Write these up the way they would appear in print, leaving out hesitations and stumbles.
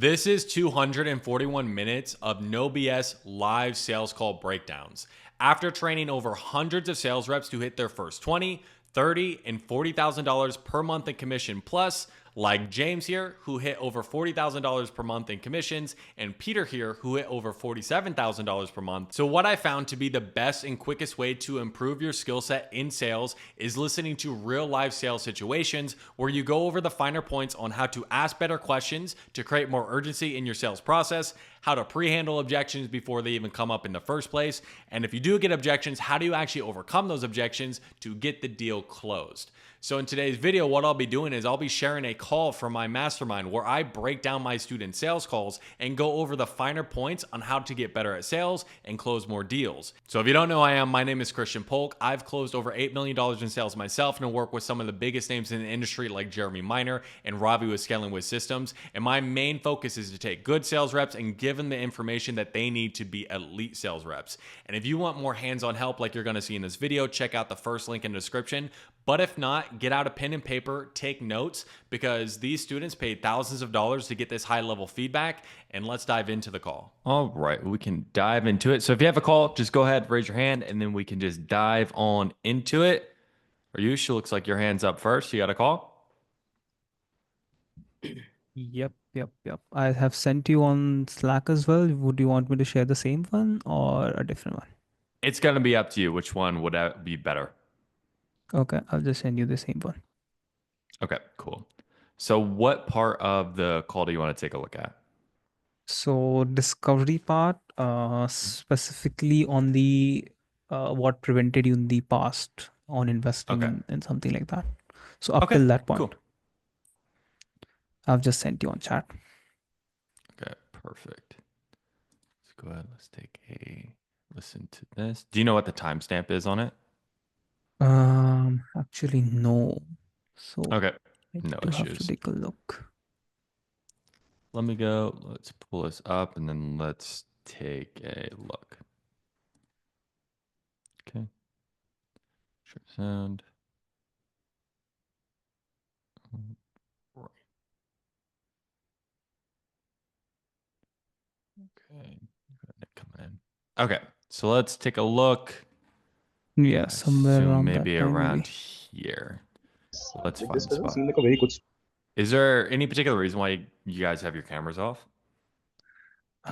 This is 241 minutes of no BS live sales call breakdowns. After training over hundreds of sales reps to hit their first $20, $30, and $40,000 per month in commission plus, like James here, who hit over $40,000 per month in commissions, and Peter here, who hit over $47,000 per month. So what I found to be the best and quickest way to improve your skill set in sales is listening to real life sales situations where you go over the finer points on how to ask better questions to create more urgency in your sales process, how to pre-handle objections before they even come up in the first place, and if you do get objections, how do you actually overcome those objections to get the deal closed. So in today's video, what I'll be doing is I'll be sharing a call from my mastermind where I break down my student sales calls and go over the finer points on how to get better at sales and close more deals. So if you don't know who I am, my name is Christian Polk. I've closed over $8 million in sales myself and work with some of the biggest names in the industry like Jeremy Miner and Ravi with Scaling with Systems. And my main focus is to take good sales reps and give them the information that they need to be elite sales reps. And if you want more hands-on help like you're going to see in this video, check out the first link in the description. But if not, get out a pen and paper, take notes, because these students paid thousands of dollars to get this high-level feedback, and let's dive into the call. All right, we can dive into it. So if you have a call, just go ahead, raise your hand, and then we can just dive on into it. Ayush, looks like your hand's up first. You got a call? Yep. I have sent you on Slack as well. Would you want me to share the same one or a different one? It's going to be up to you. Which one would be better? Okay, I'll just send you the same one. Okay, cool. So what part of the call do you want to take a look at? So discovery part, specifically on the what prevented you in the past on investing in something like that. So up till that point, cool. I've just sent you on chat. Okay, perfect. Let's go ahead. Let's take a listen to this. Do you know what the timestamp is on it? Actually, no. So okay, no issues. Have to take a look. Let me go. Let's pull this up and then let's take a look. Okay. Short sound. Right. Okay. Coming in. Okay. So let's take a look. Yeah, somewhere around maybe that time, around here. Let's find the spot. Seem like a very good. Is there any particular reason why you guys have your cameras off?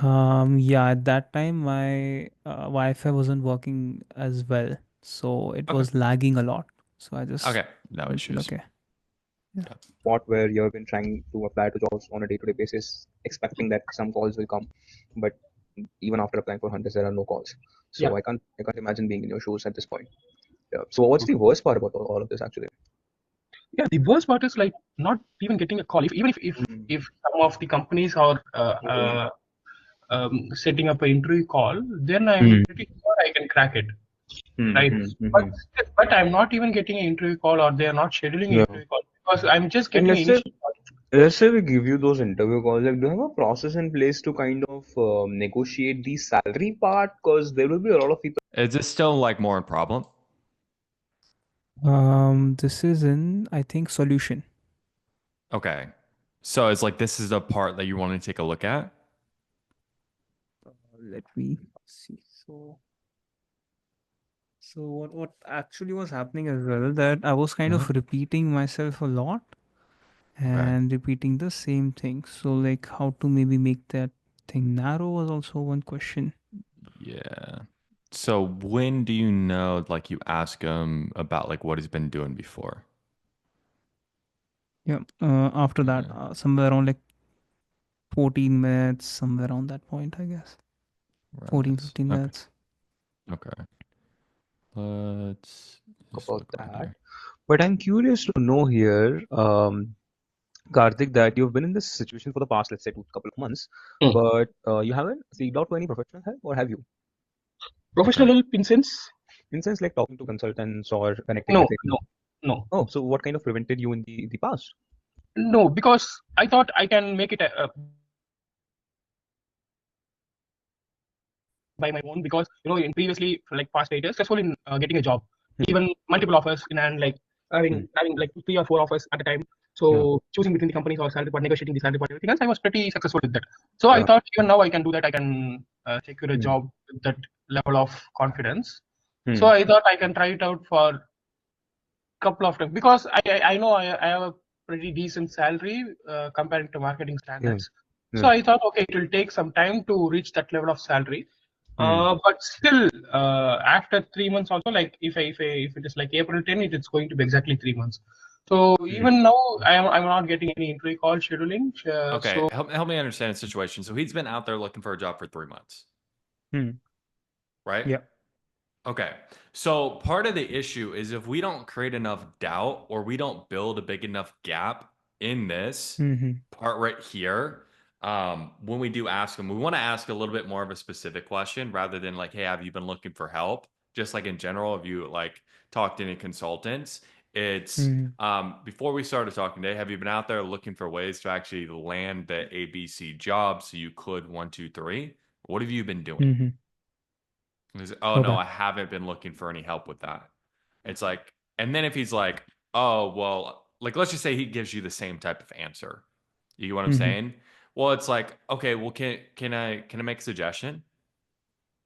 Yeah, at that time my Wi-Fi wasn't working as well, so it was lagging a lot. So I just no issues. Okay. Yeah. Spot where you have been trying to apply to jobs on a day-to-day basis, expecting that some calls will come, but even after applying for hunters, there are no calls. So I can't imagine being in your shoes at this point. Yeah. So what's the worst part about all of this actually? Yeah, the worst part is like not even getting a call. If some of the companies are setting up an interview call, then I'm pretty sure I can crack it. Right. But I'm not even getting an interview call, or they are not scheduling an interview call, because I'm just getting let's say we give you those interview calls. Like, do you have a process in place to kind of negotiate the salary part? Because there will be a lot of people. Is this still like more a problem? This is in, I think, solution. Okay. So it's like this is the part that you want to take a look at? Let me see. So what actually was happening as well, that I was kind of repeating myself a lot and repeating the same thing. So like how to maybe make that thing narrow was also one question. Yeah. So when do you know, like you ask him about like what he's been doing before? Yeah. After that, somewhere around like 14 minutes, somewhere around that point, I guess. 14, 15 minutes. Okay. Let's about that. But I'm curious to know here, Karthik, that you've been in this situation for the past, let's say, couple of months, but you haven't seeked out to any professional help, or have you? Professional help in sense? In sense like talking to consultants or connecting with No. Oh, so what kind of prevented you in the past? No, because I thought I can make it by my own, because in previously for like past 8 years, successful in getting a job, even multiple offers, and like having like 3 or 4 offers at a time. So choosing between the companies or salary part, negotiating the salary part, everything else, I was pretty successful with that. So I thought even now I can do that. I can secure a job with that level of confidence. So I thought I can try it out for a couple of times because I know I have a pretty decent salary comparing to marketing standards. So I thought, okay, it will take some time to reach that level of salary. But still, after 3 months also, like if it is like April 10, it's going to be exactly 3 months. So even now, I'm not getting any interview call scheduling. Okay, So help me understand the situation. So he's been out there looking for a job for 3 months, right? Yeah. Okay. So part of the issue is if we don't create enough doubt or we don't build a big enough gap in this part right here, when we do ask them, we want to ask a little bit more of a specific question rather than like, hey, have you been looking for help? Just like in general, if you like talked to any consultants, it's before we started talking today, have you been out there looking for ways to actually land the ABC job so you could 1, 2, 3? What have you been doing? Oh no, Okay. I haven't been looking for any help with that. It's like, and then if he's like, oh, well, like let's just say he gives you the same type of answer. You get what I'm saying? Well, it's like, okay, well, can I make a suggestion?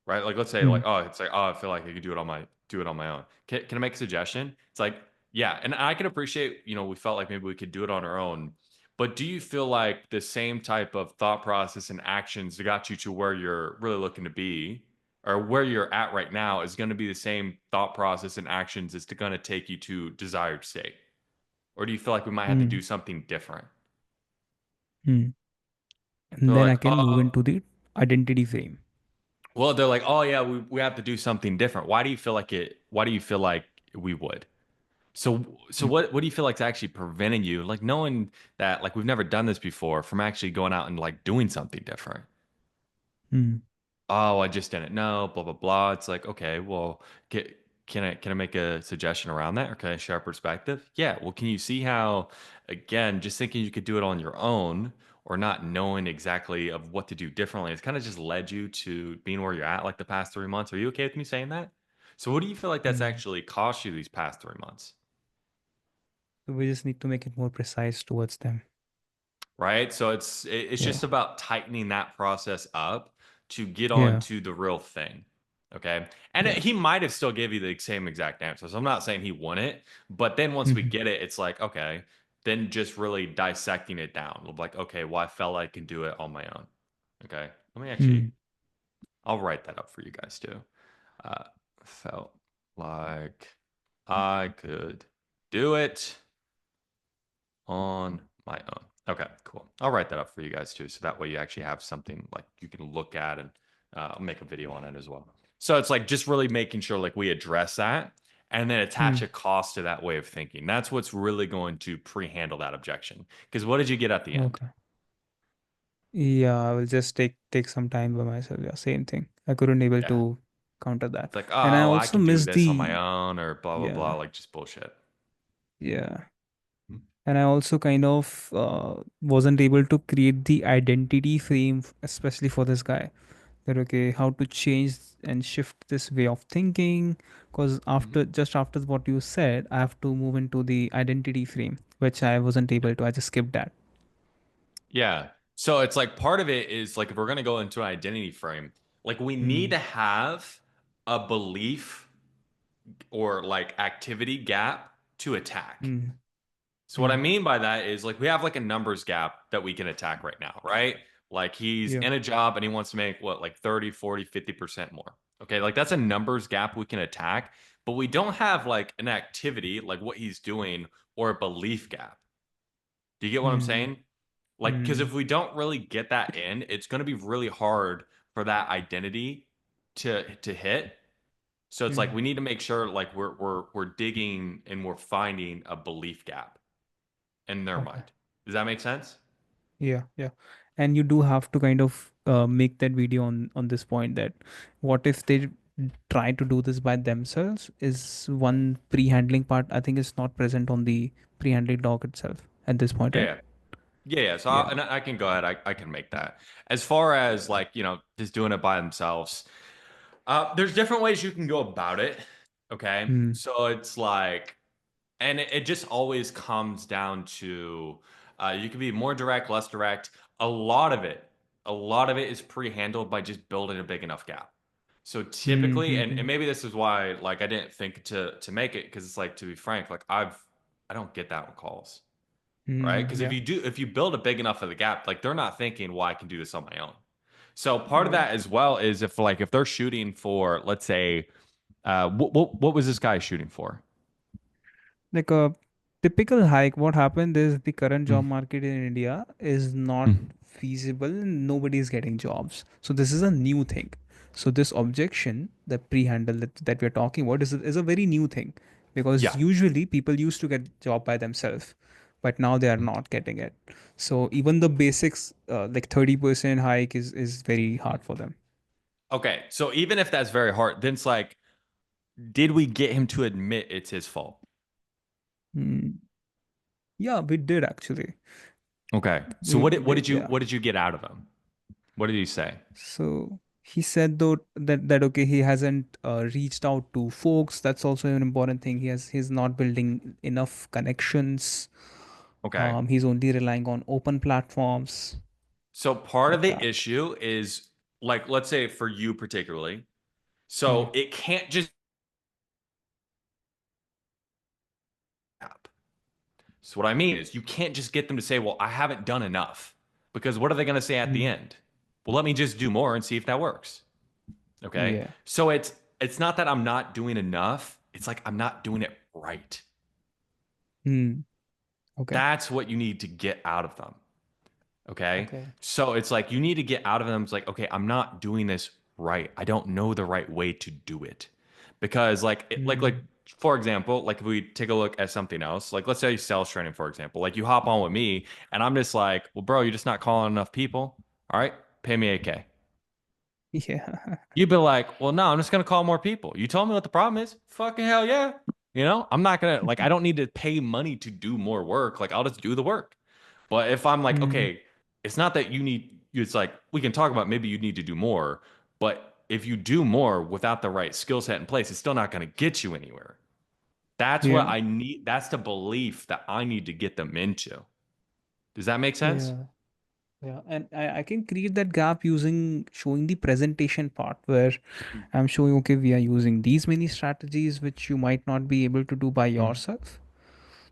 Right? Like let's say like, oh, it's like, oh, I feel like I could do it on my own. Can I make a suggestion? It's like, yeah, and I can appreciate, we felt like maybe we could do it on our own. But do you feel like the same type of thought process and actions that got you to where you're really looking to be or where you're at right now is going to be the same thought process and actions that's going to take you to desired state? Or do you feel like we might have to do something different? And They're then I like, can move into the identity frame. well, they're like, oh yeah, we have to do something different. Why do you feel like we would? So what do you feel like is actually preventing you, like knowing that like we've never done this before, from actually going out and like doing something different? Oh, I just didn't know, blah blah blah. It's like, okay, well, can I make a suggestion around that, or can I share a perspective? Yeah. Well, can you see how, again, just thinking you could do it on your own or not knowing exactly of what to do differently, it's kind of just led you to being where you're at like the past 3 months. Are you okay with me saying that? So what do you feel like that's actually cost you these past 3 months? So we just need to make it more precise towards them. Right? So it's just about tightening that process up to get on Yeah. to the real thing. Okay. And he might have still give you the same exact answer. So I'm not saying he wouldn't, but then once we get it, it's like, okay, then just really dissecting it down. Like, okay, well, I felt I can do it on my own. Okay. Let me actually, I'll write that up for you guys too. Felt like I could do it on my own. Okay, cool. I'll write that up for you guys too. So that way you actually have something like you can look at and make a video on it as well. So it's like just really making sure like we address that and then attach a cost to that way of thinking. That's what's really going to pre-handle that objection. Because what did you get at the end? Okay. Yeah, I will just take some time by myself. Yeah, same thing. I couldn't able Yeah. to counter that. It's like, And I oh, I also can do missed this on my the own or blah, blah, blah. yeah, Like just bullshit. yeah. And I also kind of wasn't able to create the identity frame, especially for this guy. That okay, how to change and shift this way of thinking? Because just after what you said, I have to move into the identity frame, which I wasn't able to. I just skipped that. Yeah. So it's like part of it is like if we're going to go into an identity frame, like we need to have a belief or like activity gap to attack. So what I mean by that is like we have like a numbers gap that we can attack right now, right? Like he's in a job and he wants to make what, like 30, 40, 50% more. Okay, like that's a numbers gap we can attack, but we don't have like an activity like what he's doing or a belief gap. Do you get what I'm saying? Like, because if we don't really get that in, it's going to be really hard for that identity to hit. So it's like we need to make sure like we're digging and we're finding a belief gap in their mind. Does that make sense? Yeah, yeah. And you do have to kind of make that video on this point that what if they try to do this by themselves is one pre-handling part I think is not present on the pre-handling doc itself at this point, right? Yeah. So Yeah. I can go ahead. I can make that. As far as like, just doing it by themselves, there's different ways you can go about it. Okay. So it's like, And it just always comes down to you can be more direct, less direct. A lot of it, is pre-handled by just building a big enough gap. So typically, and maybe this is why like I didn't think to make it, because it's like, to be frank, like I don't get that with calls, right? Because Yeah. if you build a big enough of the gap, like they're not thinking, well, I can do this on my own. So part of Right. that as well is if they're shooting for, let's say, what was this guy shooting for? Like a typical hike, what happened is the current job market in India is not feasible. Nobody is getting jobs. So this is a new thing. So this objection, the pre-handle that we're talking about is a very new thing, because Yeah. usually people used to get job by themselves, but now they are not getting it. So even the basics, like 30% hike is very hard for them. Okay. So even if that's very hard, then it's like, did we get him to admit it's his fault? Hmm. Yeah, we did actually. Okay. So We did, yeah. what did you get out of him? What did he say? So he said though that okay, he hasn't reached out to folks. That's also an important thing. He's not building enough connections. Okay. He's only relying on open platforms So part of like the that. issue is, like, let's say for you particularly, Hmm. so it can't just happen. So what I mean is, you can't just get them to say, well, I haven't done enough. Because what are they going to say at the Hmm. end? Well, let me just do more and see if that works. Okay? Yeah. So it's not that I'm not doing enough. It's like I'm not doing it right. Hmm. Okay. That's what you need to get out of them. Okay? Okay. So it's like you need to get out of them. It's like, okay, I'm not doing this right. I don't know the right way to do it. Because like Hmm. for example, like if we take a look at something else, like let's say sales training, for example, like you hop on with me and I'm just like, well, bro, you're just not calling enough people. All right, pay me 8K. Yeah. You'd be like, well, no, I'm just gonna call more people. You told me what the problem is. Fucking hell yeah. I'm not gonna, like, I don't need to pay money to do more work. Like, I'll just do the work. But if I'm like, Hmm. okay, it's not that it's like we can talk about maybe you need to do more, but if you do more without the right skill set in place, it's still not gonna get you anywhere. That's what Yeah. I need. That's the belief that I need to get them into. Does that make sense? Yeah. Yeah, and I can create that gap using showing the presentation part where I'm showing, okay, we are using these many strategies which you might not be able to do by yourself.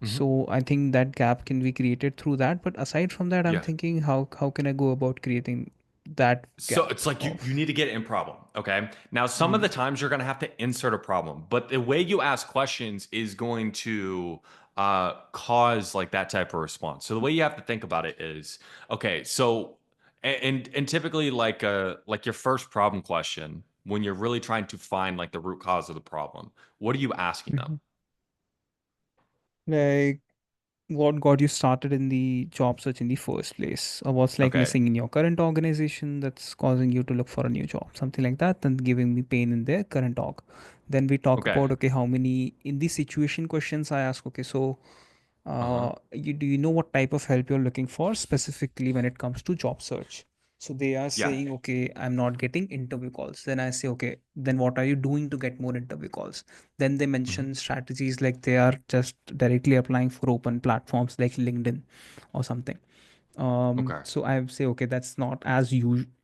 Mm-hmm. So I think that gap can be created through that. But aside from that, I'm Yeah. thinking how can I go about creating that So gap it's like you of. need to get in problem. Okay. Now, some of Hmm. the times you're going to have to insert a problem, but the way you ask questions is going to cause like that type of response. So the way you have to think about it is, okay, so and typically like your first problem question, when you're really trying to find like the root cause of the problem, what are you asking them? Mhm. Like what got you started in the job search in the first place, or what's like Okay. missing in your current organization that's causing you to look for a new job, something like that, and giving me pain in their current org. Then we talk Okay. about, okay, how many in the situation questions I ask, okay, so Uh-huh. do you know what type of help you're looking for specifically when it comes to job search? So they are Yeah. saying, okay, I'm not getting interview calls. Then I say, okay, then what are you doing to get more interview calls? Then they Mhm. mention strategies like they are just directly applying for open platforms like LinkedIn or something. Okay. So I say, okay, that's not as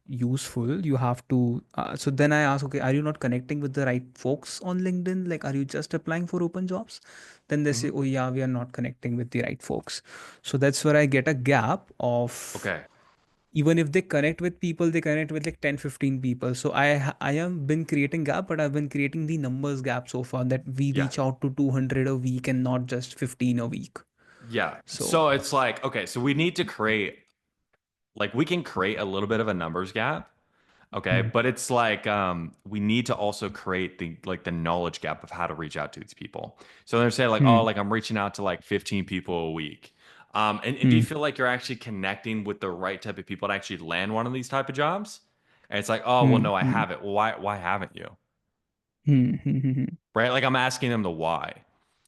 useful. You have to. So then I ask, okay, are you not connecting with the right folks on LinkedIn? Like, are you just applying for open jobs? Then they say, Mhm. oh yeah, we are not connecting with the right folks. So that's where I get a gap of, Okay. even if they connect with people, they connect with like 10, 15 people. So I have been creating gap, but I've been creating the numbers gap so far, that we Yeah. reach out to 200 a week and not just 15 a week. Yeah. So. So it's like, okay, so we need to create, like, we can create a little bit of a numbers gap. Okay. Hmm. But it's like we need to also create the knowledge gap of how to reach out to these people. So they're saying like, oh, Hmm. like I'm reaching out to like 15 people a week. And do you Hmm. feel like you're actually connecting with the right type of people to actually land one of these type of jobs? And it's like, oh, well, Hmm. no, I Hmm. haven't. Well, why haven't you? Hmm. Hmm. Hmm. Right? Like I'm asking them the why.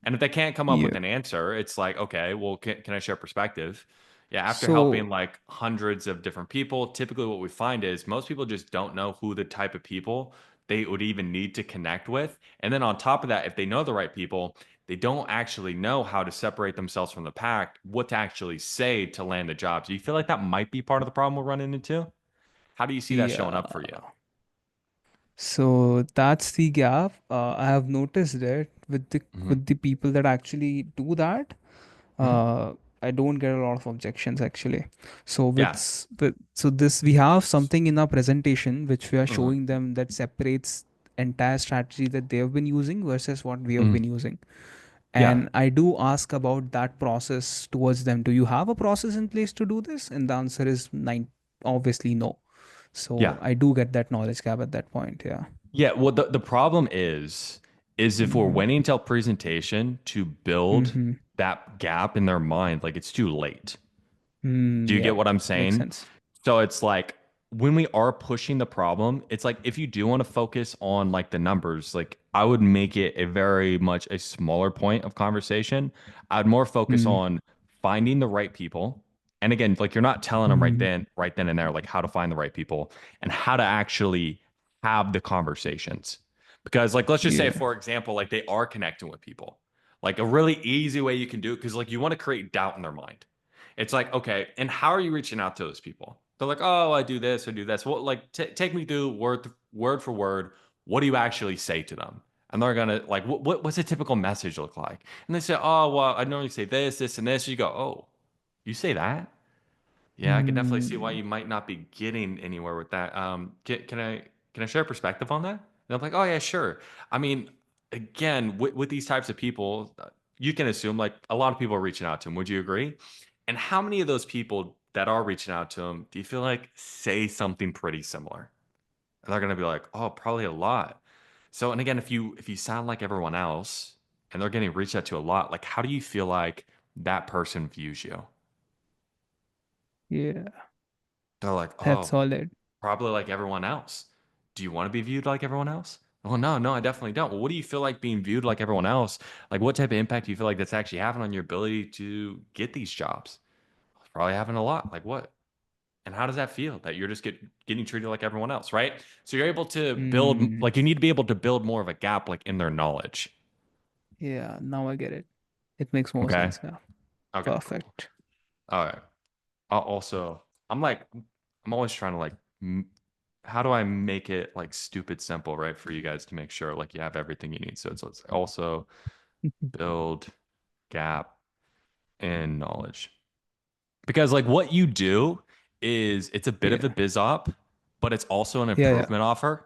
And if they can't come up Yeah. with an answer, it's like, okay, well, can I share perspective? Yeah, after So, helping like hundreds of different people, typically what we find is most people just don't know who the type of people they would even need to connect with. And then on top of that, if they know the right people, they don't actually know how to separate themselves from the pack, what to actually say to land the job. Do you feel like that might be part of the problem we're running into? How do you see that showing Yeah. up for you? So that's the gap. I have noticed it with the Hmm. with the people that actually do that. Hmm. uh, I don't get a lot of objections actually. So Yeah. so this we have something in our presentation which we are Hmm. showing them that separates entire strategy that they have been using versus what we have Hmm. been using. Yeah. And I do ask about that process towards them. Do you have a process in place to do this? And the answer is nine, obviously no. So Yeah. I do get that knowledge gap at that point. Yeah. Yeah. Well, the problem is if we're Mm-hmm. waiting until presentation to build Mm-hmm. that gap in their mind, like it's too late. Do you Yeah. get what I'm Makes saying? sense. So it's like when we are pushing the problem, it's like if you do want to focus on like the numbers, like I would make it a very much a smaller point of conversation. I'd more focus Mm-hmm. on finding the right people. And again, like you're not telling them Mm-hmm. right then and there, like how to find the right people and how to actually have the conversations. Because like let's just say, Yeah. for example, like they are connecting with people. Like a really easy way you can do it, because like you want to create doubt in their mind. It's like, okay, and how are you reaching out to those people? They're like, oh, I do this, I do this. Well, like, take me through word for word. What do you actually say to them? And they're gonna like, what's a typical message look like? And they say, oh, well, I normally say this, and this. You go, oh, you say that? Yeah, I can definitely see why Mm. you might not be getting anywhere with that. Can I share a perspective on that? And I'm like, oh yeah, sure. I mean, again, with these types of people, you can assume like a lot of people are reaching out to them. Would you agree? And how many of those people that are reaching out to them do you feel like say something pretty similar? And they're gonna be like, oh, probably a lot. So, and again, if you sound like everyone else and they're getting reached out to a lot, like how do you feel like that person views you? Yeah. They're like, That's oh, solid. probably like everyone else. Do you want to be viewed like everyone else? Oh, no, I definitely don't. Well, what do you feel like being viewed like everyone else? Like, what type of impact do you feel like that's actually having on your ability to get these jobs? It's probably having a lot. Like, what? And how does that feel that you're just getting treated like everyone else, right? So you're able to build, Mm. like, you need to be able to build more of a gap, like, in their knowledge. Yeah. Now I get it. It makes more Okay. sense. Yeah. Okay, cool. Perfect. All right. I'll also, I'm like, I'm always trying to like, how do I make it like stupid simple, right, for you guys to make sure like you have everything you need. So it's also build gap in knowledge, because like what you do is it's a bit of a Yeah. biz op, but it's also an Yeah. Yeah. improvement offer.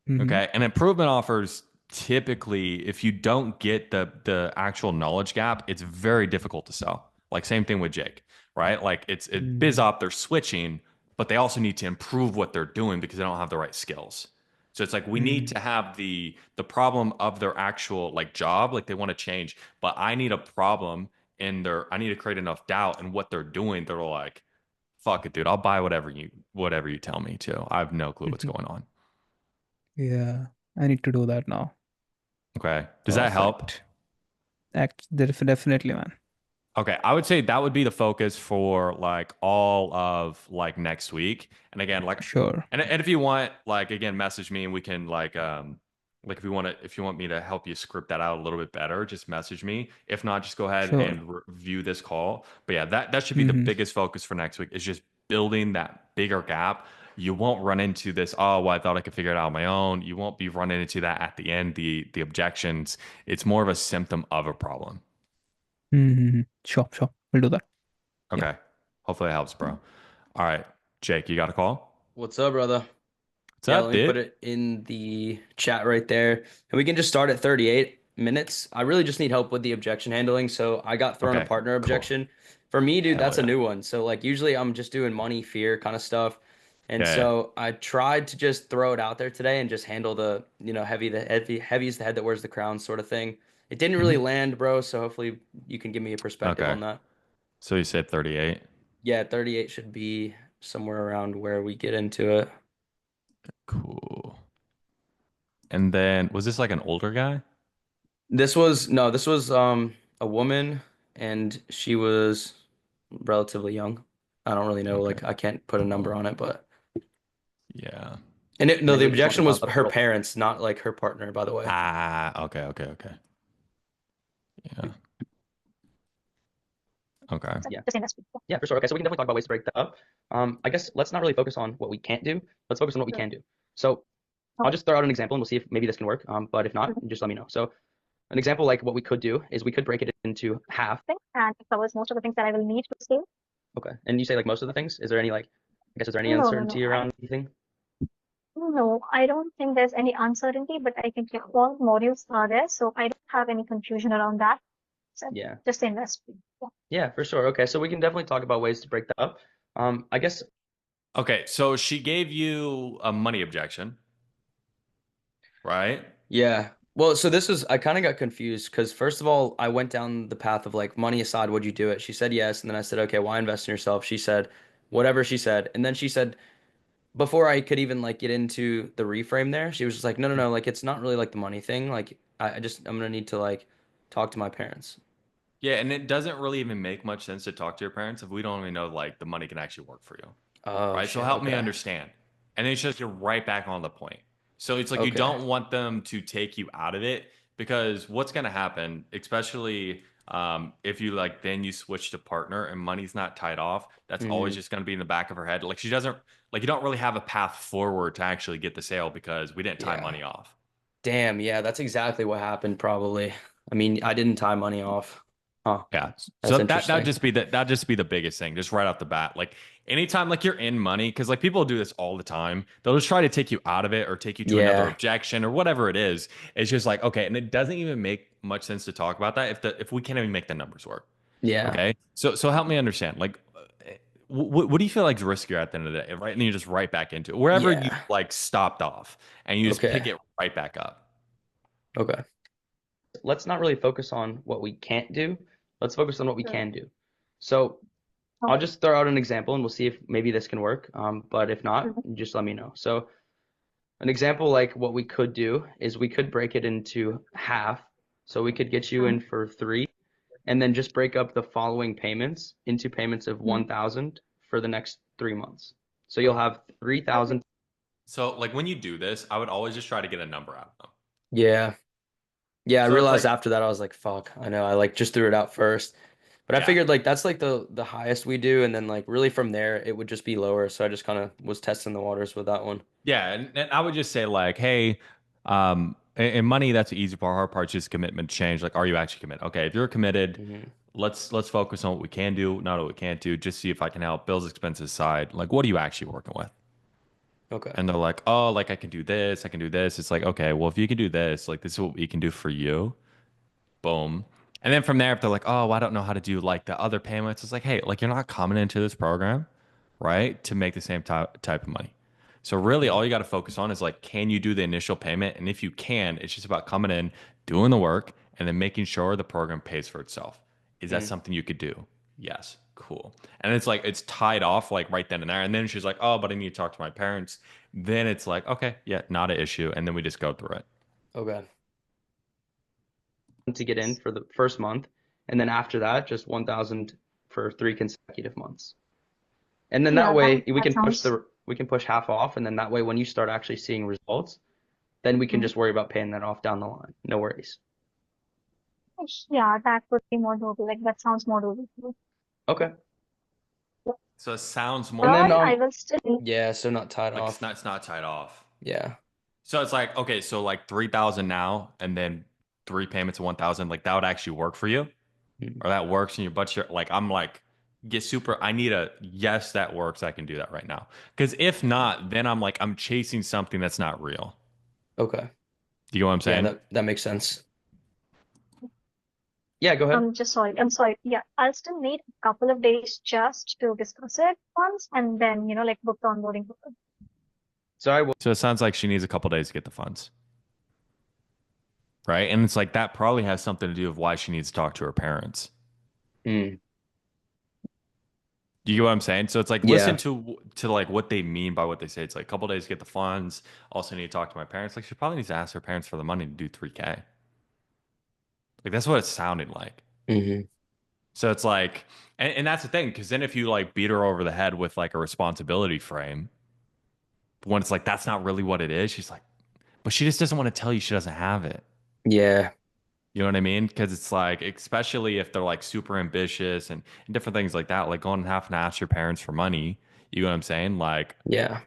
Mm-hmm. Okay. And improvement offers typically, if you don't get the actual knowledge gap, it's very difficult to sell. Like same thing with Jake, right? Like it's biz Mm. op, they're switching, but they also need to improve what they're doing because they don't have the right skills. So it's like we need Mm. to have the problem of their actual like job, like they want to change, but I need a problem in their I need to create enough doubt in what they're doing. They're like, fuck it, dude, I'll buy whatever you tell me to. I have no clue what's going on. Yeah. I need to do that now. Okay. Does that help? Perfect. Definitely, man. Okay, I would say that would be the focus for like all of like next week. And again, like Sure. and if you want, like again, message me and we can like if you want me to help you script that out a little bit better, just message me. If not, just go ahead Sure. and review this call. But yeah, that should be the Mm-hmm. biggest focus for next week is just building that bigger gap. You won't run into this, oh, well, I thought I could figure it out on my own. You won't be running into that at the end, the objections. It's more of a symptom of a problem. Mm-hmm. Sure. Sure. We'll do that. Yeah. Okay. Hopefully it helps, bro. All right. Jake, you got a call? What's up, brother? What's Yeah, up, let me put dude? it in the chat right there. And we can just start at 38 minutes. I really just need help with the objection handling. So I got thrown a Okay, partner cool. objection. For me, dude, Hell that's a yeah. new one. So like usually I'm just doing money, fear kind of stuff. And Yeah. so I tried to just throw it out there today and just handle the, heavy is the head that wears the crown sort of thing. It didn't really Mhm. land, bro. So hopefully you can give me a perspective Okay. on that. So you said 38. Yeah, 38 should be somewhere around where we get into it. Cool. And then was this like an older guy? This was a woman and she was relatively young. I don't really know, Okay, like I can't put a number cool. on it, but Yeah. And And no, then the we were talking objection was about her referral. parents, not like her partner, by the way. Okay. Yeah. Okay. Yeah. The same as before. Yeah, for sure. Okay, so we can definitely talk about ways to break that up. I guess let's not really focus on what we can't do. Let's focus on what we can do. So I'll just throw out an example and we'll see if maybe this can work. But if not, just let me know. So an example like what we could do is we could break it into half. And it covers most of the things that I will need to scale. Okay. And you say like most of the things? Is there any like, I guess, is there any No, uncertainty around anything? No, I don't think there's any uncertainty, but I think all modules are there, so I don't have any confusion around that. So Yeah. just the investment. Yeah. Yeah, for sure. Okay, so we can definitely talk about ways to break that up. I guess. Okay, so she gave you a money objection, right? Yeah. Well, so this is, I kind of got confused because first of all, I went down the path of like money aside, would you do it? She said yes. And then I said, okay, why invest in yourself? She said, whatever she said. And then she said, before I could even like get into the reframe there, she was just like, no, like it's not really like the money thing. Like I'm gonna need to like talk to my parents. Yeah, and it doesn't really even make much sense to talk to your parents if we don't even know like the money can actually work for you. Oh, Right? So shit, help me okay. understand. And then it's just you're right back on the point. So it's like you Okay. don't want them to take you out of it because what's going to happen, especially if you like then you switch to partner and money's not tied off, that's always just going to be in the back of her head. Like she doesn't like you don't really have a path forward to actually get the sale because we didn't tie Yeah. money off. Damn, yeah, that's exactly what happened probably. I mean, I didn't tie money off. Huh. Yeah. That's So that'd interesting. just be the biggest thing, just right off the bat. Like anytime like you're in money, because like people do this all the time, they'll just try to take you out of it or take you to another Yeah. objection or whatever it is. It's just like, okay, and it doesn't even make much sense to talk about that if we can't even make the numbers work. Yeah. Okay. So help me understand. Like what do you feel like is riskier at the end of the day? Right. And then you just right back into it. Wherever you Yeah. like stopped off and you just Okay. pick it right back up. Okay. Let's not really focus on what we can't do. Let's focus on what we can do. So I'll just throw out an example and we'll see if maybe this can work. But if not, just let me know. So an example like what we could do is we could break it into half. So we could get you in for 3 and then just break up the following payments into payments of 1,000 for the next 3 months. So you'll have 3,000. So like when you do this, I would always just try to get a number out of them. Yeah. Yeah, I So it's realized like- after that I was like, fuck, I know, I like just threw it out first. But I Yeah. figured like that's like the highest we do, and then like really from there it would just be lower. So I just kind of was testing the waters with that one. Yeah, and I would just say like, hey, in money, that's the easy part. Hard part is just commitment change. Like, are you actually committed? Okay, if you're committed, let's focus on what we can do, not what we can't do. Just see if I can help. Bills, expenses side. Like, what are you actually working with? Okay. And they're like, oh, like I can do this, I can do this. It's like, okay, well, if you can do this, like this is what we can do for you. Boom. And then from there, if they're like, oh, well, I don't know how to do like the other payments, it's like, hey, like you're not coming into this program, right, to make the same type of money. So really, all you got to focus on is like, can you do the initial payment? And if you can, it's just about coming in, doing the work, and then making sure the program pays for itself. Is that something you could do? Yes. Cool. And it's like, it's tied off like right then and there. And then she's like, oh, but I need to talk to my parents. Then it's like, okay, yeah, not an issue. And then we just go through it. Okay. To get in for the first month, and then after that, just 1,000 for 3 consecutive months. And then that way we can push half off, and then that way when you start actually seeing results, then we can just worry about paying that off down the line. No worries. Yeah, that would be more doable. Like that sounds more doable. Okay. So it sounds more And then, I will still Yeah, so not tied like off. it's not tied off. Yeah. So it's like, okay, so like 3,000 now and then 3 payments of 1,000, like that would actually work for you? Or that works in your budget? Like I'm like, I need a yes, that works. I can do that right now. Because if not, then I'm like, I'm chasing something that's not real. Okay. Do you know what I'm saying? Yeah, that makes sense. Yeah, go ahead. I'm sorry. Yeah, I'll still need a couple of days just to discuss it once and then, like book the onboarding. So So it sounds like she needs a couple days to get the funds. Right? And it's like that probably has something to do with why she needs to talk to her parents. Mm. Do you get what I'm saying? So it's like Yeah. listen to like what they mean by what they say. It's like a couple days to get the funds. Also need to talk to my parents. Like she probably needs to ask her parents for the money to do 3K. Like that's what it sounded like. So it's like, and that's the thing, because then if you like beat her over the head with like a responsibility frame, But when it's like, that's not really what it is, she's like, but she just doesn't want to tell you she doesn't have it. Yeah. You know what I mean? Because it's like, especially if they're like super ambitious and different things like that, like going and having to ask your parents for money. You know what I'm saying? Like, Yeah.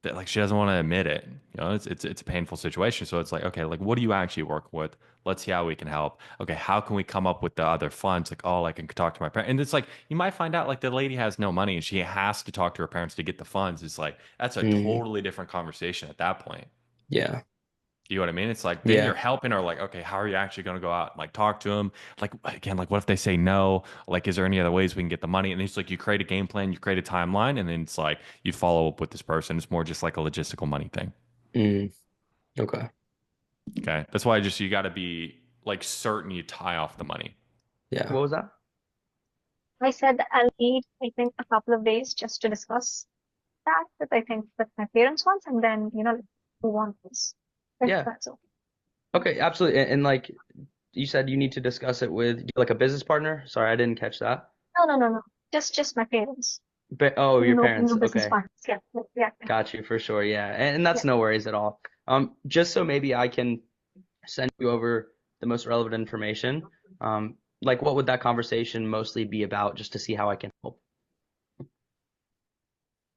that, like she doesn't want to admit it. You know, it's a painful situation. So it's like, okay, like what do you actually work with? Let's see how we can help. Okay, how can we come up with the other funds? Like, oh, I can talk to my parents. And it's like you might find out like the lady has no money and she has to talk to her parents to get the funds. It's like that's a Mhm. totally different conversation at that point. Yeah. You know what I mean? It's like then Yeah. you're helping her, like, okay, how are you actually going to go out and like talk to them? Like, again, like, what if they say no? Like, is there any other ways we can get the money? And it's like you create a game plan, you create a timeline, and then it's like you follow up with this person. It's more just like a logistical money thing. Mm. Okay. Okay. That's why you got to be like certain you tie off the money. Yeah. What was that? I said that I'll need, I think, a couple of days just to discuss that with, I think, with my parents once, and then, move on to this. If Yeah. that's okay. Okay, absolutely. And like you said, you need to discuss it with like a business partner. Sorry, I didn't catch that. No. Just my parents. But oh, your No, parents. no business Okay. partners. Yeah, yeah. Got you for sure. Yeah. And that's no worries at all. Just so maybe I can send you over the most relevant information. Like what would that conversation mostly be about just to see how I can help?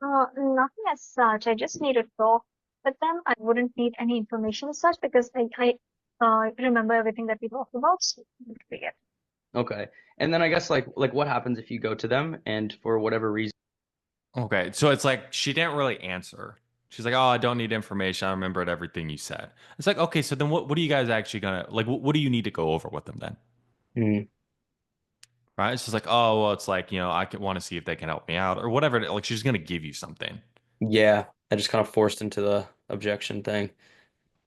Nothing as such. I just need to talk with them. I wouldn't need any information as such because I remember everything that we talked about. So yeah. Okay. And then I guess like what happens if you go to them and for whatever reason. Okay. So it's like she didn't really answer. She's like, oh, I don't need information. I remembered everything you said. It's like, okay, so then what are you guys actually gonna like? What do you need to go over with them then? Mm, Right? It's just like, oh, well, it's like, I want to see if they can help me out or whatever. Like, she's going to give you something. yeah, I just kind of forced into the objection thing.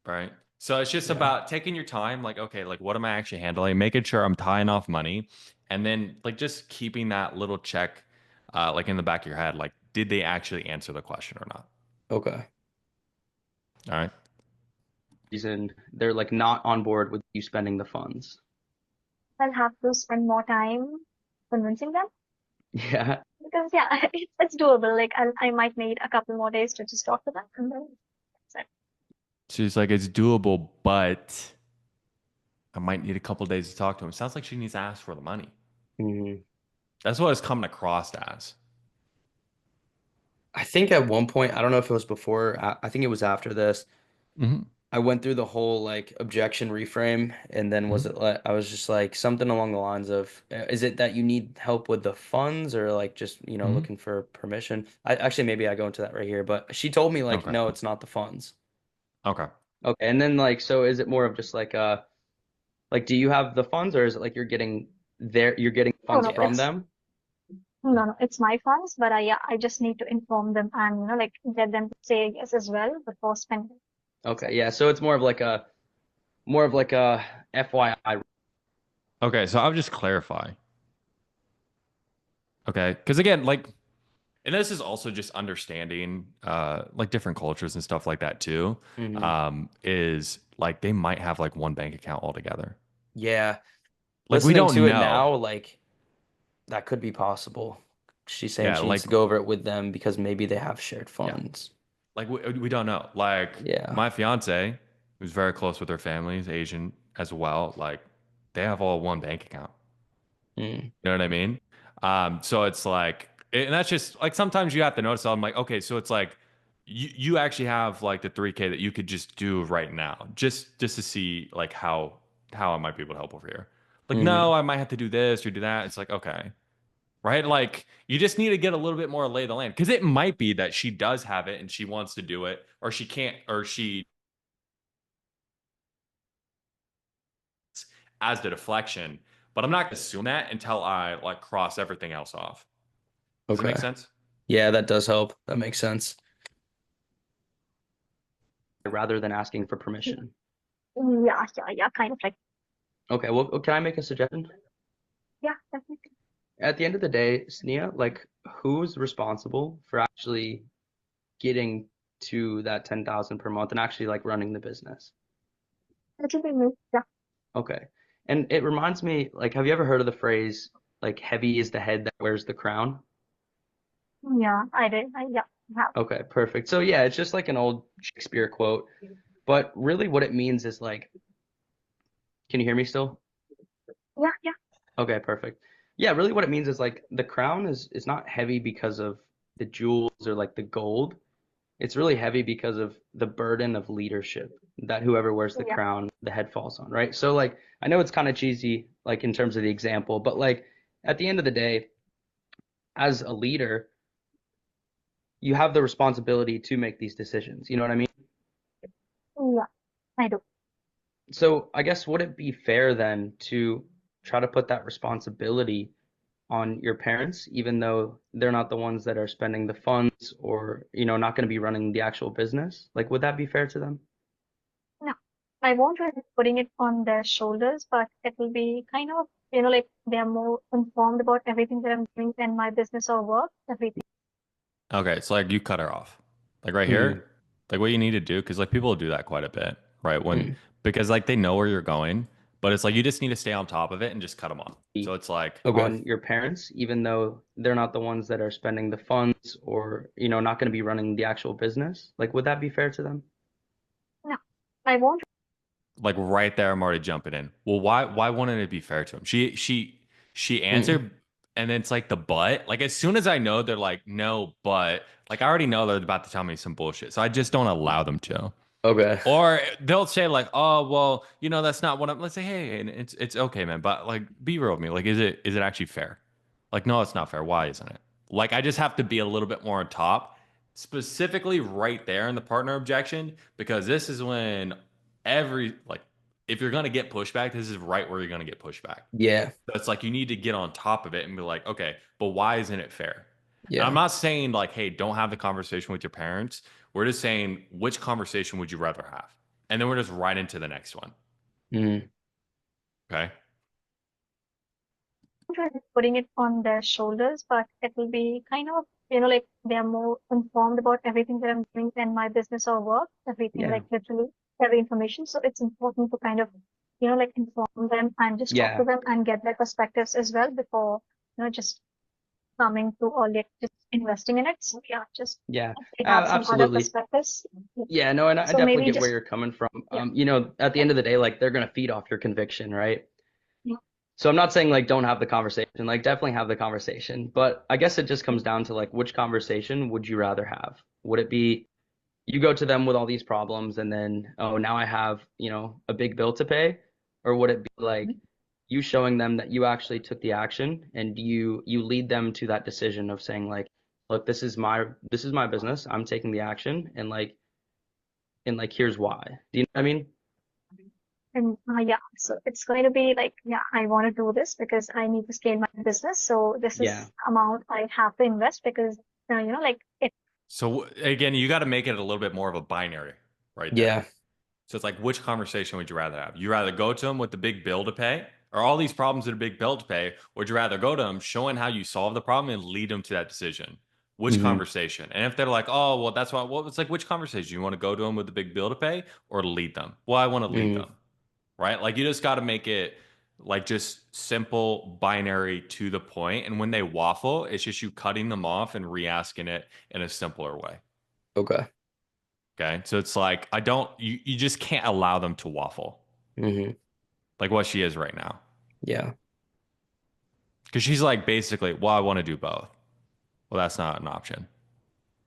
Right. So it's just Yeah. about taking your time. Like, okay, like, what am I actually handling? Making sure I'm tying off money. And then, like, just keeping that little check, like, in the back of your head. Like, did they actually answer the question or not? Okay. All right. Reason they're like not on board with you spending the funds. I'll have to spend more time convincing them Yeah. because yeah, it's doable. Like I might need a couple more days to just talk to them, and then that's it. She's like, it's doable, but I might need a couple days to talk to him. Sounds like she needs to ask for the money. Mhm. That's what it's coming across as. I think at one point, I don't know if it was before, I think it was after this, Mm-hmm. I went through the whole like objection reframe, and then was it like I was just like something along the lines of, is it that you need help with the funds or like just, Mhm. looking for permission? I actually maybe I go into that right here, but she told me like, Okay. no, it's not the funds. Okay. Okay, and then like, so is it more of just like, do you have the funds or is it like you're getting funds No, from it's them? no, it's my funds, but I just need to inform them and like get them to say yes as well before spending. Okay, yeah, so it's more of like a FYI. Okay, so I'll just clarify. Okay, because again, like, and this is also just understanding, like different cultures and stuff like that too. Mhm. Is like they might have like one bank account altogether. Yeah, Like we listening don't to it know. now, like that could be possible. She's saying Yeah, she needs like to go over it with them because maybe they have shared yeah, funds. like we don't know. Like Yeah. my fiance, who's very close with her family, is Asian as well. Like they have all one bank account. Mm. You know what I mean? So it's like, and that's just like sometimes you have to notice. I'm like, okay, so it's like you actually have like the 3K that you could just do right now, just to see like how I might be able to help over here. Like, Hmm. no, I might have to do this or do that. It's like, okay, right? Like you just need to get a little bit more lay of the land because it might be that she does have it and she wants to do it, or she can't, or she as the deflection. But I'm not gonna assume that until I like cross everything else off. Does it make Okay. sense? Yeah, that does help. That makes sense. Rather than asking for permission. Yeah, kind of like Okay, well, can I make a suggestion? yeah, definitely. At the end of the day, Sneha, like who's responsible for actually getting to that 10,000 per month and actually like running the business? That will be me. Yeah, Okay. And it reminds me, like, have you ever heard of the phrase, like, heavy is the head that wears the crown? yeah, I did. Yeah. have. Okay, perfect. So yeah, it's just like an old Shakespeare quote, but really what it means is like, can you hear me still? Yeah, yeah, Okay, perfect. Yeah, really what it means is like the crown is not heavy because of the jewels or like the gold. It's really heavy because of the burden of leadership that whoever wears the yeah. crown, the head falls on, right? So like I know it's kind of cheesy like in terms of the example, but like at the end of the day, as a leader, you have the responsibility to make these decisions. You know what I mean? Yeah, I do. So I guess would it be fair then to try to put that responsibility on your parents, even though they're not the ones that are spending the funds or, not going to be running the actual business? Like, would that be fair to them? No, I won't be putting it on their shoulders, but it will be kind of, like they're more informed about everything that I'm doing in my business or work, everything. Okay, so like you cut her off. Like right Mm, here, like what you need to do, because like people do that quite a bit, right? mm. Because like they know where you're going, but it's like you just need to stay on top of it and just cut them off. So it's like, Okay. On your parents, even though they're not the ones that are spending the funds or, not going to be running the actual business. Like, would that be fair to them? No, I won't. like right there, I'm already jumping in. Well, why wouldn't it be fair to him? She Mm. answered, and then it's like the but. Like as soon as I know they're like no, but like I already know they're about to tell me some bullshit, so I just don't allow them to. Okay. Or they'll say like, oh well, that's not what I'm. Let's say, hey, and it's okay, man, but like be real with me. Like, is it actually fair? Like, no, it's not fair. Why isn't it? Like, I just have to be a little bit more on top, specifically right there in the partner objection, because this is when if you're gonna get pushback, this is right where you're gonna get pushback. Yeah. So it's like you need to get on top of it and be like, okay, but why isn't it fair? And I'm Yeah. not saying like, hey, don't have the conversation with your parents. We're just saying which conversation would you rather have? And then we're just right into the next one. Mm. Okay. Really putting it on their shoulders, but it will be kind of, like they're more informed about everything that I'm doing in my business or work, everything, Yeah. like literally every information. So it's important to kind of, like inform them and just talk Yeah. to them and get their perspectives as well before, just coming to or like just investing in it. So yeah, just Yeah. they have some other Absolutely. perspectives. Yeah, no, and I So definitely maybe get where just, you're coming from. yeah, At the yeah, end of the day, like they're gonna feed off your conviction, right? yeah. So I'm not saying like don't have the conversation, like definitely have the conversation, but I guess it just comes down to like which conversation would you rather have? Would it be you go to them with all these problems and then, oh, now I have, a big bill to pay? Or would it be like you showing them that you actually took the action and you lead them to that decision of saying like, look, this is my business. I'm taking the action and here's why. Do you know what I mean? And yeah, so it's going to be like, yeah, I want to do this because I need to scale my business. So this Yeah. is amount I have to invest because, like it. So again, you got to make it a little bit more of a binary right there. Yeah. So it's like, which conversation would you rather have? You rather go to them with the big bill to pay, or all these problems with a big bill to pay, or would you rather go to them showing how you solve the problem and lead them to that decision? Which Hmm. conversation? And if they're like, oh, well, that's why, well, it's like, which conversation? You want to go to them with the big bill to pay or lead them? Well, I want to lead Hmm. them, right? Like, you just got to make it like just simple, binary to the point. And when they waffle, it's just you cutting them off and re asking it in a simpler way. Okay. Okay. So it's like, you just can't allow them to waffle Hmm. like what she is right now. Yeah. Because she's like, basically, well, I want to do both. Well, that's not an option.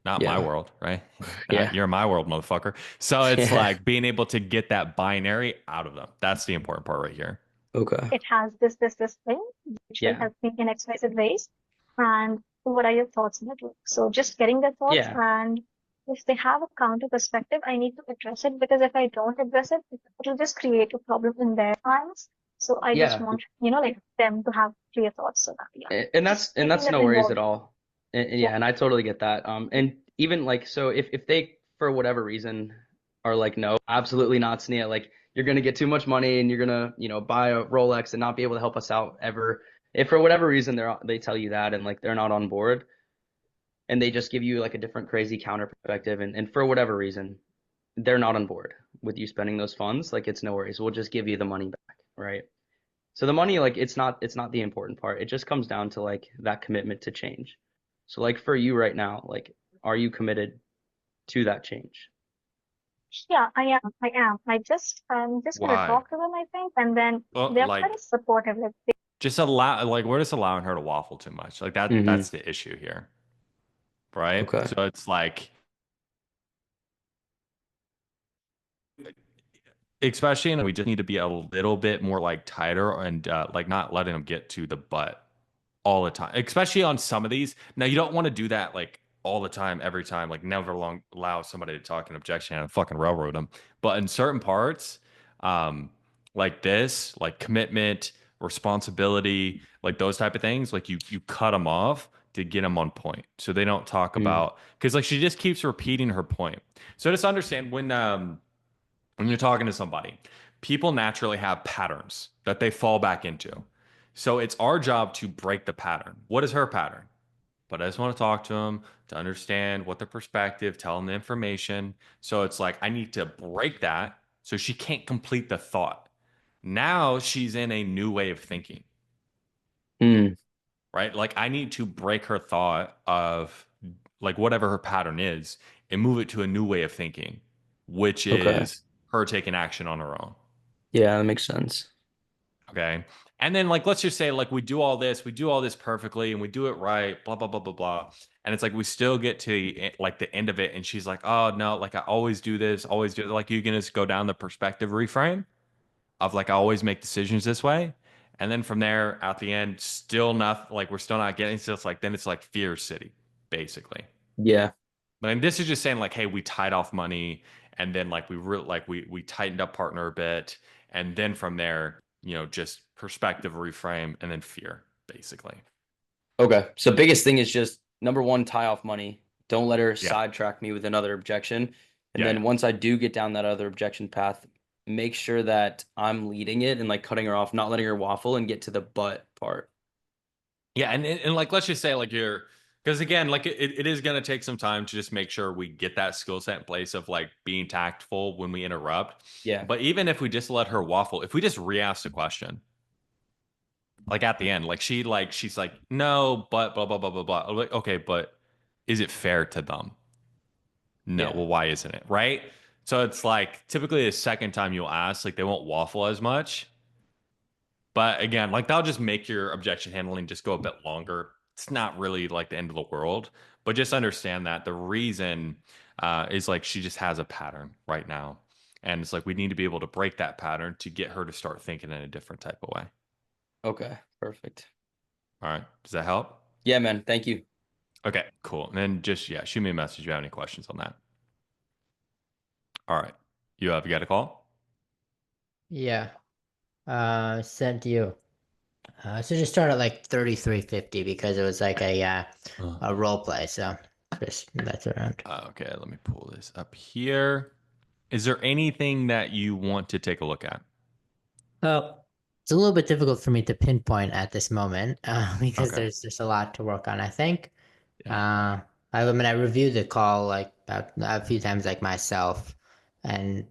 Not my Yeah. world, right? Yeah. You're in my world, motherfucker. So it's Yeah. like being able to get that binary out of them. That's the important part right here. Okay. It has this thing, which will Yeah. help me in XYZ ways. And what are your thoughts on it? So just getting their thoughts, Yeah. and if they have a counter perspective, I need to address it because if I don't address it, it'll just create a problem in their minds. So I just Yeah. want, like them to have clear thoughts. So that, yeah, And just and keeping that's them no worries at involved. all. And Yeah. yeah, and I totally get that. And even like so if they for whatever reason are like, no, absolutely not, Sneha, like you're gonna get too much money and you're gonna, buy a Rolex and not be able to help us out ever. If for whatever reason they tell you that and like they're not on board and they just give you like a different crazy counter perspective and for whatever reason they're not on board with you spending those funds, like it's no worries. We'll just give you the money back, right? So the money, like it's not the important part. It just comes down to like that commitment to change. So like for you right now, like are you committed to that change? Yeah, I am. I am. I just gonna Why? talk to them, I think, and then Well, they're like pretty supportive. Like just allow like we're just allowing her to waffle too much. Like that's the issue here. Right? Okay. So it's like especially we just need to be a little bit more like tighter and like not letting them get to the butt all the time, especially on some of these. Now you don't want to do that like all the time, every time, like never allow somebody to talk an objection and fucking railroad them. But in certain parts, like this, like commitment, responsibility, like those type of things, like you cut them off to get them on point, so they don't talk about, because like she just keeps repeating her point. So just understand when you're talking to somebody, people naturally have patterns that they fall back into. So it's our job to break the pattern. What is her pattern? But I just want to talk to them to understand what their perspective, tell them the information. So it's like, I need to break that so she can't complete the thought. Now she's in a new way of thinking, right? Like I need to break her thought of like whatever her pattern is and move it to a new way of thinking, which is her taking action on her own. Yeah, that makes sense. Okay. And then like let's just say like we do all this perfectly and we do it right, blah blah blah blah blah. And it's like we still get to like the end of it and she's like, "Oh no, like I always do this, always do it." Like you can just go down the perspective reframe of like I always make decisions this way. And then from there at the end, still not like we're still not getting, so it's like then it's like fear city, basically. Yeah. And this is just saying like, hey, we tied off money and then like we tightened up partner a bit, and then from there, just perspective reframe and then fear, basically. Okay. So biggest thing is just number one, tie off money. Don't let her sidetrack me with another objection. And then once I do get down that other objection path, make sure that I'm leading it and like cutting her off, not letting her waffle, and get to the but part. Yeah, and like let's just say like because again, like it is gonna take some time to just make sure we get that skill set in place of like being tactful when we interrupt. Yeah. But even if we just let her waffle, if we just re-ask the question, like at the end, like she's like, no, but blah blah blah blah blah. I'm like, okay, but is it fair to them? No. Yeah. Well, why isn't it? Right? So it's like typically the second time you'll ask, like they won't waffle as much. But again, like that'll just make your objection handling just go a bit longer. It's not really like the end of the world, but just understand that the reason is like she just has a pattern right now. And it's like we need to be able to break that pattern to get her to start thinking in a different type of way. Okay. Perfect. All right. Does that help? Yeah, man. Thank you. Okay, cool. And then just, shoot me a message if you have any questions on that. All right. You got a call? Yeah. Sent to you. So just start at like 33.50 because it was like a role play. So just that's around. Okay, let me pull this up here. Is there anything that you want to take a look at? Well, it's a little bit difficult for me to pinpoint at this moment because Okay. there's just a lot to work on, I think. I mean, I reviewed the call like a few times like myself, and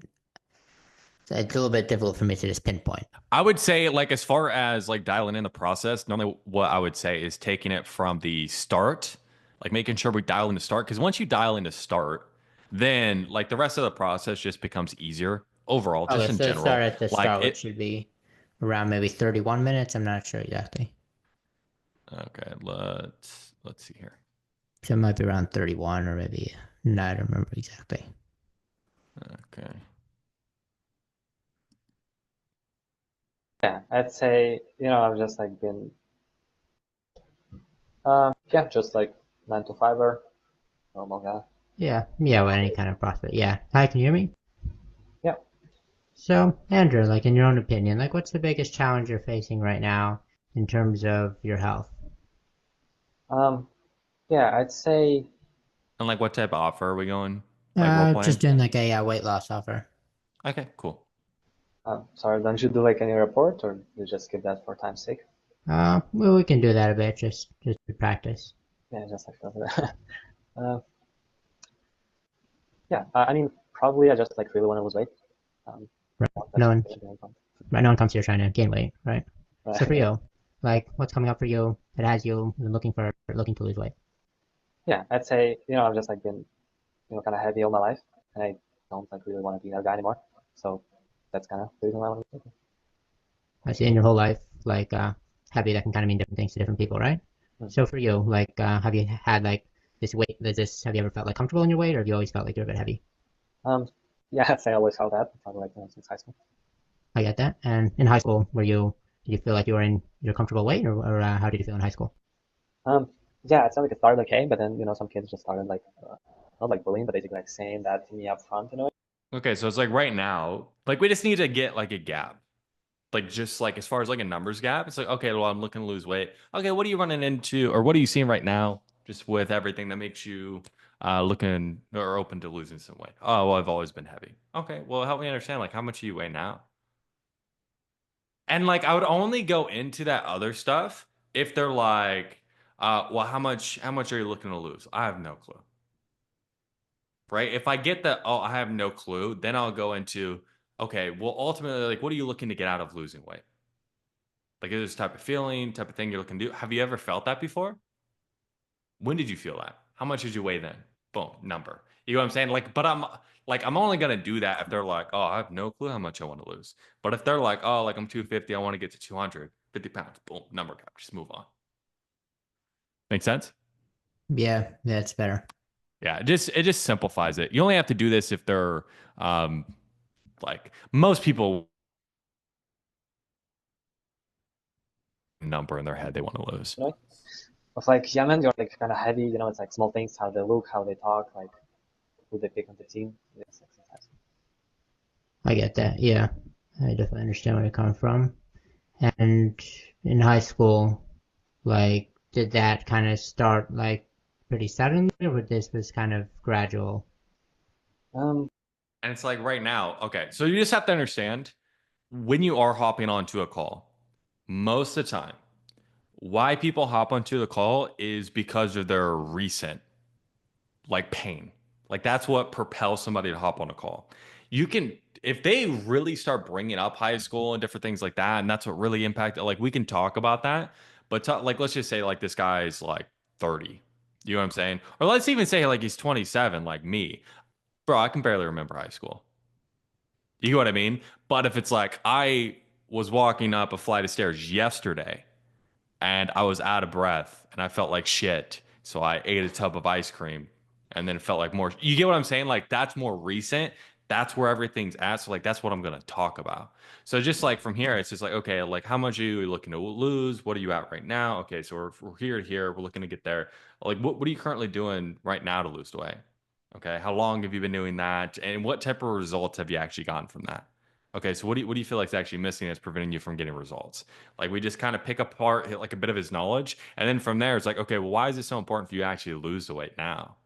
it's a little bit difficult for me to just pinpoint. I would say, like, as far as like dialing in the process, normally what I would say is taking it from the start, like making sure we dial in the start. Because once you dial in the start, then like the rest of the process just becomes easier overall, just in so general. Start at the like start, which should be around maybe 31 minutes. I'm not sure exactly. Okay, let's see here. So it might be around 31 or maybe, no, I don't remember exactly. Okay. Yeah, I'd say, I've just like been, just like 9 to 5er, normal guy. Yeah, with any kind of prospect. Yeah. Hi, can you hear me? Yeah. So, Andrew, like in your own opinion, like what's the biggest challenge you're facing right now in terms of your health? Yeah, I'd say. And like, what type of offer are we going? Like Just doing like a weight loss offer. Okay, cool. Sorry, don't you do like any report, or you just keep that for time's sake? Well, we can do that a bit, just to practice. Yeah, just like that. Yeah, I mean, probably I just like really want to lose weight. Right. No one comes here trying to gain weight, right? So for you, like, what's coming up for you that has you looking to lose weight? Yeah, I'd say, I've just like been, kind of heavy all my life, and I don't like really want to be that guy anymore. So that's kind of the reason why I want to. I see in your whole life, like heavy that can kind of mean different things to different people, right? So for you, like, have you had like this weight? Have you ever felt like comfortable in your weight, or have you always felt like you're a bit heavy? Yeah, I'd say I always felt that, probably like since high school. I get that. And in high school, did you feel like you were in your comfortable weight, or how did you feel in high school? Yeah, it sounded like it started okay, but then some kids just started like not like bullying, but basically like saying that to me up front, Okay, so it's like right now, like we just need to get like a gap. Like just like as far as like a numbers gap, it's like, okay, well, I'm looking to lose weight. Okay, what are you running into, or what are you seeing right now, just with everything that makes you looking or open to losing some weight? Oh, well, I've always been heavy. Okay, well, help me understand, like, how much do you weigh now? And like, I would only go into that other stuff if they're like, well, how much are you looking to lose? I have no clue. Right? If I get that, oh, I have no clue, then I'll go into, okay, well, ultimately, like, what are you looking to get out of losing weight? Like, is this type of feeling, type of thing you're looking to do? Have you ever felt that before? When did you feel that? How much did you weigh then? Boom, number. You know what I'm saying? Like, but I'm only gonna do that if they're like, oh, I have no clue how much I want to lose. But if they're like, oh, like I'm 250, I want to get to 250 pounds, boom, number gap, just move on. Make sense? Yeah, that's better. Yeah, it just simplifies it. You only have to do this if they're like most people number in their head they want to lose. It's like, yeah, man, you're like kind of heavy, it's like small things, how they look, how they talk, like who they pick on the team. Yes, I get that. Yeah, I definitely understand where you're coming from. And in high school, like, did that kind of start like pretty suddenly, or this was kind of gradual? Um, And it's like right now, okay, so you just have to understand when you are hopping onto a call, most of the time, why people hop onto the call is because of their recent like pain. Like that's what propels somebody to hop on a call. You can, if they really start bringing up high school and different things like that, and that's what really impacted, like we can talk about that, but like let's just say like this guy's like 30. You know what I'm saying? Or let's even say like he's 27, like me. Bro, I can barely remember high school. You know what I mean? But if it's like I was walking up a flight of stairs yesterday and I was out of breath and I felt like shit, so I ate a tub of ice cream and then it felt like more. You get what I'm saying? Like that's more recent. That's where everything's at. So like that's what I'm gonna talk about. So just like from here, it's just like okay, like how much are you looking to lose? What are you at right now? Okay, so we're here to here. We're looking to get there. Like what are you currently doing right now to lose weight? Okay, how long have you been doing that? And what type of results have you actually gotten from that? Okay, so what do you feel like is actually missing that's preventing you from getting results? Like we just kind of pick apart like a bit of his knowledge, and then from there it's like, okay, well, why is it so important for you to actually lose the weight now?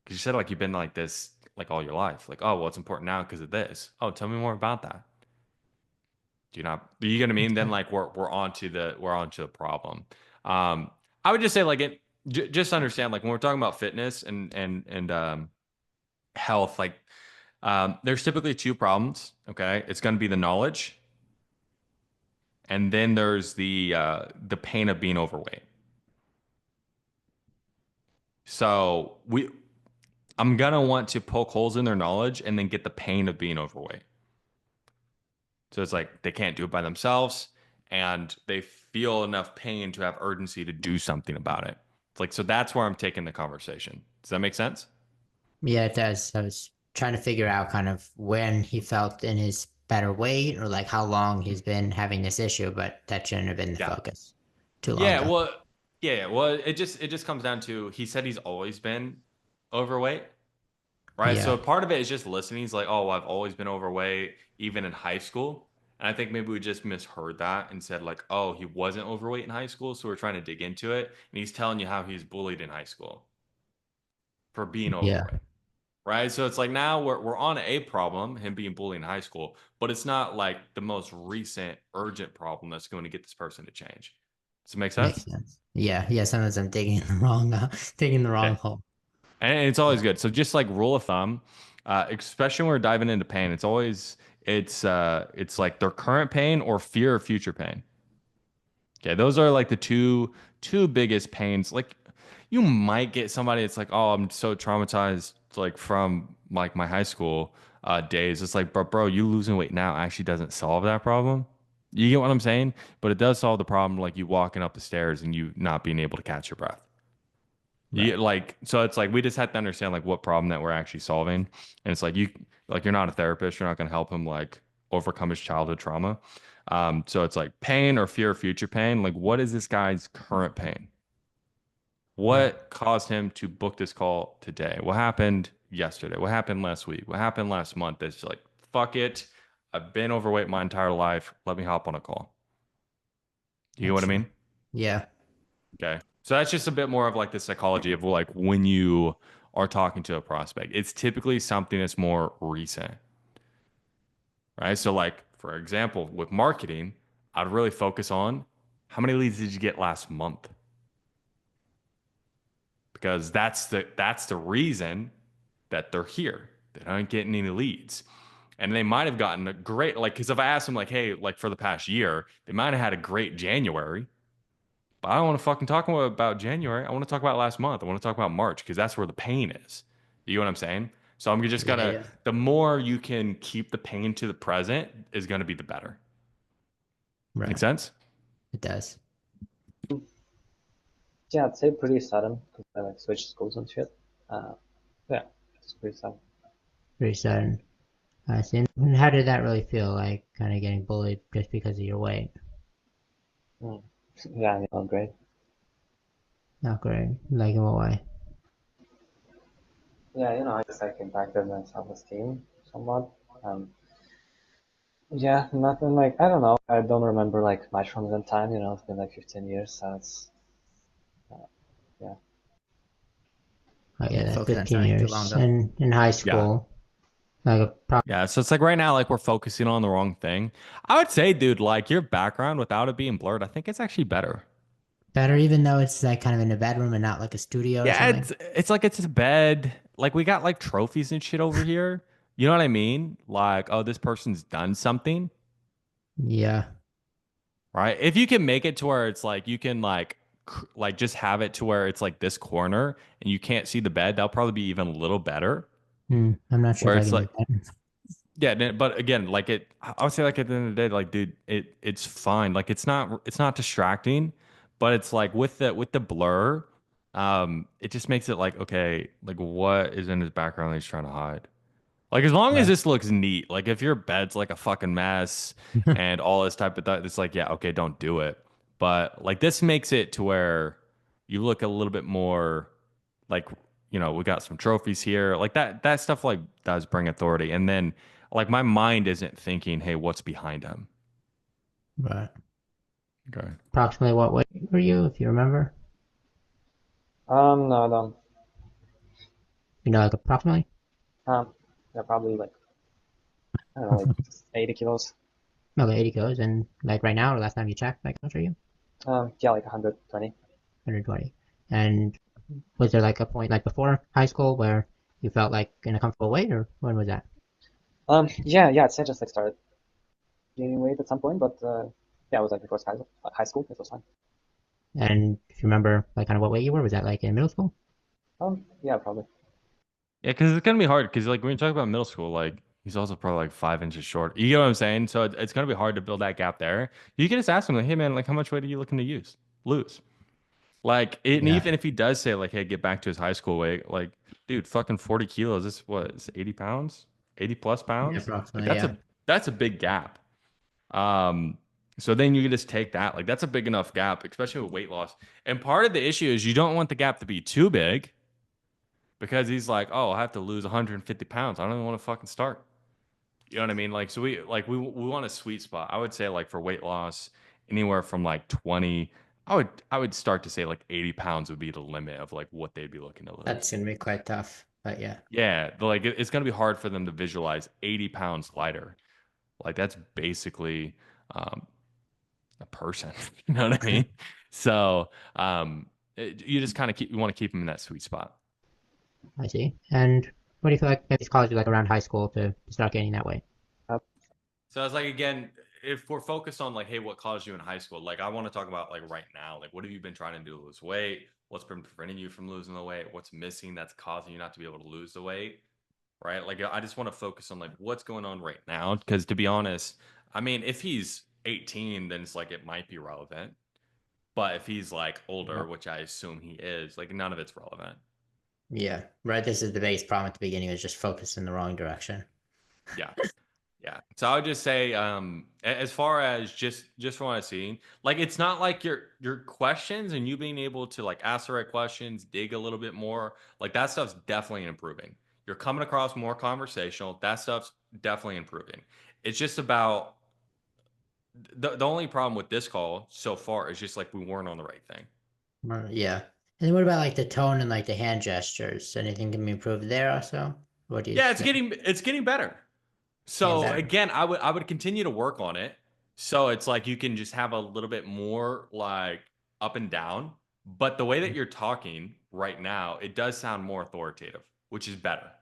Because you said like you've been like this like all your life. Like, oh, well, it's important now because of this. Oh, tell me more about that. Do you not? Do you get what I mean? Then like we're onto the problem. I would just say like just understand like when we're talking about fitness and health, like there's typically two problems. Okay, it's going to be the knowledge, and then there's the pain of being overweight. So I'm gonna want to poke holes in their knowledge and then get the pain of being overweight. So it's like they can't do it by themselves, and they feel enough pain to have urgency to do something about it. It's like so that's where I'm taking the conversation. Does that make sense? Yeah, it does. I was trying to figure out kind of when he felt in his better weight, or like how long he's been having this issue, but that shouldn't have been the Yeah. focus. Too long Yeah, ago. well, yeah, well, it just comes down to he said he's always been overweight, right? Yeah. So part of it is just listening. He's like, oh, well, I've always been overweight, even in high school. And I think maybe we just misheard that and said like, oh, he wasn't overweight in high school, so we're trying to dig into it. And he's telling you how he's bullied in high school for being Yeah. overweight, right? So it's like now we're on a problem, him being bullied in high school, but it's not like the most recent urgent problem that's going to get this person to change. Does it make sense? Makes sense. Yeah. Yeah. Sometimes I'm digging in the wrong hole. And it's always good. So just like rule of thumb, especially when we're diving into pain, it's like their current pain or fear of future pain. Okay, those are like the two biggest pains. Like you might get somebody that's like, oh, I'm so traumatized like from like my high school days. It's like, bro, you losing weight now actually doesn't solve that problem. You get what I'm saying? But it does solve the problem like you walking up the stairs and you not being able to catch your breath. You, like, so it's like we just have to understand like what problem that we're actually solving. And it's like you're not a therapist, you're not going to help him like overcome his childhood trauma. So it's like pain or fear of future pain. Like, what is this guy's current pain? What caused him to book this call today? What happened yesterday? What happened last week? What happened last month? It's like, fuck it. I've been overweight my entire life. Let me hop on a call. You know what I mean? Yeah. Okay. So that's just a bit more of like the psychology of like when you are talking to a prospect. It's typically something that's more recent. Right? So like, for example, with marketing, I'd really focus on how many leads did you get last month? Because that's the reason that they're here. They aren't getting any leads. And they might have gotten a great, like, because if I asked them, like, hey, like for the past year, they might have had a great January. But I don't want to fucking talk about January. I want to talk about last month. I want to talk about March because that's where the pain is. You know what I'm saying? So I'm just gonna, the more you can keep the pain to the present is going to be the better. Right. Make sense? It does. Yeah, I'd say pretty sudden because I like switched schools and shit. Yeah, it's pretty sudden. Pretty sudden. I see. And how did that really feel, like kind of getting bullied just because of your weight? Yeah, great. Not great. Like in what way? Yeah, I just like impacted my self-esteem somewhat. Yeah, nothing like, I don't know. I don't remember like much from that time. It's been like 15 years, so it's yeah. Oh yeah, that's Focus on 15 something too years. long, though. And in high school, like Yeah, so it's like right now, like we're focusing on the wrong thing. I would say, dude, like your background without it being blurred, I think it's actually better. better, even though it's like kind of in a bedroom and not like a studio or Yeah, something. it's like it's a bed. Like we got like trophies and shit over here. You know what I mean? Like, oh, this person's done something, Yeah. right? If you can make it to where it's like you can like just have it to where it's like this corner and you can't see the bed, that'll probably be even a little better. I'm not sure Where if I it's can like, do that. yeah, but again, like I would say like at the end of the day, like, dude, it's fine. Like it's not distracting, but it's like with the blur, it just makes it like, okay, like what is in his background that he's trying to hide? Like as long as this looks neat, like if your bed's like a fucking mess and all this type of stuff, it's like, yeah, okay, don't do it. But like this makes it to where you look a little bit more like, we got some trophies here. Like that stuff like does bring authority. And then like my mind isn't thinking, hey, what's behind him? Right. Okay. Approximately what weight were you, if you remember? No, I don't. Like approximately? Yeah, probably like, I don't know, like 80 kilos. Okay, 80 kilos. And like right now, or last time you checked, like how much are you? Yeah, like 120. 120. And was there like a point like before high school where you felt like in a comfortable weight, or when was that? Yeah, I'd say I just like started gaining weight at some point, but yeah, it was like before high school. It was fine. And if you remember like kind of what weight you were, was that like in middle school? Yeah, probably. Yeah, because it's gonna be hard. Because like when you talk about middle school, like he's also probably like 5 inches short. You get what I'm saying? So it's gonna be hard to build that gap there. You can just ask him like, hey man, like how much weight are you looking to lose? Like, and Yeah. even if he does say like, hey, get back to his high school weight, like, dude, fucking 40 kilos. This what is 80 pounds, 80 plus pounds. Like approximately, that's a big gap. So then you can just take that. Like that's a big enough gap, especially with weight loss. And part of the issue is you don't want the gap to be too big because he's like, oh, I have to lose 150 pounds. I don't even want to fucking start. You know what I mean? Like, so we want a sweet spot. I would say like for weight loss, anywhere from like 20. I would start to say like 80 pounds would be the limit of like what they'd be looking to lose. That's gonna be quite tough, but yeah. Yeah, like it's gonna be hard for them to visualize 80 pounds lighter. Like that's basically a person. You know what I mean? So you just kind of you want to keep them in that sweet spot. I see. And what do you feel like maybe caused you like around high school to start gaining that weight? So it's like, again, if we're focused on like, hey, what caused you in high school? Like I want to talk about like right now, like what have you been trying to do to lose weight? what's been preventing you from losing the weight, what's missing that's causing you not to be able to lose the weight, right? Like, I just want to focus on like what's going on right now, because to be honest, I mean, if he's 18, then it's like it might be relevant, but if he's like older, which I assume he is, like none of it's relevant. Yeah, right. This is the biggest problem at the beginning, is just focus in the wrong direction. Yeah. Yeah. So I would just say, as far as just from what I've seen, like it's not like your questions and you being able to like ask the right questions, dig a little bit more, like that stuff's definitely improving. You're coming across more conversational. That stuff's definitely improving. It's just about the only problem with this call so far is just like we weren't on the right thing. Yeah. And then what about like the tone and like the hand gestures? Anything can be improved there also? What do you Yeah, think? it's getting better. Getting So better? again, I would continue to work on it. So it's like you can just have a little bit more like up and down. But the way that you're talking right now, it does sound more authoritative, which is better.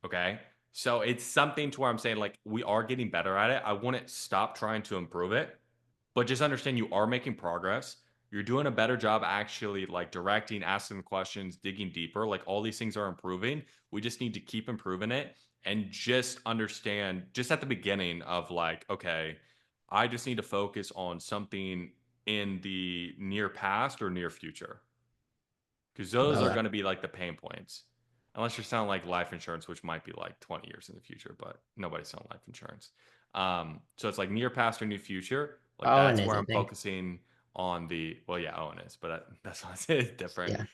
Okay. So it's something to where I'm saying like we are getting better at it. I wouldn't stop trying to improve it, but just understand you are making progress. You're doing a better job actually like directing, asking questions, digging deeper. Like all these things are improving. We just need to keep improving it and just understand just at the beginning of like, okay, I just need to focus on something in the near past or near future. Because those are Okay. going to be like the pain points. Unless you're selling like life insurance, which might be like 20 years in the future, but nobody's selling life insurance. So it's like near past or near future. Like Owen that's is, where I I'm think. focusing on the, well, yeah, Owen is, but that's why I say it's different. Yeah.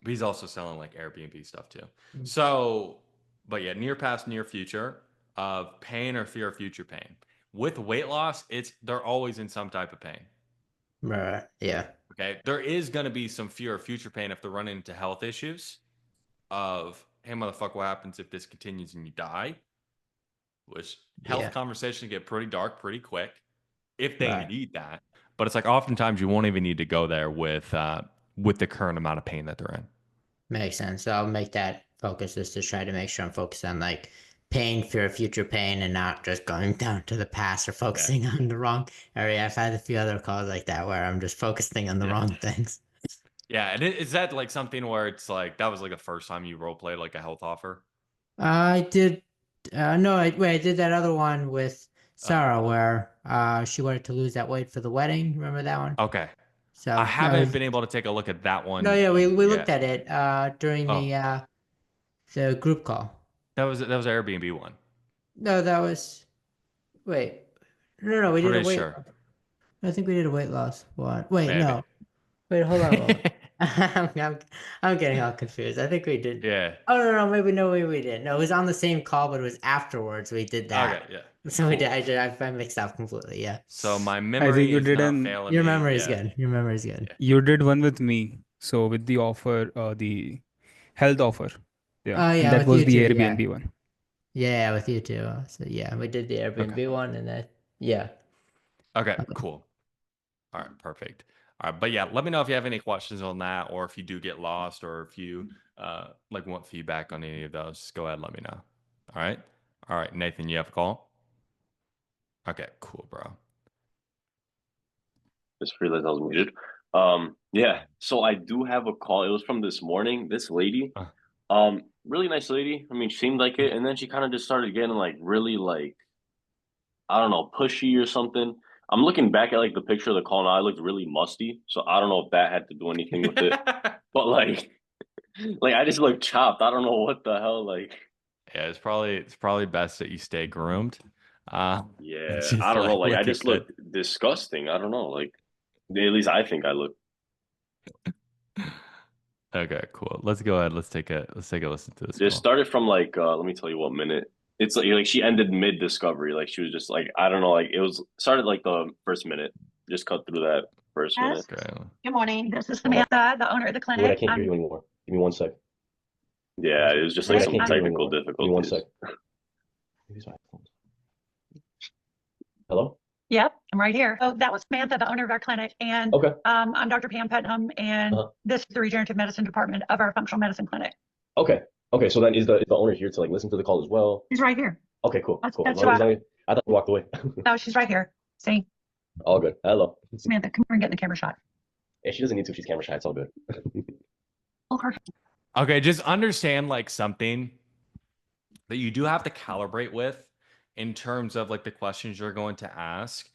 But he's also selling like Airbnb stuff too. So, but yeah, near past, near future of pain or fear of future pain. With weight loss, they're always in some type of pain. Right. Yeah. Okay. There is going to be some fear of future pain if they're running into health issues of, hey, motherfucker, what happens if this continues and you die? Which health Yeah. conversations get pretty dark pretty quick if they Right. need that. But it's like oftentimes you won't even need to go there with the current amount of pain that they're in. Makes sense. So I'll make that focus, is to try to make sure I'm focused on like pain, fear of future pain, and not just going down to the past or focusing on the wrong area. I've had a few other calls like that where I'm just focusing on the wrong things. Yeah. And is that like something where it's like that was like the first time you role played like a health offer? I did. No, I did that other one with Sarah where she wanted to lose that weight for the wedding. Remember that one? Okay. I So that haven't was, been able to take a look at that no, one yeah, we looked yet. at it during Oh, the group call. that was an Airbnb one. No, that was, wait, no, we did a Pretty weight sure. loss. I think we did a weight loss one. Wait, Maybe. no. Wait, hold on. I'm getting all confused. I think we did. Yeah. Oh, no, maybe we didn't. No, it was on the same call, but it was afterwards we did that. Okay. Yeah. So we Cool. did. I mixed up completely. Yeah. So my I think memory you is did not an failing Your me. memory is Yeah. good. Your memory is good. Yeah. you did one with me. So with the offer, the health offer. Yeah. Oh And yeah, that with was you the too. Yeah. Airbnb one. Yeah, with you too. So yeah, we did the Airbnb Okay. one, and then yeah. Okay. Cool. All right. Perfect. All right. But yeah, let me know if you have any questions on that, or if you do get lost, or if you like want feedback on any of those. Just go ahead and let me know. All right. All right, Nathan, you have a call? Okay. Cool, bro. Just realized I was muted. Yeah. So I do have a call. It was from this morning. This lady, really nice lady. I mean, she seemed like it, and then she kind of just started getting like really like, I don't know, pushy or something. I'm looking back at like the picture of the call now. I looked really musty, so I don't know if that had to do anything with it. But like, like I just looked chopped. I don't know what the hell. Like, Yeah, it's probably best that you stay groomed. yeah, Just I don't know. Like I looking just good. looked disgusting. I don't know. Like, at least I think I look. Okay, cool. Let's go ahead. Let's take a listen to this Just call. started from like let me tell you what minute. It's like she ended mid discovery. Like she was just like I don't know. Like it was started like the first minute. Just cut through that first minute. Okay. Good morning. This is Samantha, the owner of the Wait, clinic. I can't hear you anymore. Give me 1 sec. Yeah, it was just Wait, like I some can't hear you technical anymore. Give me 1 difficulties. sec. Use my headphones. Hello? Yep, I'm right here. Oh, that was Samantha, the owner of our clinic. And Okay. I'm Dr. Pam Putnam, and this is the regenerative medicine department of our functional medicine clinic. Okay. Okay. So then is the owner here to like listen to the call as well? She's right here. Okay. Cool. Cool. That's I thought you walked away. No, she's right here. See, All good. Hello. Samantha, come here and get in the camera shot. If she doesn't need to, if she's camera shy, it's all good. Okay, just understand like something that you do have to calibrate with in terms of like the questions you're going to ask.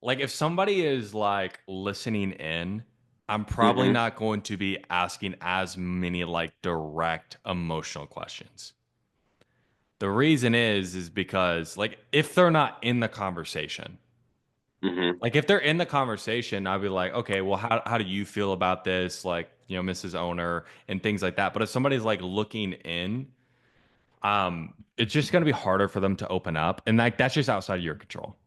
Like if somebody is like listening in, I'm probably not going to be asking as many like direct emotional questions. The reason is because like if they're not in the conversation, like if they're in the conversation, I'll be like, okay, well, how do you feel about this? Like, you know, Mrs. Owner and things like that. But if somebody's like looking in, it's just going to be harder for them to open up. And like, that's just outside of your control.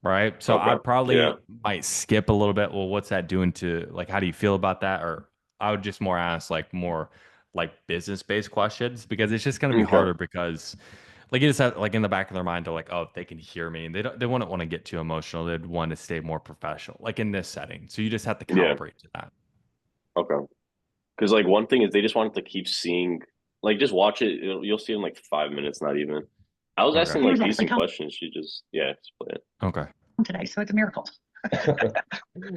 Right. So I probably might skip a little bit. Well, what's that doing to like, how do you feel about that? Or I would just more ask like more like business-based questions because it's just going to be harder because like you just have like in the back of their mind, they're like, oh, they can hear me, and they wouldn't want to get too emotional. They'd want to stay more professional, like in this setting. So you just have to calibrate to that. Okay. Because like one thing is they just wanted to keep seeing, like just watch it. You'll see in like 5 minutes, not even. I was asking like decent questions. She just just play it. Okay. Today, so it's a miracle.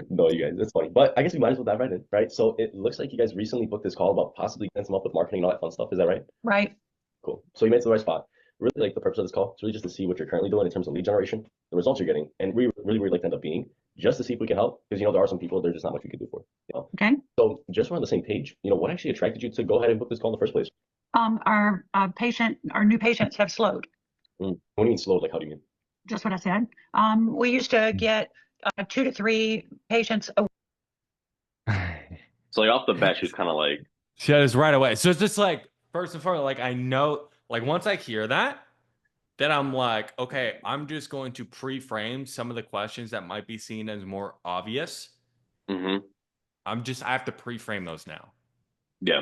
No, you guys, that's funny. But I guess we might as well dive right in, right? So it looks like you guys recently booked this call about possibly getting some up with marketing and all that fun stuff. Is that right? Right. Cool. So you made it to the right spot. Really like the purpose of this call. It's really just to see what you're currently doing in terms of lead generation, the results you're getting, and we really like to end up being just to see if we can help because you know there are some people there's just not much we can do for. You know? Okay. So just we're on the same page. You know what actually attracted you to go ahead and book this call in the first place? Our new patients have slowed. What do you mean slowed? Like how do you mean? Just what I said. We used to get 2 to 3 patients a week. So like off the bat, she's kind of like she has right away. So it's just like first and foremost, like I know, like once I hear that, then I'm like, okay, I'm just going to pre-frame some of the questions that might be seen as more obvious. I have to pre-frame those now. Yeah.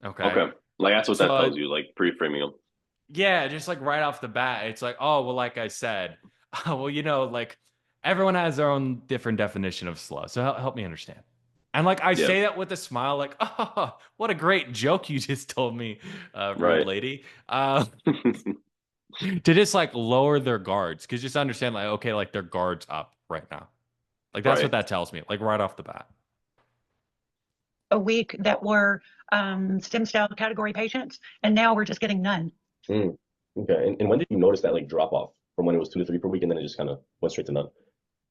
Okay. Okay. Like that's what that tells you, like pre-framing them. Yeah, just like right off the bat, it's like, oh, well, like I said, well, you know, like everyone has their own different definition of slow. So help me understand. And like I say that with a smile, like, oh, what a great joke you just told me, rude lady. To just like lower their guards, because just understand, like, okay, like their guards up right now. Like that's what that tells me, like right off the bat. A week that were stem cell category patients, and now we're just getting none. Okay. And when did you notice that like drop off from when it was 2 to 3 per week, and then it just kind of went straight to none? A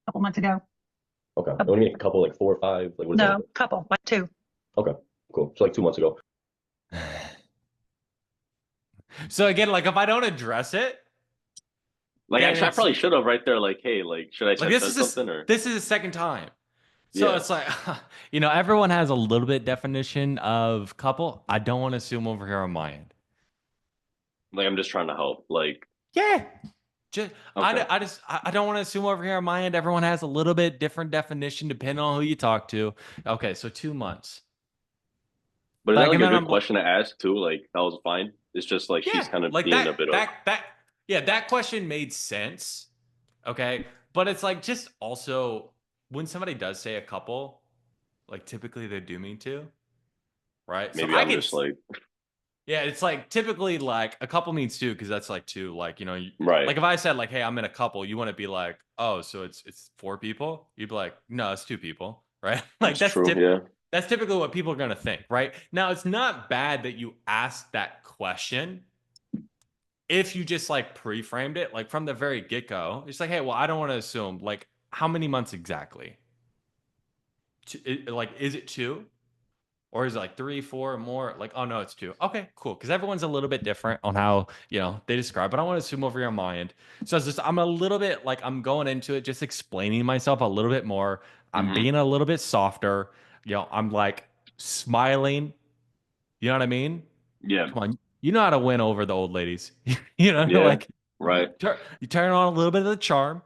couple months ago. Okay. What do you mean, a couple, like 4 or 5? Like what is No, couple, like 2. Okay, cool. So like 2 months ago. So again, like if I don't address it, like I probably should have right there. Like, hey, like should I like say something or this is the second time. So it's like, you know, everyone has a little bit definition of couple. I don't want to assume over here on my end. Like I'm just trying to help. Like just I don't want to assume over here on my end. Everyone has a little bit different definition depending on who you talk to. Okay, so 2 months. But is that like a good question to ask too? Like that was fine. It's just like she's kind of like being a bit of that question made sense. Okay, but it's like just also when somebody does say a couple, like typically they do mean 2, right? Maybe so I'm just like. Yeah, it's like typically like a couple means 2 because that's like 2. Like, you know, right. Like if I said like, hey, I'm in a couple, you want to be like, oh, so it's 4 people? You'd be like, no, it's 2 people, right? Like that's true. That's typically what people are gonna think, right? Now it's not bad that you asked that question if you just like pre-framed it, like from the very get-go. It's like, hey, well, I don't want to assume like how many months exactly. Like, is it 2? Or is it like 3, 4 or more? Like, oh no, it's 2. Okay, cool. Because everyone's a little bit different on how, you know, they describe. But I want to assume over here on my end. So I'm a little bit like I'm going into it, just explaining myself a little bit more. I'm being a little bit softer. You know, I'm like smiling. You know what I mean? Yeah. Come on, you know how to win over the old ladies. You know, like you turn on a little bit of the charm.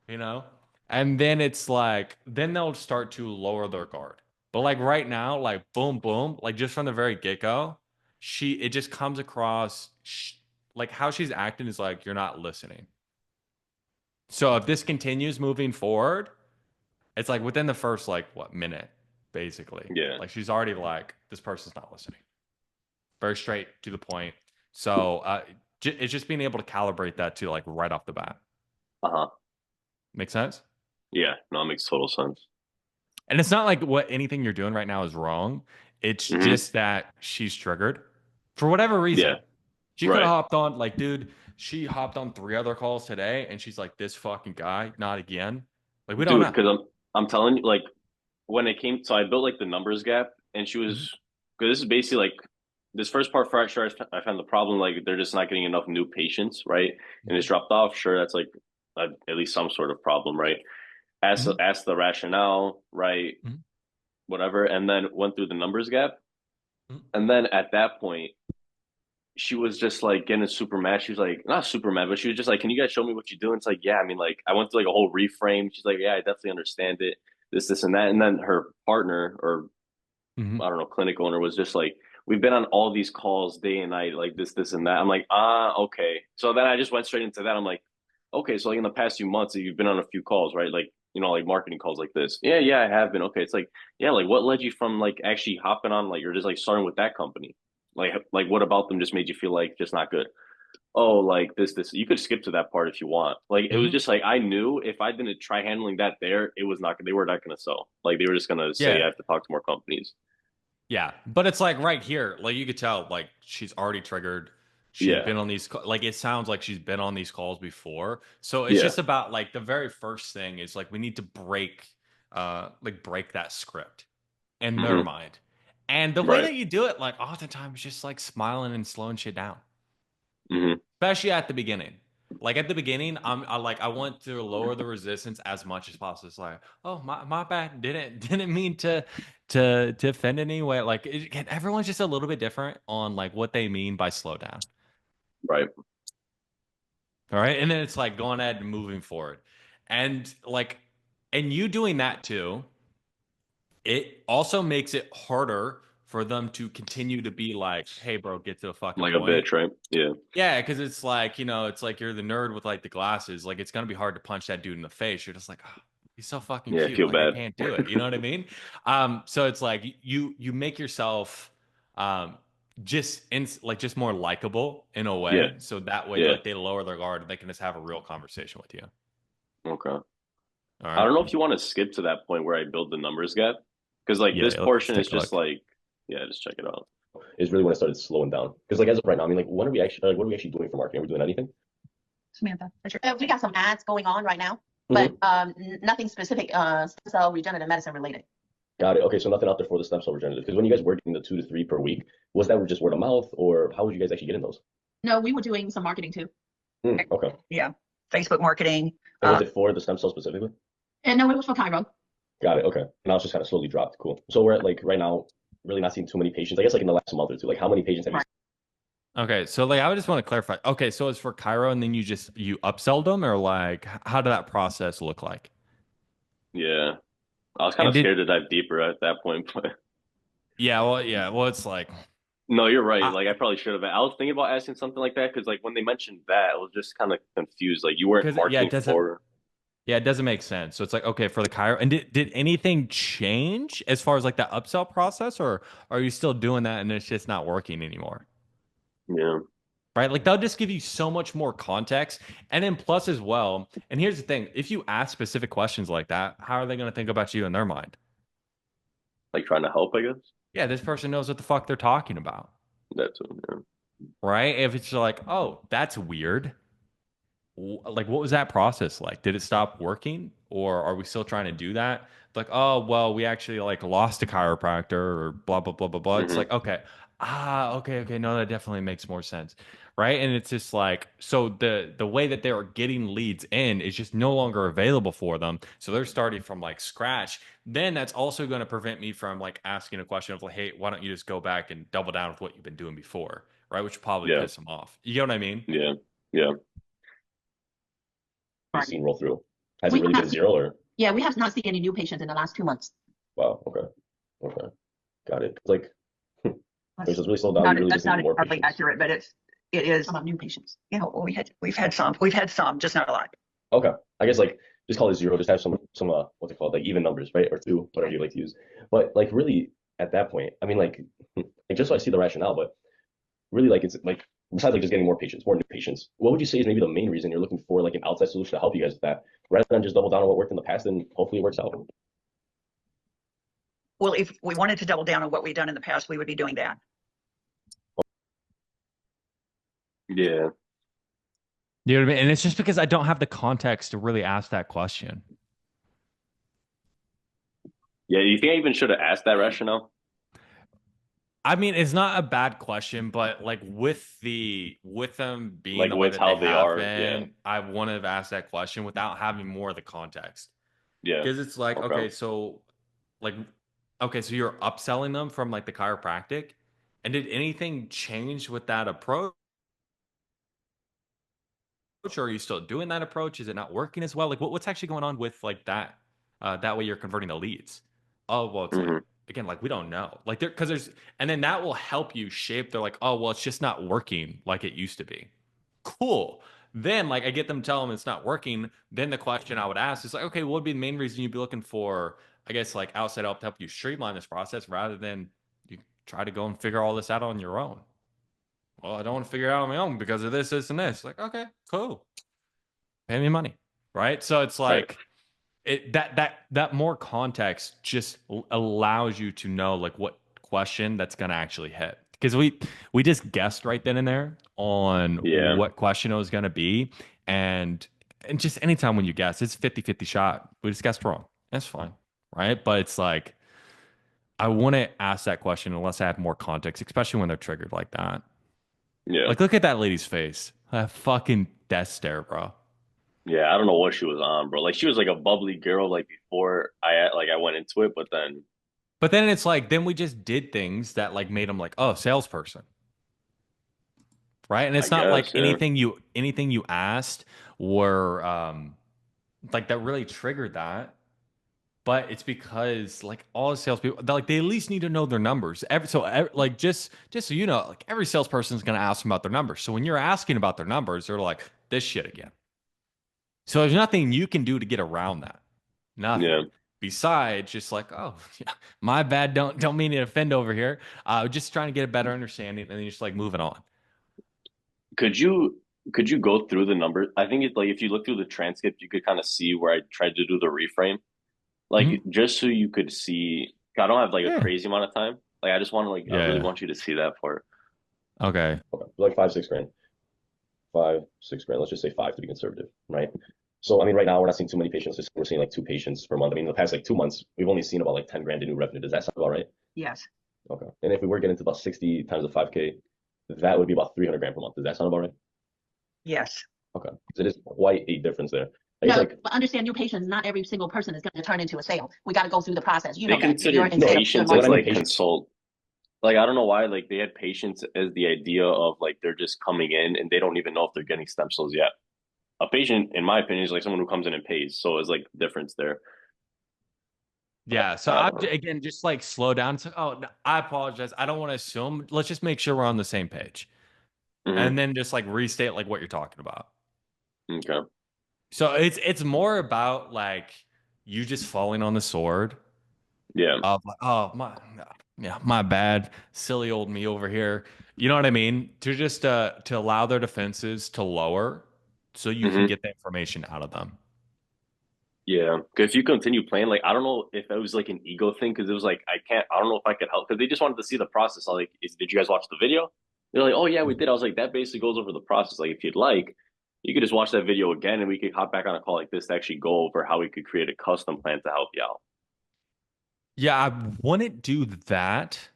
You know, and then it's like then they'll start to lower their guard. But like right now, like boom, boom, like just from the very get-go, it just comes across like how she's acting is like you're not listening. So if this continues moving forward, it's like within the first like minute, basically. Yeah. Like she's already like this person's not listening. Very straight to the point. So it's just being able to calibrate that too, like right off the bat. Make sense? Yeah, no, it makes total sense. And it's not like anything you're doing right now is wrong. It's just that she's triggered for whatever reason. Yeah, She could have right. hopped on, like, dude, she hopped on 3 other calls today and she's like, this fucking guy, not again. Like, we don't Dude, know. because I'm telling you, like, when it came, so I built like the numbers gap, and she was, because this is basically like this first part for sure. I found the problem, like they're just not getting enough new patients, right? And it's dropped off. Sure, that's like at least some sort of problem, right? Ask the rationale, right? Whatever, and then went through the numbers gap, and then at that point, she was just like getting super mad. She was like, not super mad, but she was just like, "Can you guys show me what you do?" And it's like, yeah, I mean, like I went through like a whole reframe. She's like, "Yeah, I definitely understand it. This, and that." And then her partner, or I don't know, clinic owner, was just like, "We've been on all these calls day and night, like this, and that." I'm like, okay. So then I just went straight into that. I'm like, okay, so like in the past few months, you've been on a few calls, right? Like, like marketing calls like this. Yeah, I have been. Okay, it's like, yeah, like what led you from like actually hopping on, like, you're just like starting with that company? Like what about them just made you feel like just not good? Oh, like this. You could skip to that part if you want. Like it was just like, I knew if I didn't try handling that there, it was not. They were not going to sell. Like they were just going to say, I have to talk to more companies. Yeah, but it's like right here, like you could tell, like she's already triggered. She's been on these, like it sounds like she's been on these calls before. So it's just about like the very first thing is like we need to break that script in their mind. And the way that you do it, like oftentimes, just like smiling and slowing shit down, especially at the beginning. Like at the beginning, I want to lower the resistance as much as possible. It's like, oh my bad, didn't mean to offend in any way. Like everyone's just a little bit different on like what they mean by slow down. Right. All right, and then it's like going ahead and moving forward, and you doing that too. It also makes it harder for them to continue to be like, hey, bro, get to the fucking like point. a bitch, right? Yeah. Yeah, because it's like, it's like you're the nerd with like the glasses. Like it's gonna be hard to punch that dude in the face. You're just like, oh, he's so fucking cute. I feel like, bad. I can't do it. You know what I mean? So it's like you make yourself just more likable in a way. Yeah. So that way, like they lower their guard and they can just have a real conversation with you. Okay. All right. I don't know if you want to skip to that point where I build the numbers gap, because like this portion is just like, just check it out. Is really when I started slowing down, because like as of right now, I mean, like what are we actually doing for marketing? Are we doing anything? Samantha, sure. We got some ads going on right now, but nothing specific stem cell regenerative medicine related. Got it. Okay, so nothing out there for the stem cell regenerative. Because when you guys were doing the 2 to 3 per week, was that just word of mouth, or how would you guys actually get in those? No, we were doing some marketing too. Okay. Yeah, Facebook marketing. And was it for the stem cell specifically? And no, it was for Cairo. Got it. Okay. Now it's just kind of slowly dropped. Cool. So we're at like right now, really not seeing too many patients. I guess like in the last month or two, like how many patients have you seen? Okay, so like I would just want to clarify. Okay, so it's for Cairo, and then you upselled them, or like how did that process look like? Yeah, I was kind of scared to dive deeper at that point, but well, it's like, no, you're right. Like I probably should have. I was thinking about asking something like that because like when they mentioned that, I was just kind of confused. Like you weren't marketing for. Yeah, it doesn't make sense. So it's like, okay, for the Cairo, and did anything change as far as like the upsell process, or are you still doing that and it's just not working anymore? Yeah. Right? Like they'll just give you so much more context. And then plus as well, and here's the thing, if you ask specific questions like that, how are they going to think about you in their mind? Like trying to help, I guess. Yeah, this person knows what the fuck they're talking about. That's right. If it's like, oh, that's weird. Like, what was that process like? Did it stop working, or are we still trying to do that? Like, oh, well, we actually like lost a chiropractor, or blah blah blah blah blah. It's like, okay, okay, no, that definitely makes more sense, right? And it's just like, so the way that they are getting leads in is just no longer available for them, so they're starting from like scratch. Then that's also going to prevent me from like asking a question of like, hey, why don't you just go back and double down with what you've been doing before, right? Which probably piss them off. You know what I mean? Yeah. Seen roll through? Has it really been zero, or? Yeah, we have not seen any new patients in the last 2 months. Wow. Okay. Got it. Like, it's really slowed down. That's not hardly accurate, but it is about new patients. Yeah, well, we've had some, just not a lot. Okay, I guess like just call it zero. Just have some what's it called, like even numbers, right? Or 2, whatever you like to use. But like really at that point, I mean like just so I see the rationale, but really like it's like besides like just getting more patients, more new patients, what would you say is maybe the main reason you're looking for like an outside solution to help you guys with that, rather than just double down on what worked in the past and hopefully it works out? Well, if we wanted to double down on what we've done in the past, we would be doing that. Yeah. You know what I mean? And it's just because I don't have the context to really ask that question. Yeah, you think I even should have asked that rationale? I mean, it's not a bad question, but like with them being Like the way with that how they they have are, been, yeah. I wouldn't have asked that question without having more of the context. Yeah. Because it's like, Okay. okay, so you're upselling them from like the chiropractic, and did anything change with that approach? Or are you still doing that approach? Is it not working as well? Like what's actually going on with like that? That way you're converting the leads. Oh, well, it's like, again, like we don't know. Like and then that will help you shape. They're like, oh, well, it's just not working like it used to be. Cool. Then like I get them tell them it's not working. Then the question I would ask is like, okay, what would be the main reason you'd be looking for, I guess, like outside help to help you streamline this process rather than you try to go and figure all this out on your own? Well, I don't want to figure it out on my own because of this, this, and this. Like, okay, cool. Pay me money. Right. So it's like that more context just allows you to know like what question that's going to actually hit. Because we just guessed right then and there on what question it was going to be. And just anytime when you guess, it's 50-50 shot. We just guessed wrong. That's fine. Right. But it's like, I wouldn't ask that question unless I had more context, especially when they're triggered like that. Yeah. Like, look at that lady's face. That fucking death stare, bro. Yeah, I don't know what she was on, bro. Like she was like a bubbly girl like before I went into it, but then it's like then we just did things that like made them like, oh, salesperson. Right? And it's not like anything you asked were like that really triggered that. But it's because like all the salespeople, they at least need to know their numbers. Like just so you know, like every salesperson is going to ask them about their numbers. So when you're asking about their numbers, they're like, this shit again. So there's nothing you can do to get around that. Nothing. Yeah. Besides just like, oh, yeah, my bad. Don't mean to offend over here. Just trying to get a better understanding, and then you're just like moving on. Could you go through the numbers? I think it's like if you look through the transcript, you could kind of see where I tried to do the reframe. Like just so you could see. I don't have like a crazy amount of time. Like I just want to like I really want you to see that part. Okay. Like 5-6 grand. 5-6 grand. Let's just say 5 to be conservative, right? So I mean, right now we're not seeing too many patients. We're seeing like 2 patients per month. I mean, in the past like 2 months, we've only seen about like 10 grand in new revenue. Does that sound about right? Yes. Okay. And if we were getting to about 60 times the 5K, that would be about 300 grand per month. Does that sound about right? Yes. Okay. So it is quite a difference there. No, but understand new patients, not every single person is going to turn into a sale. We got to go through the process. You know, they consider patients as like consult. Like, I don't know why, like they had patients as the idea of like, they're just coming in and they don't even know if they're getting stem cells yet. A patient, in my opinion, is like someone who comes in and pays. So it's like difference there. Yeah. So again, just like slow down. So, oh, no, I apologize. I don't want to assume. Let's just make sure we're on the same page. And then just like restate like what you're talking about. Okay. So it's more about like you just falling on the sword. Yeah. Of like, oh my bad, silly old me over here. You know what I mean? To just to allow their defenses to lower, so you can get the information out of them. Yeah, because if you continue playing, like I don't know if it was like an ego thing, because it was like I don't know if I could help, because they just wanted to see the process. I was like, did you guys watch the video? They're like, oh yeah, we did. I was like, that basically goes over the process. Like if you'd like, you could just watch that video again, and we could hop back on a call like this to actually go over how we could create a custom plan to help you out. Yeah, I wouldn't do that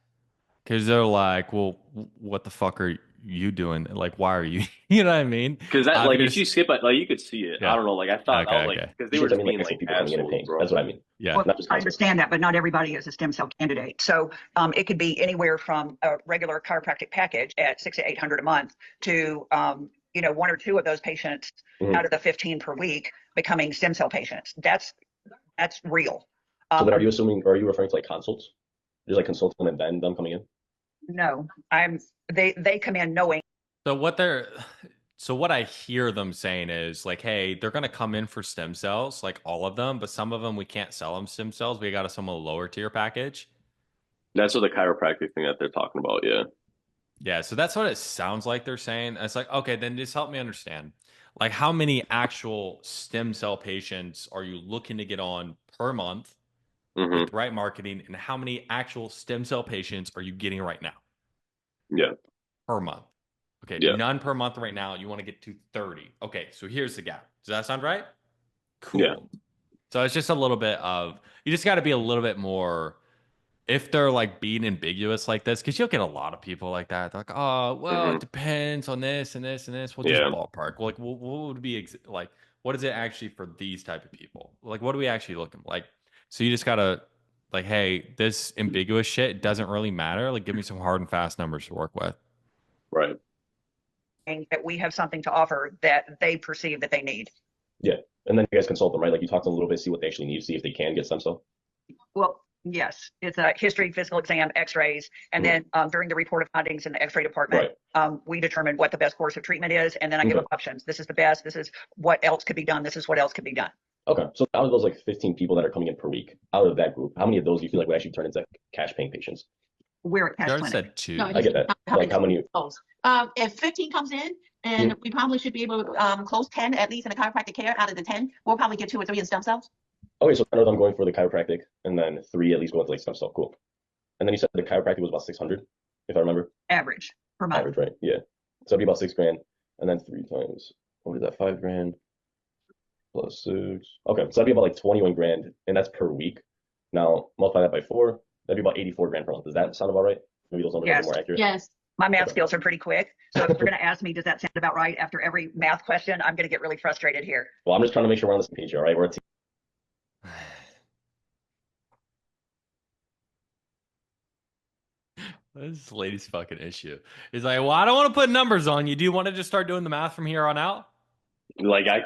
because they're like, well, what the fuck are you doing? Like, why are you? You know what I mean? Because that, like, if you skip it, like, you could see it. Yeah. I don't know. Like, I thought, I was like, because they were just being like assholes, bro. That's what I mean. Yeah. Well, I understand that, but not everybody is a stem cell candidate. So it could be anywhere from a regular chiropractic package at $600 to $800 a month to 1 or 2 of those patients out of the 15 per week becoming stem cell patients. That's real. So then, are you referring to like consults? Just like consulting and then them coming in? No, they come in knowing. So what I hear them saying is like, hey, they're gonna come in for stem cells, like all of them, but some of them we can't sell them stem cells. We got to sell them a lower tier package. That's what the chiropractic thing that they're talking about. Yeah. Yeah, so that's what it sounds like they're saying. It's like, okay, then just help me understand. Like, how many actual stem cell patients are you looking to get on per month with the right marketing, and how many actual stem cell patients are you getting right now Yeah. per month? Okay, Yeah. none per month right now. You want to get to 30. Okay, so here's the gap. Does that sound right? Cool. Yeah. So it's just a little bit of, you just got to be a little bit more, if they're like being ambiguous like this, because you'll get a lot of people like that. They're like, oh, well, it depends on this and this and this. Well, just Yeah. ballpark. Like, what would be like? What is it actually for these type of people? Like, what are we actually looking like? So you just gotta like, hey, this ambiguous shit doesn't really matter. Like, give me some hard and fast numbers to work with. Right. That we have something to offer that they perceive that they need. Yeah. And then you guys consult them, right? Like you talk to them a little bit, see what they actually need, see if they can get stem cell. Well, yes, it's a history, physical exam, x-rays, and then during the report of findings in the x-ray department, we determine what the best course of treatment is, and then I give them options. This is the best, this is what else could be done, this is what else could be done. Okay, so out of those like 15 people that are coming in per week, out of that group, how many of those do you feel like would actually turn into cash paying patients? We're at cash clinic. Said 2. No, I get that. Like how many? If 15 comes in, and we probably should be able to close 10 at least in the chiropractic care. Out of the 10, we'll probably get 2 or 3 in stem cells. Okay, so 10 of them going for the chiropractic, and then 3 at least going to like stem cell. Cool. And then you said the chiropractic was about 600, if I remember. Average per month. Average, right? Yeah. So it'd be about $6,000, and then 3 times, what is that? $5,000 plus 6. Okay, so that'd be about like 21 grand, and that's per week. Now multiply that by 4, that'd be about 84 grand per month. Does that sound about right? Maybe those numbers are a bit more accurate. Yes. My math skills are pretty quick. So if you're going to ask me, does that sound about right? After every math question, I'm going to get really frustrated here. Well, I'm just trying to make sure we're on the same page here, all right? We're a team. This lady's fucking issue. He's like, well, I don't want to put numbers on you. Do you want to just start doing the math from here on out? Like I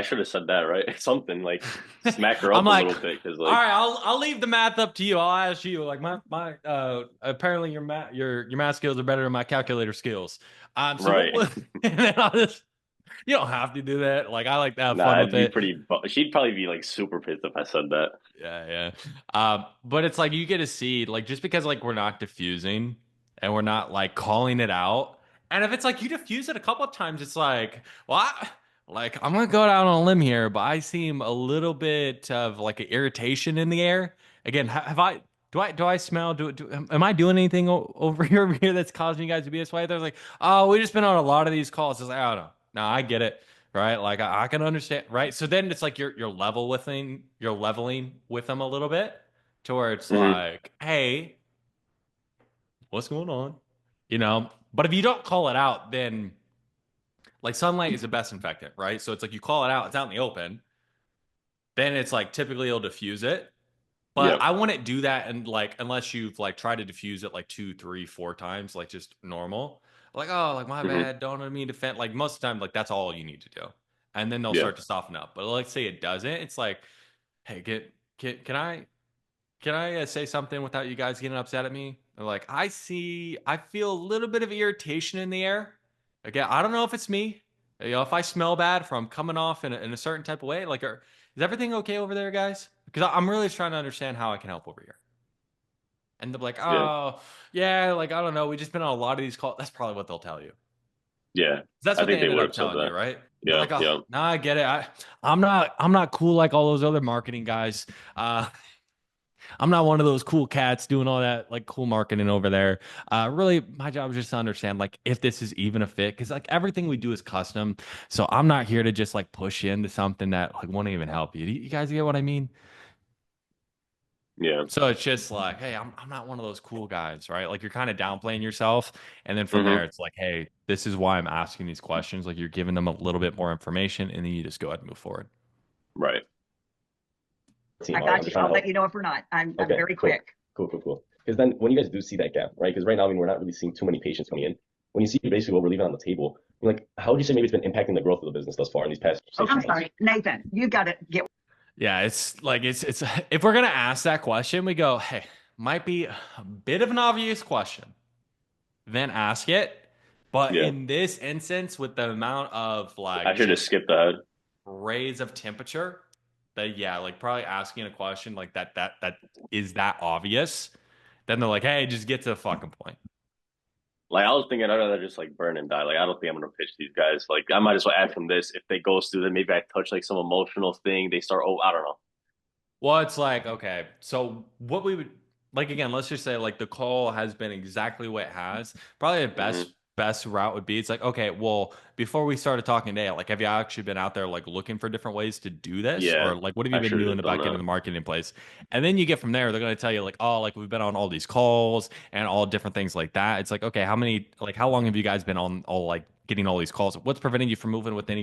should have said that, right? Something like smack her up I'm like, a little bit, because like, all right, I'll leave the math up to you. I'll ask you. Like my apparently your math skills are better than my calculator skills. So right. And then I'll just, you don't have to do that. Like I like to have fun with it. She'd probably be like super pissed if I said that. Yeah. But it's like you get to see, like, just because like we're not diffusing and we're not like calling it out, and if it's like you diffuse it a couple of times, it's like, well, I'm gonna go out on a limb here, but I seem a little bit of like an irritation in the air. Again, do I smell? Am I doing anything over here that's causing you guys to be this way? They're like, oh, we just been on a lot of these calls. It's like, I don't know. No, I get it. Right. Like I can understand. Right. So then it's like you're leveling with them a little bit to where it's like, hey, what's going on? You know, but if you don't call it out, then like sunlight is the best infectant, right? So it's like you call it out, it's out in the open. Then it's like typically it'll diffuse it. But I wouldn't do that, and like unless you've like tried to diffuse it like 2, 3, 4 times, like just normal. Like, oh, like my bad, don't mean to offend. Like most of the time, like that's all you need to do, and then they'll start to soften up. But let's say it doesn't, it's like, hey, can I say something without you guys getting upset at me? They're like, I feel a little bit of irritation in the air. Again, I don't know if it's me. You know, if I smell bad from coming off in a certain type of way, like, is everything okay over there, guys? Because I'm really trying to understand how I can help over here. And they're like, oh, yeah, like, I don't know. We've just been on a lot of these calls. That's probably what they'll tell you. Yeah. That's what they ended up telling you, right? Yeah. Like, oh, no, I get it. I'm not cool like all those other marketing guys. I'm not one of those cool cats doing all that like cool marketing over there. Really, my job is just to understand like if this is even a fit, because like everything we do is custom. So I'm not here to just like push you into something that like won't even help you. Do you guys get what I mean? Yeah. So it's just like, hey, I'm not one of those cool guys, right? Like you're kind of downplaying yourself, and then from there, it's like, hey, this is why I'm asking these questions. Like you're giving them a little bit more information, and then you just go ahead and move forward. Right. I got you. I'll let you know if we're not. I'm very quick. Cool. Because then when you guys do see that gap, right? Because right now, I mean, we're not really seeing too many patients coming in. When you see basically what we're leaving on the table, you're like, how would you say maybe it's been impacting the growth of the business thus far in these past 6 months? I'm sorry, Nathan, you've got to get. Yeah, it's like it's if we're gonna ask that question, we go, hey, might be a bit of an obvious question, then ask it. But in this instance, with the amount of like I should have skipped ahead. Raise of temperature, that like probably asking a question like that is that obvious, then they're like, hey, just get to the fucking point. Like I was thinking, I'd rather just like burn and die. Like I don't think I'm gonna pitch these guys. Like I might as well ask them this. If they go through, then maybe I touch like some emotional thing. They start. Oh, I don't know. Well, it's like, okay, so what we would like again, let's just say like the call has been exactly what it has. Probably the best route would be it's like, okay, well, before we started talking today, like have you actually been out there like looking for different ways to do this? Yeah, Or like what have you I been should have doing just done about getting that. the marketing in place? And then you get from there, they're gonna tell you like, oh, like we've been on all these calls and all different things like that. It's like, okay, how long have you guys been on all like getting all these calls? What's preventing you from moving with any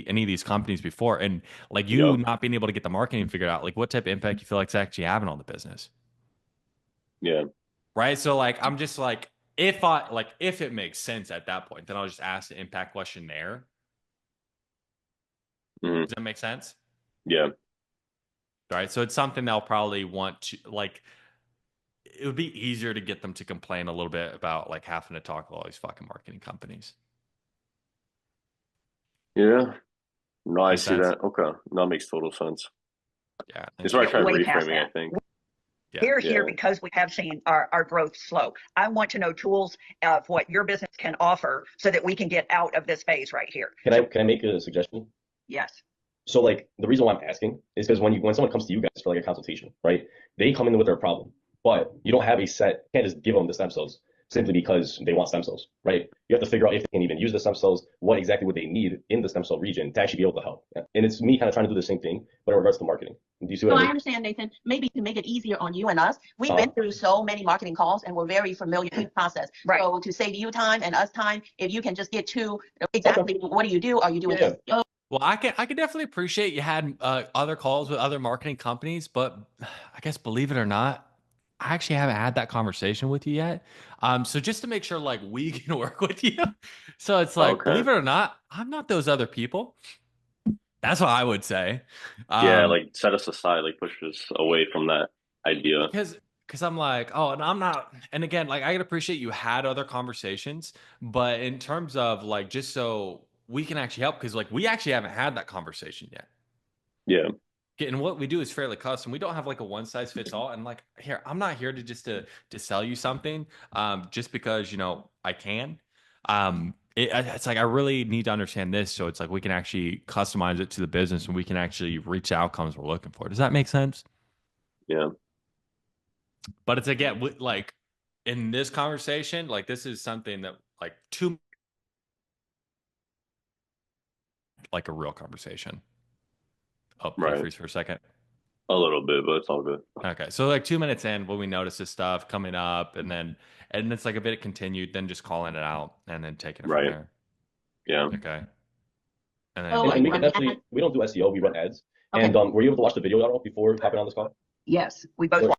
of these companies before? And like you Yep. not being able to get the marketing figured out, like what type of impact you feel like it's actually having on the business. Yeah. Right. So like I'm just like if it makes sense at that point, then I'll just ask the impact question there. Does that make sense? Yeah. Right. So it's something they'll probably want to like it would be easier to get them to complain a little bit about like having to talk to all these fucking marketing companies. Yeah. No, I Makes see sense? that. Okay. That makes total sense. Yeah. It's where I tried Way past reframing, I that. think. We're here Yeah. because we have seen our growth slow. I want to know tools of what your business can offer so that we can get out of this phase right here. Can I make a suggestion? Yes. So like the reason why I'm asking is because when someone comes to you guys for like a consultation, right? They come in with their problem, but you don't have a set. You can't just give them the stem cells simply because they want stem cells, right? You have to figure out if they can even use the stem cells, what exactly would they need in the stem cell region to actually be able to help. And it's me kind of trying to do the same thing, but in regards to marketing. Do you see what So I I mean? understand, Nathan. Maybe to make it easier on you and us, we've been through so many marketing calls and we're very familiar with the process. Right. So to save you time and us time, if you can just get to exactly what do you do? Are you doing this? Well, I can definitely appreciate you had other calls with other marketing companies, but I guess believe it or not, I actually haven't had that conversation with you yet. So just to make sure like we can work with you. So it's like, believe it or not, I'm not those other people. That's what I would say. Yeah, like set us aside, like push us away from that idea. Because I'm like, oh, and I'm not, and again, like I can appreciate you had other conversations, but in terms of like just so we can actually help, because like we actually haven't had that conversation yet. Yeah. And what we do is fairly custom. We don't have like a one size fits all. And like here, I'm not here to just to sell you something just because you know I can. It's like I really need to understand this, so it's like we can actually customize it to the business and we can actually reach the outcomes we're looking for. Does that make sense? Yeah. But it's again like in this conversation, like this is something that like like a real conversation. Oh, did I freeze for a second? A little bit, but it's all good. Okay, so like 2 minutes in, when we notice this stuff coming up, and it's like a bit continued, then just calling it out and then taking it from there. Yeah. Okay. And then and we can definitely we don't do SEO, we run ads. Okay. And were you able to watch the video at all before hopping on this call? Yes, we both.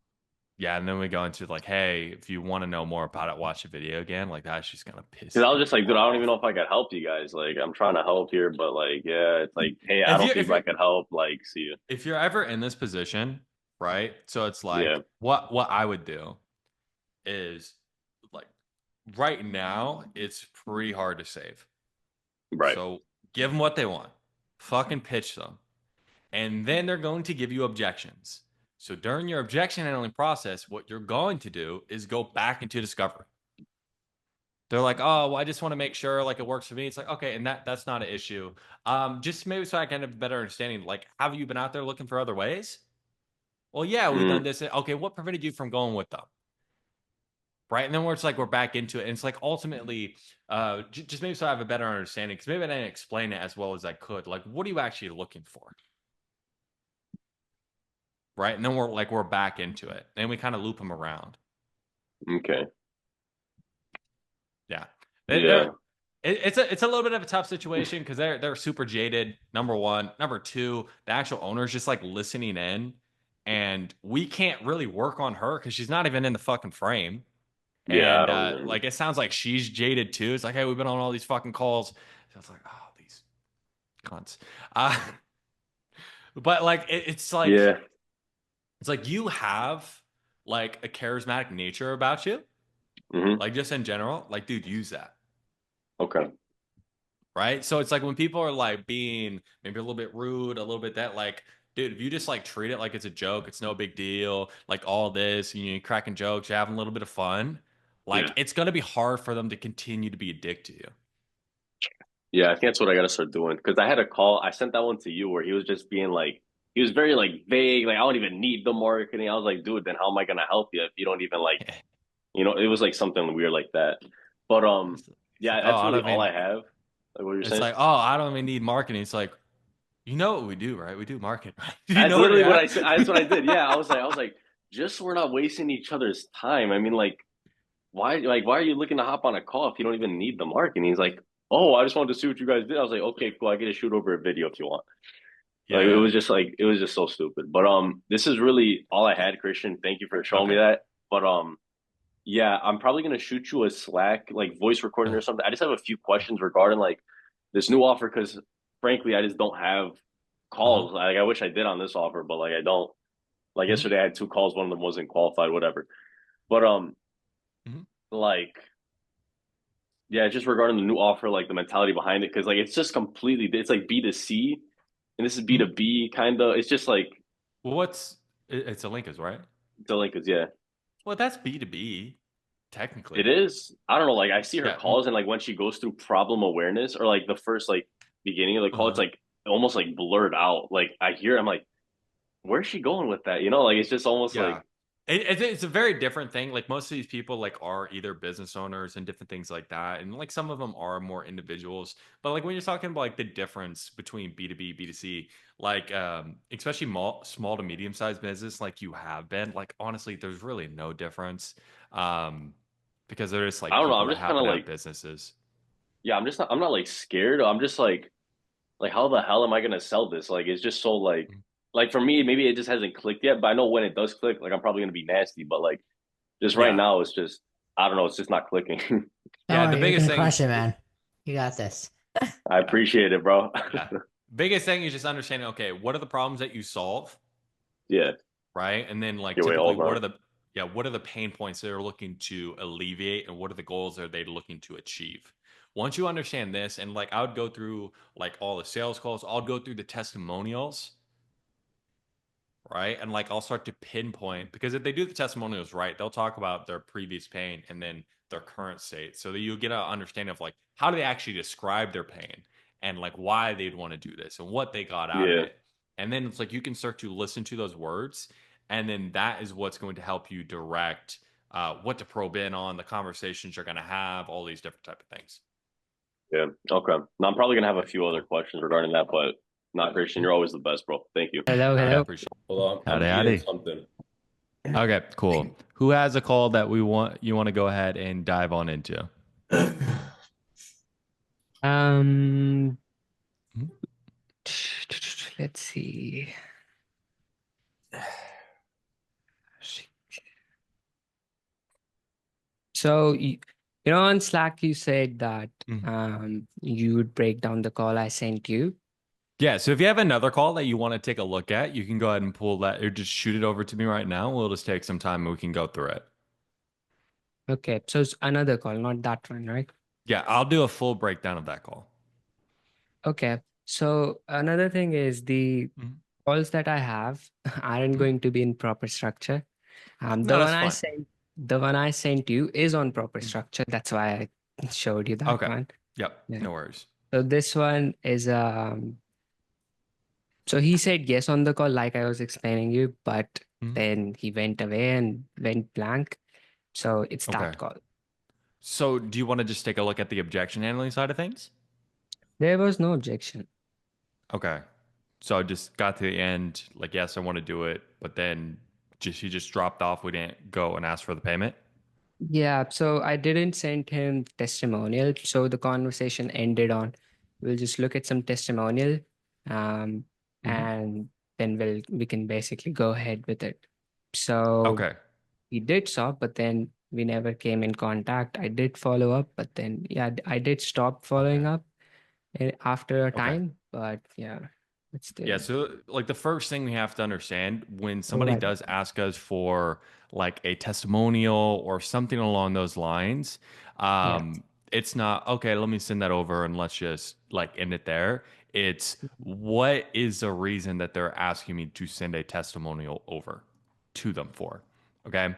Yeah, and then we go into like, hey, if you want to know more about it, watch the video again. Like that's just gonna piss. Because I was just like, dude, I don't even know if I could help you guys. Like, I'm trying to help here, but like, yeah, it's like, hey, I don't think I could help. Like, see you. If you're ever in this position, right? So it's like, what I would do is like, right now, it's pretty hard to save. Right. So give them what they want, fucking pitch them, and then they're going to give you objections. So during your objection handling process, what you're going to do is go back into discovery. They're like, oh, well, I just want to make sure like it works for me. It's like, okay, and that's not an issue. Just maybe so I can have a better understanding. Like, have you been out there looking for other ways? Well, yeah, we've done this. Okay, what prevented you from going with them? Right, and then we're back into it, and it's like ultimately, just maybe so I have a better understanding, because maybe I didn't explain it as well as I could. Like, what are you actually looking for? Right, and then we're back into it, and we kind of loop them around. Okay. Yeah. Yeah. It's a little bit of a tough situation because they're super jaded. Number one, number two, the actual owner is just like listening in, and we can't really work on her because she's not even in the fucking frame. Yeah, and like it sounds like she's jaded too. It's like, hey, we've been on all these fucking calls. So it's like, oh, these cunts. But like it's like, it's like you have like a charismatic nature about you, like just in general. Like, dude, use that. Okay. Right. So it's like when people are like being maybe a little bit rude, a little bit that like, dude, if you just like treat it like it's a joke, it's no big deal. Like all this, you're cracking jokes, you're having a little bit of fun. like it's going to be hard for them to continue to be addicted to you. Yeah, I think that's what I gotta start doing. Because I had a call, I sent that one to you where he was just being like, he was very like vague, like I don't even need the marketing. I was like, dude, then how am I gonna help you if you don't even like, it was like something weird like that. But yeah, that's really all I have. Like what you're It's saying. like, oh, I don't even need marketing. It's like, you know what we do, right? We do market, right? That's literally what I said. That's what I did. Yeah, I was like, just so we're not wasting each other's time. I mean, like, why are you looking to hop on a call if you don't even need the marketing? He's like, oh, I just wanted to see what you guys did. I was like, okay, cool. I get to shoot over a video if you want. Yeah. Like it was just so stupid. But this is really all I had, Christian. Thank you for showing me that. But yeah, I'm probably gonna shoot you a Slack like voice recording or something. I just have a few questions regarding like this new offer because frankly, I just don't have calls. Like I wish I did on this offer, but like I don't. Like yesterday, I had 2 calls. One of them wasn't qualified, whatever. But like, yeah, just regarding the new offer, like the mentality behind it, because like it's just completely, it's like B2C, and this is B2B kind of. It's just like, well, it's a Linkers, right? It's a Linkers, yeah. Well, that's B2B, technically. It is. I don't know. Like I see her calls, and like when she goes through problem awareness, or like the first like beginning of the call, it's like almost like blurred out. Like I hear, I'm like, where's she going with that? Like it's just almost like. It's a very different thing. Like most of these people like are either business owners and different things like that. And like some of them are more individuals. But like when you're talking about like the difference between B2B, B2C, like especially small to medium sized business like you have been, like honestly, there's really no difference. Because they're just like I don't know, people I'm that just kind of like businesses. Yeah, I'm not like scared. I'm just like how the hell am I gonna sell this? Like it's just so like for me, maybe it just hasn't clicked yet, but I know when it does click, like I'm probably gonna be nasty, but like just right now it's just I don't know, it's just not clicking. Yeah, the biggest thing, crush it, man. You got this. I appreciate it, bro. Biggest thing is just understanding, okay, what are the problems that you solve? Yeah. Right. And then like typically what are the pain points they're looking to alleviate and what are the goals that they're looking to achieve? Once you understand this, and like I would go through like all the sales calls, I'll go through the testimonials. Right. And like I'll start to pinpoint, because if they do the testimonials right, they'll talk about their previous pain and then their current state. So that you get an understanding of like how do they actually describe their pain and like why they'd want to do this and what they got out of it. And then it's like you can start to listen to those words. And then that is what's going to help you direct what to probe in on, the conversations you're going to have, all these different type of things. Yeah. Okay. Now I'm probably going to have a few other questions regarding that, but not Christian. You're always the best, bro. Thank you. Hello. I appreciate it. Hold on. I'm eating something. Okay, cool. Who has a call that you want to go ahead and dive on into? Let's see. So you know, on Slack you said that you would break down the call I sent you. Yeah, so if you have another call that you want to take a look at, you can go ahead and pull that or just shoot it over to me right now. We'll just take some time and we can go through it. Okay, so it's another call, not that one, right? Yeah, I'll do a full breakdown of that call. Okay, so another thing is the calls that I have aren't going to be in proper structure. The one I sent you is on proper structure. That's why I showed you that one. Yep, no worries. So this one is so he said yes on the call, like I was explaining you, but then he went away and went blank. So it's that call. So do you want to just take a look at the objection handling side of things? There was no objection. Okay. So I just got to the end, like, yes, I want to do it, but then he just dropped off. We didn't go and ask for the payment. Yeah, so I didn't send him testimonial. So the conversation ended on, we'll just look at some testimonial. And then we can basically go ahead with it. So he did stop, but then we never came in contact. I did follow up, but then I did stop following up after a time. But yeah, it's still... Yeah, so like the first thing we have to understand when somebody does ask us for like a testimonial or something along those lines, it's not okay, let me send that over and let's just like end it there. It's what is the reason that they're asking me to send a testimonial over to them for? Okay.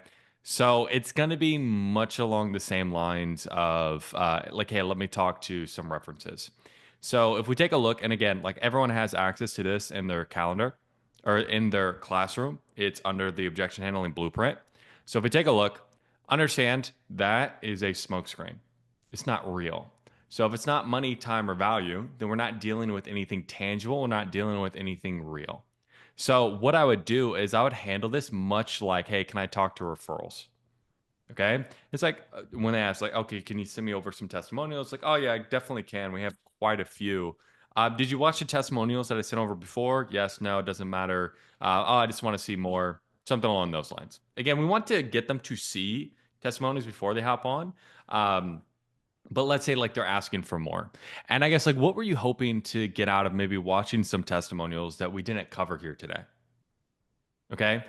So it's going to be much along the same lines of like, hey, let me talk to some references. So if we take a look, and again, like everyone has access to this in their calendar or in their classroom, it's under the objection handling blueprint. So if we take a look, understand that is a smokescreen. It's not real. So if it's not money, time, or value, then we're not dealing with anything tangible. We're not dealing with anything real. So what I would do is I would handle this much like, hey, can I talk to referrals? Okay. It's like when they ask, like, okay, can you send me over some testimonials? Like, oh yeah, I definitely can. We have quite a few. Did you watch the testimonials that I sent over before? Yes, no, it doesn't matter. Oh, I just want to see more. Something along those lines. Again, we want to get them to see testimonials before they hop on. But let's say like they're asking for more. And I guess like what were you hoping to get out of maybe watching some testimonials that we didn't cover here today? Okay.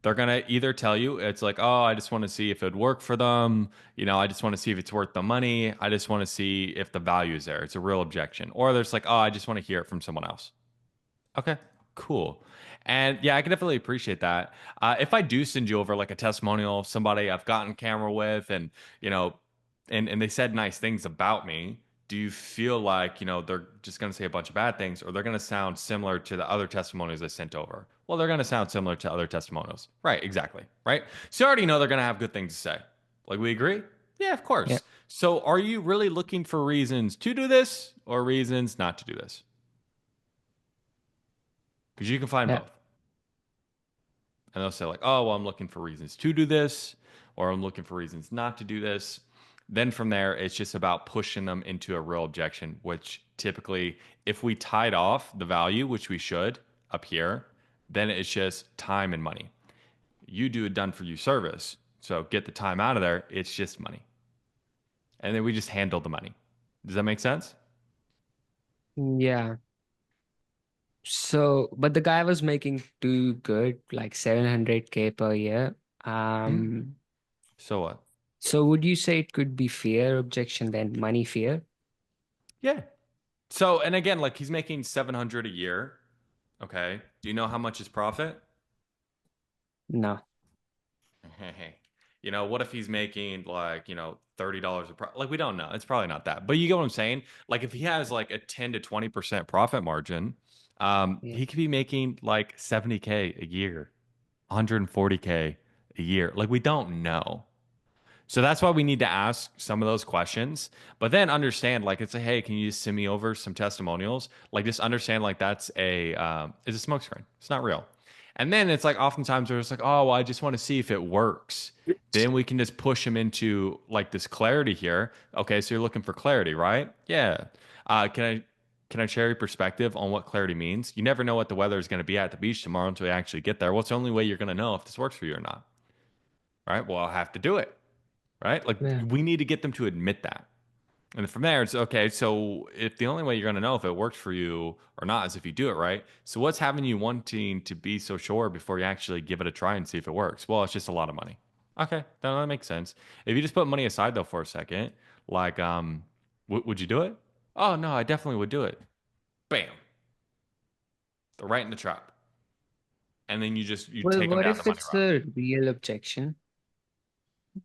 They're going to either tell you it's like, oh, I just want to see if it'd work for them. You know, I just want to see if it's worth the money. I just want to see if the value is there. It's a real objection. Or there's like, oh, I just want to hear it from someone else. Okay, cool. And yeah, I can definitely appreciate that. If I do send you over like a testimonial of somebody I've gotten camera with and, you know, and they said nice things about me, do you feel like, you know, they're just going to say a bunch of bad things or they're going to sound similar to the other testimonials I sent over? Well, they're going to sound similar to other testimonials. Right, exactly. Right. So you already know they're going to have good things to say. Like, we agree? Yeah, of course. Yeah. So are you really looking for reasons to do this or reasons not to do this? Because you can find Yeah. both. And they'll say like, oh, well, I'm looking for reasons to do this, or I'm looking for reasons not to do this. Then from there, it's just about pushing them into a real objection, which typically, if we tied off the value, which we should up here, then it's just time and money. You do a done for you service. So get the time out of there. It's just money. And then we just handle the money. Does that make sense? Yeah. So, but the guy was making too good, like 700K per year. So what? So would you say it could be fear objection then money fear? Yeah. So, and again, like he's making 700 a year. Okay. Do you know how much his profit? No. You know, what if he's making like, you know, $30 like we don't know. It's probably not that. But you get what I'm saying? Like if he has like a 10 to 20% profit margin, Yeah. he could be making like 70K a year, 140K a year. Like we don't know. So that's why we need to ask some of those questions, but then understand like it's a, hey, can you just send me over some testimonials? Like just understand like that's it's a smokescreen. It's not real. And then it's like oftentimes they're just like, oh, well, I just want to see if it works. Then we can just push them into like this clarity here. Okay, so you're looking for clarity, right? Yeah. Can I share your perspective on what clarity means? You never know what the weather is going to be at the beach tomorrow until you actually get there. What's the only way you're going to know if this works for you or not? Right? Well, I'll have to do it. Right? Like Yeah. we need to get them to admit that. And from there, it's okay. So if the only way you're going to know if it works for you or not is if you do it right. So what's having you wanting to be so sure before you actually give it a try and see if it works? Well, it's just a lot of money. Okay, that makes sense. If you just put money aside though for a second, like, would you do it? Oh no, I definitely would do it. Bam, they're right in the trap. And then you Well, take them what down the if money it's route. the real objection?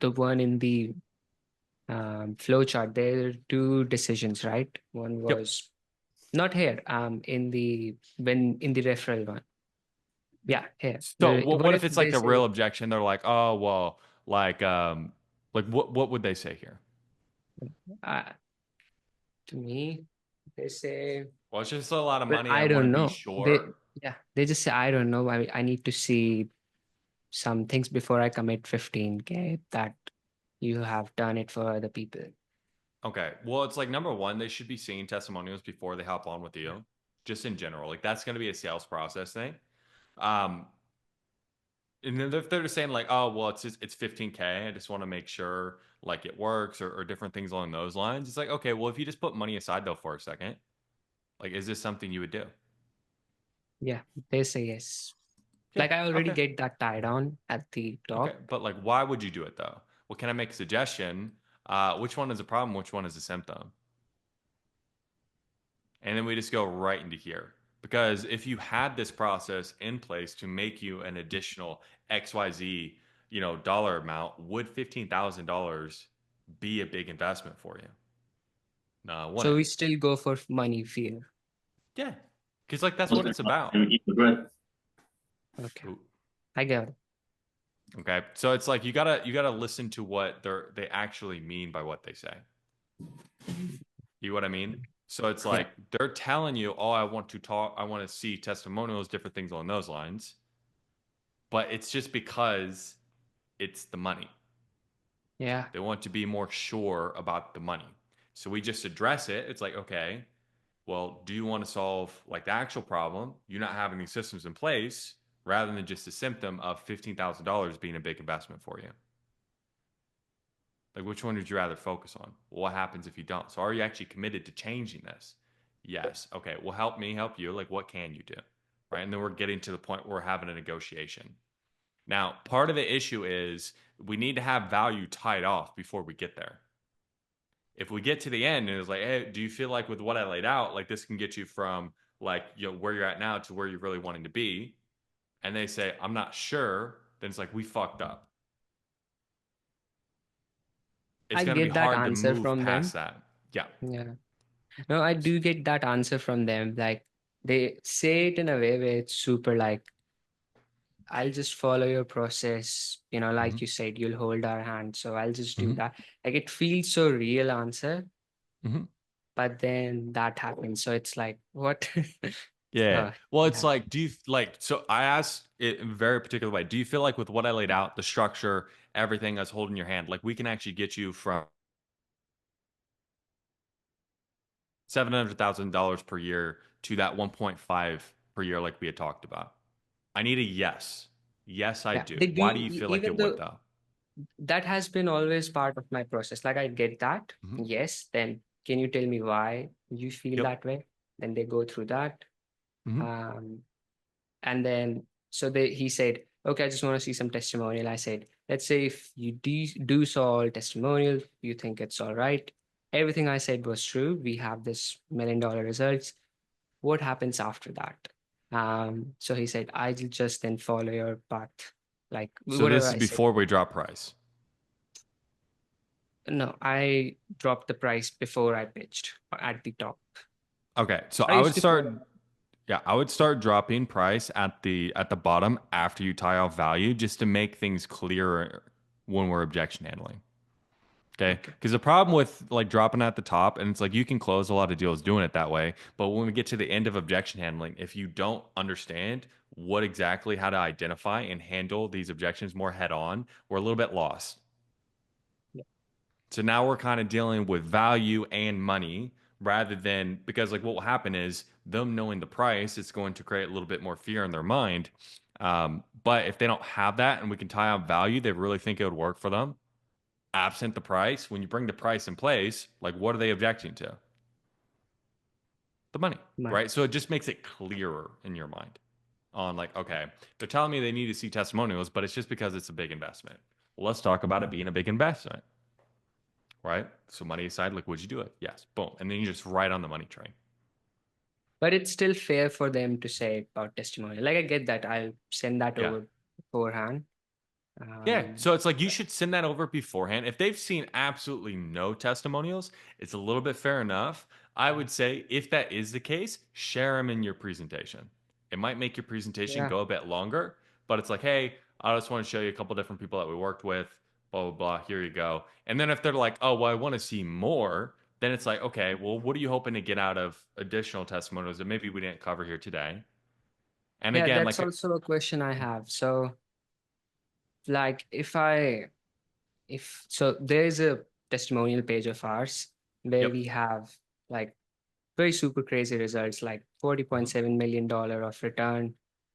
The one in the flow chart, there are two decisions, right? One Yep. was not here, in the referral one. Yeah, here. So what if it's like they a say, real objection? They're like, oh well, like what would they say here? to me, they say, Well, it's just a lot of well, money. I I want to don't be know. sure. They just say, I don't know. I need to see some things before I commit 15K that you have done it for other people. Okay. Well, it's like number one, they should be seeing testimonials before they hop on with you, just in general. Like that's going to be a sales process thing. And then if they're just saying like, oh, well, it's 15K. I just want to make sure like it works or different things along those lines. It's like, okay, well, if you just put money aside though for a second, like, is this something you would do? Yeah, they say yes. Yeah, Like I already okay. get that tied on at the top. Okay, but like, why would you do it though? Well, can I make a suggestion? Which one is a problem? Which one is a symptom? And then we just go right into here. Because if you had this process in place to make you an additional XYZ dollar amount, would $15,000 be a big investment for you? No, it So wouldn't. we still go for money fear. Yeah, because like that's what it's about. Okay, Ooh. I get it. Okay, so it's like you gotta listen to what they actually mean by what they say. You know what I mean? So it's like they're telling you, oh, I want to see testimonials, different things along those lines. But it's just because it's the money. Yeah. They want to be more sure about the money. So we just address it. It's like, okay, well, do you want to solve like the actual problem? You're not having these systems in place rather than just a symptom of $15,000 being a big investment for you. Like, which one would you rather focus on? What happens if you don't? So are you actually committed to changing this? Yes. Okay. Well, help me help you. Like, what can you do? Right. And then we're getting to the point where we're having a negotiation. Now, part of the issue is we need to have value tied off before we get there. If we get to the end and it's like, hey, do you feel like with what I laid out, like this can get you from like, where you're at now to where you're really wanting to be? And they say, I'm not sure. Then it's like, we fucked up. It's going to be hard to move past that. Yeah. Yeah. No, I do get that answer from them. Like they say it in a way where it's super like, I'll just follow your process, like you said, you'll hold our hand. So I'll just do that. Like it feels so real answer. But then that happens. So it's like, what? Yeah. Well, it's like, do you so I asked it in a very particular way. Do you feel like with what I laid out, the structure, everything that's holding your hand, like we can actually get you from $700,000 per year to that 1.5 per year, like we had talked about? I need a yes. Yes, I do. Why do you feel like it would though? That has been always part of my process. Like I get that. Yes. Then can you tell me why you feel that way? Then they go through that. And then he said, okay, I just want to see some testimonial. I said, let's say if you do saw all testimonial, you think it's all right. Everything I said was true. We have this $1 million results. What happens after that? So he said, I'll just then follow your path. Like so whatever this is I before we drop price. No, I dropped the price before I pitched at the top. Okay, so I would start dropping price at the bottom after you tie off value, just to make things clearer when we're objection handling. Okay, because the problem with like dropping at the top, and it's like you can close a lot of deals doing it that way, but when we get to the end of objection handling, if you don't understand what exactly how to identify and handle these objections more head on, we're a little bit lost. So now we're kind of dealing with value and money rather than, because like what will happen is them knowing the price, it's going to create a little bit more fear in their mind. But if they don't have that and we can tie up value, they really think it would work for them. Absent the price, when you bring the price in place, like what are they objecting to? The money, right? So it just makes it clearer in your mind on like, okay, they're telling me they need to see testimonials, but it's just because it's a big investment. Well, let's talk about it being a big investment. Right? So money aside, like, would you do it? Yes. Boom. And then you just ride on the money train. But it's still fair for them to say about testimonial. Like I get that. I'll send that over beforehand. So it's like you should send that over beforehand. If they've seen absolutely no testimonials, it's a little bit fair enough. I would say if that is the case, share them in your presentation. It might make your presentation go a bit longer, but it's like, hey, I just want to show you a couple different people that we worked with, blah, blah, blah. Here you go. And then if they're like, oh, well, I want to see more, then it's like, okay, well, what are you hoping to get out of additional testimonials that maybe we didn't cover here today? And again, that's also a question I have. So like there's a testimonial page of ours where we have like very super crazy results, like $40.7 million of return,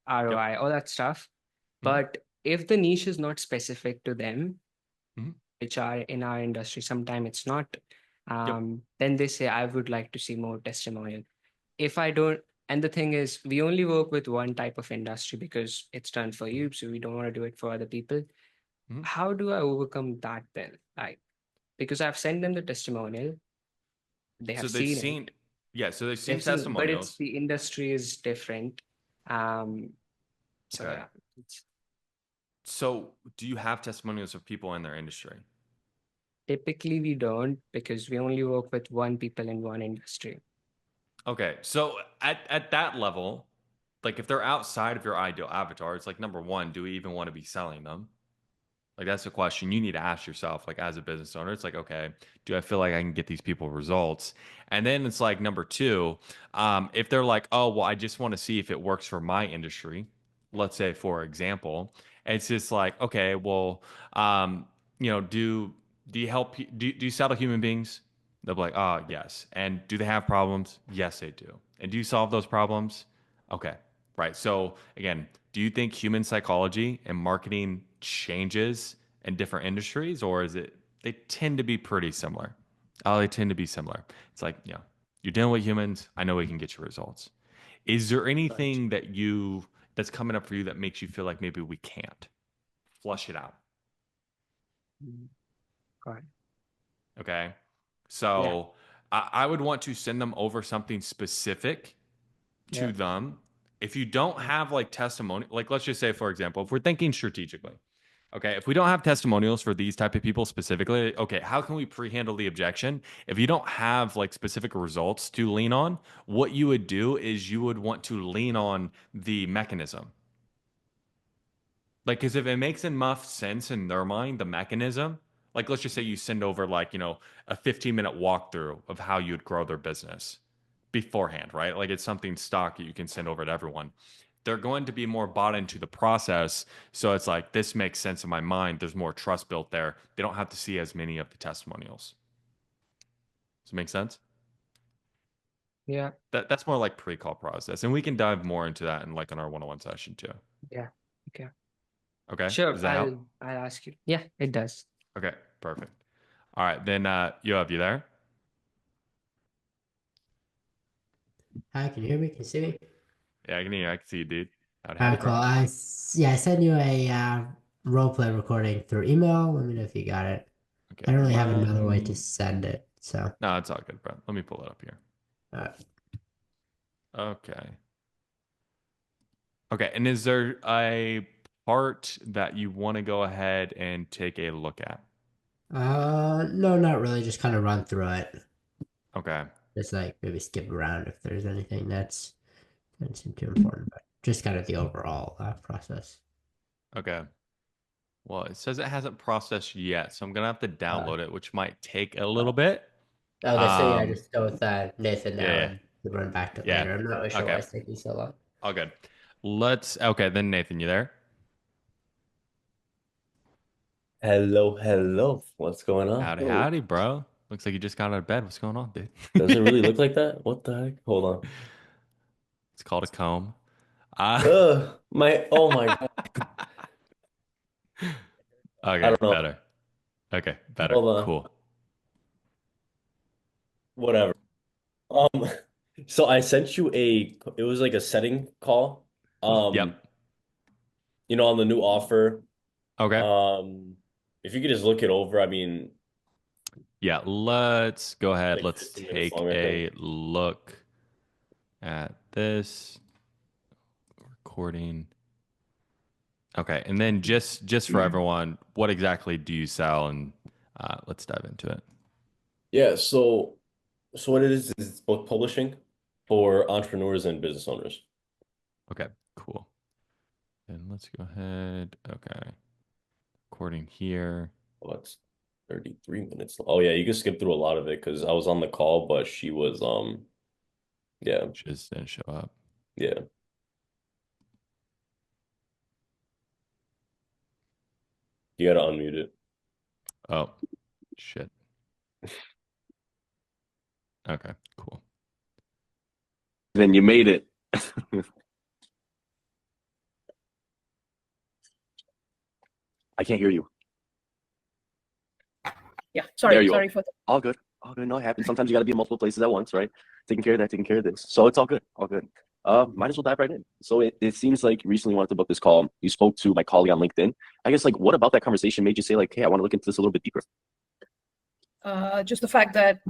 ROI, all that stuff. But if the niche is not specific to them, which are in our industry, sometimes it's not, then they say, I would like to see more testimonial. If I don't, and the thing is, we only work with one type of industry because it's done for you. So we don't want to do it for other people. How do I overcome that then? Like, because I've sent them the testimonial. They have seen it. Yeah, so they've seen testimonials. But it's the industry is different. So do you have testimonials of people in their industry? Typically, we don't because we only work with one people in one industry. Okay, so at that level, like if they're outside of your ideal avatar, it's like number one, do we even want to be selling them? Like that's a question you need to ask yourself, like as a business owner. It's like, okay, do I feel like I can get these people results? And then it's like number two, if they're like, oh, well, I just want to see if it works for my industry. Let's say, for example, it's just like, okay, well, do you help? Do you sell to human beings? They'll be like, oh, yes. And do they have problems? Yes, they do. And do you solve those problems? Okay, right. So again, do you think human psychology and marketing changes in different industries, or is it they tend to be pretty similar? Oh, they tend to be similar. It's like, you're dealing with humans. I know we can get you results. Is there anything that's coming up for you that makes you feel like maybe we can't? Flush it out. Got it. Okay. So I would want to send them over something specific to them. If you don't have like testimony, like let's just say, for example, if we're thinking strategically, okay, if we don't have testimonials for these type of people specifically, okay, how can we pre-handle the objection? If you don't have like specific results to lean on, what you would do is you would want to lean on the mechanism. Like, because if it makes enough sense in their mind, the mechanism, like let's just say you send over like, a 15-minute walkthrough of how you'd grow their business beforehand, right? Like it's something stock that you can send over to everyone. They're going to be more bought into the process. So it's like, this makes sense in my mind. There's more trust built there. They don't have to see as many of the testimonials. Does it make sense? Yeah. That's more like pre-call process. And we can dive more into that in like on our one-on-one session too. Yeah. Okay. Okay. Sure. Does that help? I'll ask you. Yeah, it does. Okay. Perfect. All right. Then Yoav, you there? Hi, can you hear me? Can you see me? Yeah, I can hear you. I can see you, dude. Alright, cool. I sent you a roleplay recording through email. Let me know if you got it. Okay. I don't really have another way to send it, so. No, it's all good, bro. Let me pull it up here. Alright. Okay. Okay. And is there a part that you want to go ahead and take a look at? No, not really. Just kind of run through it. Okay. Just like maybe skip around if there's anything that doesn't seem too important, but just kind of the overall process. Okay. Well, it says it hasn't processed yet, so I'm gonna have to download it, which might take a little bit. Okay, so yeah, just go with Nathan now yeah. and we'll run back to it Yeah. later. I'm not really sure why Okay. it's taking so long. All good. Okay, then Nathan, you there? Hello. What's going on? Howdy, bro. Looks like you just got out of bed. What's going on, dude? Does it really look like that? What the heck? Hold on. It's called a comb. Oh my God. Okay, I don't know. better. Okay, better. Hold on. Cool. Whatever. So I sent you it was like a setting call. Yep. On the new offer. Okay. If you could just look it over, I mean. Yeah, let's go ahead. Like Let's 15 minutes take long, I a think. look at this recording. Okay, and then just for everyone, what exactly do you sell? And let's dive into it. Yeah, so what it is both publishing for entrepreneurs and business owners. Okay, cool. And let's go ahead. Okay, recording here. Well, that's 33 minutes. Oh yeah, you can skip through a lot of it because I was on the call, but she was yeah. Just didn't show up. Yeah. You gotta unmute it. Oh, shit. Okay, cool. Then you made it. I can't hear you. Yeah, sorry for that. All good. No, it happens. Sometimes you got to be in multiple places at once, right? Taking care of that, taking care of this. So it's all good. Might as well dive right in. So it seems like you recently wanted to book this call. You spoke to my colleague on LinkedIn. I guess, like, what about that conversation made you say, like, hey, I want to look into this a little bit deeper? Just the fact that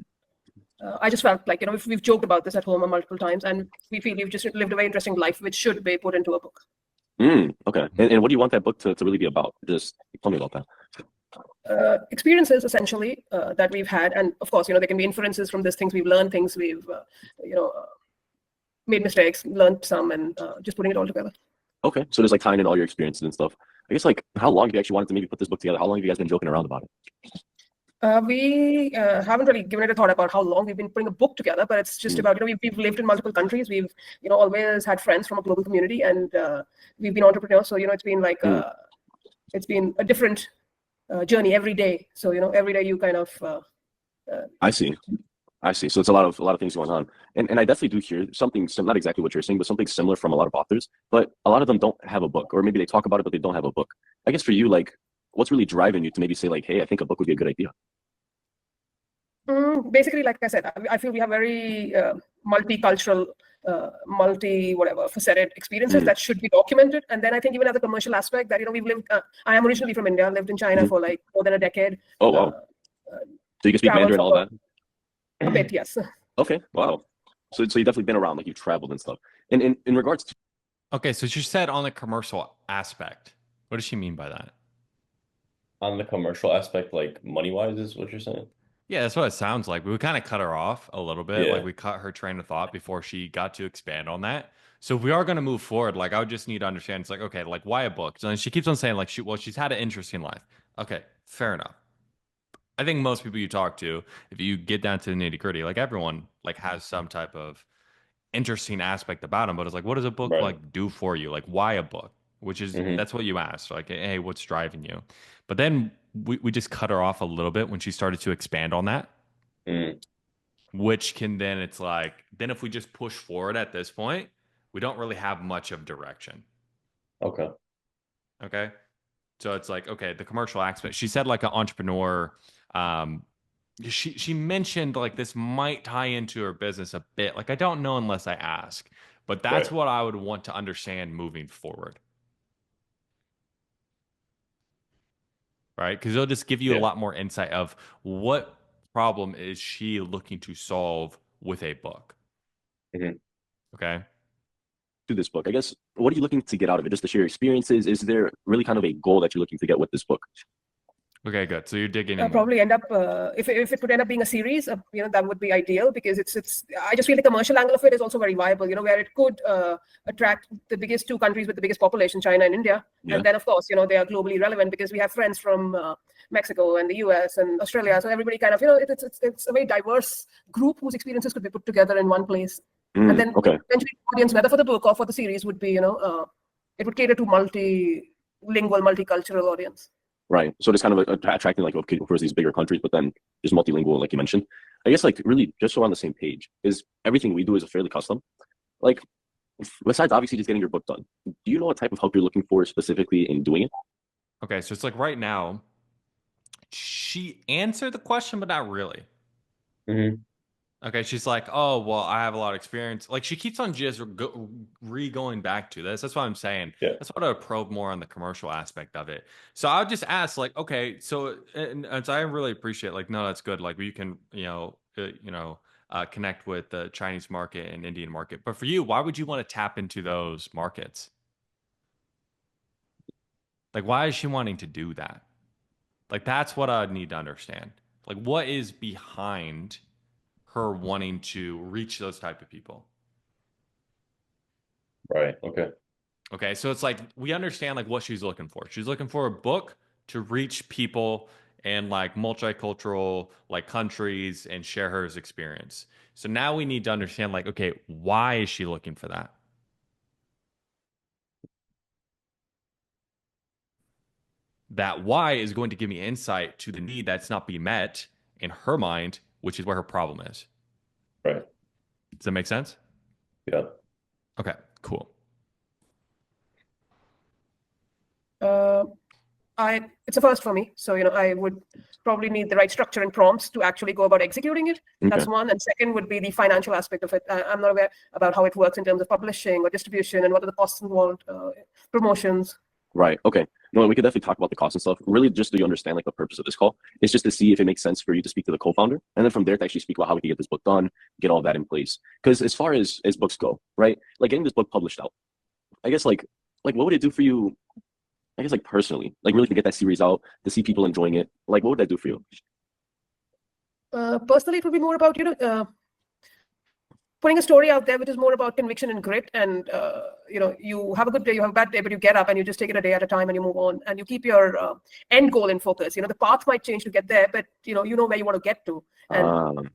I just felt like, we've joked about this at home multiple times, and we feel we've just lived a very interesting life, which should be put into a book. Okay. And what do you want that book to really be about? Just tell me about that. Experiences essentially that we've had, and of course, there can be inferences from these things. We've learned things, we've made mistakes, learned some, and just putting it all together. Okay, so there's like tying in all your experiences and stuff. I guess like how long have you actually wanted to maybe put this book together? How long have you guys been joking around about it? We haven't really given it a thought about how long we've been putting a book together, but it's just about, we've lived in multiple countries. We've, always had friends from a global community, and we've been entrepreneurs. So, it's been like, it's been a different journey every day. So, every day you kind of. I see. So it's a lot of things going on. And I definitely do hear something, not exactly what you're saying, but something similar from a lot of authors, but a lot of them don't have a book, or maybe they talk about it, but they don't have a book. I guess for you, like, what's really driving you to maybe say like, hey, I think a book would be a good idea? Basically, like I said, I feel we have very multicultural, faceted experiences that should be documented. And then I think even as a commercial aspect that, we've lived, I am originally from India, lived in China for like more than a decade. Oh, wow. So you can speak Mandarin and all that? A bit, yes. Okay, wow. So you've definitely been around, like you've traveled and stuff. And in regards to... Okay, so she said on the commercial aspect. What does she mean by that? On the commercial aspect, like money-wise is what you're saying? Yeah, that's what it sounds like. We kind of cut her off a little bit. Yeah. Like we cut her train of thought before she got to expand on that. So if we are going to move forward, like I would just need to understand, it's like, okay, like why a book? So, and she keeps on saying like, she's had an interesting life. Okay, fair enough. I think most people you talk to, if you get down to the nitty gritty, like everyone like has some type of interesting aspect about them, but it's like, what does a book like do for you? Like why a book? Which is, that's what you asked. Like, hey, what's driving you? But then we just cut her off a little bit when she started to expand on that, which can then it's like, then if we just push forward at this point, we don't really have much of direction. Okay. So it's like, okay, the commercial aspect, she said like an entrepreneur, she mentioned like this might tie into her business a bit. Like, I don't know unless I ask, but that's what I would want to understand moving forward. Right? Because it'll just give you a lot more insight of what problem is she looking to solve with a book. Okay. To this book, I guess, what are you looking to get out of it? Just to share your experiences? Is there really kind of a goal that you're looking to get with this book? Okay, good. So you're digging in. I'll probably end up if it could end up being a series, that would be ideal, because it's. I just feel the commercial angle of it is also very viable. Where it could attract the biggest two countries with the biggest population, China and India, and then of course they are globally relevant because we have friends from Mexico and the US and Australia. So everybody kind of it's a very diverse group whose experiences could be put together in one place, and then eventually the audience, whether for the book or for the series, would be it would cater to multilingual, multicultural audience. Right. So it's kind of attracting like, of course, these bigger countries, but then just multilingual, like you mentioned. I guess like really just so we're on the same page, is everything we do is fairly custom. Like besides obviously just getting your book done, do you know what type of help you're looking for specifically in doing it? Okay. So it's like right now, she answered the question, but not really. Okay, she's like, oh, well, I have a lot of experience. Like, she keeps on just going back to this. That's what I'm saying. That's what I would probe more on the commercial aspect of it. So I would just ask, like, okay, so, and so I really appreciate, like, no, that's good. Like, you can, connect with the Chinese market and Indian market. But for you, why would you want to tap into those markets? Like, why is she wanting to do that? Like, that's what I need to understand. Like, what is behind her wanting to reach those type of people? Right. Okay. So it's like we understand like what she's looking for. She's looking for a book to reach people in like multicultural like countries and share her experience. So now we need to understand like, okay, why is she looking for that? That why is going to give me insight to the need that's not being met in her mind, which is where her problem is. Right. Does that make sense? Yeah. Okay, cool. It's a first for me. So, I would probably need the right structure and prompts to actually go about executing it. That's one. And second would be the financial aspect of it. I'm not aware about how it works in terms of publishing or distribution and what are the costs involved, promotions. Right. Okay. No, we could definitely talk about the cost and stuff. Really, just so you understand, like the purpose of this call is just to see if it makes sense for you to speak to the co-founder, and then from there to actually speak about how we can get this book done, get all that in place. Because as far as books go, right, like getting this book published out, I guess like like what would it do for you? I guess like personally, like really to get that series out, to see people enjoying it. Like what would that do for you? Personally, it would be more about putting a story out there, which is more about conviction and grit. And you have a good day, you have a bad day, but you get up and you just take it a day at a time and you move on, and you keep your end goal in focus. The path might change to get there, but you know where you want to get to. And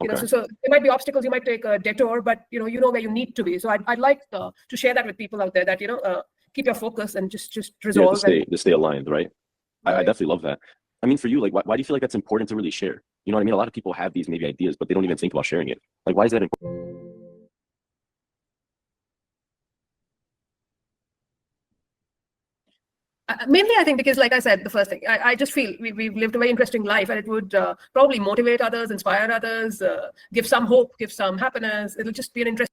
Okay. so there might be obstacles, you might take a detour, but you know where you need to be. So I'd like to share that with people out there, that keep your focus and just resolve. To stay aligned, right? I definitely love that. I mean, for you, like, why do you feel like that's important to really share? You know what I mean? A lot of people have these maybe ideas, but they don't even think about sharing it. Like, why is that important? Mainly, I think because, like I said, the first thing, I just feel we've lived a very interesting life, and it would probably motivate others, inspire others, give some hope, give some happiness. It'll just be an interesting.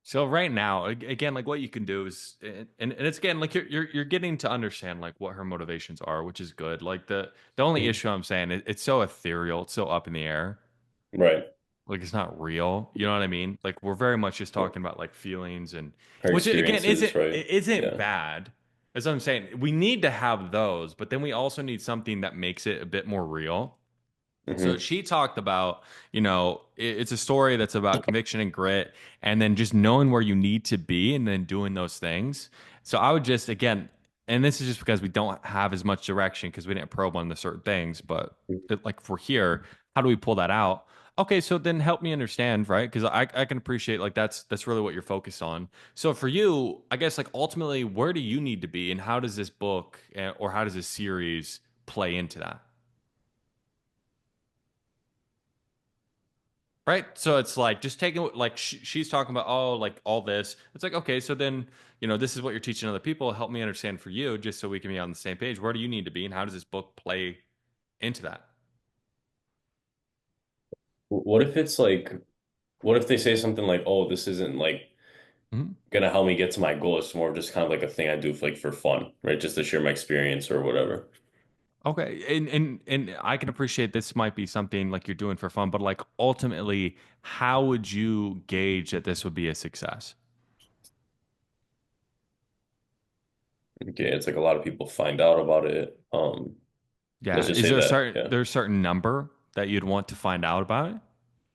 So right now, again, like what you can do is, and it's again, like you're getting to understand like what her motivations are, which is good. Like the only issue I'm saying, it's so ethereal, it's so up in the air. Right. Like it's not real. You know what I mean? Like we're very much just talking about like feelings, and Her which again experiences, right? isn't bad. As I'm saying, we need to have those, but then we also need something that makes it a bit more real. So she talked about, it's a story that's about conviction and grit, and then just knowing where you need to be and then doing those things. So I would just, again, and this is just because we don't have as much direction because we didn't probe on the certain things, but like if we're here, how do we pull that out? Okay, so then help me understand, right? Because I can appreciate like that's really what you're focused on. So for you, I guess like ultimately, where do you need to be, and how does this book or how does this series play into that? Right. So it's like just taking like she's talking about, oh, like all this. It's like, okay, so then, this is what you're teaching other people. Help me understand for you, just so we can be on the same page. Where do you need to be, and how does this book play into that? What if it's like, what if they say something like, oh, this isn't like gonna help me get to my goal. It's more of just kind of like a thing I do for fun, right? Just to share my experience or whatever. Okay, and I can appreciate this might be something like you're doing for fun, but like ultimately, how would you gauge that this would be a success? Okay, it's like a lot of people find out about it. Yeah, let's just is say there that, there's a certain number that you'd want to find out about it?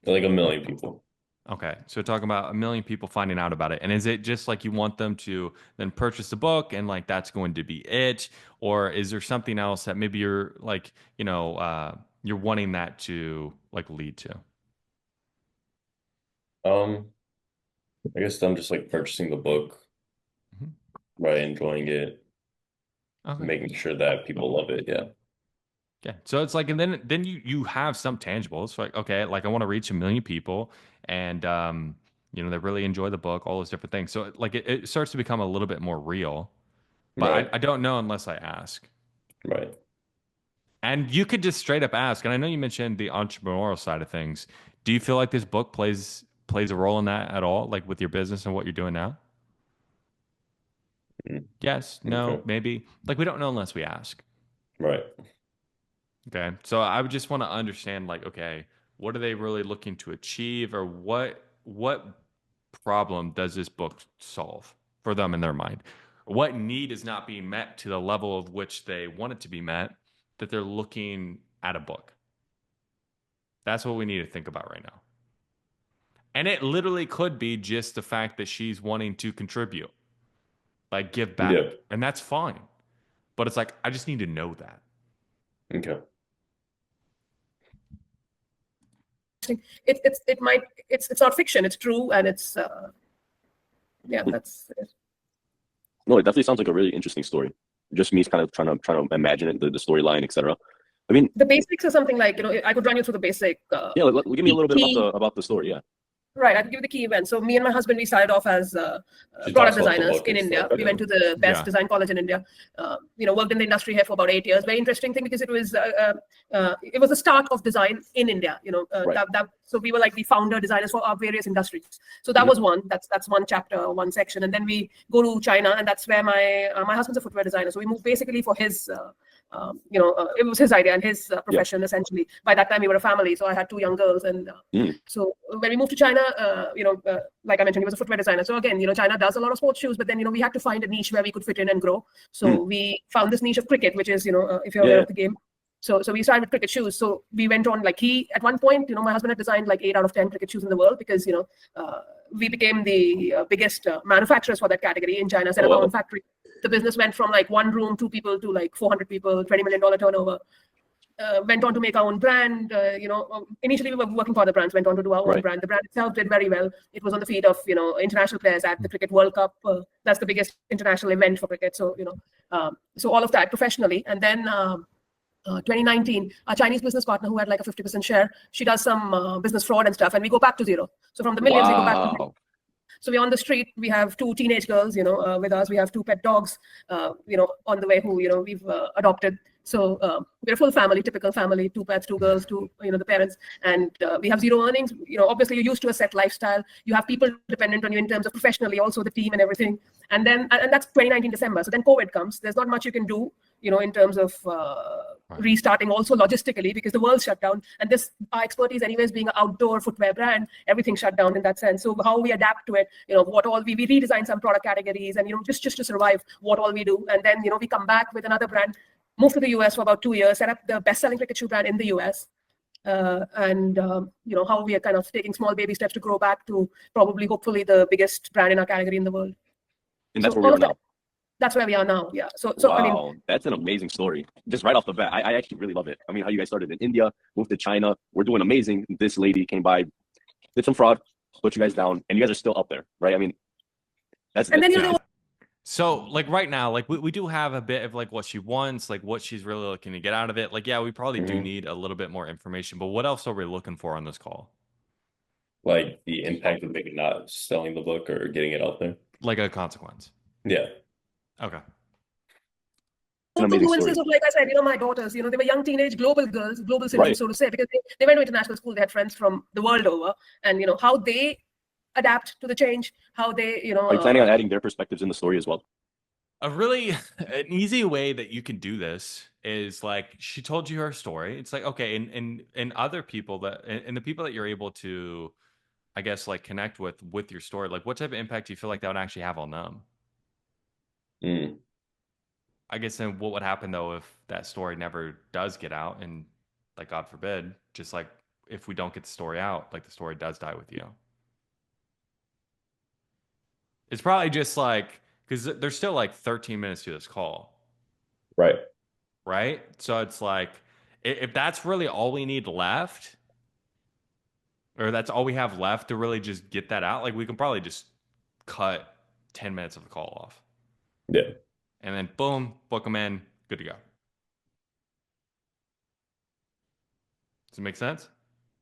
like 1 million people. Okay, so talking about 1 million people finding out about it, and is it just like you want them to then purchase the book and like that's going to be it, or is there something else that maybe you're like you're wanting that to like lead to? I guess I'm just like purchasing the book, right? Enjoying it, making sure that people love it. Yeah. Yeah. So it's like, and then you have some tangibles. Like, okay, like I want to reach 1 million people, and they really enjoy the book, all those different things. So like it starts to become a little bit more real. But Right. I don't know unless I ask. Right. And you could just straight up ask. And I know you mentioned the entrepreneurial side of things. Do you feel like this book plays a role in that at all, like with your business and what you're doing now? Yes, no, maybe. Like we don't know unless we ask. Right. Okay. So I would just want to understand, like, okay, what are they really looking to achieve, or what problem does this book solve for them in their mind? What need is not being met to the level of which they want it to be met, that they're looking at a book? That's what we need to think about right now. And it literally could be just the fact that she's wanting to contribute, like give back. Yeah. And that's fine. But it's like, I just need to know that. Okay. It's not fiction, it's true, and it's that's it. No, it definitely sounds like a really interesting story. Just me kind of trying to imagine it, the storyline, etc. I mean, the basics are something like, I could run you through the basic. Give me a little bit about the story. Yeah. Right, I can give you the key events. So me and my husband, we started off as product designers in India. We went to the best design college in India. Worked in the industry here for about 8 years. Very interesting thing because it was the start of design in India. So we were like the founder designers for our various industries. So that was one. That's one chapter, one section. And then we go to China, and that's where my husband's a footwear designer. So we moved basically for his it was his idea and his profession essentially. By that time, we were a family, so I had 2 young girls, and so when we moved to China, like I mentioned, he was a footwear designer. So again, China does a lot of sports shoes, but then we had to find a niche where we could fit in and grow. So we found this niche of cricket, which is if you're aware of the game. So we started with cricket shoes. So we went on, like, at one point, my husband had designed like 8 out of 10 cricket shoes in the world, because we became the biggest manufacturers for that category in China, set up our own factory. The business went from like 1 room, 2 people, to like 400 people, $20 million turnover. Went on to make our own brand. Initially we were working for other brands, went on to do our own brand. The brand itself did very well. It was on the feet of international players at the Cricket World Cup. That's the biggest international event for cricket. So so all of that professionally. And then 2019, our Chinese business partner, who had like a 50% share, she does some business fraud and stuff, and we go back to zero. So from the millions, we go back to zero. So we're on the street. We have 2 teenage girls, with us. We have 2 pet dogs, on the way, who we've adopted. So we're a full family, typical family: 2 pets, 2 girls, 2 the parents, and we have zero earnings. Obviously you're used to a set lifestyle. You have people dependent on you in terms of professionally, also the team and everything. And then and that's 2019 December. So then COVID comes. There's not much you can do, in terms of restarting, also logistically, because the world shut down. And our expertise anyways, being an outdoor footwear brand, everything shut down in that sense. So how we adapt to it, what all we redesign some product categories, and just to survive, what all we do. And then we come back with another brand, moved to the US for about 2 years, set up the best-selling cricket shoe brand in the US. And how we are kind of taking small baby steps to grow back to probably, hopefully, the biggest brand in our category in the world. And that's where we are now. That's where we are now. Yeah. So wow, I mean, that's an amazing story. Just right off the bat, I actually really love it. I mean, how you guys started in India, moved to China. We're doing amazing. This lady came by, did some fraud, put you guys down, and you guys are still up there, right? I mean, that's. And then So like right now, like we do have a bit of like what she wants, like what she's really looking to get out of it. Like, yeah, we probably do need a little bit more information, but what else are we looking for on this call? Like the impact of maybe not selling the book or getting it out there. Like a consequence. Yeah. Okay. Influences of, like I said, my daughters, they were young teenage global girls, global citizens, so to say, because they went to international school, they had friends from the world over, and how they adapt to the change, how they, Are you planning on adding their perspectives in the story as well? An easy way that you can do this is, like, she told you her story. It's like, okay, and other people and the people that you're able to, I guess, like, connect with your story, like, what type of impact do you feel like that would actually have on them? I guess then what would happen though if that story never does get out, and, like, God forbid, just like if we don't get the story out, like the story does die with you? It's probably just like, because there's still like 13 minutes to this call. Right? So it's like, if that's really all we need left, or that's all we have left to really just get that out, like, we can probably just cut 10 minutes of the call off. Yeah. And then boom, book them in, good to go. Does it make sense?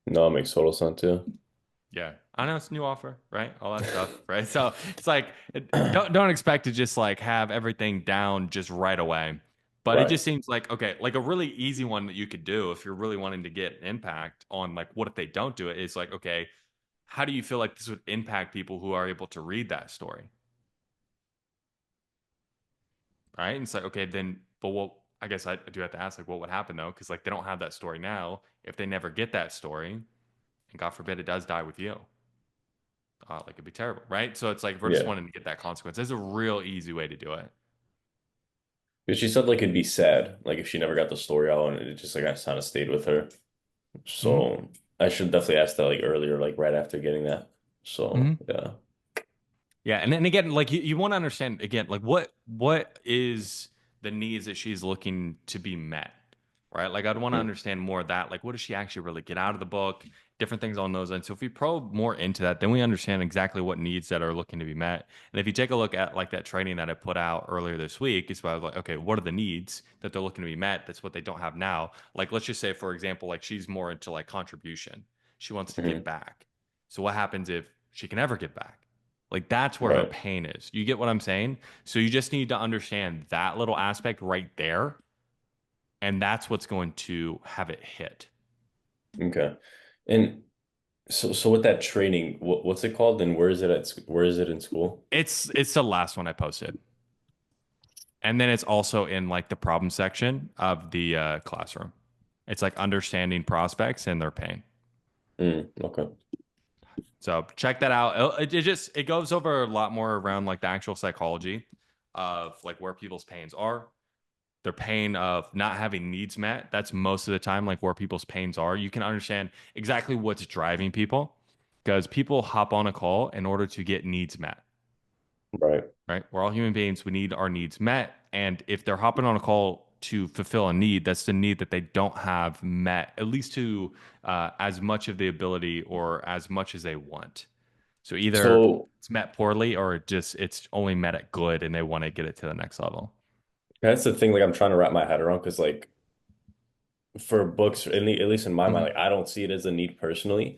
No, it makes total sense, yeah. Yeah, I know it's a new offer, right? All that stuff, right? So it's like, don't expect to just like have everything down just right away. But it just seems like, okay, like a really easy one that you could do if you're really wanting to get impact on, like, what if they don't do it, is like, okay, how do you feel like this would impact people who are able to read that story? Right? And it's like, okay, then, but what, I guess I do have to ask, like, what would happen though? Because, like, they don't have that story now. If they never get that story, and God forbid it does die with you, like, it'd be terrible, right? So it's like, we're just wanting to get that consequence. There's a real easy way to do it. Because she said, like, it'd be sad, like, if she never got the story out, and it just, like, kind of stayed with her. So I should definitely ask that, like, earlier, like, right after getting that. So Yeah, and then again, like, you want to understand, again, like, what is the needs that she's looking to be met, right? Like, I'd want to understand more of that. Like, what does she actually really get out of the book? Different things on those ends. So if we probe more into that, then we understand exactly what needs that are looking to be met. And if you take a look at, like, that training that I put out earlier this week, it's about, like, okay, what are the needs that they're looking to be met? That's what they don't have now. Like, let's just say, for example, like, she's more into, like, contribution. She wants to give back. So what happens if she can ever give back? Like, that's where her pain is. You get what I'm saying? So you just need to understand that little aspect right there. And that's what's going to have it hit. Okay. And so with that training, what's it called, and where is it in school? It's the last one I posted. And then it's also in like the problem section of the classroom. It's like understanding prospects and their pain. Okay. So check that out. It goes over a lot more around like the actual psychology of like where people's pains are. Their pain of not having needs met. That's most of the time like where people's pains are. You can understand exactly what's driving people, because people hop on a call in order to get needs met. Right. Right. We're all human beings. We need our needs met. And if they're hopping on a call to fulfill a need, that's the need that they don't have met, at least to as much of the ability or as much as they want. So either it's met poorly or it's only met at good and they want to get it to the next level. That's the thing, like I'm trying to wrap my head around, because like for books, at least in my mind, like I don't see it as a need personally,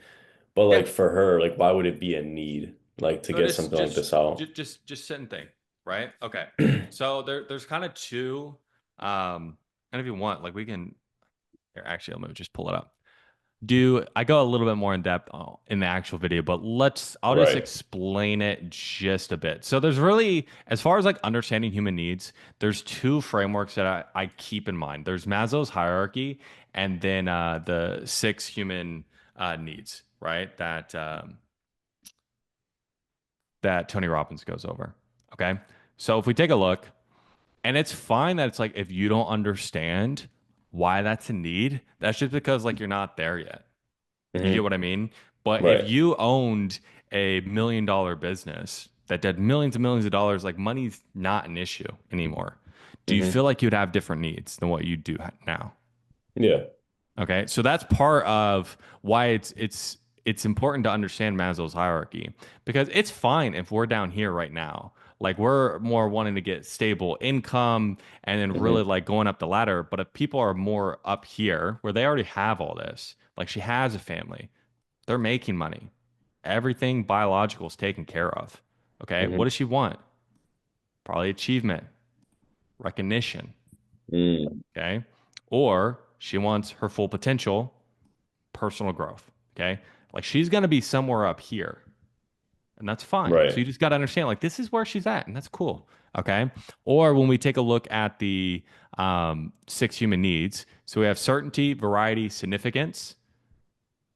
but like for her, like why would it be a need, like to get something like this out? Just sit and think, right? Okay. So there's kind of two, and if you want, like we can, here, actually, let me just pull it up. I go a little bit more in depth in the actual video, but I'll just explain it just a bit. So there's really, as far as like understanding human needs, there's two frameworks that I keep in mind. There's Maslow's hierarchy and then the 6 human needs, right? That Tony Robbins goes over. Okay. So if we take a look, and it's fine that it's like, if you don't understand why that's a need, that's just because like you're not there yet. You get what I mean? But if you owned a $1 million business that did millions and millions of dollars, like money's not an issue anymore. Do you feel like you'd have different needs than what you do now? Yeah. Okay. So that's part of why it's important to understand Maslow's hierarchy, because it's fine if we're down here right now. Like we're more wanting to get stable income and then really like going up the ladder. But if people are more up here where they already have all this, like she has a family, they're making money, everything biological is taken care of. Okay. What does she want? Probably achievement, recognition. Okay. Or she wants her full potential, personal growth. Okay. Like she's going to be somewhere up here. And that's fine. So you just got to understand, like, this is where she's at, and that's cool. Okay. Or when we take a look at the 6 human needs, so we have certainty, variety, significance,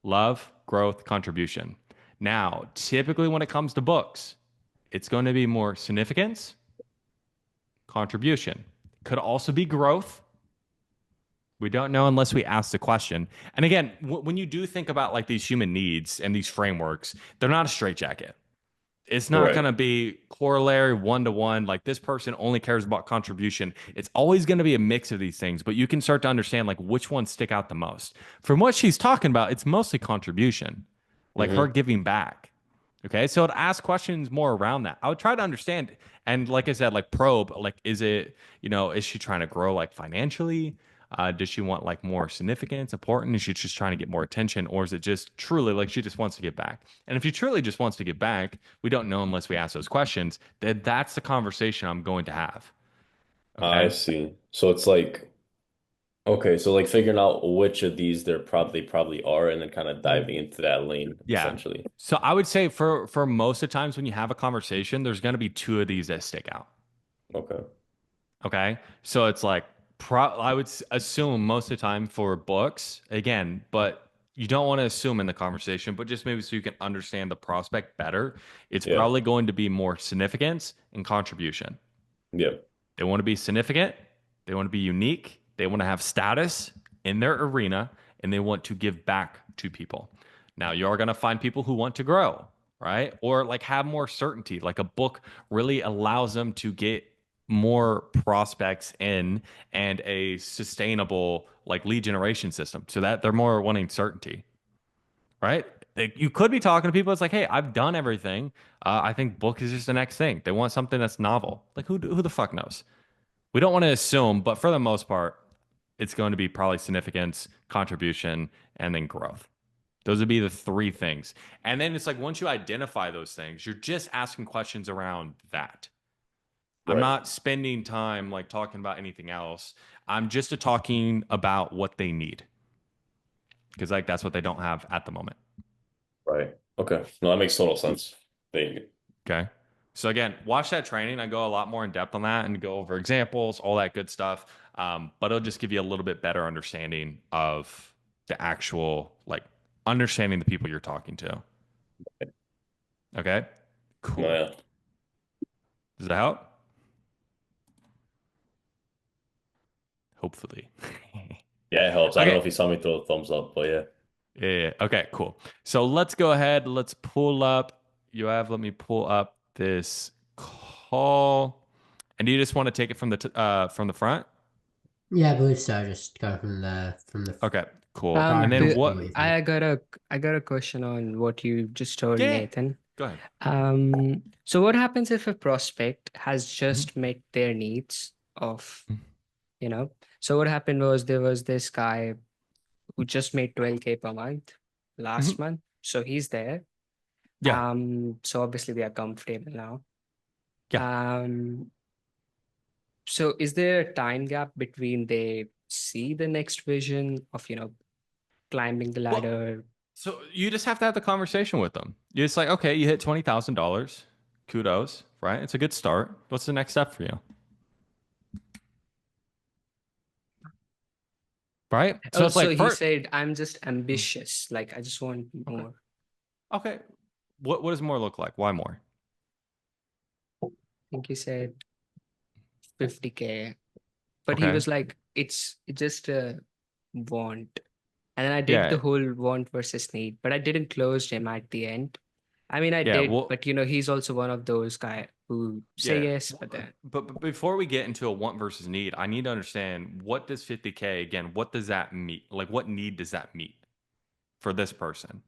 love, growth, contribution. Now, typically when it comes to books, it's going to be more significance, contribution. Could also be growth. We don't know unless we ask the question. And again, when you do think about like these human needs and these frameworks, they're not a straitjacket. It's not going to be corollary 1-to-1. Like this person only cares about contribution. It's always going to be a mix of these things, but you can start to understand like which ones stick out the most. From what she's talking about, it's mostly contribution, like her giving back. Okay. So to ask questions more around that, I would try to understand. And like I said, like probe, like, is it, is she trying to grow like financially? Does she want like more significance, important? Is she just trying to get more attention? Or is it just truly like she just wants to give back? And if she truly just wants to give back, we don't know unless we ask those questions. That's the conversation I'm going to have. Okay? I see. So it's like, okay, so like figuring out which of these they probably are, and then kind of diving into that lane, essentially. So I would say for most of the times when you have a conversation, there's going to be 2 of these that stick out. Okay. So it's like, I would assume most of the time for books, again, but you don't want to assume in the conversation, but just maybe so you can understand the prospect better. It's probably going to be more significance and contribution. Yeah. They want to be significant. They want to be unique. They want to have status in their arena, and they want to give back to people. Now, you are going to find people who want to grow, right? Or like have more certainty. Like a book really allows them to get more prospects in and a sustainable like lead generation system, so that they're more wanting certainty, right? You could be talking to people, it's like, hey, I've done everything. I think book is just the next thing. They want something that's novel. Like who the fuck knows? We don't want to assume, but for the most part, it's going to be probably significance, contribution, and then growth. Those would be the 3 things. And then it's like, once you identify those things, you're just asking questions around that. I'm not spending time like talking about anything else. I'm just talking about what they need, because like that's what they don't have at the moment. Right. Okay. No, that makes total sense. Thank you. Okay. So again, watch that training. I go a lot more in depth on that and go over examples, all that good stuff. But it'll just give you a little bit better understanding of the actual, like, understanding the people you're talking to. Okay, cool. Oh, yeah. Does that help? Hopefully. Yeah, it helps. I Okay. don't know if you saw me throw a thumbs up, but yeah. Yeah. Okay, cool. So let's go ahead. Let's pull up. Let me pull up this call. And do you just want to take it from the front? Yeah, I believe so. Just go from the Okay, cool. Um, And then the- what? I got a question on what you just told Yeah. Nathan. Go ahead. So what happens if a prospect has just met their needs of, so what happened was there was this guy who just made 12K per month last month. So he's there. Yeah. So obviously they are comfortable now. Yeah. So is there a time gap between they see the next vision of, climbing the ladder? So you just have to have the conversation with them. You're just like, okay, you hit $20,000. Kudos, right? It's a good start. What's the next step for you? Right? So it's like he said, I'm just ambitious. Like, I just want more. Okay. What does more look like? Why more? I think he said 50K. But he Okay. was like, it's just a want. And then I did the whole want versus need, but I didn't close him at the end. I mean, I did, but he's also one of those guys who say yes, but then. But before we get into a want versus need, I need to understand, what does 50K, again, what does that meet? Like, what need does that meet for this person?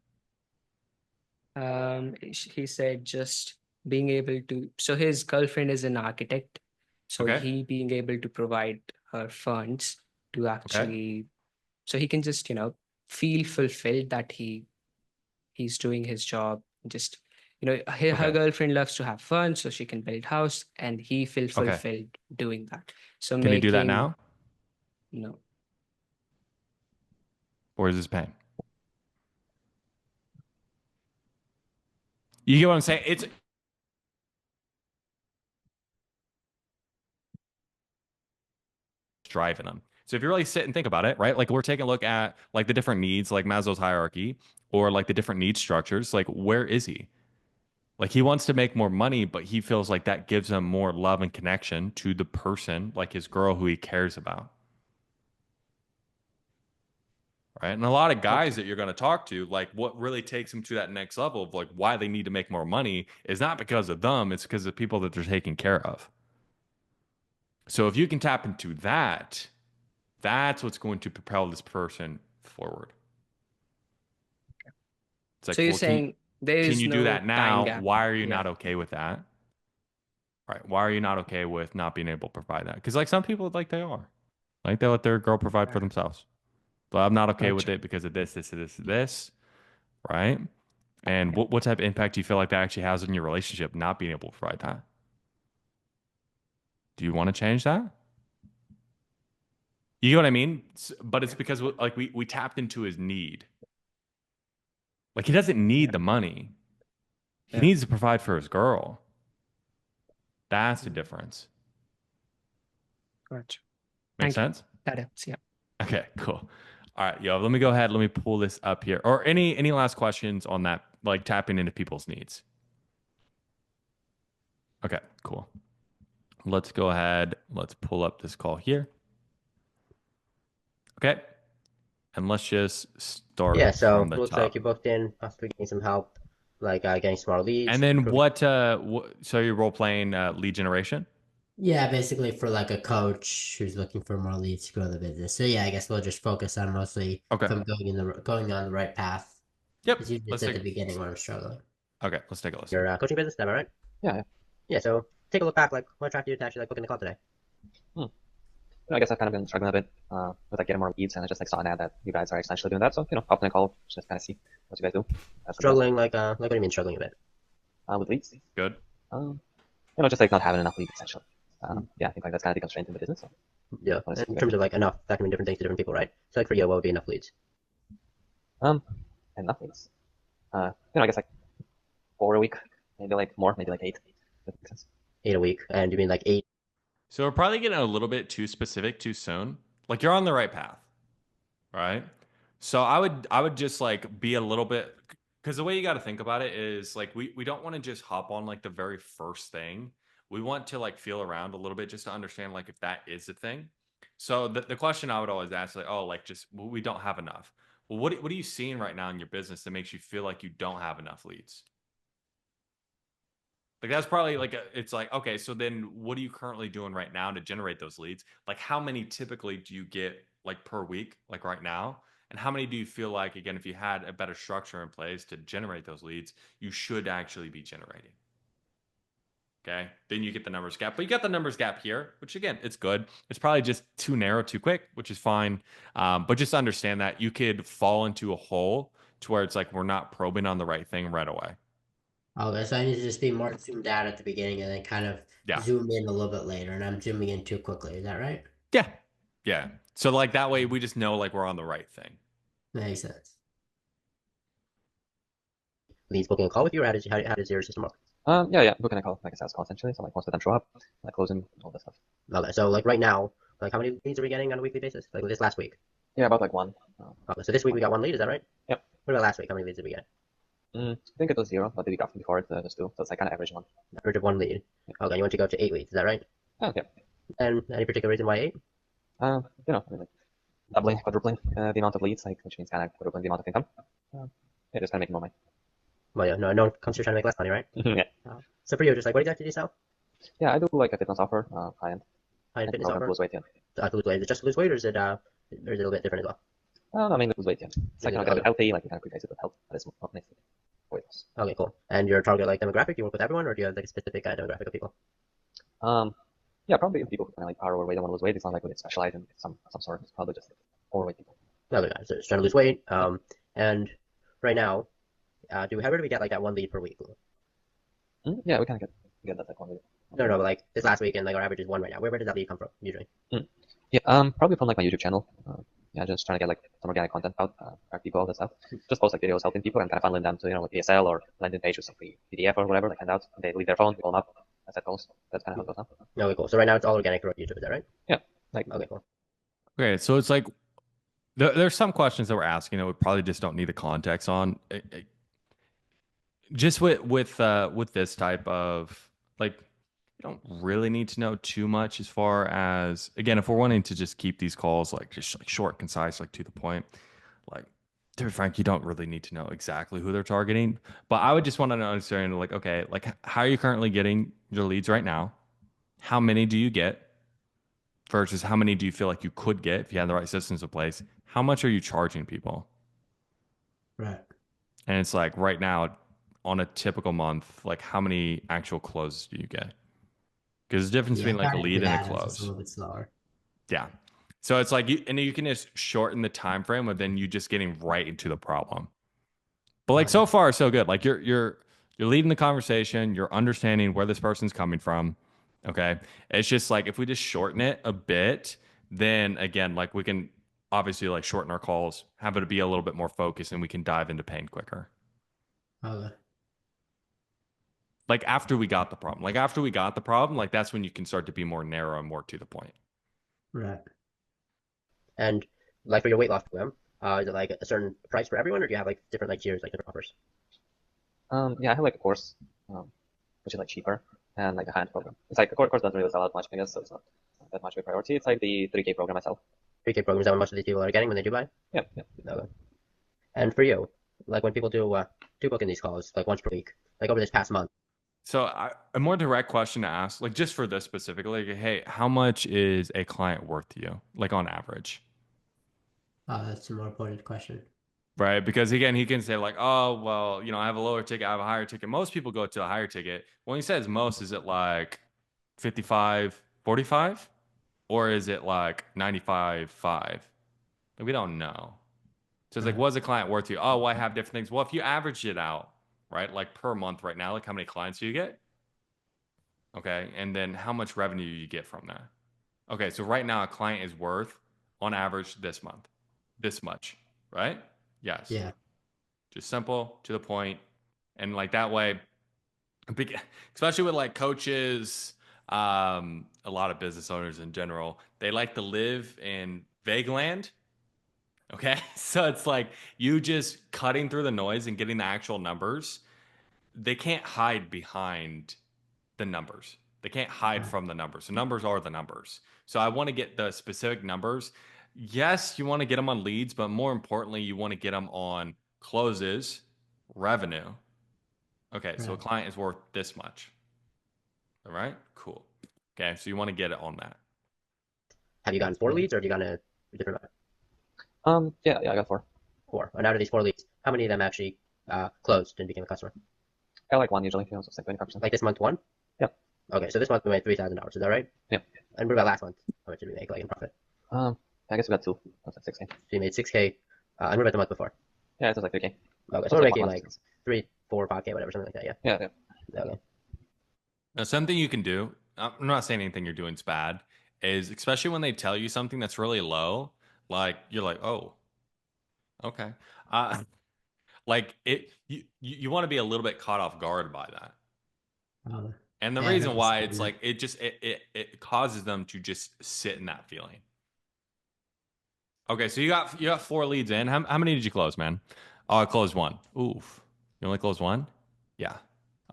He said just being able to, so his girlfriend is an architect, so he being able to provide her funds to actually, so he can just, feel fulfilled that he's doing his job. Just, her girlfriend loves to have fun, so she can build house, and he feel fulfilled doing that. So Can he do that now? No. Or is this paying? You get what I'm saying? It's driving them. So if you really sit and think about it, right? Like, we're taking a look at like the different needs, like Maslow's hierarchy, or like the different need structures. Like, where is he? Like, he wants to make more money, but he feels like that gives him more love and connection to the person, like his girl who he cares about. Right. And a lot of guys that you're going to talk to, like, what really takes them to that next level of like why they need to make more money is not because of them, it's because of people that they're taking care of. So if you can tap into that, that's what's going to propel this person forward. It's like, so you're saying can you do that now? gap. Why are you not okay with that? Right. Why are you not okay with not being able to provide that? Because like some people, like, they are. Like, they let their girl provide for themselves. But I'm not okay with it because of this. Right. And what type of impact do you feel like that actually has in your relationship, not being able to provide that? Do you want to change that? You know what I mean? But it's because like we tapped into his need. Like, he doesn't need the money. He needs to provide for his girl. That's the difference. Gotcha. Make sense? That helps, yeah. Okay, cool. All right, yo, let me go ahead. Let me pull this up here. Or any last questions on that, like tapping into people's needs? Okay, cool. Let's go ahead. Let's pull up this call here. Okay. And let's just start so from the looks top. like you booked in, possibly getting some help, like getting smaller leads. And then what so you're role playing lead generation? Yeah, basically for like a coach who's looking for more leads to grow the business. So yeah, I guess we'll just focus on mostly if I'm going on the right path. Yep. It's usually at the beginning where I'm struggling. Okay, let's take a listen. Your coaching business, am I right? Yeah. Yeah, so take a look back, like what attracted you to actually like booking the call today? I guess I've kind of been struggling a bit with like getting more leads, and I just like saw an ad that you guys are essentially doing that. So hop in a call, just kind of see what you guys do. Struggling, like what do you mean struggling a bit? With leads. Good. Just like not having enough leads essentially. Yeah, I think like that's kind of the constraint in the business. So. Yeah, in terms of like enough, that can mean different things to different people, right? So like for you, what would be enough leads? Enough leads. I guess like 4 a week, maybe like more, maybe like 8. That makes sense. 8 a week, and you mean like 8? So we're probably getting a little bit too specific too soon. Like you're on the right path, right? So I would just like be a little bit, because the way you got to think about it is like we don't want to just hop on like the very first thing. We want to like feel around a little bit just to understand like if that is a thing. So the question I would always ask, like, oh, like just we don't have enough. Well, what are you seeing right now in your business that makes you feel like you don't have enough leads? Like that's probably like it's like, okay, so then what are you currently doing right now to generate those leads? Like how many typically do you get like per week, like right now? And how many do you feel like, again, if you had a better structure in place to generate those leads, you should actually be generating? Okay, then you get the numbers gap, but you got the numbers gap here, which again, it's good. It's probably just too narrow, too quick, which is fine. But just understand that you could fall into a hole to where it's like we're not probing on the right thing right away. Okay, so I need to just be more zoomed out at the beginning and then kind of zoom in a little bit later, and I'm zooming in too quickly. Is that right? Yeah. Yeah. So like that way we just know like we're on the right thing. Makes sense. Leads booking a call with you, or how does your system work? Yeah, booking a call, like a sales call essentially. So like most of them show up, like closing, all that stuff. Okay, so like right now, like how many leads are we getting on a weekly basis? Like this last week? Yeah, about like one. Okay, so this week we got one lead, is that right? Yep. What about last week? How many leads did we get? I think it was 0, but the week after before it was 2. So it's like kind of average one. Average of 1 lead. Okay, you want to go to 8 leads, is that right? Oh, yeah. And any particular reason why 8? I mean, like doubling, quadrupling the amount of leads, like which means kind of quadrupling the amount of income. Yeah, just kind of making more money. Well, yeah, no one comes here trying to make less money, right? Yeah. So for you, just like what exactly do you sell? Yeah, I do like a fitness offer, high-end. High-end fitness offer? Lose weight, yeah. To lose weight. Is it just to lose weight, or is it a little bit different as well? No, I mean lose weight, yeah. It's like kind of healthy, like you kind of replace it with health, but it's not necessarily weight loss. Okay, cool. And your target like demographic, do you work with everyone, or do you have like a specific demographic of people? Yeah, probably people who kind of like are overweight and want to lose weight. It's not like we specialize in some sort. It's probably just like overweight people. Okay, guys, so just trying to lose weight. And right now, where do we get like that 1 lead per week? Yeah, we kind of get that like 1 lead. No, but like this last week, and like our average is 1 right now. Where does that lead come from usually? Yeah, probably from like my YouTube channel. Yeah, just trying to get like some organic content out, people, all that stuff. Just post like videos helping people and kind of funneling them to like ASL or landing page with some free PDF or whatever, like handouts. They leave their phone, we call them up. That's how it goes. That's kind of how it goes now. Okay, cool. So right now it's all organic through YouTube, is that right? Yeah. Like okay, cool. Okay, so it's like there's some questions that we're asking that we probably just don't need the context on. Just with this type of like, you don't really need to know too much as far as, again, if we're wanting to just keep these calls like just like short, concise, like to the point, like to be frank, you don't really need to know exactly who they're targeting. But I would just want to understand like, okay, like how are you currently getting your leads right now? How many do you get versus how many do you feel like you could get if you had the right systems in place? How much are you charging people? Right. And it's like right now on a typical month, like how many actual closes do you get? Because the difference between like a lead and a close. It's a little bit slower. Yeah. So it's like you can just shorten the time frame of then you just getting right into the problem. But like so far so good. Like you're leading the conversation, you're understanding where this person's coming from. Okay. It's just like if we just shorten it a bit, then again, like we can obviously like shorten our calls, have it be a little bit more focused, and we can dive into pain quicker. Okay. Like after we got the problem, like that's when you can start to be more narrow and more to the point. Right. And like for your weight loss program, is it like a certain price for everyone, or do you have like different like tiers, like different offers? Yeah, I have like a course, which is like cheaper, and like a high-end program. It's like the course doesn't really sell out much, I guess, so it's not that much of a priority. It's like the 3K program myself. 3K program, is that what most of these people are getting when they do buy? Yeah. Okay. And for you, like when people do book in these calls, like once per week, like over this past month. So a more direct question to ask, like just for this specifically, like, hey, how much is a client worth to you, like on average? That's a more pointed question. Right, because again, he can say like, oh, well, I have a lower ticket, I have a higher ticket. Most people go to a higher ticket. When he says most, is it like 55, 45? Or is it like 95, 5? Like, we don't know. So it's like, what's a client worth to you? Oh, well, I have different things. Well, if you average it out, right, like per month right now, like how many clients do you get? Okay, and then how much revenue do you get from that? Okay, so right now a client is worth, on average this month, this much, right? Yes. Yeah. Just simple, to the point. And like that way, especially with like coaches, a lot of business owners in general, they like to live in vague land. Okay. So it's like you just cutting through the noise and getting the actual numbers. They can't hide behind the numbers. They can't hide from the numbers. The numbers are the numbers. So I want to get the specific numbers. Yes, you want to get them on leads, but more importantly, you want to get them on closes, revenue. Okay, so a client is worth this much. All right, cool. Okay, so you want to get it on that. Have you gotten 4 leads, or have you gotten a different amount? Yeah, I got 4. 4. And out of these 4 leads, how many of them actually closed and became a customer? I like 1 usually. So it's like 25%. Like this month, 1? Yeah. Okay, so this month we made $3,000. Is that right? Yeah. And what about last month? How much did we make, like, in profit? I guess we got 2. That's like 6K. So you made 6K. And what about the month before? Yeah, it was like 3K. Okay, so we're making like 3, 4, 5K, whatever, something like that. Yeah. Yeah. Okay. Now, something you can do, I'm not saying anything you're doing is bad, is especially when they tell you something that's really low, like you're like, oh, okay. Like you want to be a little bit caught off guard by that. And the reason why it's like it causes them to just sit in that feeling. Okay, so you got 4 leads in. How many did you close, man? Oh, I closed 1. Oof. You only closed 1? Yeah.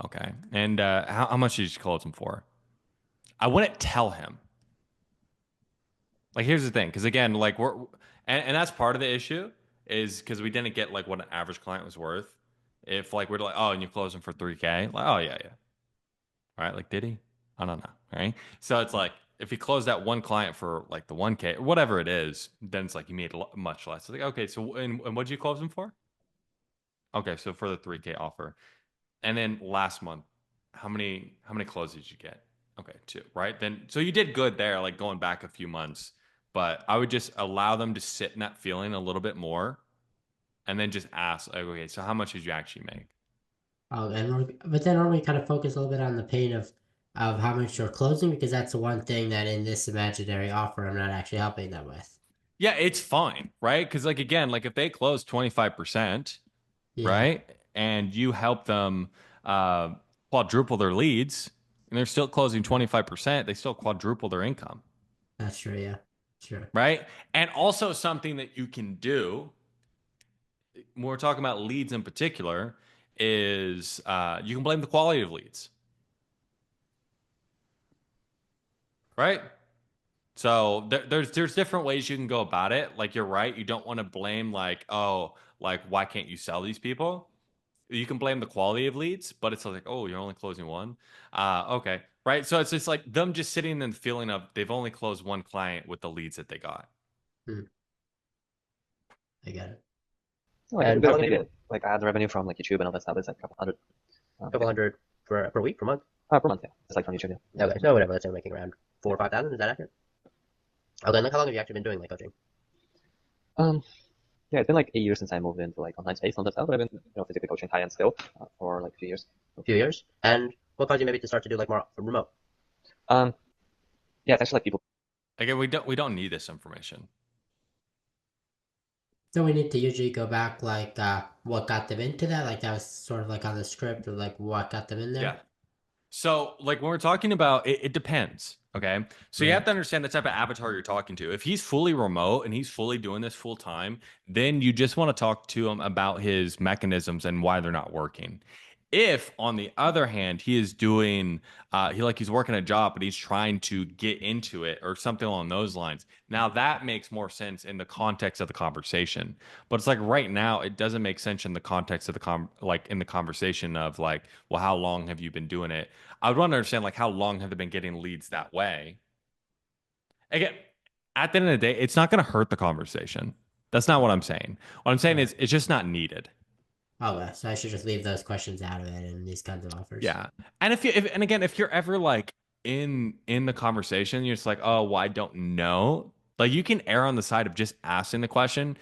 Okay. And how much did you close them for? I wouldn't tell him. Like, here's the thing, because again, like and that's part of the issue is because we didn't get like what an average client was worth. If like we're like, oh, and you close them for 3K, like, oh yeah. All right, like did he? I don't know. Right. So it's like if he closed that 1 client for like the 1K or whatever it is, then it's like he made much less. It's like, okay, so and what did you close him for? Okay, so for the 3K offer. And then last month, how many closes did you get? Okay, 2, right? Then so you did good there, like going back a few months. But I would just allow them to sit in that feeling a little bit more, and then just ask, like, okay, so how much did you actually make? But then aren't we kind of focus a little bit on the pain of how much you're closing, because that's the one thing that in this imaginary offer I'm not actually helping them with. Yeah, it's fine, right? Because like again, like if they close 25%, right, and you help them quadruple their leads, and they're still closing 25%, they still quadruple their income. That's true. Yeah, sure. Right, and also something that you can do when we're talking about leads in particular is you can blame the quality of leads. Right? So there's different ways you can go about it. Like you're right. You don't want to blame like, oh, like why can't you sell these people? You can blame the quality of leads, but it's like, oh, you're only closing 1. Okay. Right. So it's just like them just sitting in the feeling of they've only closed 1 client with the leads that they got. I get it. Like ads revenue from like YouTube and all that stuff. It's like a couple hundred. Couple hundred per week, per month? Per month, yeah. It's like from YouTube. Yeah. Okay, so whatever. Let's say we're making around 4,000 or 5,000. Is that accurate? Okay, like how long have you actually been doing like coaching? Yeah, it's been like 8 years since I moved into like online space and all that stuff. But I've been physically coaching high end still for like a few years. A few years. And what caused you maybe to start to do like more remote? Yeah, it's actually like people. Again, we don't need this information. So we need to usually go back like what got them into that, like that was sort of like on the script, or like what got them in there. Yeah. So like when we're talking about it depends. Okay. So you have to understand the type of avatar you're talking to. If he's fully remote and he's fully doing this full time, then you just want to talk to him about his mechanisms and why they're not working. If, on the other hand, he is doing, he's working a job, but he's trying to get into it or something along those lines. Now that makes more sense in the context of the conversation. But it's like right now, it doesn't make sense in the context of in the conversation of like, well, how long have you been doing it? I would want to understand like how long have they been getting leads that way? Again, at the end of the day, it's not going to hurt the conversation. That's not what I'm saying. What I'm saying is it's just not needed. Okay, so I should just leave those questions out of it in these kinds of offers. Yeah, and if you're ever like in the conversation, you're just like, oh, well, I don't know. Like you can err on the side of just asking the question,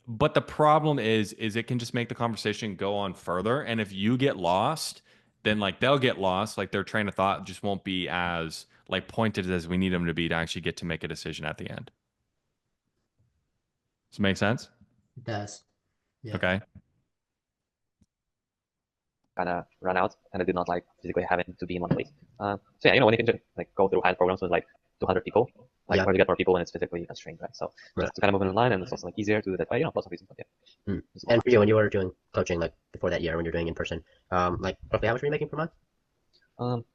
but the problem is it can just make the conversation go on further. And if you get lost, then like they'll get lost. Like their train of thought just won't be as like pointed as we need them to be to actually get to make a decision at the end. Does it make sense? It does. Yeah. Okay. kind of run out, and I did not like physically having to be in one place. So yeah, when you can just like go through high programs with like 200 people, like where you get more people when it's physically constrained, right? So just to kind of move in line, and it's also like easier to do that way, lots of reasons, but yeah. And for you, when you were doing coaching, like before that year, when you're doing in person, like roughly how much were you making per month?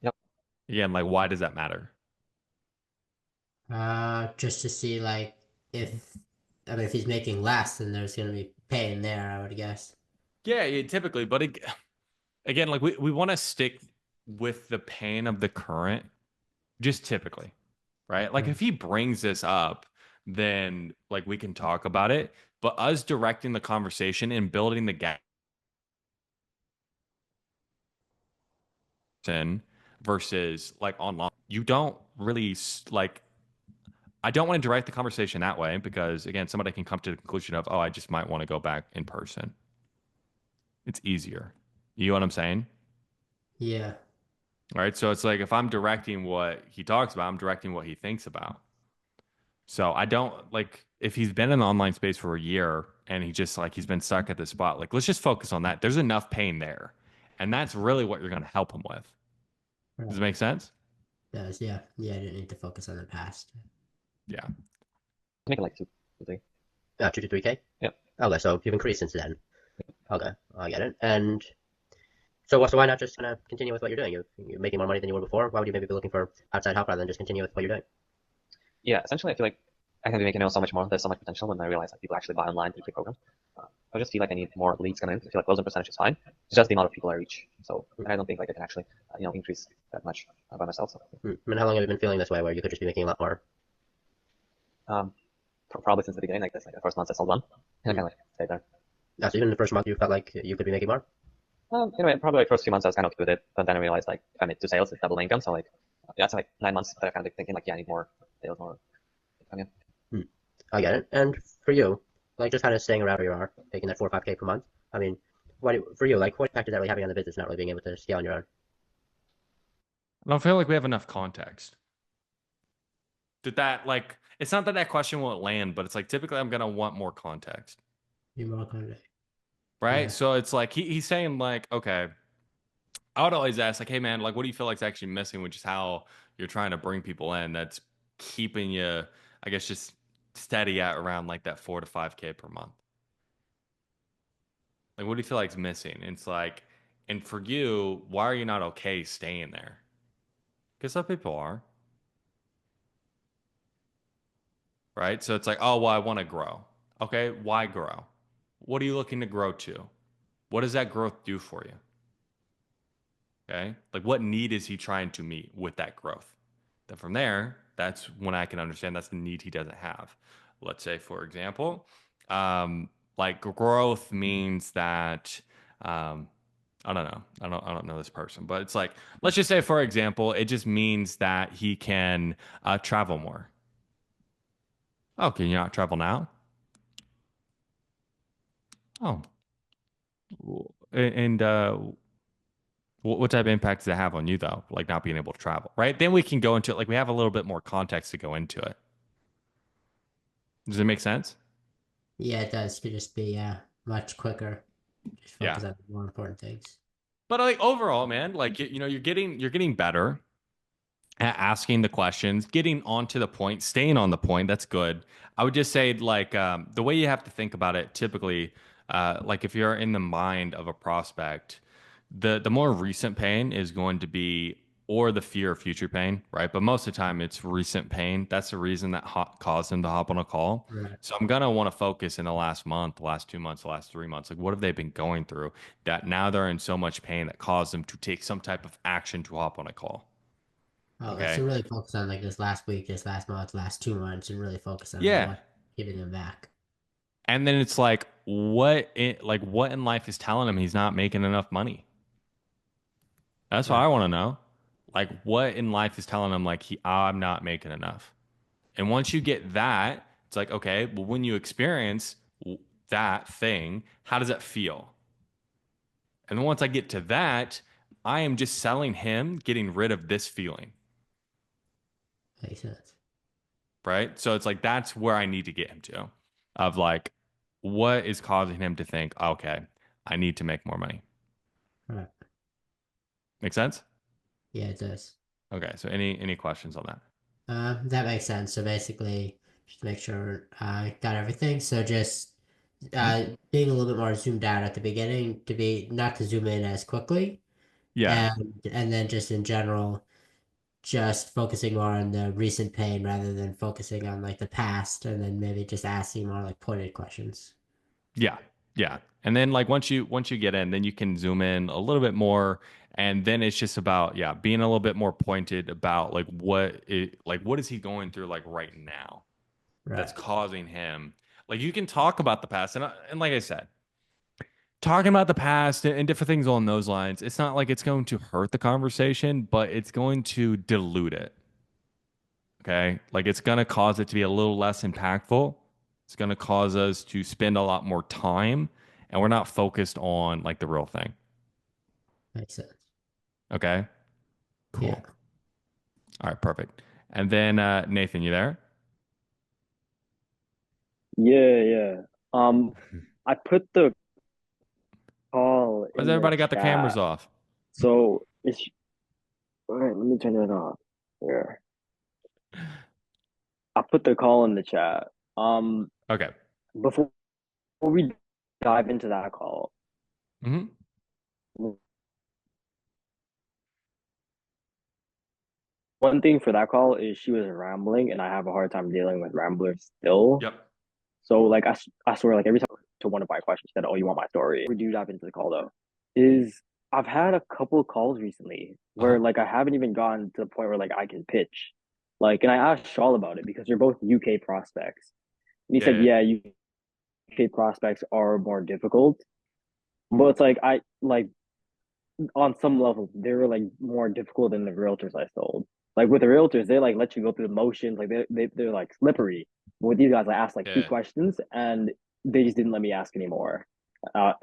Yep. Yeah, and like, why does that matter? Just to see like if he's making less, then there's gonna be pain there, I would guess. Yeah, typically, but again, like we want to stick with the pain of the current, just typically, right? Like if he brings this up, then like we can talk about it, but us directing the conversation and building the gap versus like online, you don't really like. I don't want to direct the conversation that way because again, somebody can come to the conclusion of, oh, I just might want to go back in person. It's easier. You know what I'm saying? Yeah. All right. So it's like if I'm directing what he talks about, I'm directing what he thinks about. So I don't like if he's been in the online space for a year and he's been stuck at this spot, like let's just focus on that. There's enough pain there. And that's really what you're going to help him with. Right. Does it make sense? It does, yeah. Yeah, I didn't need to focus on the past. Yeah. Make it like 2 to 3. 2 to 3K? Yeah. Okay, so you've increased since then. Okay, I get it. And so why not just kind of continue with what you're doing? You're making more money than you were before. Why would you maybe be looking for outside help rather than just continue with what you're doing? Yeah, essentially, I feel like I can be making so much more. There's so much potential when I realize that people actually buy online through the program. I just feel like I need more leads coming in. I feel like closing percentage is fine. It's just the amount of people I reach. So I don't think like I can actually increase that much by myself. So. And how long have you been feeling this way, where you could just be making a lot more? Probably since the beginning, like this, like the first month I sold one, and I kind of like stayed there. So even in the first month, you felt like you could be making more? Anyway, probably like first few months I was kind of okay with it, but then I realized like if I made 2 sales, it's double income. So like, yeah, it's like 9 months that I kind of thinking like, yeah, I need more sales, more income. Yeah. I get it. And for you, like just kind of staying around where you are, taking that 4 or 5K per month. I mean, for you, like what impact is that really having on the business, not really being able to scale on your own? I don't feel like we have enough context. Like, it's not that question won't land, but it's like typically I'm going to want more context. Need more context. Right? Yeah. So it's like he's saying like, okay, I would always ask like, hey man, like what do you feel like is actually missing, which is how you're trying to bring people in that's keeping you, I guess, just steady at around like that 4 to 5K per month. Like what do you feel like is missing? And it's like, and for you, why are you not okay staying there? Because some people are. Right? So it's like, oh, well, I want to grow. Okay, why grow? What are you looking to grow to? What does that growth do for you? Okay, like what need is he trying to meet with that growth? Then from there, that's when I can understand that's the need he doesn't have. Let's say, for example, like growth means that I don't know. I don't know this person, but it's like, let's just say, for example, it just means that he can travel more. Oh, can you not travel now? Oh. And what type of impact does it have on you, though? Like not being able to travel, right? Then we can go into it. Like we have a little bit more context to go into it. Does it make sense? Yeah, it does. Could just be much quicker. Just focus on more important things. But like overall, man, like you're getting better at asking the questions, getting onto the point, staying on the point. That's good. I would just say like the way you have to think about it typically, like if you're in the mind of a prospect, the more recent pain is going to be, or the fear of future pain, right? But most of the time it's recent pain. That's the reason that caused them to hop on a call. Right. So I'm going to want to focus in the last month, the last 2 months, the last 3 months. Like what have they been going through that now they're in so much pain that caused them to take some type of action to hop on a call? Okay. So really focus on like this last week, this last month, last 2 months, and really focus on what giving them back. And then it's like, what in life is telling him he's not making enough money? That's what I want to know. Like what in life is telling him like I'm not making enough? And once you get that, it's like, okay, well, when you experience that thing, how does that feel? And then once I get to that, I am just selling him getting rid of this feeling. Makes sense. Right? So it's like, that's where I need to get him to, of like, what is causing him to think, okay, I need to make more money. Right. Make sense? Yeah, it does. Okay. So any questions on that? That makes sense. So basically, just to make sure I got everything. So just being a little bit more zoomed out at the beginning to be not to zoom in as quickly. Yeah. And then just in general, just focusing more on the recent pain rather than focusing on like the past, and then maybe just asking more like pointed questions. Yeah. Yeah. And then like once you get in, then you can zoom in a little bit more. And then it's just about, being a little bit more pointed about like what is he going through like right now that's causing him. Like you can talk about the past and like I said, talking about the past and different things along those lines, it's not like it's going to hurt the conversation, but it's going to dilute it. Okay. Like it's going to cause it to be a little less impactful. It's going to cause us to spend a lot more time and we're not focused on like the real thing. Makes sense. Okay. Cool. Yeah. All right. Perfect. And then Nathan, you there? Yeah. I put the call Why's in everybody the got the cameras chat. off? So it's all right. Let me turn it off. Here. I put the call in the chat. Okay. Before we dive into that call, one thing for that call is she was rambling, and I have a hard time dealing with ramblers still. Yep. So like I swear, like every time to one of my questions, she said, "Oh, you want my story?" We do dive into the call though. Is I've had a couple of calls recently where like I haven't even gotten to the point where like I can pitch. Like, and I asked Shawl about it because they're both UK prospects. And he said, yeah, UK prospects are more difficult. But it's like I like on some level they were like more difficult than the realtors I sold. Like with the realtors, they like let you go through the motions, like they're like slippery. But with these guys, I asked like two questions and they just didn't let me ask anymore.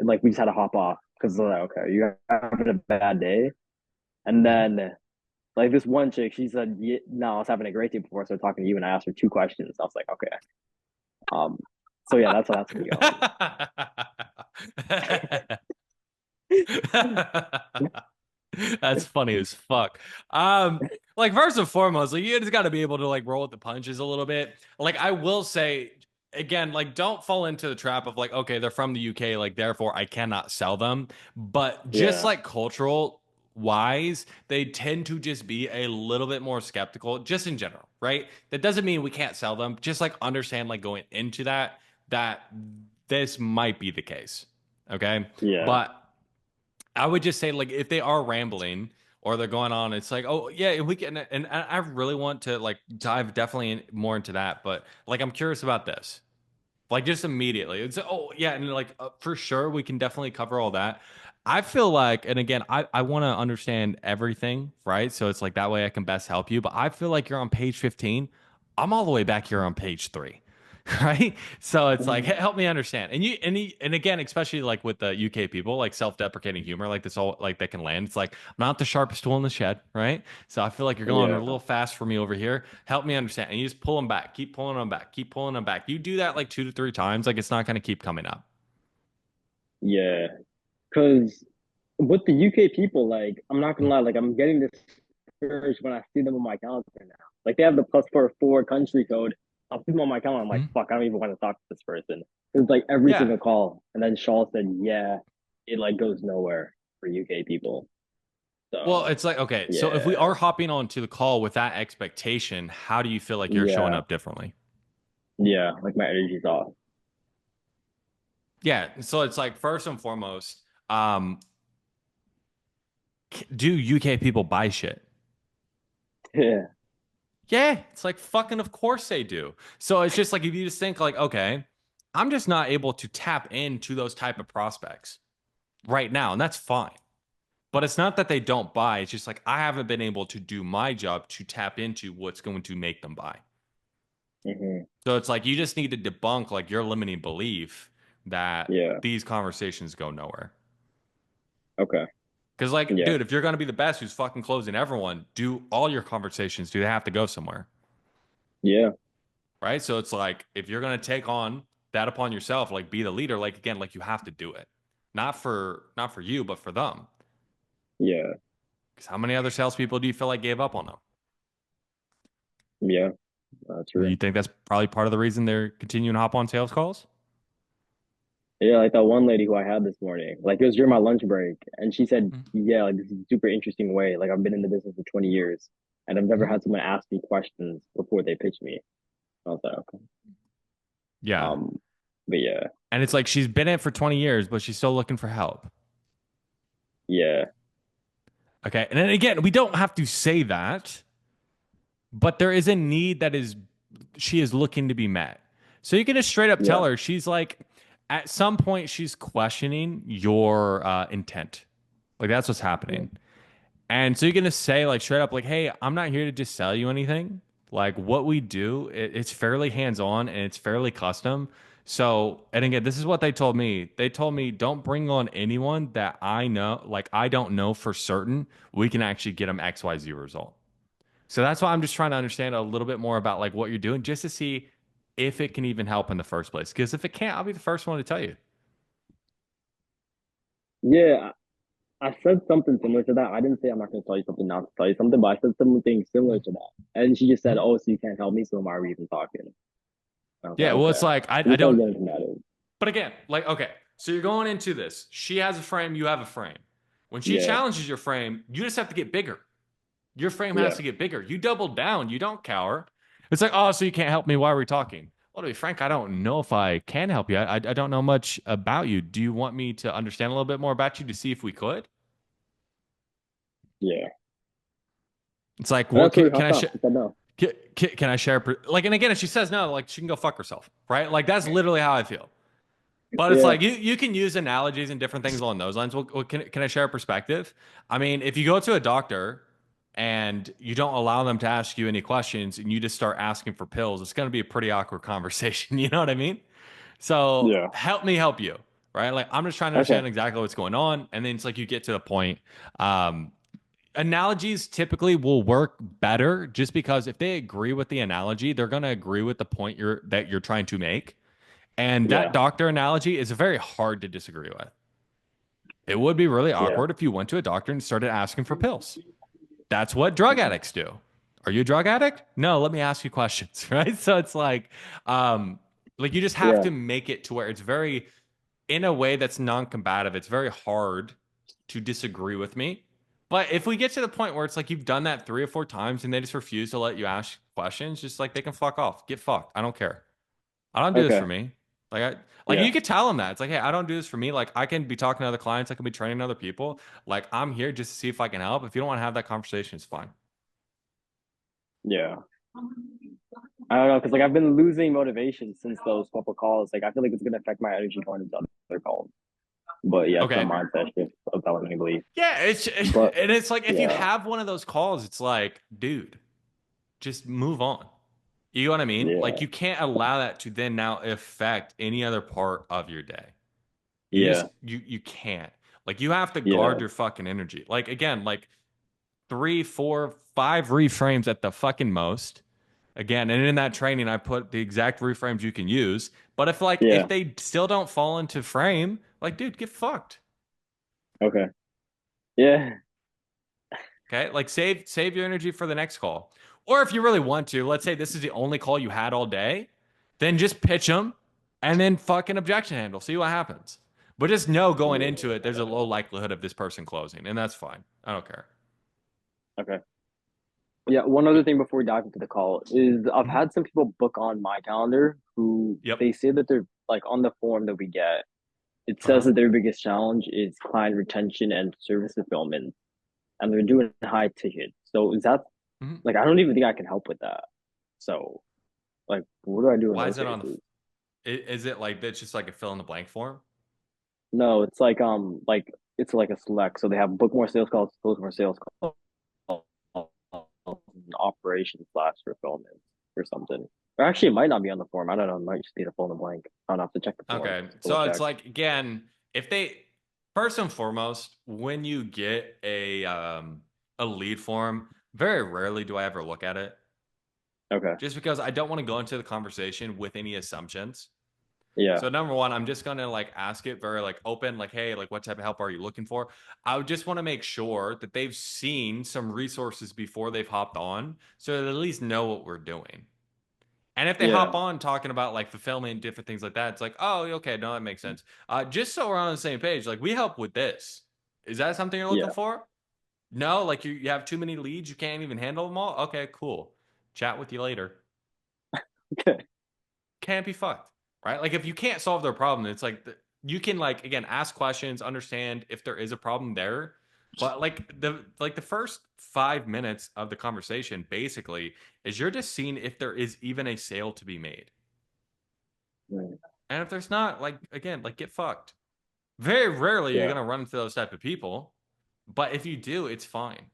Like we just had to hop off because they're like, okay, you're having a bad day. And then like this one chick, she said, yeah, no, I was having a great day before I started talking to you, and I asked her two questions. I was like, okay. So yeah, that's how that's gonna go. That's funny as fuck. Like first and foremost, like you just got to be able to like roll with the punches a little bit. Like I will say again, like don't fall into the trap of like, okay, they're from the UK, like therefore I cannot sell them. But just like cultural wise, they tend to just be a little bit more skeptical, just in general, right? That doesn't mean we can't sell them. Just like understand, like going into that this might be the case. Okay. Yeah. But I would just say, like, if they are rambling or they're going on, it's like, oh yeah, we can. And I really want to like dive definitely more into that. But like, I'm curious about this, like, just immediately. It's oh yeah, and like for sure we can definitely cover all that. I feel like, and again, I want to understand everything, right? So it's like that way I can best help you. But I feel like you're on page 15. I'm all the way back here on page 3. Right, so it's like help me understand, and again, especially like with the UK people, like self-deprecating humor, like this all like that can land. It's like I'm not the sharpest tool in the shed, right? So I feel like you're going a little fast for me over here. Help me understand, and you just pull them back, keep pulling them back, keep pulling them back. You do that like 2 to 3 times, like it's not going to keep coming up. Yeah, because with the UK people, like I'm not gonna lie, like I'm getting this urge when I see them on my calendar now. Like they have the +44 country code. I'll put them on my calendar. I'm like, fuck, I don't even want to talk to this person. It's like every single call. And then Shaw said, yeah, it like goes nowhere for UK people. So, well, it's like, okay, so if we are hopping on to the call with that expectation, how do you feel like you're showing up differently? Yeah, like my energy's off. Yeah, so it's like first and foremost, do UK people buy shit? Yeah. Yeah, it's like fucking of course they do. So it's just like if you just think like, okay, I'm just not able to tap into those type of prospects right now, and that's fine. But it's not that they don't buy, it's just like I haven't been able to do my job to tap into what's going to make them buy. So it's like you just need to debunk like your limiting belief that these conversations go nowhere. Okay. Because like, dude, if you're going to be the best who's fucking closing everyone, do all your conversations, do they have to go somewhere? Yeah. Right. So it's like, if you're going to take on that upon yourself, like be the leader, like again, like you have to do it. Not for you, but for them. Yeah. Because how many other salespeople do you feel like gave up on them? Yeah, true. You think that's probably part of the reason they're continuing to hop on sales calls? Yeah, like that one lady who I had this morning, like it was during my lunch break, and she said, "Yeah, like this is a super interesting way. Like I've been in the business for 20 years, and I've never had someone ask me questions before they pitch me." I was like, okay. Yeah. But yeah. And it's like she's been in it for 20 years, but she's still looking for help. Yeah. Okay. And then again, we don't have to say that, but there is a need that she is looking to be met. So you can just straight up tell her, she's like, at some point, she's questioning your intent. Like that's what's happening. And so you're going to say like straight up like, hey, I'm not here to just sell you anything. Like what we do, it's fairly hands-on and it's fairly custom. So, and again, this is what they told me. They told me, don't bring on anyone that I know, like I don't know for certain we can actually get them XYZ result. So that's why I'm just trying to understand a little bit more about like what you're doing just to see if it can even help in the first place. Because if it can't, I'll be the first one to tell you. Yeah, I said something similar to that. I didn't say I'm not going to tell you something, not to tell you something, but I said something similar to that. And she just said, "Oh, so you can't help me, so why are we even talking?" Yeah, well, it's like, I don't. But again, like, okay, so you're going into this. She has a frame, you have a frame. When she challenges your frame, you just have to get bigger. Your frame has to get bigger. You double down. You don't cower. It's like, oh, so you can't help me. Why are we talking? Well, to be frank, I don't know if I can help you. I don't know much about you. Do you want me to understand a little bit more about you to see if we could? Yeah. It's like, well, can I share? No. Can I share? Like, and again, if she says no, like she can go fuck herself, right? Like that's literally how I feel. But it's like you can use analogies and different things along those lines. Well, can I share a perspective? I mean, if you go to a doctor and you don't allow them to ask you any questions and you just start asking for pills, it's going to be a pretty awkward conversation. You know what I mean? So help me help you, right? Like I'm just trying to understand exactly what's going on. And then it's like you get to the point. Analogies typically will work better just because if they agree with the analogy, they're going to agree with the point that you're trying to make. And that doctor analogy is very hard to disagree with. It would be really awkward if you went to a doctor and started asking for pills. That's what drug addicts do. Are you a drug addict? No, let me ask you questions, right? So it's like you just have to make it to where it's very, in a way that's non-combative, it's very hard to disagree with me. But if we get to the point where it's like you've done that 3 or 4 times and they just refuse to let you ask questions, just like they can fuck off. Get fucked. I don't care. I don't do this for me. Like you could tell them that. It's like, hey, I don't do this for me. Like I can be talking to other clients. I can be training other people. Like I'm here just to see if I can help. If you don't want to have that conversation, it's fine. Yeah. I don't know, because like I've been losing motivation since those couple calls. Like I feel like it's gonna affect my energy going into other calls. But yeah, it's a mindset shift of that one, I believe. Yeah, and it's like if you have one of those calls, it's like, dude, just move on. You know what I mean? Yeah. Like you can't allow that to then now affect any other part of your day. You can't. Like you have to guard your fucking energy. Like again, like 3, 4, 5 reframes at the fucking most. Again, and in that training, I put the exact reframes you can use. But if if they still don't fall into frame, like dude, get fucked. Okay. Yeah. Okay. Like save your energy for the next call. Or if you really want to, let's say this is the only call you had all day, then just pitch them and then fucking objection handle. See what happens. But just know going into it, there's a low likelihood of this person closing, and that's fine. I don't care. Okay. Yeah, one other thing before we dive into the call is I've had some people book on my calendar who they say that they're like on the form that we get. It says that their biggest challenge is client retention and service fulfillment, and they're doing high ticket. So is that like I don't even think I can help with that. So, like, what do I do? Why is it on the? Is it like it's just like a fill in the blank form? No, it's like it's like a select. So they have book more sales calls, close more sales calls, operations / fulfillment or something. Or actually, it might not be on the form. I don't know. It might just be a fill in the blank. I don't have to check the form. Okay, so it's like again, if they first and foremost, when you get a lead form, very rarely do I ever look at it. Okay. Just because I don't want to go into the conversation with any assumptions. Yeah. So number one, I'm just gonna like ask it very like open, like, hey, like what type of help are you looking for? I would just want to make sure that they've seen some resources before they've hopped on, so they at least know what we're doing. And if they Yeah. hop on talking about like fulfillment, different things like that, it's like, oh, okay, no, that makes sense. Just so we're on the same page, like we help with this. Is that something you're looking Yeah. for? No, like you have too many leads, you can't even handle them all. Okay, cool. Chat with you later. Okay. Can't be fucked, right? Like if you can't solve their problem, it's like you can like again ask questions, understand if there is a problem there. But like the first 5 minutes of the conversation basically is you're just seeing if there is even a sale to be made. Right. And if there's not, like again, like get fucked. Very rarely you're Yeah. gonna run into those type of people. But if you do, it's fine.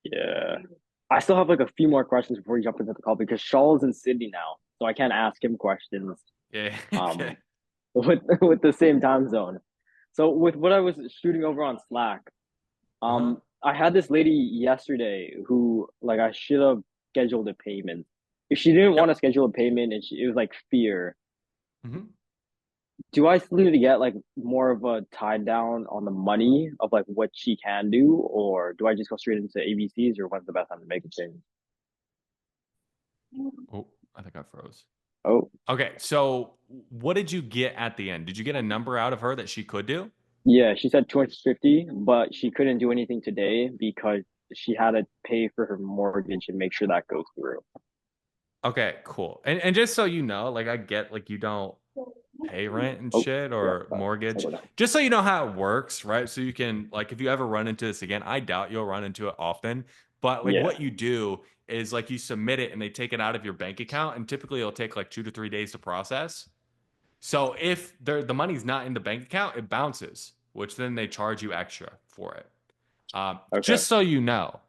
Yeah. I still have like a few more questions before we jump into the call because Shaw's in Sydney now, so I can't ask him questions Yeah. with the same time zone. So with what I was shooting over on Slack, I had this lady yesterday who like I should have scheduled a payment. If she didn't want to schedule a payment and it was like fear, do I still need to get like more of a tie down on the money of like what she can do, or do I just go straight into ABCs, or when's the best time to make a change? Oh, I think I froze. Oh. Okay, so what did you get at the end? Did you get a number out of her that she could do? Yeah, she said 250, but she couldn't do anything today because she had to pay for her mortgage and make sure that goes through. Okay, cool. And just so you know, like I get like you don't pay rent and shit or mortgage. Just so you know how it works, right? So you can like if you ever run into this again, I doubt you'll run into it often, but like what you do is like you submit it and they take it out of your bank account and typically it'll take like 2 to 3 days to process. So if the money's not in the bank account, it bounces, which then they charge you extra for it. Just so you know.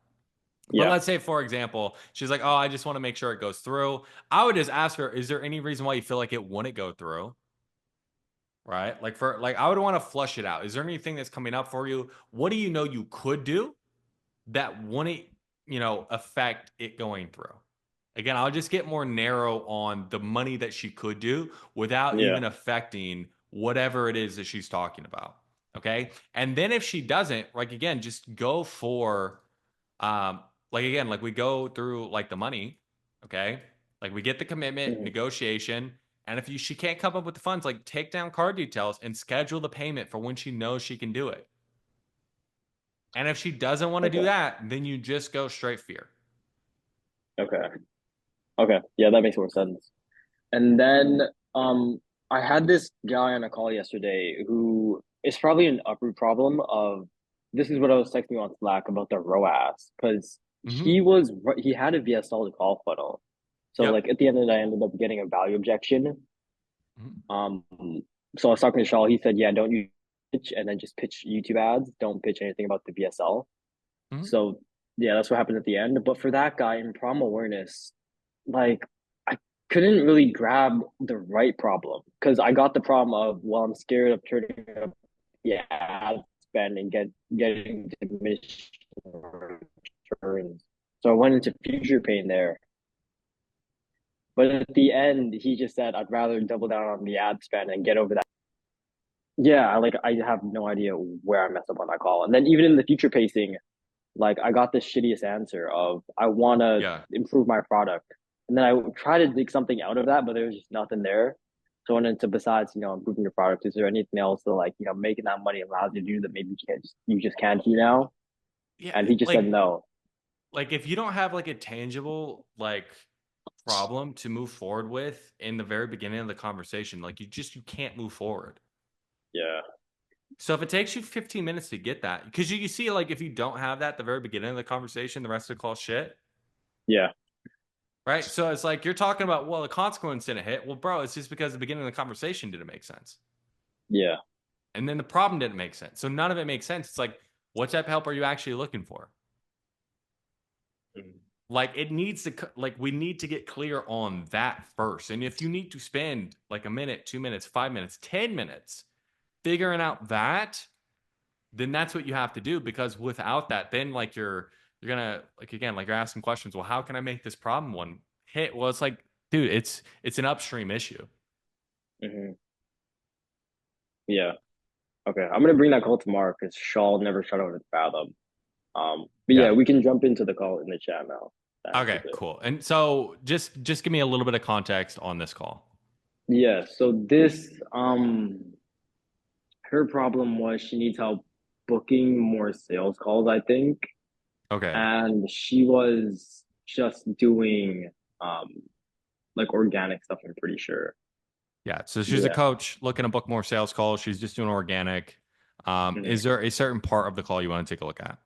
But let's say, for example, she's like, oh, I just want to make sure it goes through. I would just ask her, is there any reason why you feel like it wouldn't go through? Right? Like I would want to flush it out. Is there anything that's coming up for you? What do you know you could do that wouldn't, affect it going through? Again, I'll just get more narrow on the money that she could do without even affecting whatever it is that she's talking about. Okay. And then if she doesn't, like, again, just go for, like we go through like the money. Okay. Like we get the commitment, negotiation. And if she can't come up with the funds, like take down card details and schedule the payment for when she knows she can do it. And if she doesn't want to do that, then you just go straight fear. Okay. Yeah, that makes more sense. And then I had this guy on a call yesterday who is probably an upper problem of this is what I was texting on Slack about the ROAS because he had a VSL to call funnel. So like at the end of the day, I ended up getting a value objection. So I was talking to Shaw, he said, yeah, don't you pitch and then just pitch YouTube ads. Don't pitch anything about the VSL. So yeah, that's what happened at the end. But for that guy in problem awareness, like I couldn't really grab the right problem because I got the problem of, well, I'm scared of turning up the ad spend and getting diminished returns. So I went into future pain there. But at the end, he just said, I'd rather double down on the ad spend and get over that. Yeah, like I have no idea where I messed up on that call. And then even in the future pacing, like I got the shittiest answer of I want to improve my product. And then I tried to dig something out of that, but there was just nothing there. So I went into besides, improving your product, is there anything else that like, making that money allows you to do that maybe you just can't do now? Yeah. And he just said no. Like if you don't have like a tangible like problem to move forward with in the very beginning of the conversation, like you can't move forward. Yeah. So if it takes you 15 minutes to get that, because you see, like if you don't have that at the very beginning of the conversation, the rest of the call shit. Yeah. Right. So it's like you're talking about, well, the consequence didn't hit. Well, bro, it's just because the beginning of the conversation didn't make sense. Yeah. And then the problem didn't make sense. So none of it makes sense. It's like, what type of help are you actually looking for? Like it needs to, like we need to get clear on that first. And if you need to spend like a minute, 2 minutes, 5 minutes, 10 minutes figuring out that, then that's what you have to do. Because without that, then like you're gonna like again, like you're asking questions. Well, how can I make this problem one hit? Well, it's like, dude, it's an upstream issue. Mm-hmm. Yeah. Okay. I'm gonna bring that call tomorrow because Shaw never shut over the Fathom. But yeah, we can jump into the call in the chat now. Okay, cool. And so just give me a little bit of context on this call. Yeah. So this her problem was she needs help booking more sales calls, I think. Okay. And she was just doing like organic stuff, I'm pretty sure. Yeah. So she's a coach looking to book more sales calls. She's just doing organic. Is there a certain part of the call you want to take a look at?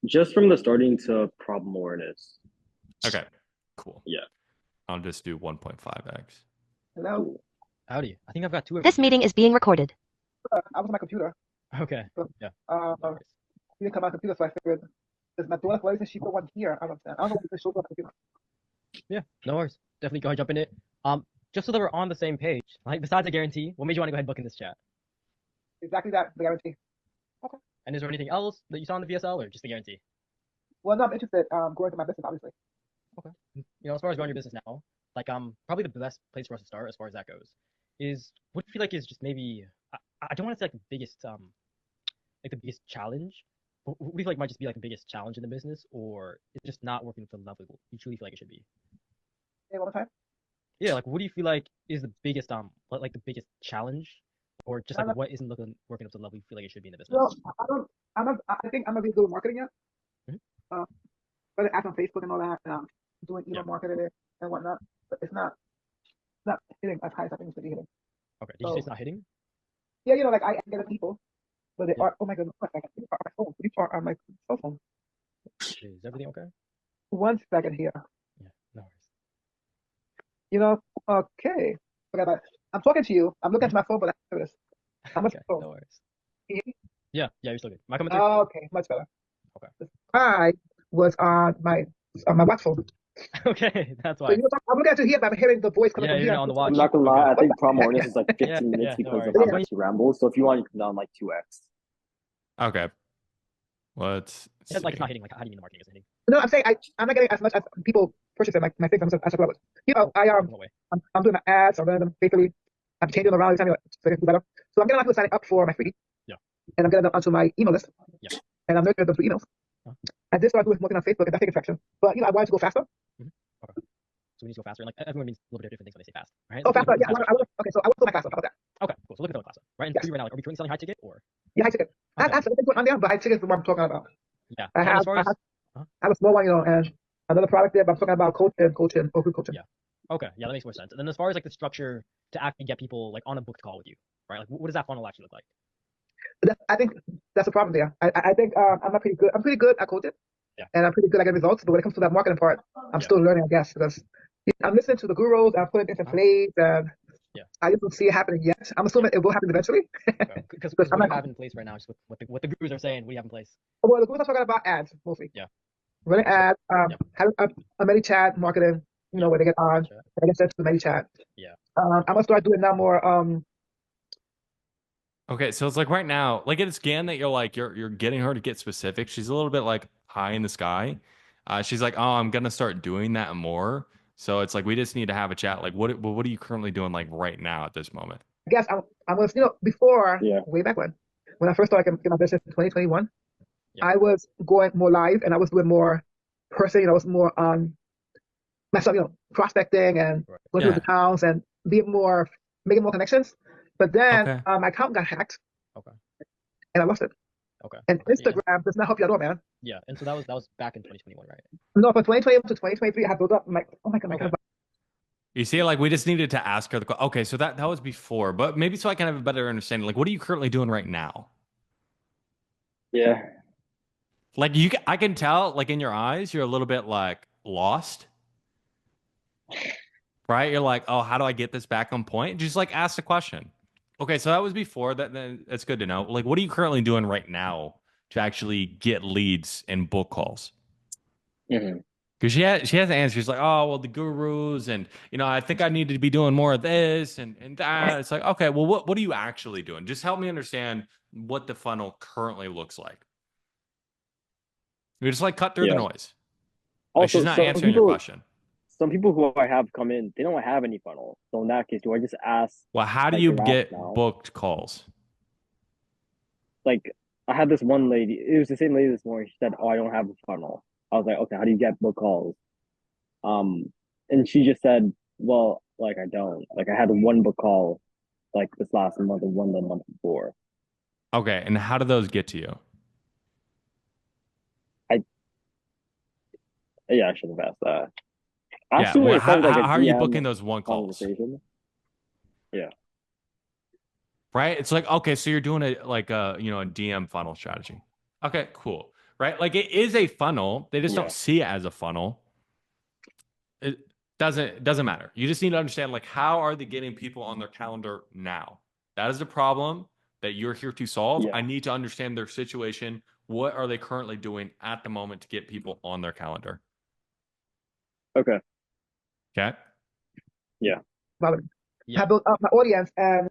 Just from the starting to problem awareness. Okay, cool. Yeah. I'll just do 1.5x. Hello. Howdy. I think I've got two of This meeting is being recorded. I was on my computer. Okay. So, Yeah. We didn't come on my computer, so I figured, is my daughter, why isn't she put one here? I don't understand. I don't know what this shows on the computer. Yeah, no worries. Definitely go ahead and jump in it. Just so that we're on the same page, like besides a guarantee, what made you want to go ahead and book in this chat? Exactly that, the guarantee. Okay. And is there anything else that you saw in the VSL or just the guarantee? Well, no, I'm interested going to my business, obviously. Okay. You know, as far as growing your business now, like probably the best place for us to start as far as that goes is what do you feel like is just maybe I don't want to say like the biggest challenge, but what do you feel like might just be like the biggest challenge in the business, or it's just not working to the level you truly feel like it should be? Hey, one more time. Yeah, like what do you feel like is the biggest like the biggest challenge, or just like what isn't working up to the level you feel like it should be in the business? Well, I think I'm not really good with marketing yet. Mm-hmm. But ads on Facebook and all that, doing email marketing and whatnot, but it's not hitting as high as I think it should be hitting. Okay, did you say it's not hitting? Yeah, you know, like I get the people, but they are. Oh my goodness, 1 second. These are on my phone. These are on my cell phone. Is everything okay? 1 second here. Yeah, no worries. You know, okay. Forget that. I'm talking to you. I'm looking at my phone, but I have this. I'm okay, no worries. Can you hear me? Yeah, you're still good. Am I coming through? Okay, much better. Okay. I was on my watch phone. Okay, that's why. So I'm looking at you here, but I'm hearing the voice coming from here. On the watch. I'm not gonna lie, I think problem awareness is like 15 minutes because of how much he rambles. So if you want, you can down like 2x. Okay. Let's see. Like not hitting, like how do you mean the marketing isn't hitting? No, I'm saying I'm not getting as much as people purchasing my things as I thought I was. You know, I'm doing my ads, I'm running them faithfully, I'm changing them around every time so I can do better. So I'm getting people signing up for my freebie. Yeah. And I'm getting them onto my email list. Yeah. And I'm nurturing them through emails. And this started working on Facebook and that's taking traction. But you know, I wanted to go faster. Okay. So we need to go faster. And like everyone means a little bit different things when they say fast, right? Oh, faster. Yeah. Okay, so I want to go faster. How about that? Okay, cool. So look at the faster, right? And for you right now, like, are we currently selling high ticket or? Yeah, high ticket. I have something on there, but high ticket is what I'm talking about. Yeah. I have a small one, you know, and another product there, but I'm talking about coaching or group coaching. Yeah. Okay. Yeah, that makes more sense. And then as far as like the structure to actually get people like on a booked call with you, right? Like what does that funnel actually look like? I think that's a problem there. I think I'm pretty good. I'm pretty good at coaching. Yeah. And I'm pretty good at getting results. But when it comes to that marketing part, I'm still learning, I guess, because I'm listening to the gurus. I'm putting things in place, and I just don't see it happening yet. I'm assuming it will happen eventually. Because what do you have in place right now is what the gurus are saying. What do you have in place? Well, the gurus are talking about ads mostly. Yeah. Running ads, having a ManyChat marketing. You know, where they get on, they get sent to the ManyChat. Yeah. I'm gonna start doing now more. Okay, so it's like right now, like it's Gan that you're getting her to get specific. She's a little bit like high in the sky. She's like, oh, I'm gonna start doing that more. So it's like we just need to have a chat. Like, what are you currently doing like right now at this moment? I guess I was, you know, before way back when I first started my business in 2021, I was going more live and I was doing more person. You know, I was more on myself, you know, prospecting and going to the towns and making more connections. But then my account got hacked. Okay. And I lost it. Okay. And Instagram does not help you at all, man. Yeah. And so that was back in 2021, right? No, from 2021 to 2023, I had built up. I'm like, oh my god. You see, like we just needed to ask her the okay. So that was before, but maybe so I can have a better understanding. Like, what are you currently doing right now? Yeah. Like I can tell, like in your eyes, you're a little bit like lost. Right? You're like, oh, how do I get this back on point? Just like ask the question. Okay, so that was before that. Then that's good to know. Like, what are you currently doing right now to actually get leads and book calls? Because she has an answer. She's like, oh, well, the gurus, and you know, I think I need to be doing more of this and that. It's like, okay, well, what are you actually doing? Just help me understand what the funnel currently looks like. We just like cut through the noise. Like, she's not answering your question. some people who I have come in, they don't have any funnel. So in that case, do I just ask? Well, how do like, you the get rationale? booked calls? Like, I had this one lady. It was the same lady this morning. She said, "Oh, I don't have a funnel." I was like, "Okay, how do you get book calls?" And she just said, "Well, like I don't. Like I had one book call, like this last month and one the month before." Okay, and how do those get to you? Yeah, I should have asked that. Yeah, Actually, well, it sounds like a how are you DM booking those one calls? conversation. Yeah. Right? It's like, okay, so you're doing a like a a DM funnel strategy. Okay, cool. Right? Like it is a funnel. They just Yeah. don't see it as a funnel. It doesn't matter. You just need to understand like how are they getting people on their calendar now? That is the problem that you're here to solve. Yeah. I need to understand their situation. What are they currently doing at the moment to get people on their calendar? Okay. Okay. Yeah. I built up my audience, and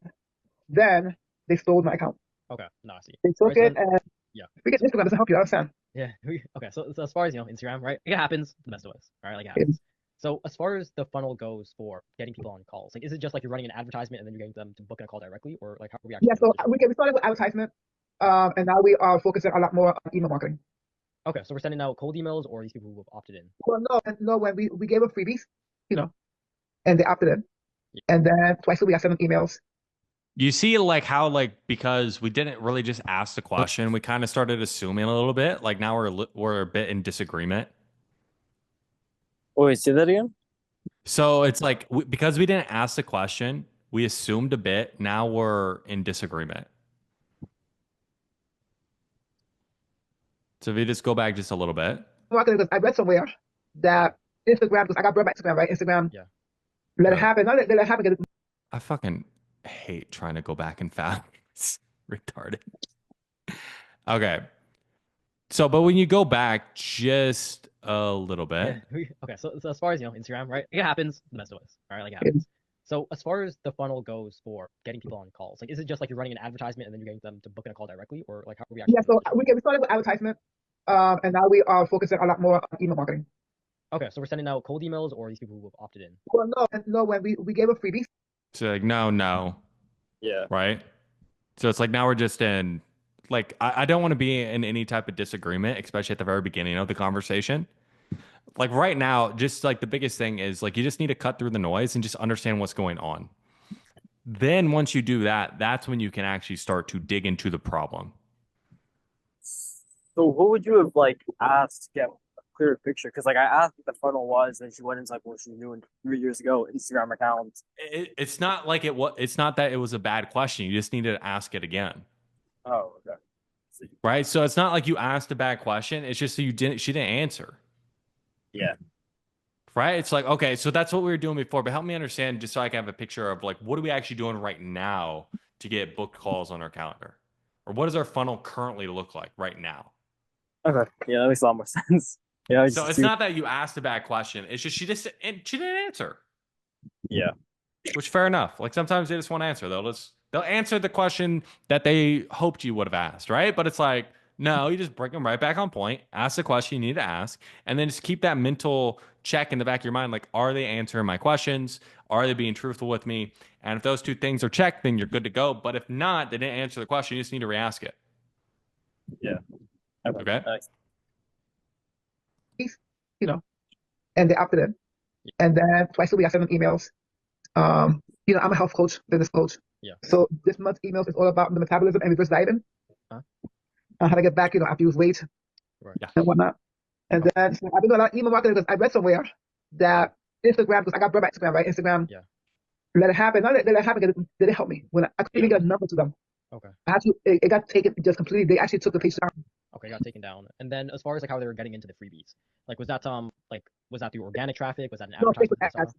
then they stole my account. Okay, no, I see. They took Alright, so it, and yeah. because Instagram doesn't help you. I understand. Yeah. Okay. So as far as Instagram, right? It happens. The best of us. All right. Like it happens. So as far as the funnel goes for getting people on calls, like is it just like you're running an advertisement and then you're getting them to book a call directly, or like how are we actually? Yeah, so we started with advertisement, and now we are focusing a lot more on email marketing. Okay, so we're sending out cold emails, or these people who have opted in. Well, no, when we gave them freebies, and they opted in, and then twice a week I send them emails. You see like how like because we didn't really just ask the question, we kind of started assuming a little bit. Like now we're a bit in disagreement. Oh, wait, say that again? So it's like because we didn't ask the question, we assumed a bit. Now we're in disagreement. So if you just go back just a little bit. I read somewhere that Instagram, because I got burned by Instagram, right? Instagram, let it happen. Not let it happen. I fucking hate trying to go back and fast. It's retarded. Okay. So, but when you go back just a little bit. Yeah. Okay, so as far as Instagram, right? It happens. The best of us. All right, like it happens. So as far as the funnel goes for getting people on calls, like is it just like you're running an advertisement and then you're getting them to book in a call directly, or like how are we actually? Yeah, so we started with advertisement, and now we are focusing a lot more on email marketing. Okay, so we're sending out cold emails, or these people who have opted in. Well, no, when we gave them freebies. So like no. Yeah. Right. So it's like now we're just in like I don't want to be in any type of disagreement, especially at the very beginning of the conversation. Like right now, just like the biggest thing is like you just need to cut through the noise and just understand what's going on. Then once you do that, that's when you can actually start to dig into the problem. So what would you have like asked to get a clearer picture? Because like I asked what the funnel was, and she went into like what she was doing 3 years ago, Instagram account. It's not like it's not that it was a bad question. You just need to ask it again. Oh, okay. Right. So it's not like you asked a bad question. It's just that she didn't answer. Yeah. Right. It's like, okay, so that's what we were doing before, but help me understand just so I can have a picture of like, what are we actually doing right now to get booked calls on our calendar? Or what does our funnel currently look like right now? Okay. Yeah, that makes a lot more sense. Yeah. So it's not that you asked a bad question. It's just she didn't answer. Yeah. Which fair enough. Like sometimes they just won't answer. They'll answer the question that they hoped you would have asked, right? But it's like, no, you just bring them right back on point, ask the question you need to ask, and then just keep that mental check in the back of your mind. Like, are they answering my questions? Are they being truthful with me? And if those two things are checked, then you're good to go. But if not, they didn't answer the question. You just need to re-ask it. Yeah. Okay. And they opted in. And then twice a week I send them emails. I'm a health coach, fitness coach. Yeah. So this month's emails is all about the metabolism and reverse dieting. How to get back, after you lose weight and whatnot. And then so I've been doing a lot of email marketing because I read somewhere that Instagram, because I got burned by Instagram, right? Instagram, let it happen. Not let it happen. Did it help me when I couldn't even get a number to them? Okay. It got taken just completely. They actually took the page down. Okay, got taken down. And then as far as like how they were getting into the freebies, like was that through organic traffic? Was that an advertisement? Facebook ads.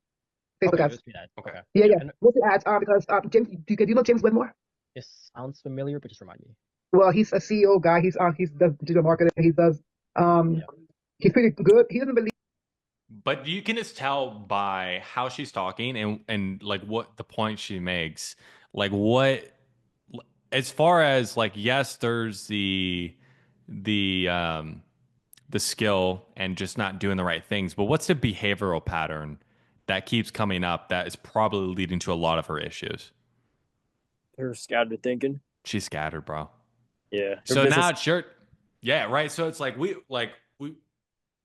Facebook Facebook ads. ads. Okay. Yeah. And Mostly ads because James, do you know James Whitmore? it sounds familiar, but just remind me. Well, he's a CEO guy. He does digital marketing. He does he's pretty good. He doesn't believe. But you can just tell by how she's talking and like what the point she makes, like what, as far as like, yes, there's the the skill and just not doing the right things, but what's the behavioral pattern that keeps coming up that is probably leading to a lot of her issues? Her scattered thinking. She's scattered, bro. Yeah. So now it's your, yeah, right. So it's like we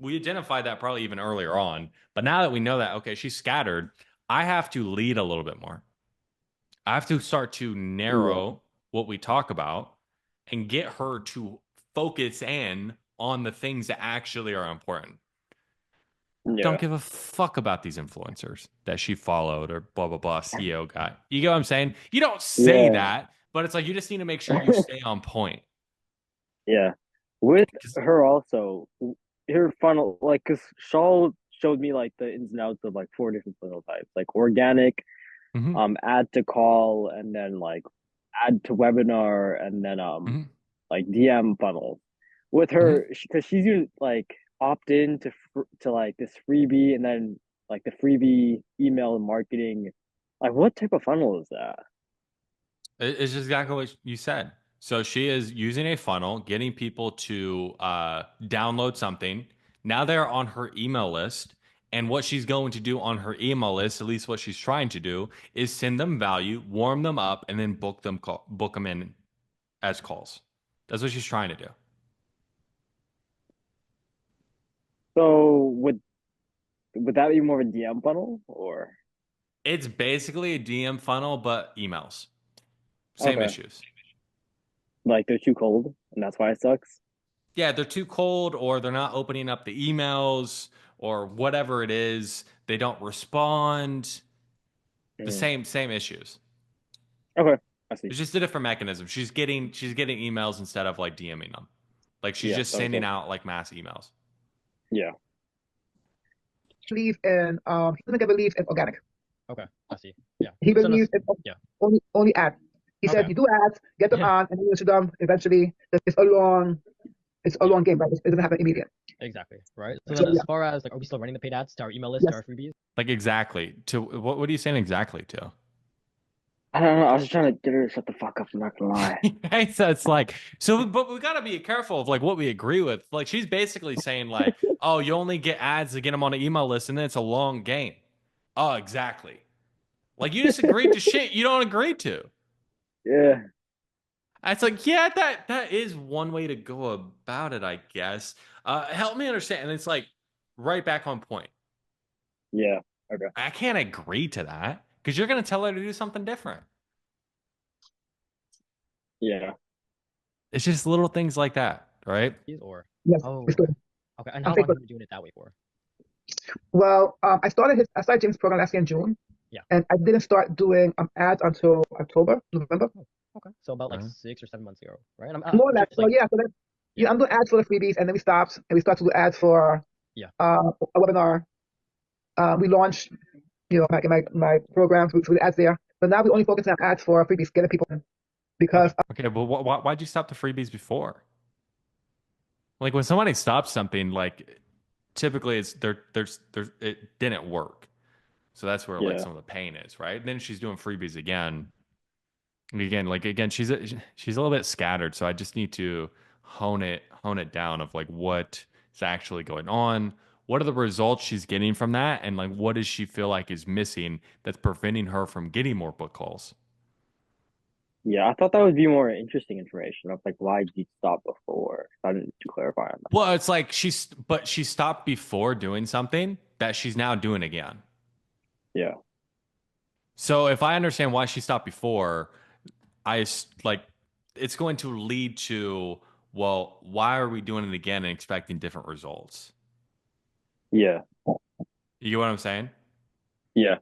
identified that probably even earlier on, but now that we know that, okay, she's scattered, I have to lead a little bit more. I have to start to narrow what we talk about and get her to focus in on the things that actually are important. Yeah. Don't give a fuck about these influencers that she followed or blah, blah, blah, CEO guy. You get what I'm saying? You don't say that, but it's like you just need to make sure you stay on point. Yeah. With her also, her funnel, like, because Shaw showed me like the ins and outs of like 4 different funnel types, like organic, add to call, and then like add to webinar, and then like DM funnel. With her, because she's using like opt in to like this freebie, and then like the freebie email marketing. Like, what type of funnel is that? It's just exactly what you said. So she is using a funnel, getting people to download something. Now they're on her email list. And what she's going to do on her email list, at least what she's trying to do, is send them value, warm them up, and then book them in as calls. That's what she's trying to do. So would that be more of a DM funnel, or? It's basically a DM funnel, but emails. Same issues. Like they're too cold, and that's why it sucks. Yeah, they're too cold, or they're not opening up the emails, or whatever it is. They don't respond. The same issues. Okay, I see. It's just a different mechanism. She's getting emails instead of like DMing them. Like she's just sending out like mass emails. Yeah. Believe in he doesn't believe in organic. Okay, I see. Yeah. He believes in only ads. He said you do ads, get them on, and you use them eventually. It's a long game, right? It doesn't happen immediate. Exactly. Right. So then, as far as like, are we still running the paid ads to our email list, to our freebies? Like exactly. To what are you saying exactly to? I don't know. I was just trying to get her to shut the fuck up. I'm not gonna lie. Right? So it's like, but we gotta be careful of like what we agree with. Like she's basically saying like, oh, you only get ads to get them on an email list, and then it's a long game. Oh, exactly. Like you just agreed to shit you don't agree to. Yeah. It's like, yeah, that is one way to go about it, I guess. Help me understand. And it's like right back on point. Yeah. Okay. I can't agree to that because you're going to tell her to do something different. Yeah. It's just little things like that, right? Or yes. Okay. And how long have you been doing it that way for? Well, I started James' program last year in June. Yeah. And I didn't start doing ads until November. Okay. So about like 6 or 7 months ago, right? More or less. So yeah. So I'm doing ads for the freebies, and then we stopped, and we started to do ads for a webinar. We launched, my programs with the ads there, but now we only focus on ads for freebies, getting people in. Because okay, but why'd you stop the freebies before? Like when somebody stops something, like typically it's it didn't work, so that's where like some of the pain is, right? And then she's doing freebies again. She's a little bit scattered, so I just need to hone it down of like what is actually going on. What are the results she's getting from that, and like what does she feel like is missing that's preventing her from getting more book calls? Yeah, I thought that would be more interesting information of like why did you stop before? I didn't clarify on that. Well, it's like she stopped before doing something that she's now doing again. Yeah. So if I understand why she stopped before, it's going to lead to, well, why are we doing it again and expecting different results? Yeah. You get what I'm saying? Yeah.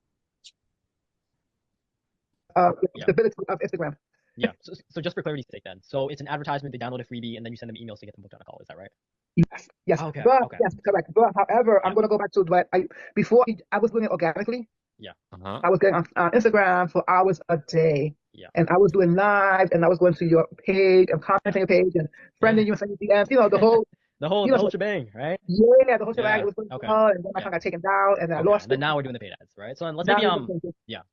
Stability of Instagram. Yeah. So just for clarity's sake then. So it's an advertisement, they download a freebie, and then you send them emails to get them booked on a call. Is that right? Yes. Okay. Yes, correct. But however, I'm going to go back to what before I was doing it organically. Yeah. I was getting on Instagram for hours a day. Yeah. And I was doing live, and I was going to your page and commenting your page and friending you and sending DMs. The whole the whole shebang, right? Yeah, the whole shebang was going on, and then my account got taken down, and I lost it. Then now we're doing the paid ads, right? So let's maybe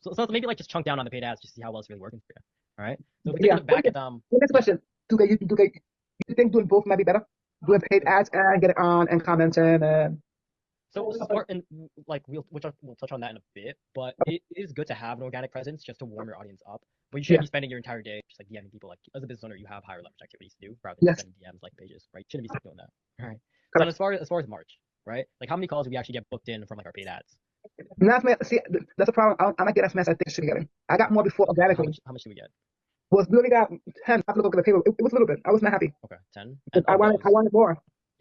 So let's maybe like just chunk down on the paid ads just to see how well it's really working for you. All right. So if we take a look back at The next question, do you think doing both might be better? doing paid ads and getting on and commenting and. So and like we'll touch on that in a bit, but it is good to have an organic presence just to warm your audience up. But you shouldn't be spending your entire day just like DMing people. Like as a business owner, you have higher leverage activities to do rather than sending DMs like pages, right? You shouldn't be doing that. All right. So as far as March, right? Like how many calls do we actually get booked in from like our paid ads? See, that's a problem. I'm not getting as much as I think I should be getting. I got more before organically. How much do we get? Was we only got 10. I have to look at the paper. It was a little bit. I was not happy. Okay, 10. I wanted more.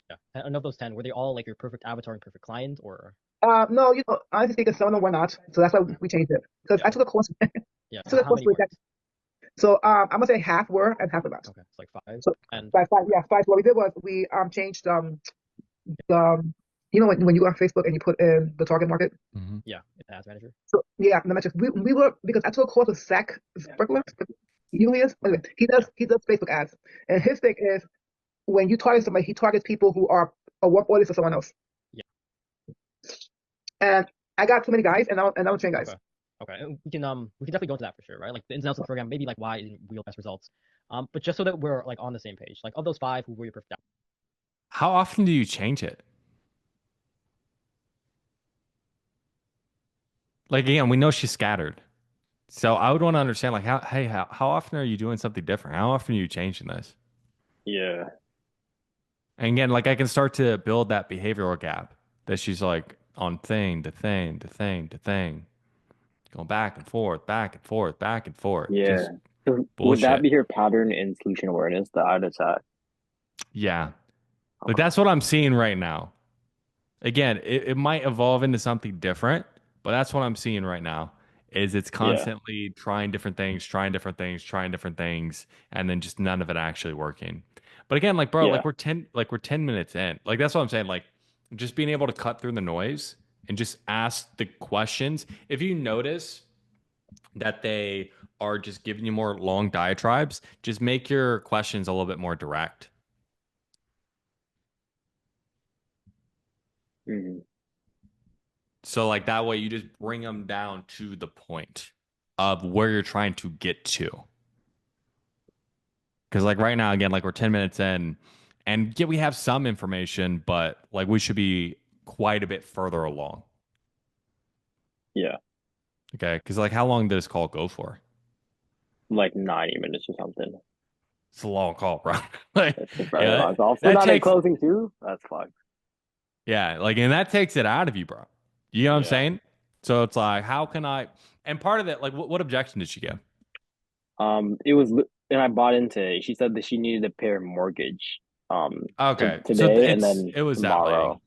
Yeah, and of those 10, were they all like your perfect avatar and perfect client, or? No, honestly speaking, some of them were not. So that's why we changed it. Because I took a course. Yeah. So I'm gonna say half were and half were not. Okay, it's like 5. So and 5. Yeah, 5. So what we did was we changed when you go on Facebook and you put in the target market. Mm-hmm. Yeah, ads manager. So yeah, the metrics. We were, because I took a course with Zach Sprinkler. You know who he is? Anyway, he does Facebook ads, and his thing is when you target somebody, he targets people who are a warm audience for someone else. Yeah. And I got too many guys, and I don't train guys. Okay. We can definitely go into that for sure, right? Like the ins and outs of the program, maybe like why isn't real best results. But just so that we're like on the same page, like of those 5, who were your perfect? How often do you change it? Like again, we know she's scattered. So I would want to understand, like, how often are you doing something different? How often are you changing this? Yeah. And again, like I can start to build that behavioral gap that she's like on thing to thing to thing to thing, going back and forth, back and forth, back and forth. Yeah. Just So would bullshit. that be her pattern in solution awareness, the out attack? Yeah. Like that's what I'm seeing right now. Again, it might evolve into something different, but that's what I'm seeing right now. Is it's constantly trying different things, and then just none of it actually working. But again, like bro, like we're 10 minutes in. Like that's what I'm saying. Like just being able to cut through the noise and just ask the questions. If you notice that they are just giving you more long diatribes, just make your questions a little bit more direct. Mm-hmm. So like that way you just bring them down to the point of where you're trying to get to. Because like right now, again, like we're 10 minutes in and we have some information, but like we should be quite a bit further along. Yeah. Okay. Because like how long did this call go for? Like 90 minutes or something. It's a long call, bro. Like, it's a very long call. So not in closing too? That's fucked. Yeah. Like, and that takes it out of you, bro. You know what I'm saying? So it's like, how can I, and part of it, like what objection did she give? It was, and I bought into it. She said that she needed to pay her mortgage. Okay. Today So and then it was tomorrow.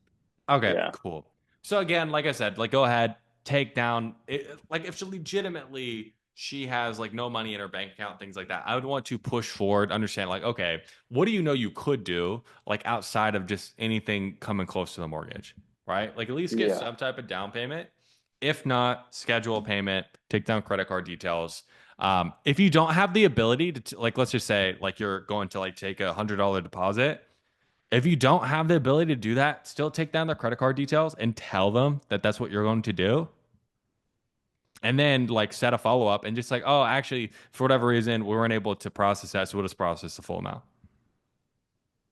That late. Okay. Yeah. Cool. So again, like I said, like go ahead, take down it. Like if she has like no money in her bank account, things like that, I would want to push forward, understand like, okay, what do you know you could do like outside of just anything coming close to the mortgage, right? Like at least get some type of down payment. If not, schedule a payment, take down credit card details. If you don't have the ability to like, let's just say like you're going to like take $100 deposit. If you don't have the ability to do that, still take down their credit card details and tell them that that's what you're going to do. And then like set a follow-up and just like, oh, actually, for whatever reason, we weren't able to process that. So we'll just process the full amount.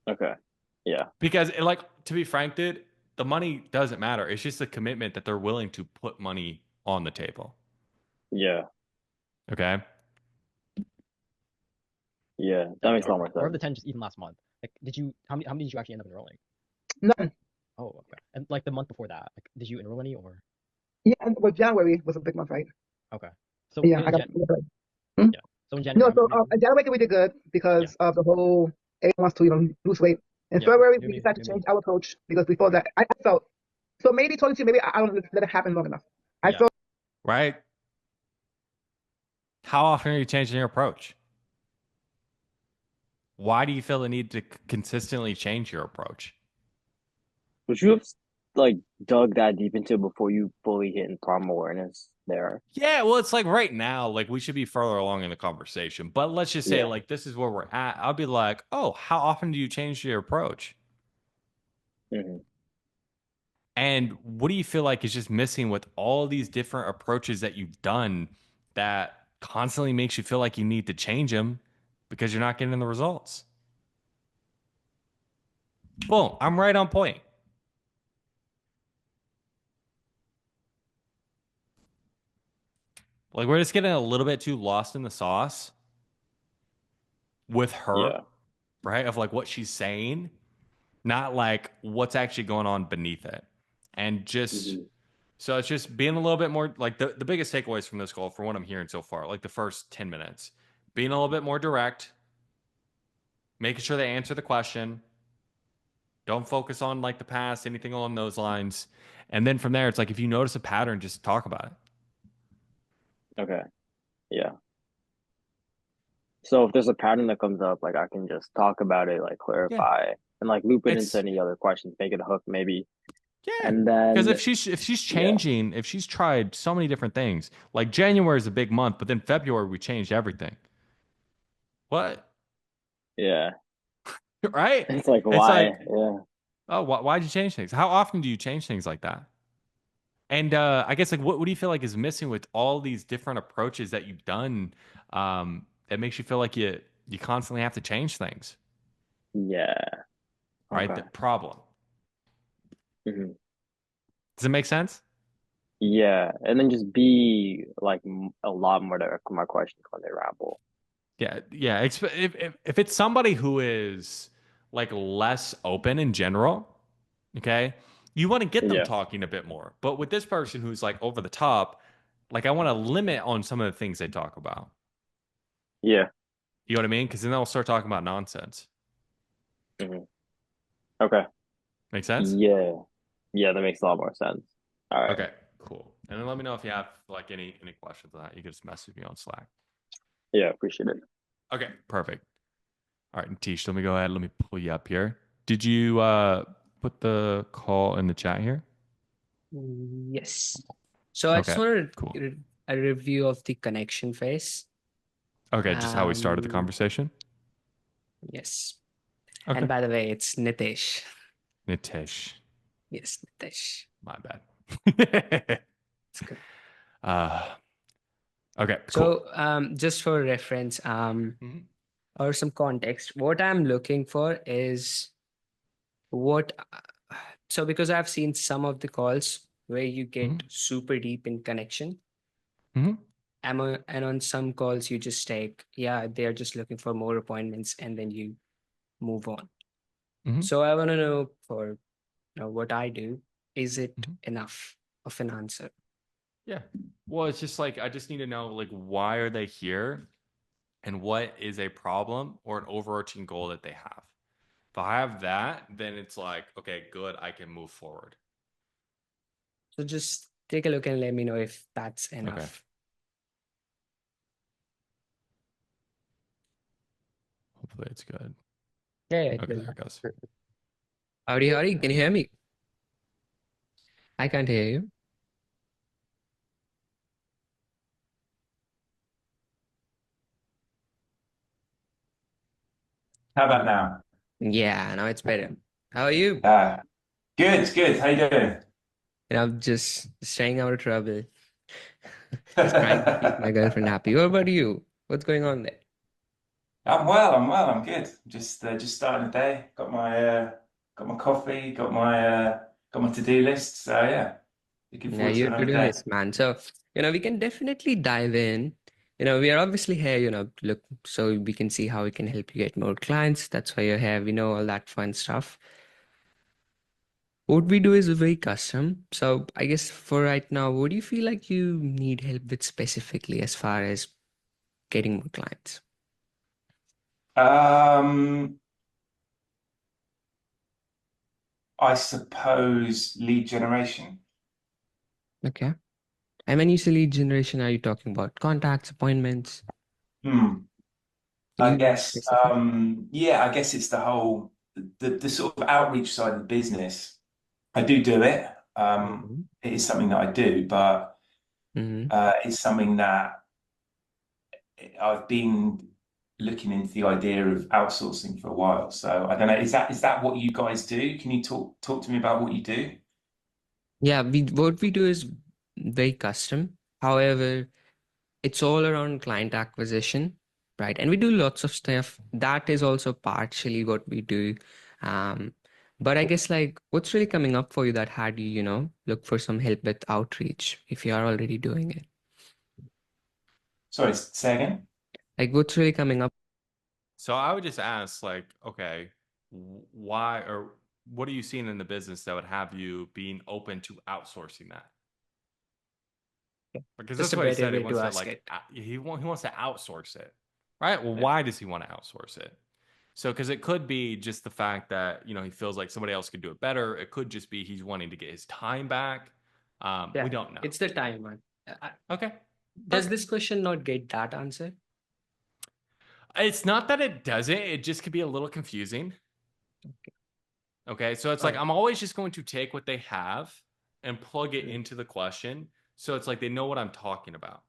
Okay. Yeah. Because like, to be frank, dude, the money doesn't matter. It's just the commitment that they're willing to put money on the table. Yeah. Okay. Yeah. That makes a lot more sense. Or the 10 just even last month. Like, how many did you actually end up enrolling? None. Oh, okay. And like the month before that, like, did you enroll any or? Yeah, well, January was a big month, right? Okay. So yeah, I got. Yeah. So in January. No, so in January we did good because of the whole everyone wants to lose weight. In February we decided to change our approach because before that I felt so maybe 22 maybe I don't let it happen long enough. I felt right. How often are you changing your approach? Why do you feel the need to consistently change your approach? Would you have like dug that deep into it before you fully hit in problem awareness there? Yeah, well, it's like right now, like we should be further along in the conversation. But let's just say like this is where we're at. I'll be like, oh, how often do you change your approach? Mm-hmm. And what do you feel like is just missing with all these different approaches that you've done that constantly makes you feel like you need to change them because you're not getting the results? Boom, I'm right on point. Like, we're just getting a little bit too lost in the sauce with her, right? Of like what she's saying, not like what's actually going on beneath it. And just, so it's just being a little bit more, like the biggest takeaways from this call, from what I'm hearing so far, like the first 10 minutes, being a little bit more direct, making sure they answer the question. Don't focus on like the past, anything along those lines. And then from there, it's like, if you notice a pattern, just talk about it. Okay. Yeah. So if there's a pattern that comes up, like I can just talk about it, like clarify, and like loop it into any other questions, make it a hook maybe. Yeah. And then Because if she's changing, if she's tried so many different things, like January is a big month, but then February we changed everything. What? Yeah. Right? It's like why? Yeah. Oh, why'd you change things? How often do you change things like that? And I guess like what do you feel like is missing with all these different approaches that you've done, that makes you feel like you constantly have to change things? Yeah. Right? Okay. The problem. Mm-hmm. Does it make sense? Yeah, and then just be like a lot more direct with my questions when they ramble. Yeah, yeah. If it's somebody who is like less open in general, okay, you want to get them talking a bit more. But with this person who's like over the top, like I want to limit on some of the things they talk about. Yeah. You know what I mean? Because then they'll start talking about nonsense. Mm-hmm. Okay. Make sense? Yeah. Yeah, that makes a lot more sense. All right. Okay, cool. And then let me know if you have like any questions on that. You can just message me on Slack. Yeah, appreciate it. Okay, perfect. All right, Tish, let me go ahead. Let me pull you up here. Did you put the call in the chat here? Yes. So I just wanted a review of the connection phase. Okay, just how we started the conversation? Yes. Okay. And by the way, it's Nitish. Nitish. Yes, Nitish. My bad. It's good. Okay, cool. So just for reference, or some context, what I'm looking for is so because I've seen some of the calls where you get super deep in connection. And on some calls you just take, they're just looking for more appointments and then you move on. So I want to know for what I do, is it enough of an answer? Yeah. Well, it's just like, I just need to know, like, why are they here and what is a problem or an overarching goal that they have. If I have that, then it's like, okay, good, I can move forward. So just take a look and let me know if that's enough. Okay. Hopefully it's good. Yeah. Okay, there it goes. Howdy, can you hear me? I can't hear you. How about now? Yeah, now it's better. How are you? Good. How you doing? And I'm just staying out of trouble. Just trying to keep my girlfriend happy. What about you? What's going on there? I'm well. I'm good. Just starting the day. Got my coffee. Got my to-do list. So yeah, looking Yeah, forward to you're another doing day. this, man. So, we can definitely dive in. We are obviously here, look, so we can see how we can help you get more clients. That's why you're here. We know all that fun stuff. What we do is very custom. So I guess for right now, what do you feel like you need help with specifically as far as getting more clients? I suppose lead generation. Okay. And when you say lead generation, are you talking about contacts, appointments? I guess I guess it's the whole the sort of outreach side of the business. I do it. It is something that I do, but it's something that I've been looking into the idea of outsourcing for a while. So I don't know, is that what you guys do? Can you talk to me about what you do? Yeah, what we do is very custom. However, it's all around client acquisition, right? And we do lots of stuff. That is also partially what we do. But I guess like what's really coming up for you that had you, look for some help with outreach if you are already doing it? Sorry, say again. Like what's really coming up? So I would just ask, like, okay, why or what are you seeing in the business that would have you being open to outsourcing that? Because Just that's a what he better said. He way to wants to ask like it. he wants to outsource it, right? Well, Yeah. why does he want to outsource it? So, because it could be just the fact that he feels like somebody else could do it better. It could just be he's wanting to get his time back. Yeah, We don't know. it's the time one. Okay. Does this question not get that answer? It's not that it doesn't. It just could be a little confusing. Okay. So it's like I'm always just going to take what they have and plug it into the question. So it's like they know what I'm talking about.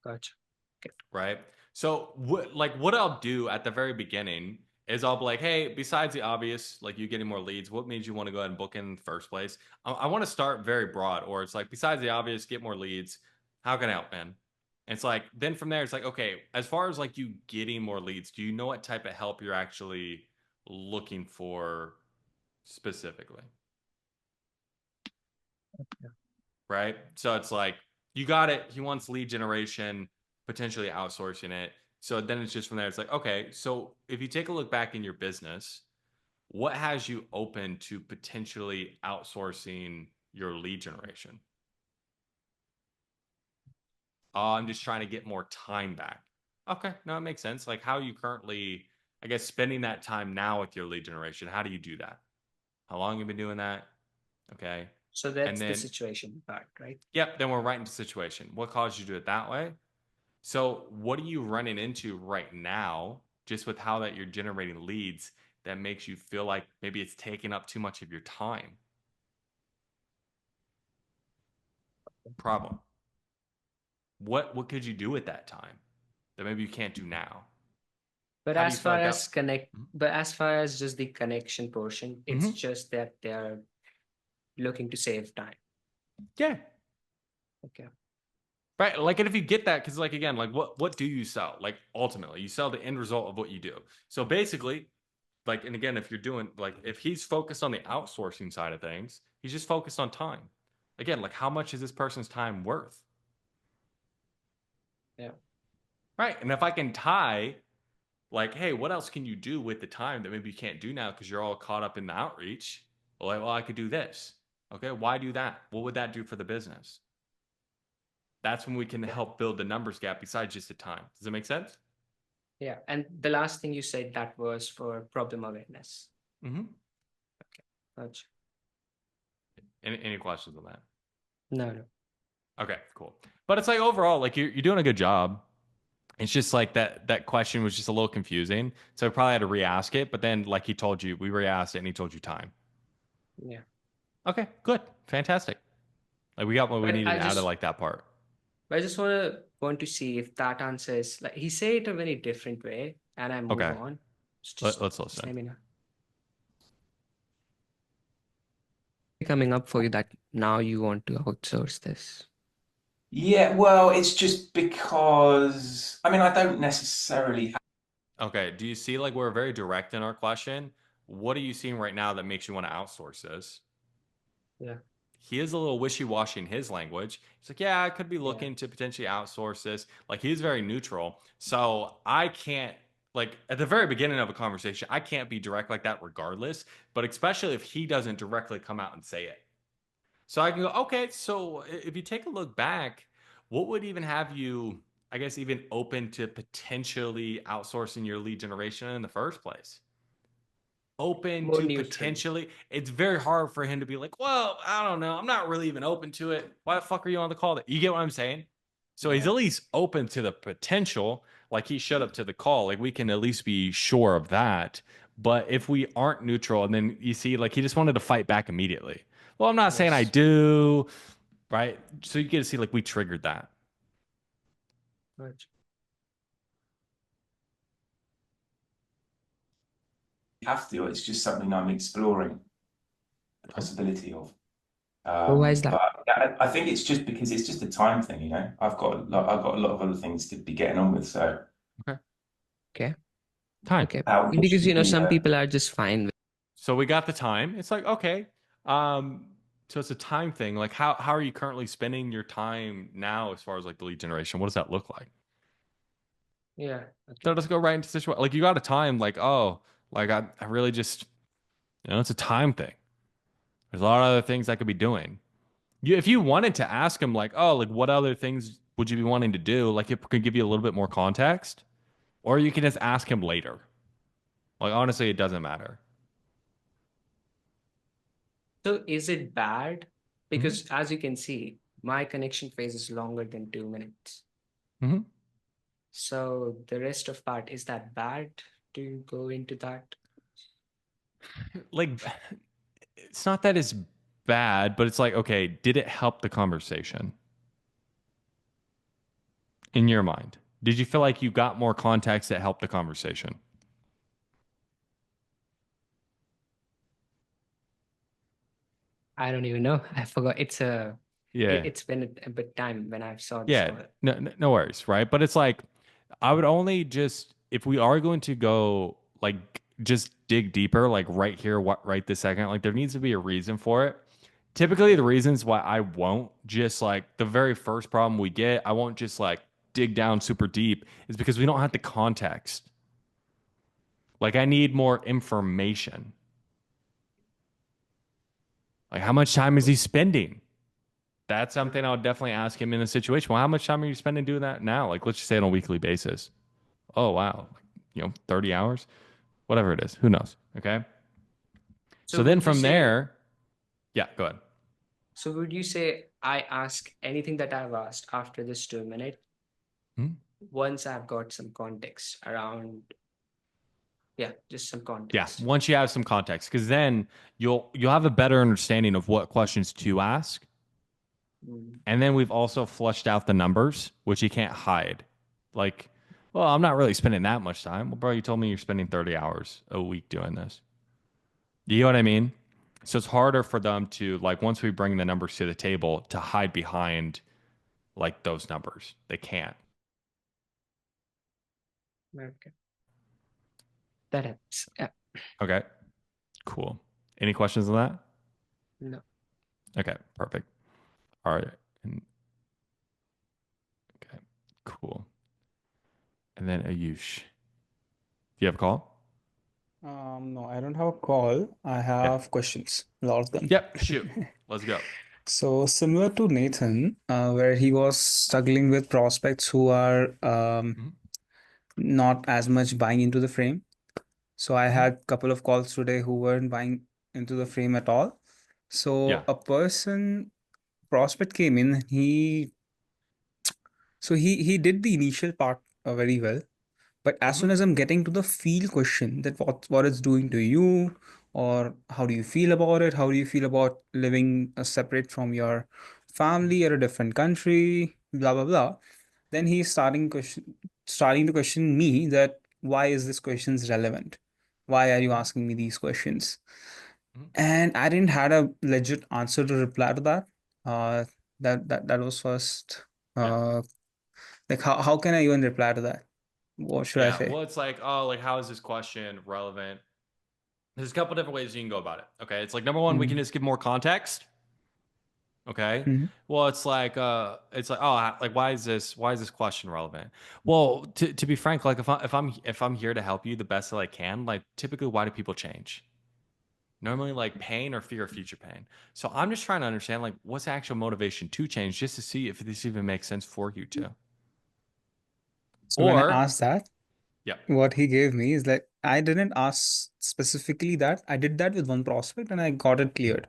Gotcha. Okay. Right. So what I'll do at the very beginning is I'll be like, hey, besides the obvious, like you getting more leads, what made you want to go ahead and book in the first place? I want to start very broad, or it's like, besides the obvious, get more leads. How can I help, man? And it's like, then from there, it's like, okay, as far as like you getting more leads, do you know what type of help you're actually looking for specifically? Okay. Right. So it's like, you got it. He wants lead generation, potentially outsourcing it. So then it's just from there. It's like, okay, so if you take a look back in your business, what has you open to potentially outsourcing your lead generation? Oh, I'm just trying to get more time back. Okay, no, it makes sense. Like, how are you currently, I guess, spending that time now with your lead generation? How do you do that? How long have you been doing that? Okay. So And that's the then, situation part, right? yep, then we're right into situation. What caused you to do it that way? So what are you running into right now, just with how that you're generating leads, that makes you feel like maybe it's taking up too much of your time? Problem. What could you do at that time that maybe you can't do now? But How do you as feel far like as but as far as just the connection portion, it's just that they're looking to save time. Yeah. Okay. Right. Like, and if you get that, because like, again, like what do you sell? Like, ultimately, you sell the end result of what you do. So basically, like, and again, if you're doing, like, if he's focused on the outsourcing side of things, he's just focused on time. Again, like, how much is this person's time worth? Yeah. Right. And if I can tie, like, hey, what else can you do with the time that maybe you can't do now because you're all caught up in the outreach? Well, I could do this. Okay. Why do that? What would that do for the business? That's when we can help build the numbers gap besides just the time. Does that make sense? Yeah. And the last thing you said, that was for problem awareness. Mm-hmm. Okay. Gotcha. Any questions on that? No. Okay, cool. But it's like overall, like you're doing a good job. It's just like that question was just a little confusing. So I probably had to re-ask it. But then, like he told you, we re-asked it and he told you time. Yeah. Okay, good. Fantastic. Like we got what we needed out of like that part. But I just want to see if that answer is like he said it a very different way, and I move on. Let's Just listen. let me know. Coming up for you that now you want to outsource this. Yeah, well, it's just because I mean I don't necessarily have. Okay. Do you see like we're very direct in our question? What are you seeing right now that makes you want to outsource this? Yeah. He is a little wishy-washy in his language. He's like, yeah, I could be looking to potentially outsource this. Like he's very neutral. So I can't, like at the very beginning of a conversation, I can't be direct like that regardless, but especially if he doesn't directly come out and say it. So I can go, okay, so if you take a look back, what would even have you, I guess, even open to potentially outsourcing your lead generation in the first place? Open More to neutral. potentially, it's very hard for him to be like, well, I don't know, I'm not really even open to it. Why the fuck are you on the call? You get what I'm saying? So he's at least open to the potential, like he showed up to the call. Like we can at least be sure of that. But if we aren't neutral, and then you see, like he just wanted to fight back immediately. Well, I'm not saying I do, right? So you get to see, like we triggered that. Right. Have to. It's just something I'm exploring the possibility of. Why is that? But I think it's just because it's just a time thing, you know. I've got a lot of other things to be getting on with, so Okay. Time. Okay. Because some people are just fine with So we got the time. It's like, okay. So it's a time thing. Like how are you currently spending your time now as far as like the lead generation? What does that look like? Yeah. Okay. So let's go right into situation. Like you got a time, like, oh, like I really just, it's a time thing. There's a lot of other things I could be doing. If you wanted to ask him, like, oh, like what other things would you be wanting to do? Like it could give you a little bit more context, or you can just ask him later. Like honestly, it doesn't matter. So is it bad? Because as you can see, my connection phase is longer than 2 minutes. Mm-hmm. So the rest of part, is that bad to go into that? Like, it's not that it's bad, but it's like, okay, did it help the conversation? In your mind, did you feel like you got more context that helped the conversation? I don't even know. I forgot. It's been a bit time when I saw this. Yeah, no worries, right? But it's like, I would only just, if we are going to go like just dig deeper, like right here, right this second, like there needs to be a reason for it. Typically the reasons why I won't just like the very first problem we get, I won't just like dig down super deep is because we don't have the context. Like I need more information. Like how much time is he spending? That's something I would definitely ask him in a situation. Well, how much time are you spending doing that now? Like, let's just say on a weekly basis. Oh, wow. 30 hours, whatever it is. Who knows? Okay. So then from there, yeah, go ahead. So would you say I ask anything that I've asked after this 2 minute? Once I've got some context around, just some context. Yeah, once you have some context, because then you'll have a better understanding of what questions to ask. And then we've also flushed out the numbers, which you can't hide. Like, well, I'm not really spending that much time. Well, bro, you told me you're spending 30 hours a week doing this. You know what I mean? So it's harder for them to, like, once we bring the numbers to the table, to hide behind, like, those numbers. They can't. Okay. That helps. Yeah. Okay. Cool. Any questions on that? No. Okay, perfect. All right. Okay, cool. And then Ayush. Do you have a call? No, I don't have a call. I have questions, a lot of them. Yep, shoot. Let's go. So similar to Nathan, where he was struggling with prospects who are not as much buying into the frame. So I had a couple of calls today who weren't buying into the frame at all. So a prospect came in, he did the initial part very well. But as soon as I'm getting to the feel question, that what it's doing to you, or how do you feel about it? How do you feel about living separate from your family at a different country, blah blah blah. Then he's starting to question me that why is this questions relevant? Why are you asking me these questions? And I didn't had a legit answer to reply to that. That was first. Like how can I even reply to that? What should I say? Well, it's like, oh, like how is this question relevant? There's a couple different ways you can go about it. Okay. It's like number one, we can just give more context. Okay. Well, it's like, oh, like why is this question relevant? Well, to be frank, like if I'm here to help you the best that I can, like typically why do people change? Normally like pain or fear of future pain. So I'm just trying to understand like what's the actual motivation to change, just to see if this even makes sense for you to. So when I asked that, what he gave me is like, I didn't ask specifically that. I did that with one prospect and I got it cleared.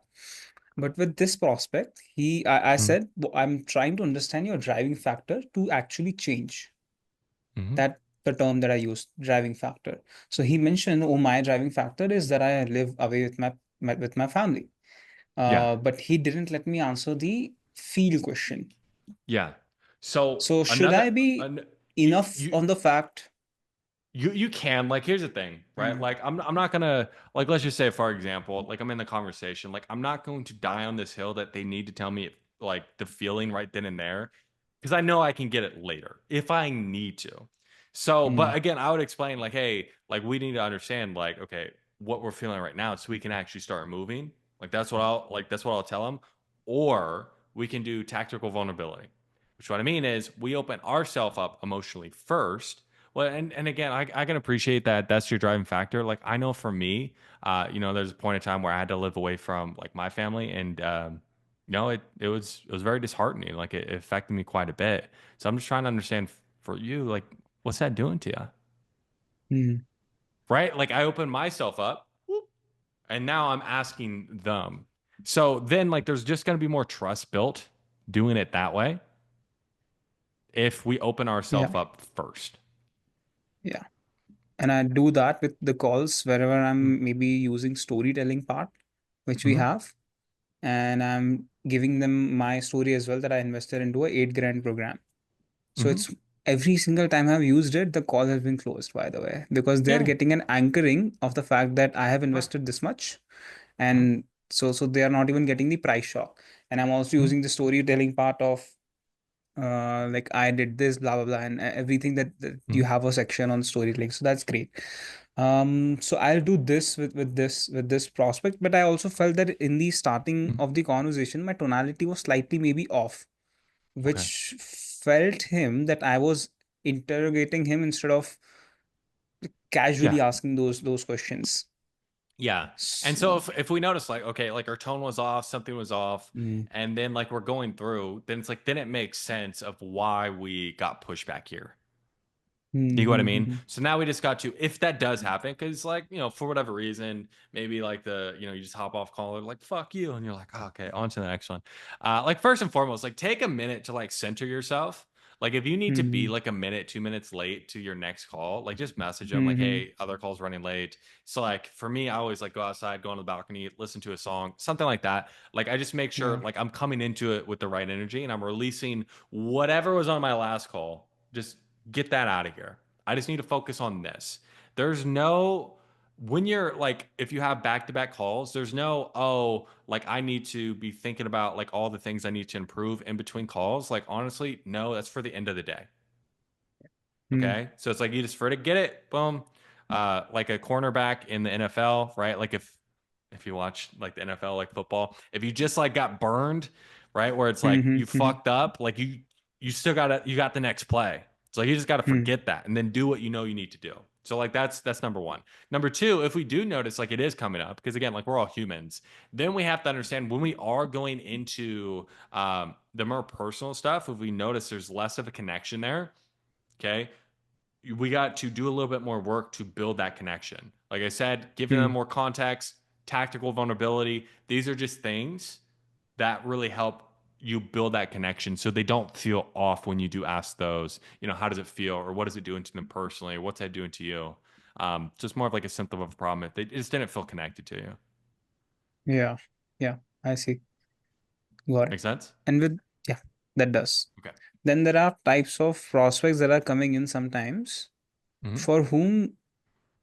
But with this prospect, I said, well, I'm trying to understand your driving factor to actually change. That the term that I used, driving factor. So he mentioned, oh, my driving factor is that I live away with my family. But he didn't let me answer the feel question. Yeah. So should I be enough on the fact? You can, like, here's the thing, right? Like I'm not gonna, like, let's just say for example, like I'm in the conversation, like I'm not going to die on this hill that they need to tell me like the feeling right then and there, because I know I can get it later if I need to. So but again, I would explain like, hey, like we need to understand, like, okay, what we're feeling right now so we can actually start moving. Like that's what I'll tell them. Or we can do tactical vulnerability, which what I mean is we open ourselves up emotionally first. Well, and again, I can appreciate that that's your driving factor. Like I know for me, there's a point in time where I had to live away from like my family, and it was very disheartening. Like it affected me quite a bit. So I'm just trying to understand for you, like what's that doing to you? Mhm. Right? Like I opened myself up, and now I'm asking them. So then, like, there's just going to be more trust built doing it that way if we open Yeah. ourselves up first. Yeah. And I do that with the calls wherever I'm maybe using storytelling part, which we have, and I'm giving them my story as well that I invested into a 8 grand program. So it's every single time I've used it, the call has been closed, by the way, because they're Yeah. getting an anchoring of the fact that I have invested this much. And so they are not even getting the price shock. And I'm also using the storytelling part of like I did this, blah blah blah, and everything that you have a section on storytelling. So that's great. So I'll do this with this prospect, but I also felt that in the starting of the conversation, my tonality was slightly maybe off, which felt him that I was interrogating him instead of casually asking those questions. Yeah. And so if we notice like, okay, like our tone was off, something was off, and then like we're going through, then it's like, then it makes sense of why we got pushback here. You know what I mean? So now we just got to, if that does happen, because like, for whatever reason, maybe like you just hop off call, like, fuck you. And you're like, oh, okay, on to the next one. Like first and foremost, like take a minute to like center yourself. Like if you need to be like a minute, 2 minutes late to your next call, like just message them like, hey, other call's running late. So like for me, I always like go outside, go on the balcony, listen to a song, something like that. Like I just make sure like I'm coming into it with the right energy and I'm releasing whatever was on my last call. Just get that out of here. I just need to focus on this. There's no, when you're like, if you have back-to-back calls, there's no, like I need to be thinking about like all the things I need to improve in between calls. Like honestly, no, that's for the end of the day. Okay. So it's like you just for to get it, boom. Like a cornerback in the NFL, right? Like if you watch like the NFL, like football, if you just like got burned, right? Where it's like you fucked up, like you still you got the next play. So you just got to forget that and then do what you know you need to do. So like that's number one. Number two, if we do notice like it is coming up, because again, like we're all humans, then we have to understand when we are going into the more personal stuff, if we notice there's less of a connection there, okay, we got to do a little bit more work to build that connection. Like I said, giving them more context, tactical vulnerability. These are just things that really help you build that connection so they don't feel off when you do ask those, how does it feel or what is it doing to them personally or what's that doing to you? Just more of like a symptom of a problem if they just didn't feel connected to you. Yeah, I see. Got it. Make sense? And yeah, that does. Okay. Then there are types of prospects that are coming in sometimes for whom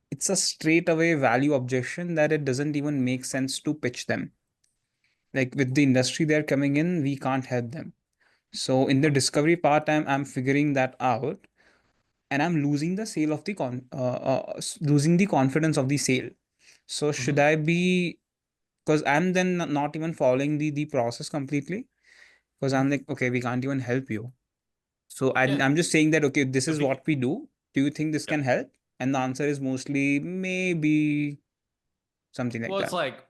it's a straight away value objection that it doesn't even make sense to pitch them. Like with the industry they're coming in, we can't help them. So in the discovery part, I'm figuring that out, and I'm losing the sale of the losing the confidence of the sale. So should I be, because I'm then not even following the process completely, because I'm like, okay, we can't even help you. So I'm just saying that, okay, this is what we do. Do you think this can help? And the answer is mostly maybe something like Well, it's that. like,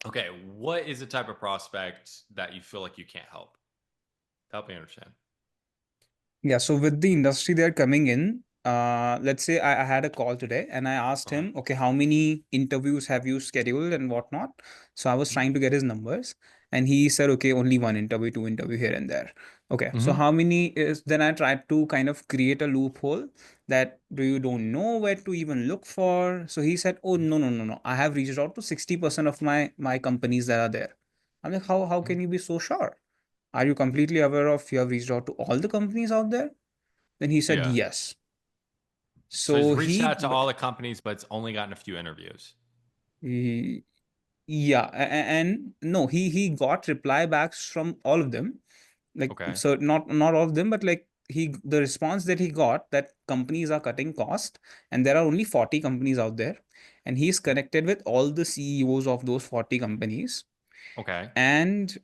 okay, what is the type of prospect that you feel like you can't help? Help me understand. Yeah, so with the industry they're coming in, let's say I had a call today and I asked him, okay, how many interviews have you scheduled and whatnot? So I was trying to get his numbers and he said, okay, only one interview, two interview here and there. Okay, so how many is, then I tried to kind of create a loophole that you don't know where to even look for. So he said, oh, no. I have reached out to 60% of my companies that are there. I'm like, how can you be so sure? Are you completely aware of you have reached out to all the companies out there? Then he said yes. So he's So reached out to all the companies, but it's only gotten a few interviews. Yeah, and no, he got reply backs from all of them. Like, so not all of them, but like the response that he got that companies are cutting cost and there are only 40 companies out there and he's connected with all the CEOs of those 40 companies. Okay. And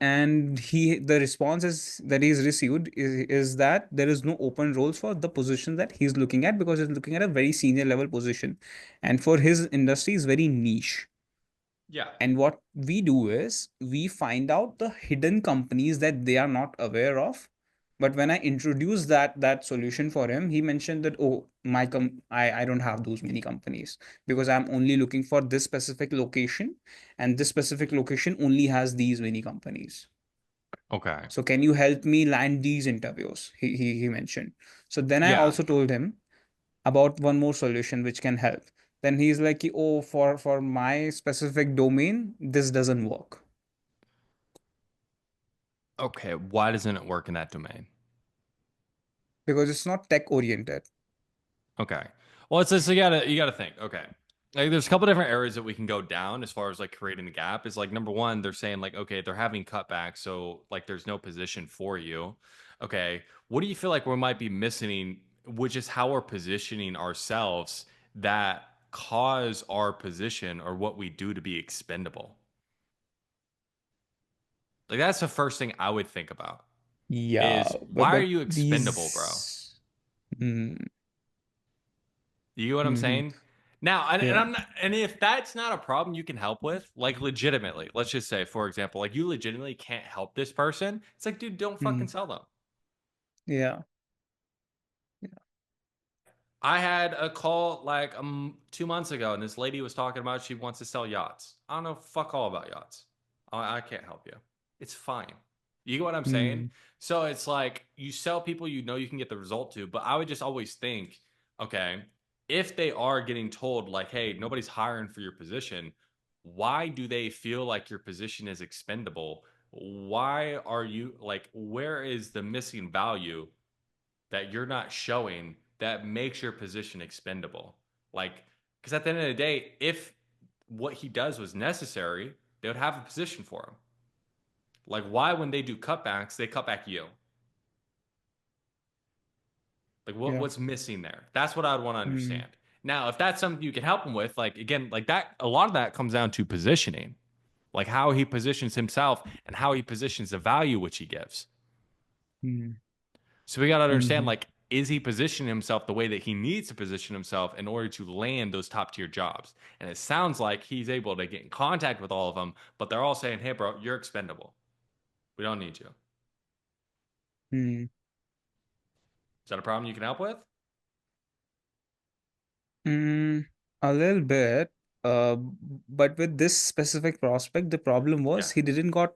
the response that he's received is that there is no open roles for the position that he's looking at, because he's looking at a very senior level position, and for his industry is very niche. Yeah. And what we do is we find out the hidden companies that they are not aware of. But when I introduced that solution for him, he mentioned that, oh, I don't have those many companies, because I'm only looking for this specific location, and this specific location only has these many companies. Okay. So can you help me land these interviews? He mentioned. So then I also told him about one more solution which can help. Then he's like, oh, for my specific domain, this doesn't work. Okay. Why doesn't it work in that domain? Because it's not tech oriented. Okay. Well, it's just, you gotta think. Okay. Like, there's a couple different areas that we can go down as far as like creating the gap. Is like, number one, they're saying like, okay, they're having cutbacks, so like there's no position for you. Okay. What do you feel like we might be missing, which is how we're positioning ourselves that cause our position or what we do to be expendable? Like, that's the first thing I would think about. Yeah. Is why are But you expendable, bro? You get what I'm saying? Now, and if that's not a problem you can help with, like legitimately, let's just say, for example, like you legitimately can't help this person. It's like, dude, don't fucking sell them. Yeah. I had a call like 2 months ago, and this lady was talking about she wants to sell yachts. I don't know fuck all about yachts. I can't help you. It's fine. You get what I'm saying? So it's like you sell people you know you can get the result to, but I would just always think, okay, if they are getting told like, hey, nobody's hiring for your position, why do they feel like your position is expendable? Why are you like, where is the missing value that you're not showing that makes your position expendable? Like, because at the end of the day, if what he does was necessary, they would have a position for him. Like, why, when they do cutbacks, they cut back you? Like, what's missing there? That's what I'd want to understand. Now, if that's something you can help him with, like, again, like that, a lot of that comes down to positioning, like how he positions himself and how he positions the value which he gives. So we got to understand, like, is he positioning himself the way that he needs to position himself in order to land those top tier jobs? And it sounds like he's able to get in contact with all of them, but they're all saying, hey, bro, you're expendable. We don't need you. Is that a problem you can help with? A little bit. But with this specific prospect, the problem was he didn't got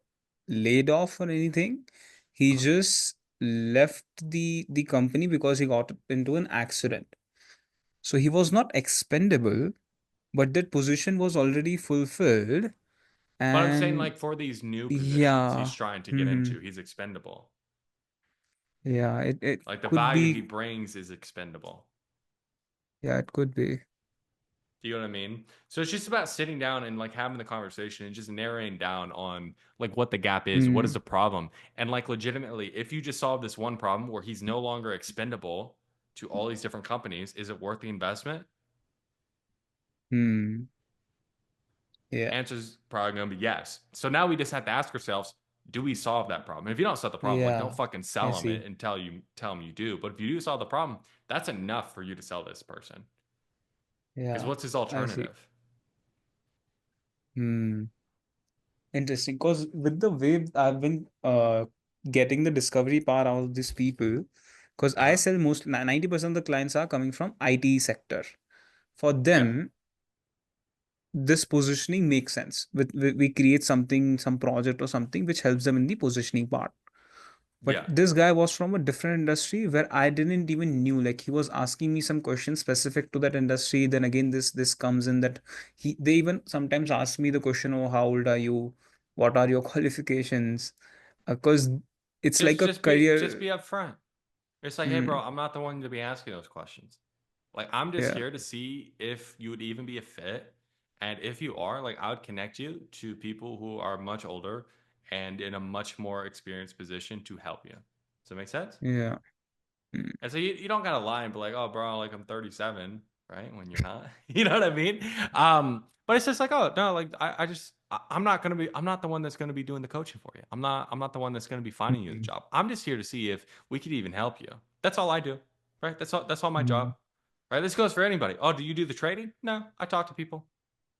laid off or anything. He just left the company because he got into an accident. So he was not expendable, but that position was already fulfilled. But I'm saying, And like, for these new positions he's trying to get into, he's expendable. Yeah, it Like, the could value he be. brings is expendable. Yeah, it could be. Do you know what I mean? So it's just about sitting down and like having the conversation and just narrowing down on like what the gap is, what is the problem, and like legitimately, if you just solve this one problem where he's no longer expendable to all these different companies, is it worth the investment? Yeah. Answer's probably going to be yes. So now we just have to ask ourselves, do we solve that problem? If you don't solve the problem, like, don't fucking I sell them it see. and tell them you do. But if you do solve the problem, that's enough for you to sell this person. Because Yeah, what's his I see. alternative? Interesting. Because with the way I've been getting the discovery power out of these people, because I sell 90% of the clients are coming from IT sector. For them, this positioning makes sense. We create something, some project or something which helps them in the positioning part. But this guy was from a different industry where I didn't even knew. Like, he was asking me some questions specific to that industry. Then again, this comes in that they even sometimes ask me the question, "Oh, how old are you? What are your qualifications?" Because it's like a Just be career. upfront. It's like, hey, bro, I'm not the one to be asking those questions. Like, I'm just here to see if you would even be a fit. And if you are, like, I would connect you to people who are much older and in a much more experienced position to help you. Does that make sense? Yeah. And so you don't gotta lie and be like, oh, bro, like, I'm 37. right? When you're not, you know what I mean? But it's just like, oh no, like I'm not the one that's gonna be doing the coaching for you. I'm not the one that's gonna be finding you the job. I'm just here to see if we could even help you. That's all I do, right? That's all my job, right? This goes for anybody. Oh, do you do the trading? No, I talk to people,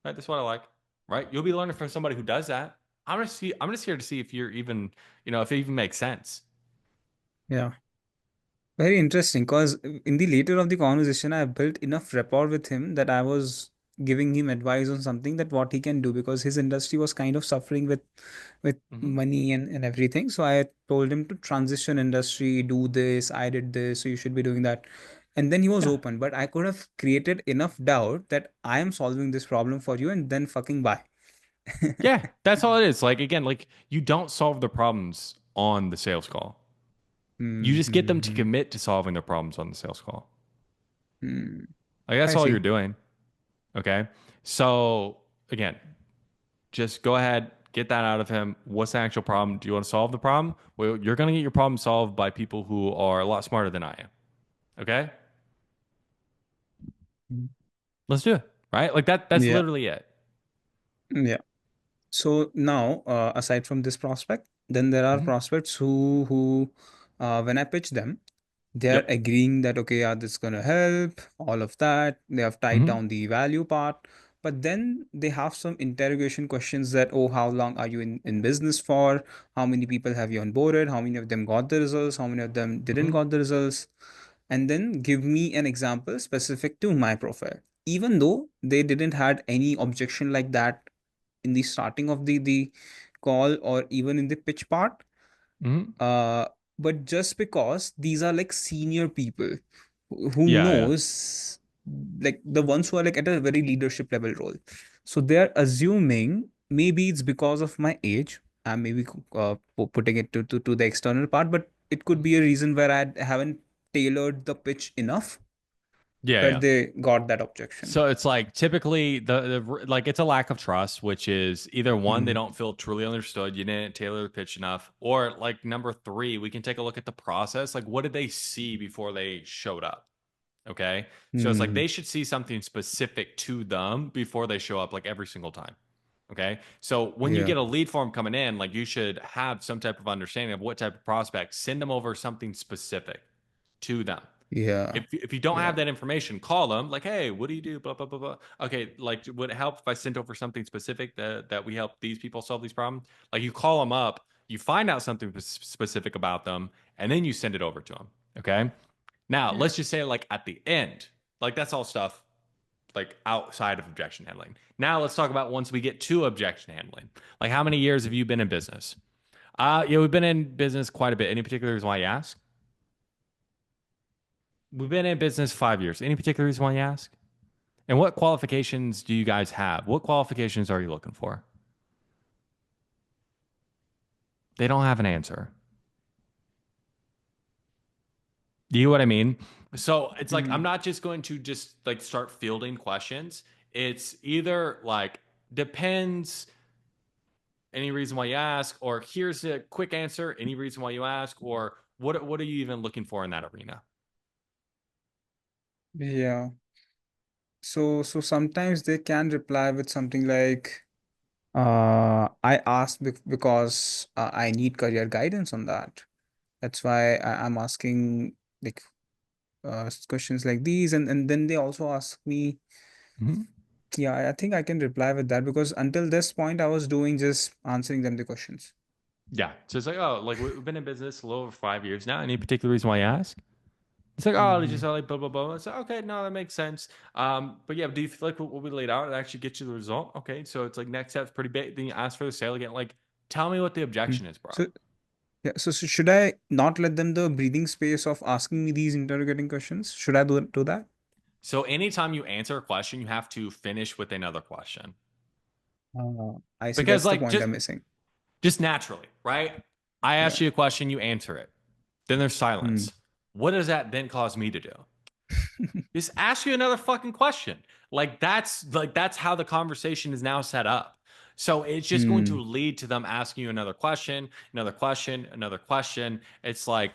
right? That's what I like, right? You'll be learning from somebody who does that. I'm just here to see if you're even, if it even makes sense. Yeah. Very interesting, because in the later of the conversation, I built enough rapport with him that I was giving him advice on something that what he can do, because his industry was kind of suffering with money and everything. So I told him to transition industry, do this, I did this, so you should be doing that. And then he was open, but I could have created enough doubt that I am solving this problem for you and then fucking bye. Yeah, that's all it is. Like, again, like you don't solve the problems on the sales call. You just get them to commit to solving their problems on the sales call. Like that's I all see. you're doing. Okay. So again, just go ahead, get that out of him. What's the actual problem? Do you want to solve the problem? Well, you're going to get your problem solved by people who are a lot smarter than I am. Okay. Let's do it. Right. Like that's Yeah. literally it. Yeah. So now, aside from this prospect, then there are prospects who when I pitch them, they are agreeing that, okay, yeah, this is gonna help, all of that. They have tied down the value part, but then they have some interrogation questions that, oh, how long are you in business for? How many people have you onboarded? How many of them got the results? How many of them didn't got the results? And then give me an example specific to my profile. Even though they didn't had any objection like that in the starting of the call or even in the pitch part, but just because these are like senior people who knows, like the ones who are like at a very leadership level role, so they are assuming maybe it's because of my age. I'm maybe putting it to the external part, but it could be a reason where I haven't tailored the pitch enough, where they got that objection. So it's like typically the like it's a lack of trust, which is either one, they don't feel truly understood, you didn't tailor the pitch enough, or like number three, we can take a look at the process. Like what did they see before they showed up? Okay. So it's like they should see something specific to them before they show up, like every single time. Okay. So when you get a lead form coming in, like you should have some type of understanding of what type of prospect, send them over something specific to them. Yeah. If you don't have that information, call them like, hey, what do you do? Blah, blah, blah, blah. Okay. Like, would it help if I sent over something specific that we help these people solve these problems? Like you call them up, you find out something specific about them, and then you send it over to them. Okay. Now let's just say like at the end, like that's all stuff like outside of objection handling. Now let's talk about once we get to objection handling. Like how many years have you been in business? We've been in business quite a bit. Any particular reason why you ask? We've been in business 5 years. Any particular reason why you ask? And what qualifications do you guys have? What qualifications are you looking for? They don't have an answer. You know what I mean? So it's like, I'm not just going to just like start fielding questions. It's either like, depends, any reason why you ask, or here's a quick answer, any reason why you ask, or what are you even looking for in that arena? Yeah. So sometimes they can reply with something like, I asked because I need career guidance on that. That's why I'm asking like questions like these, and then they also ask me. Yeah, I think I can reply with that, because until this point I was doing just answering them the questions. Yeah. So it's like, oh, like we've been in business a little over 5 years now. Any particular reason why you ask? It's like, oh, they just like blah, blah, blah. It's like, okay, no, that makes sense. But yeah, do you feel like what we laid out, it actually gets you the result? Okay. So it's like next step's pretty big. Then you ask for the sale again. Like, tell me what the objection is, bro. So yeah, so should I not let them the breathing space of asking me these interrogating questions? Should I do that? So anytime you answer a question, you have to finish with another question. I see. Because That's like the point I'm missing. just naturally, right? I ask you a question, you answer it. Then there's silence. What does that then cause me to do? Just ask you another fucking question. Like that's how the conversation is now set up. So it's just going to lead to them asking you another question, another question, another question. It's like,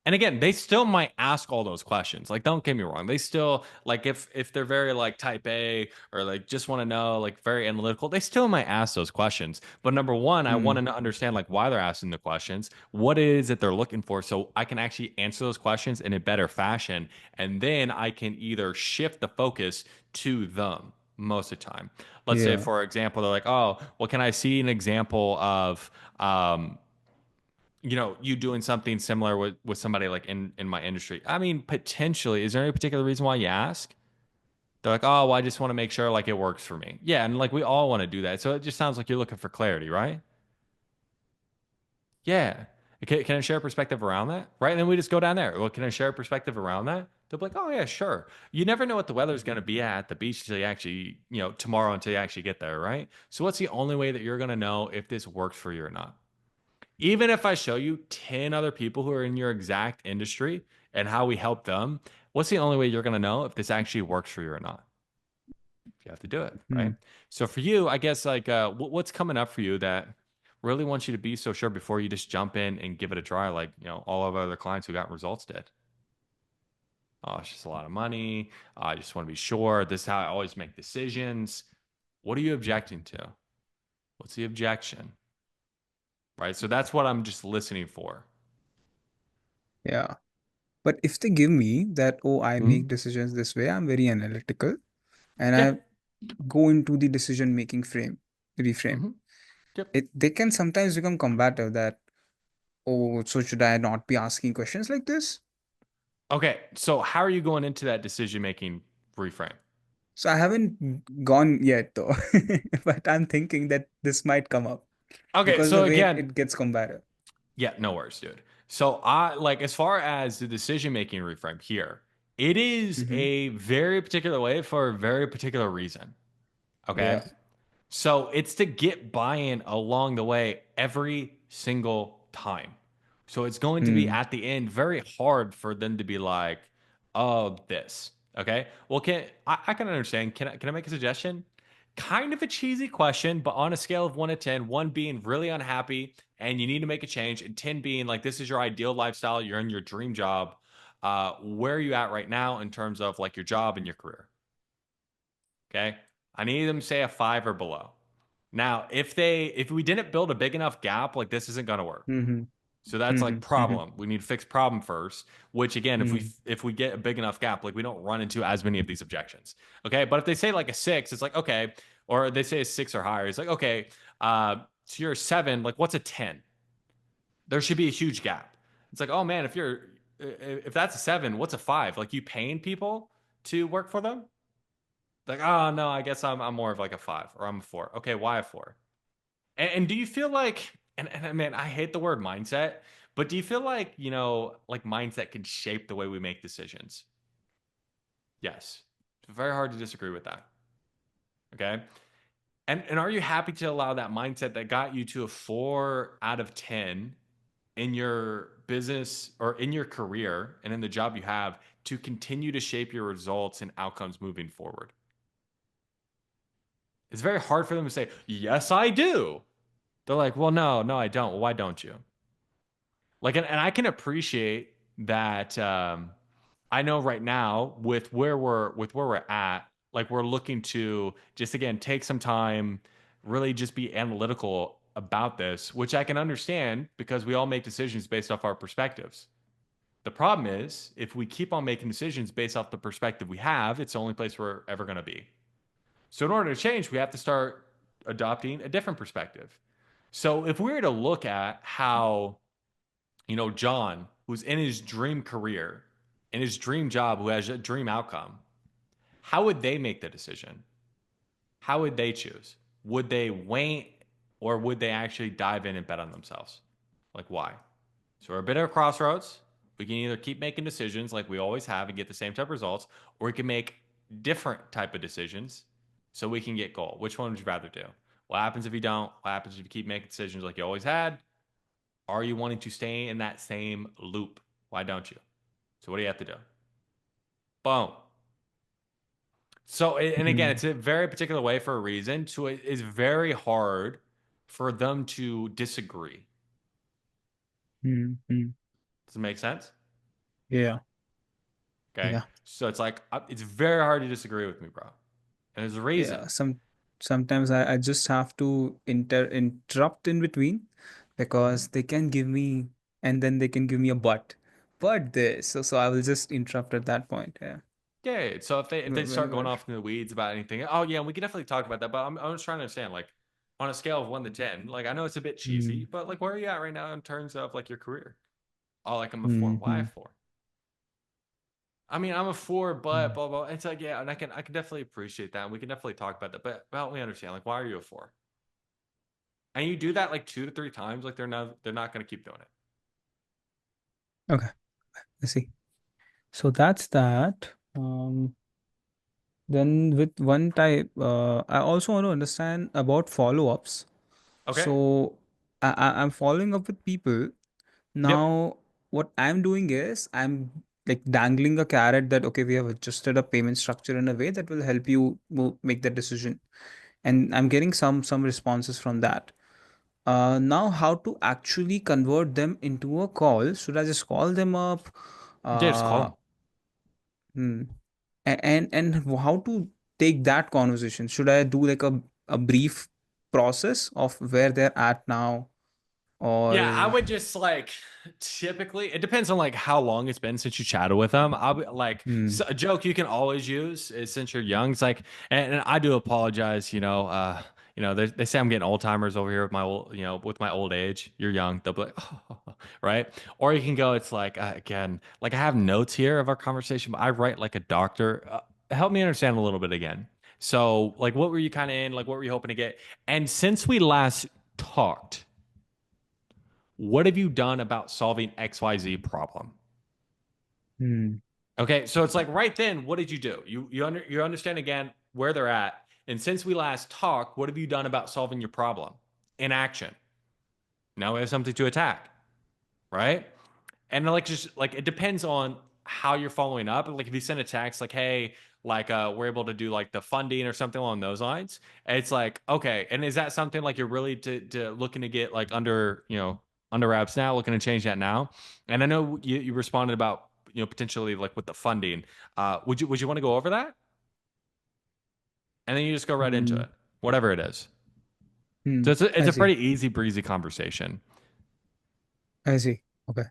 And again, they still might ask all those questions. Like, don't get me wrong. They still, like, if they're very like type A or like just want to know, like very analytical, they still might ask those questions. But number one, I want to understand like why they're asking the questions, what it is that they're looking for, so I can actually answer those questions in a better fashion. And then I can either shift the focus to them most of the time. Let's say, Yeah. for example, they're like, oh, well, can I see an example of you know, you doing something similar with somebody like in my industry? I mean, potentially. Is there any particular reason why you ask? They're like, oh, well, I just want to make sure like it works for me. Yeah, and like we all want to do that. So it just sounds like you're looking for clarity, right? Yeah. Can I share a perspective around that? Right. And then we just go down there. Well, can I share a perspective around that? They'll be like, oh yeah, sure. You never know what the weather's going to be at the beach until you actually, you know, tomorrow until you actually get there, right? So what's the only way that you're going to know if this works for you or not? Even if I show you 10 other people who are in your exact industry and how we help them, what's the only way you're going to know if this actually works for you or not? You have to do it, right? So for you, I guess like what's coming up for you that really wants you to be so sure before you just jump in and give it a try, like, you know, all of our other clients who got results did? Oh, it's just a lot of money. I just want to be sure. This is how I always make decisions. What are you objecting to? What's the objection? Right. So that's what I'm just listening for. Yeah. But if they give me that, oh, I make decisions this way, I'm very analytical, and I go into the decision-making reframe. They can sometimes become combative that, oh, so should I not be asking questions like this? Okay. So how are you going into that decision-making reframe? So I haven't gone yet though, but I'm thinking that this might come up. Okay. Because So the way again, it gets combative. Yeah, no worries, dude. So I like, as far as the decision-making reframe here, it is a very particular way for a very particular reason. Okay. Yeah. So it's to get buy-in along the way every single time. So it's going to be at the end very hard for them to be like, oh, this. Okay. Well, I can understand. Can I make a suggestion? Kind of a cheesy question, but on a scale of 1 to 10, 1 being really unhappy and you need to make a change, and 10 being like this is your ideal lifestyle, you're in your dream job. Where are you at right now in terms of like your job and your career? Okay. I need them to say a 5 or below. Now, if we didn't build a big enough gap, like this isn't going to work. So that's like problem. We need to fix problem first, which again, if we get a big enough gap, like we don't run into as many of these objections. Okay. But if they say like a 6, it's like, okay. Or they say a 6 or higher. It's like, okay, so you're a 7, like what's a 10? There should be a huge gap. It's like, oh man, if that's a 7, what's a 5? Like you paying people to work for them? Like, oh no, I guess I'm more of like a 5 or I'm a 4. Okay, why a 4? And do you feel like, and man, I hate the word mindset, but do you feel like, you know, like mindset can shape the way we make decisions? Yes. It's very hard to disagree with that. Okay. And are you happy to allow that mindset that got you to a 4 out of 10 in your business or in your career and in the job you have to continue to shape your results and outcomes moving forward? It's very hard for them to say, yes, I do. They're like, well, no, I don't. Why don't you? Like, and I can appreciate that. I know right now with where we're at, like we're looking to just again take some time, really just be analytical about this, which I can understand because we all make decisions based off our perspectives. The problem is if we keep on making decisions based off the perspective we have, it's the only place we're ever going to be. So in order to change, we have to start adopting a different perspective. So if we were to look at how, you know, John, who's in his dream career, in his dream job, who has a dream outcome, how would they make the decision? How would they choose? Would they wait or would they actually dive in and bet on themselves? Like why? So we're a bit of a crossroads. We can either keep making decisions like we always have and get the same type of results, or we can make different type of decisions so we can get goal. Which one would you rather do? What happens if you don't? What happens if you keep making decisions like you always had? Are you wanting to stay in that same loop? Why don't you? So what do you have to do? Boom. So, and again, it's a very particular way for a reason. So it is very hard for them to disagree. Does it make sense? Yeah. Okay. Yeah. So it's like, it's very hard to disagree with me, bro. And there's a reason. Yeah. Sometimes I just have to interrupt in between because they can give me and then they can give me a but this. So I will just interrupt at that point. Yeah. Yeah. So if they start going Whenever. off in the weeds about anything, oh yeah, we can definitely talk about that. But I'm just trying to understand, like, on a scale of 1 to 10, like I know it's a bit cheesy, but like where are you at right now in terms of like your career? Oh, like I'm a 4. Why a 4? I mean, I'm a 4, but blah blah. It's like, yeah, and I can definitely appreciate that. And we can definitely talk about that. But help me understand, like, why are you a 4? And you do that like 2 to 3 times, like they're not going to keep doing it. Okay. Let's see. So that's that. Then with one type, I also want to understand about follow-ups. Okay. So I'm following up with people. Now, what I'm doing is I'm like dangling a carrot that, okay, we have adjusted a payment structure in a way that will help you make that decision. And I'm getting some responses from that. Now, how to actually convert them into a call? Should I just call them up? Yeah, just call them. Hmm. And how to take that conversation? Should I do like a brief process of where they're at now, Yeah, I or would just like typically it depends on like how long it's been since you chatted with them. I'll be like a joke you can always use is since you're young. It's like, and I do apologize. They say I'm getting old timers over here with my old, with my old age. You're young. They'll be like, oh, right? Or you can go. It's like again, like I have notes here of our conversation, but I write like a doctor. Help me understand a little bit again. So, like, what were you kind of in? Like, what were you hoping to get? And since we last talked, what have you done about solving XYZ problem? Okay, so it's like right then, what did you do? You understand again where they're at, and since we last talked, what have you done about solving your problem in action? Now we have something to attack, right? And like just like it depends on how you're following up. Like if you send a text like, hey, like we're able to do like the funding or something along those lines, it's like, okay, and is that something like you're really to looking to get like under wraps now, looking to change that now? And I know you responded about potentially like with the funding. Would you want to go over that? And then you just go right into it, whatever it is. So it's I a see. pretty easy breezy conversation. I see. Okay.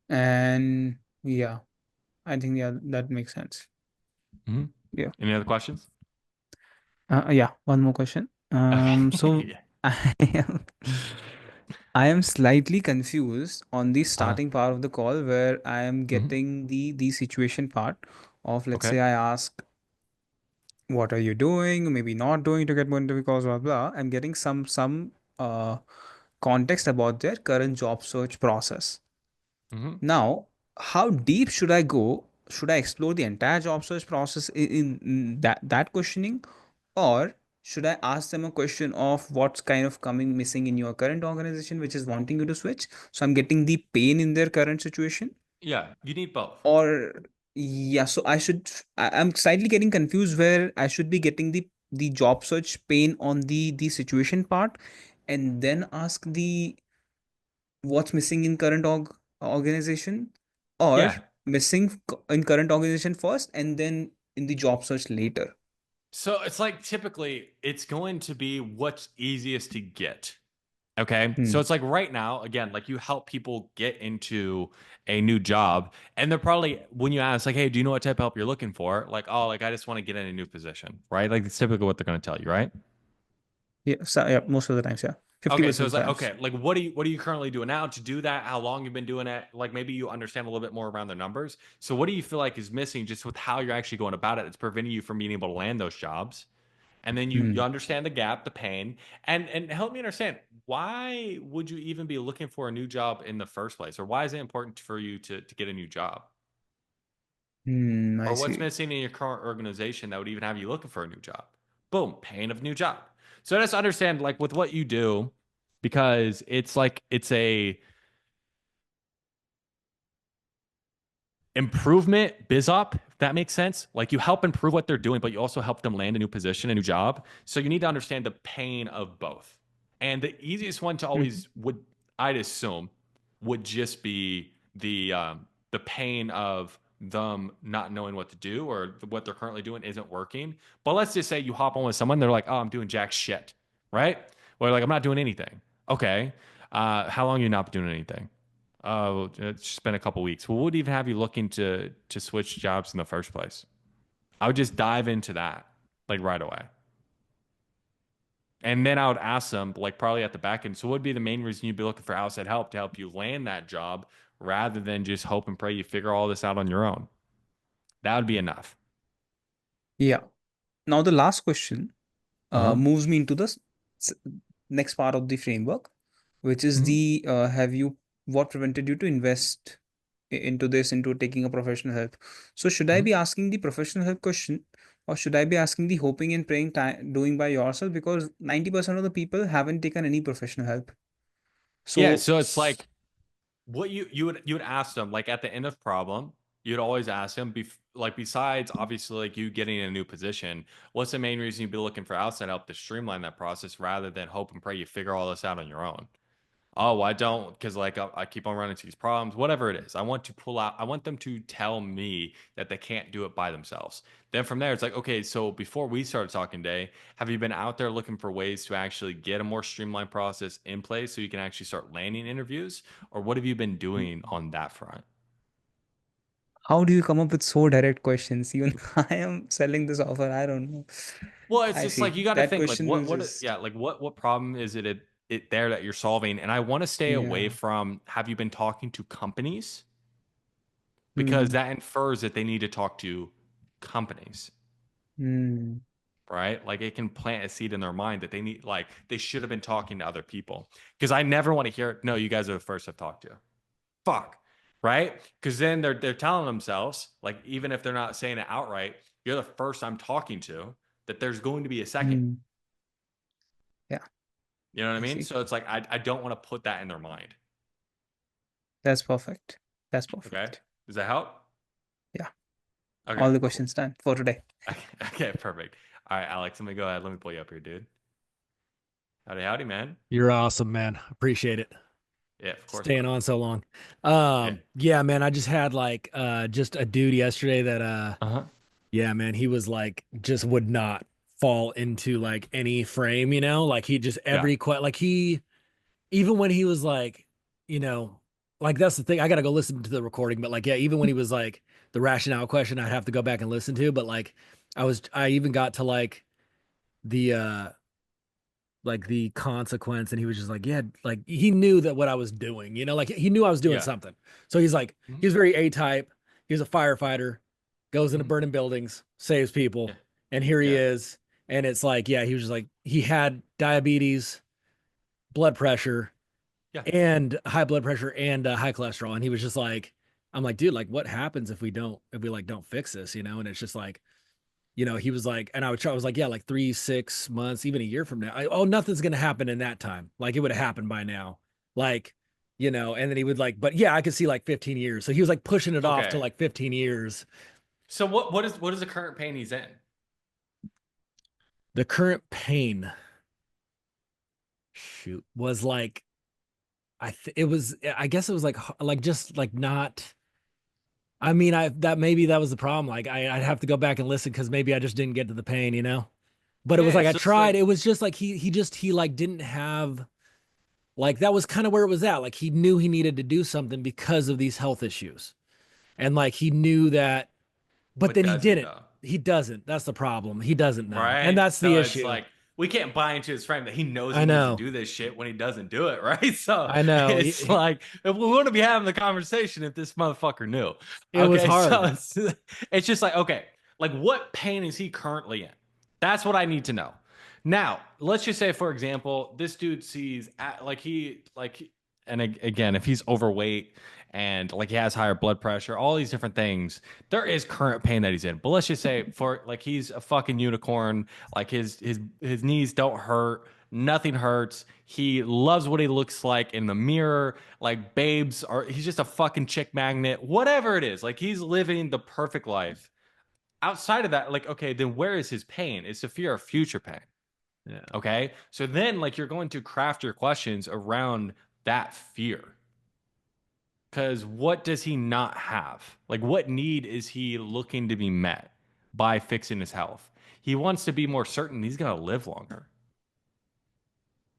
And yeah, I think that makes sense. Yeah. Any other questions? Yeah, one more question. So I am slightly confused on the starting part of the call where I am getting the situation part of, let's say I ask, what are you doing? Maybe not doing to get more interview calls, blah blah. I'm getting some context about their current job search process. Now, how deep should I go? Should I explore the entire job search process in that questioning, or should I ask them a question of what's kind of coming missing in your current organization, which is wanting you to switch? So I'm getting the pain in their current situation, Yeah, you need both. or yeah. So I'm slightly getting confused where I should be getting the job search pain on the situation part, and then ask the what's missing in current organization, or Yeah. missing in current organization first and then in the job search later. So it's like typically it's going to be what's easiest to get. Okay. So it's like right now, again, like you help people get into a new job, and they're probably, when you ask, like, hey, do you know what type of help you're looking for? Like, oh, like I just want to get in a new position, right? Like it's typically what they're going to tell you, right? Yeah, so, yeah, most of the times, yeah. 50% Okay, so of it's the like, times. okay, like what are you currently doing now to do that? How long you've been doing it? Like maybe you understand a little bit more around the numbers. So what do you feel like is missing just with how you're actually going about it that's preventing you from being able to land those jobs? And then you understand the gap, the pain, and help me understand, why would you even be looking for a new job in the first place? Or why is it important for you to get a new job? I Or what's see. missing in your current organization that would even have you looking for a new job? Boom, pain of new job. So just understand, like with what you do, because it's like it's a improvement biz op, if that makes sense. Like you help improve what they're doing, but you also help them land a new position, a new job. So you need to understand the pain of both. And the easiest one to always I'd assume would just be the the pain of them not knowing what to do or what they're currently doing isn't working. But let's just say you hop on with someone, they're like, oh, I'm doing jack shit, right? Or like, I'm not doing anything. Okay. How long you not doing anything? Oh, it's just been a couple weeks. Well, what would even have you looking to switch jobs in the first place? I would just dive into that like right away. And then I would ask them, like probably at the back end, so what would be the main reason you'd be looking for outside help to help you land that job rather than just hope and pray you figure all this out on your own? That would be enough. Yeah. Now the last question moves me into the next part of the framework, which is the what prevented you to invest into taking a professional help. So should I be asking the professional help question, or should I be asking the hoping and praying doing by yourself? Because 90% of the people haven't taken any professional help. So yeah, so it's like what you would ask them, like at the end of problem, you'd always ask them, like besides obviously like you getting in a new position, what's the main reason you'd be looking for outside help to streamline that process rather than hope and pray you figure all this out on your own? Oh, I don't, because like I keep on running into these problems, whatever it is. I want them to tell me that they can't do it by themselves. Then from there, it's like, okay, so before we started talking today, have you been out there looking for ways to actually get a more streamlined process in place so you can actually start landing interviews? Or what have you been doing on that front? how do you come up with so direct questions? Even I am selling this offer. I don't know. Well, it's I just see. like you got to That think like question what was what just yeah, like what problem is it there that you're solving? And I want to stay away yeah. from have you been talking to companies? Because Hmm. that infers that they need to talk to companies, Hmm. right? Like it can plant a seed in their mind that they should have been talking to other people. Because I never want to hear, no, you guys are the first I've talked to. Fuck, right? Because then they're telling themselves, like even if they're not saying it outright, you're the first I'm talking to, that there's going to be a second. Hmm. Yeah. You know what I I mean? see. So it's like I don't want to put that in their mind. That's perfect. That's Okay. perfect. Does that help? Yeah. Okay. All the Cool. questions done for today. Okay, perfect. All right, Alex, let me go ahead. Let me pull you up here, dude. Howdy, man. You're awesome, man. Appreciate it. Yeah, of course. Staying on so long. Yeah, man, I just had like just a dude yesterday that yeah, man, he was like just would not fall into like any frame, you know? Like he just like he even when he was like, you know, like that's the thing. I got to go listen to the recording, but like yeah, even when he was like the rationale question I'd have to go back and listen to, but like I even got to like the consequence, and he was just like, yeah, like he knew that what I was doing, you know, like he knew I was doing something. So he's like, he was very A-type. He was a firefighter, goes into burning buildings, saves people, and here he is. And it's like, yeah, he was just like, he had diabetes, blood pressure, and high blood pressure and high cholesterol. And he was just like, I'm like, dude, like what happens if we like don't fix this, you know? And it's just like, you know, he was like, and I was like, yeah, like 3, 6 months, even a year from now. Oh, nothing's going to happen in that time. Like it would have happened by now. Like, you know, and then he would like, but yeah, I could see like 15 years. So he was like pushing it off to like 15 years. So what is the current pain he's in? The current pain, shoot, was like, I guess it was like just like not, I mean, maybe that was the problem. Like I'd have to go back and listen because maybe I just didn't get to the pain, you know? But it was like I tried. It was just like he like didn't have, like that was kind of where it was at. Like he knew he needed to do something because of these health issues, and like he knew that, but then he didn't. He doesn't. That's the problem. He doesn't know, Right? and that's the issue. It's like we can't buy into his frame that he knows he I needs know. to do this shit when he doesn't do it, right? So I know. it's like if we wouldn't be having the conversation if this motherfucker knew. It was hard. So it's just like, okay, like what pain is he currently in? That's what I need to know. Now, let's just say, for example, this dude sees and again, if he's overweight and like he has higher blood pressure, all these different things, there is current pain that he's in. But let's just say for like he's a fucking unicorn, like his knees don't hurt, nothing hurts. He loves what he looks like in the mirror, like babes are he's just a fucking chick magnet, whatever it is. Like he's living the perfect life. Outside of that, like, okay, then where is his pain? It's the fear of future pain. Yeah. Okay. So then like you're going to craft your questions around that fear. Because what does he not have? Like, what need is he looking to be met by fixing his health? He wants to be more certain he's going to live longer.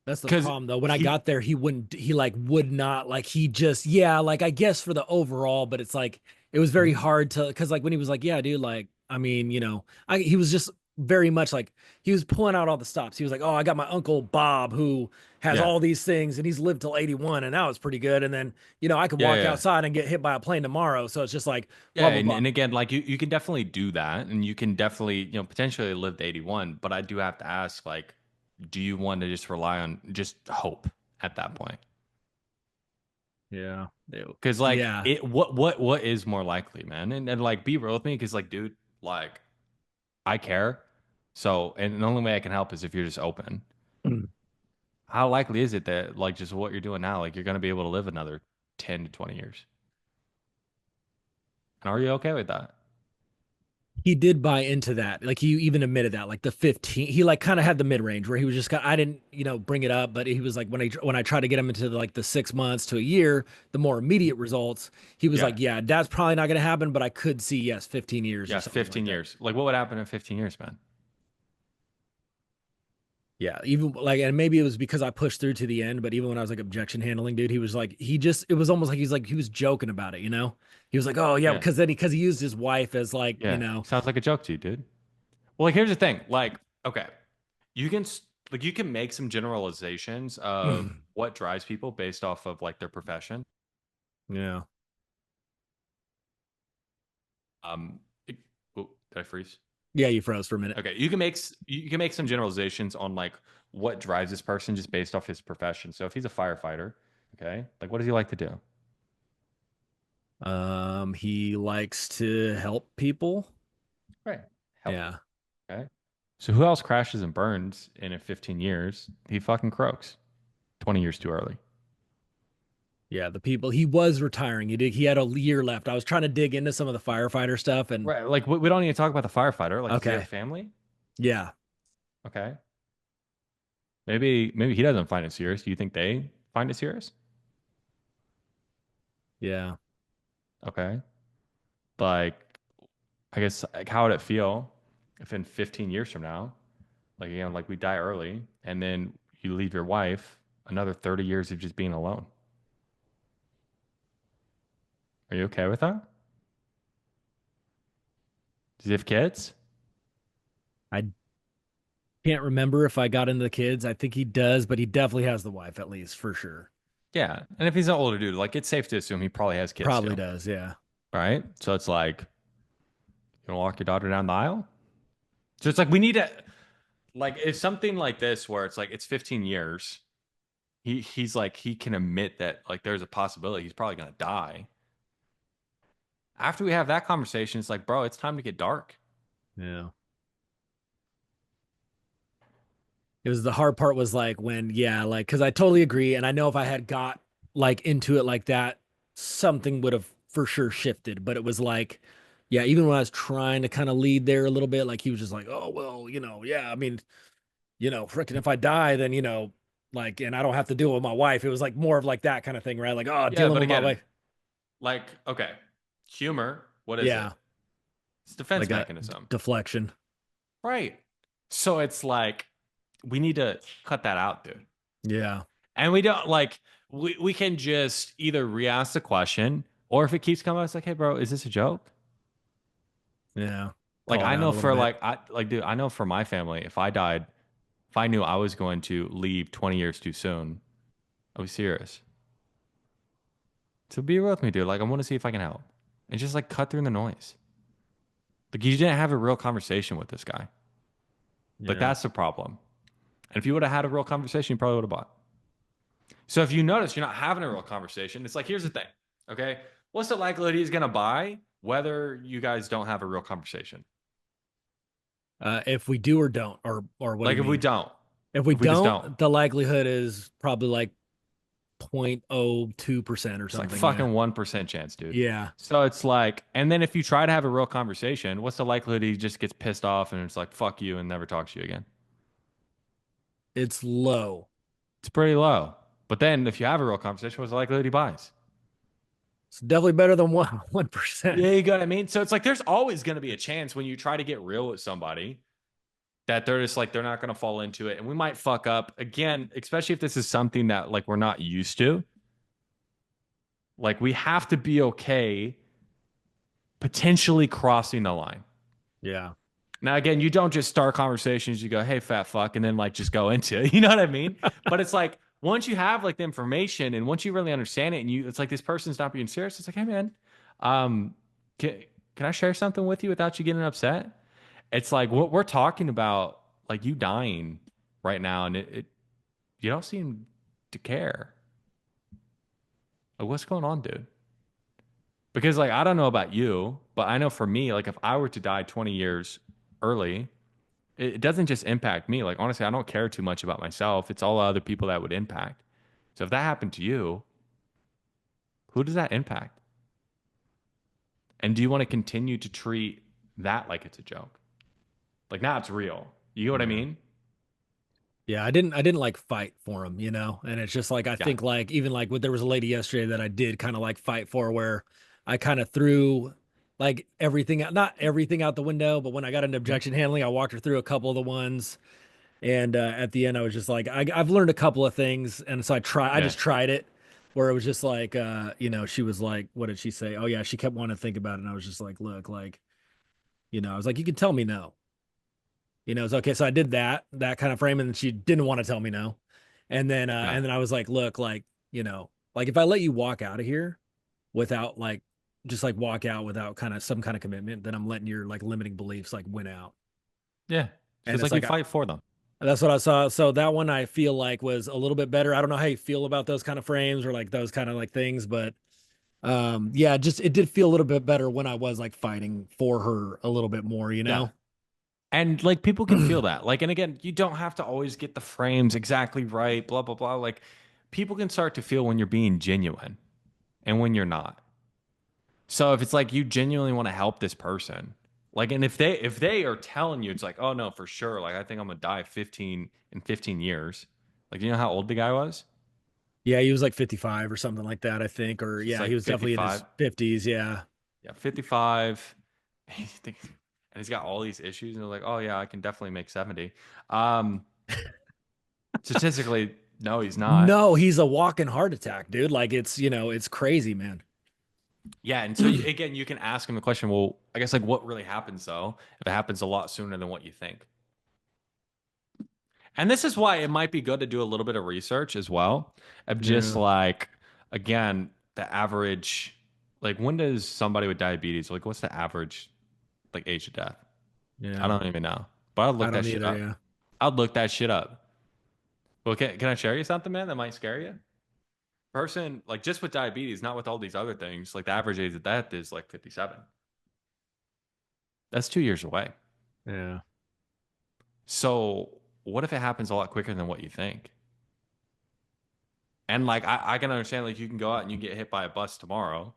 That's the problem, though. When I got there, he would not, like, he just, like, I guess for the overall, but it's like, it was very hard to, because like when he was like, yeah, dude, like, I mean, he was just very much like, he was pulling out all the stops. He was like, oh, I got my uncle Bob who has all these things and he's lived till 81 and now it's pretty good. And then, I could walk outside and get hit by a plane tomorrow. So it's just like, blah, blah, blah. And again, like you can definitely do that and you can definitely, potentially live to 81, but I do have to ask, like, do you want to just rely on just hope at that point? Yeah. Because like what is more likely, man? And like be real with me, because like, dude, like I care. So, and the only way I can help is if you're just open. How likely is it that like just what you're doing now, like you're gonna be able to live another 10 to 20 years? And are you okay with that? He did buy into that. Like he even admitted that, like the 15, he like kind of had the mid range where he was just I didn't, bring it up, but he was like, when I tried to get him into like the 6 months to a year, the more immediate results, he was like, yeah, that's probably not going to happen, but I could see, yes, 15 years. Yeah, 15 years. Like what would happen in 15 years, man? Yeah, even like, and maybe it was because I pushed through to the end, but even when I was like objection handling, dude, he was like, it was almost like he was joking about it, He was like, oh yeah, because he used his wife as like, Sounds like a joke to you, dude. Well, like here's the thing, like, okay, you can make some generalizations of what drives people based off of like their profession. Yeah. Did I freeze? Yeah, you froze for a minute. Okay, you can make some generalizations on like what drives this person just based off his profession. So if he's a firefighter, okay, like what does he like to do? He likes to help people. Right. Yeah. Okay. So who else crashes and burns in 15 years? He fucking croaks. 20 years too early. Yeah, the people he was retiring. He had a year left. I was trying to dig into some of the firefighter stuff and right, like we don't need to talk about the firefighter. Like, okay, does he have family? Yeah. Okay. Maybe he doesn't find it serious. Do you think they find it serious? Yeah. Okay. Like, I guess, like, how would it feel if in 15 years from now, like, like we die early and then you leave your wife another 30 years of just being alone? Are you okay with that? Does he have kids? I can't remember if I got into the kids. I think he does, but he definitely has the wife, at least for sure. Yeah. And if he's an older dude, like it's safe to assume he probably has kids. Probably does, yeah. Right? So it's like, you gonna walk your daughter down the aisle? So it's like we need to, like, if something like this where it's like it's 15 years, he's like, he can admit that like there's a possibility he's probably gonna die. After we have that conversation, it's like, bro, it's time to get dark. Yeah. It was the hard part was like when, like, because I totally agree. And I know if I had got like into it like that, something would have for sure shifted. But it was like, even when I was trying to kind of lead there a little bit, like he was just like, oh, well, I mean, frickin' if I die, then, like, and I don't have to deal with my wife. It was like more of like that kind of thing, right? Like, oh, dealing with my wife. Like, okay, humor, what is it? It's defense like mechanism. Deflection. Right. So it's like, we need to cut that out, dude. Yeah. And we don't like, we can just either re-ask the question, or if it keeps coming, it's like, hey, bro, is this a joke? Yeah. Like, I know for like, dude, I know for my family, if I died, if I knew I was going to leave 20 years too soon, I'd be serious. So be real with me, dude. Like, I want to see if I can help. And just like cut through the noise. Like, you didn't have a real conversation with this guy. Like, that's the problem. And if you would have had a real conversation, you probably would have bought. So if you notice you're not having a real conversation, it's like, here's the thing. Okay. What's the likelihood he's going to buy whether you guys don't have a real conversation? If we do or don't, or what? Like, if we don't. If we don't, the likelihood is probably like 0.02% or something. It's like fucking 1% chance, dude. Yeah. So it's like, and then if you try to have a real conversation, what's the likelihood he just gets pissed off and it's like, fuck you, and never talks to you again? It's low. It's pretty low. But then if you have a real conversation, what's the likelihood he buys? It's definitely better than 1%. Yeah, you got what I mean? So it's like there's always going to be a chance when you try to get real with somebody that they're just like they're not going to fall into it, and we might fuck up again, especially if this is something that like we're not used to. Like we have to be okay potentially crossing the line. Yeah. Now again, you don't just start conversations, you go, "Hey fat fuck," and then like just go into it. You know what I mean? But it's like once you have like the information and once you really understand it and it's like this person's not being serious, it's like, "Hey man, can I share something with you without you getting upset?" It's like what we're talking about, like you dying right now, and it you don't seem to care. Like, what's going on, dude? Because like I don't know about you, but I know for me, like if I were to die 20 years early, it doesn't just impact me. Like honestly, I don't care too much about myself. It's all other people that would impact. So if that happened to you, who does that impact? And do you want to continue to treat that like it's a joke? Like now it's real. You know what I mean? Yeah, I didn't like fight for him, you know? And it's just like I think like even like there was a lady yesterday that I did kind of like fight for where I kind of threw like everything out, not everything out the window, but when I got into objection handling, I walked her through a couple of the ones. And at the end I was just like I've learned a couple of things, and so I just tried it where it was just like you know, she was like, what did she say? Oh yeah, she kept wanting to think about it, and I was just like, look, like, you know, I was like, you can tell me no. You know, it's okay. So I did that kind of frame, and she didn't want to tell me no. And then I was like, look, like, you know, like if I let you walk out of here without like, just like walk out without kind of some kind of commitment, then I'm letting your like limiting beliefs like win out. Yeah. And It's like you fight for them. That's what I saw. So that one I feel like was a little bit better. I don't know how you feel about those kind of frames or like those kind of like things, but yeah, just it did feel a little bit better when I was like fighting for her a little bit more, you know? Yeah. And like people can feel that. Like, and again, you don't have to always get the frames exactly right, blah, blah, blah. Like people can start to feel when you're being genuine and when you're not. So if it's like you genuinely want to help this person, like, and if they are telling you, it's like, oh no, for sure. Like, I think I'm gonna die 15 years. Like, you know how old the guy was? Yeah, he was like 55 or something like that, I think. Or It's yeah, like he was definitely in his 50s. Yeah. Yeah, 55. And he's got all these issues, and they're like, oh yeah, I can definitely make 70. Statistically, no, he's not. No, he's a walking heart attack, dude. Like it's, you know, it's crazy, man. Yeah, and so again, you can ask him the question, well, I guess like what really happens though, if it happens a lot sooner than what you think. And this is why it might be good to do a little bit of research as well, of just like, again, the average, like when does somebody with diabetes, like what's the average like age of death? Yeah. I don't even know, but I'd look that shit up. Yeah. I'd look that shit up. Well, can I share you something, man, that might scare you? Person, like just with diabetes, not with all these other things, like the average age of death is like 57. That's 2 years away. Yeah. So what if it happens a lot quicker than what you think? And like I can understand like you can go out and you get hit by a bus tomorrow,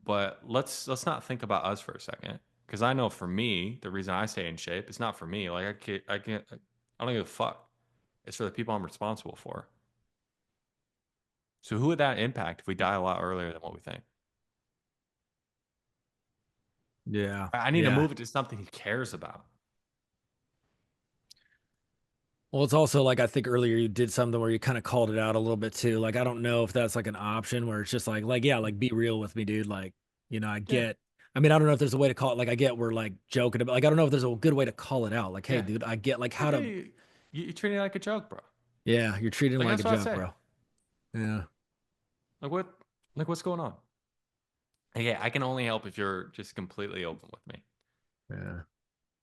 but let's not think about us for a second. Because I know for me, the reason I stay in shape is not for me. Like I don't give a fuck. It's for the people I'm responsible for. So who would that impact if we die a lot earlier than what we think? Yeah. I need to move it to something he cares about. Well, it's also like I think earlier you did something where you kind of called it out a little bit too. Like I don't know if that's like an option where it's just like yeah, like be real with me, dude. Like, you know, I get. I mean, I don't know if there's a way to call it. Like I get we're like joking about. Like I don't know if there's a good way to call it out. Like, hey, dude, I get like how to. You treat it like a joke, bro. Yeah, you're treating it like a that's joke, bro. Yeah. Like what's going on? Yeah, I can only help if you're just completely open with me. Yeah.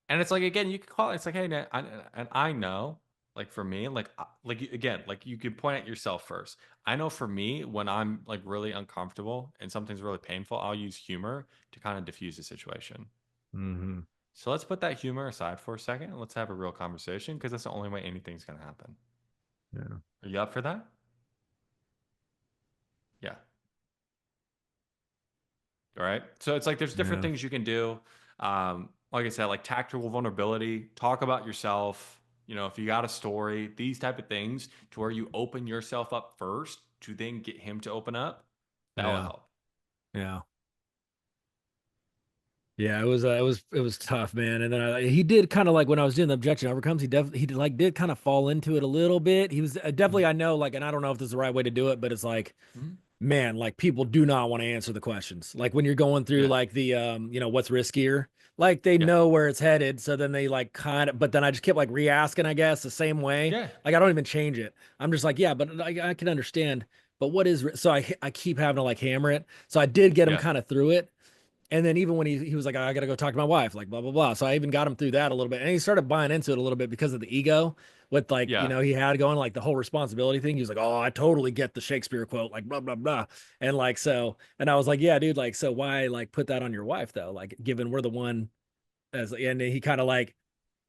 And it's like again, you can call it. It's like, hey, I know. Like for me, like again, like you could point at yourself first. I know for me, when I'm like really uncomfortable and something's really painful, I'll use humor to kind of diffuse the situation. Mm-hmm. So let's put that humor aside for a second and let's have a real conversation because that's the only way anything's gonna happen. Yeah. Are you up for that? Yeah. All right. So it's like there's different things you can do. Like I said, like tactical vulnerability, talk about yourself. You know, if you got a story, these type of things to where you open yourself up first to then get him to open up, that will help. Yeah. Yeah, it was tough, man. And then he did kind of like when I was doing the objection overcomes, he did kind of fall into it a little bit. He was definitely, I know, like, and I don't know if this is the right way to do it, but it's like, man, like people do not want to answer the questions. Like when you're going through like the what's riskier, like they know where it's headed. So then they like kind of, but then I just kept like re-asking, I guess, the same way. Yeah. Like I don't even change it. I'm just like, yeah, but I can understand. But what is, so I keep having to like hammer it. So I did get him kind of through it. And then even when he was like, I got to go talk to my wife, like blah, blah, blah. So I even got him through that a little bit. And he started buying into it a little bit because of the ego with like, he had going like the whole responsibility thing. He was like, oh, I totally get the Shakespeare quote, like blah, blah, blah. And like, so, and I was like, yeah, dude, like, so why like put that on your wife though? Like given we're the one and he kind of like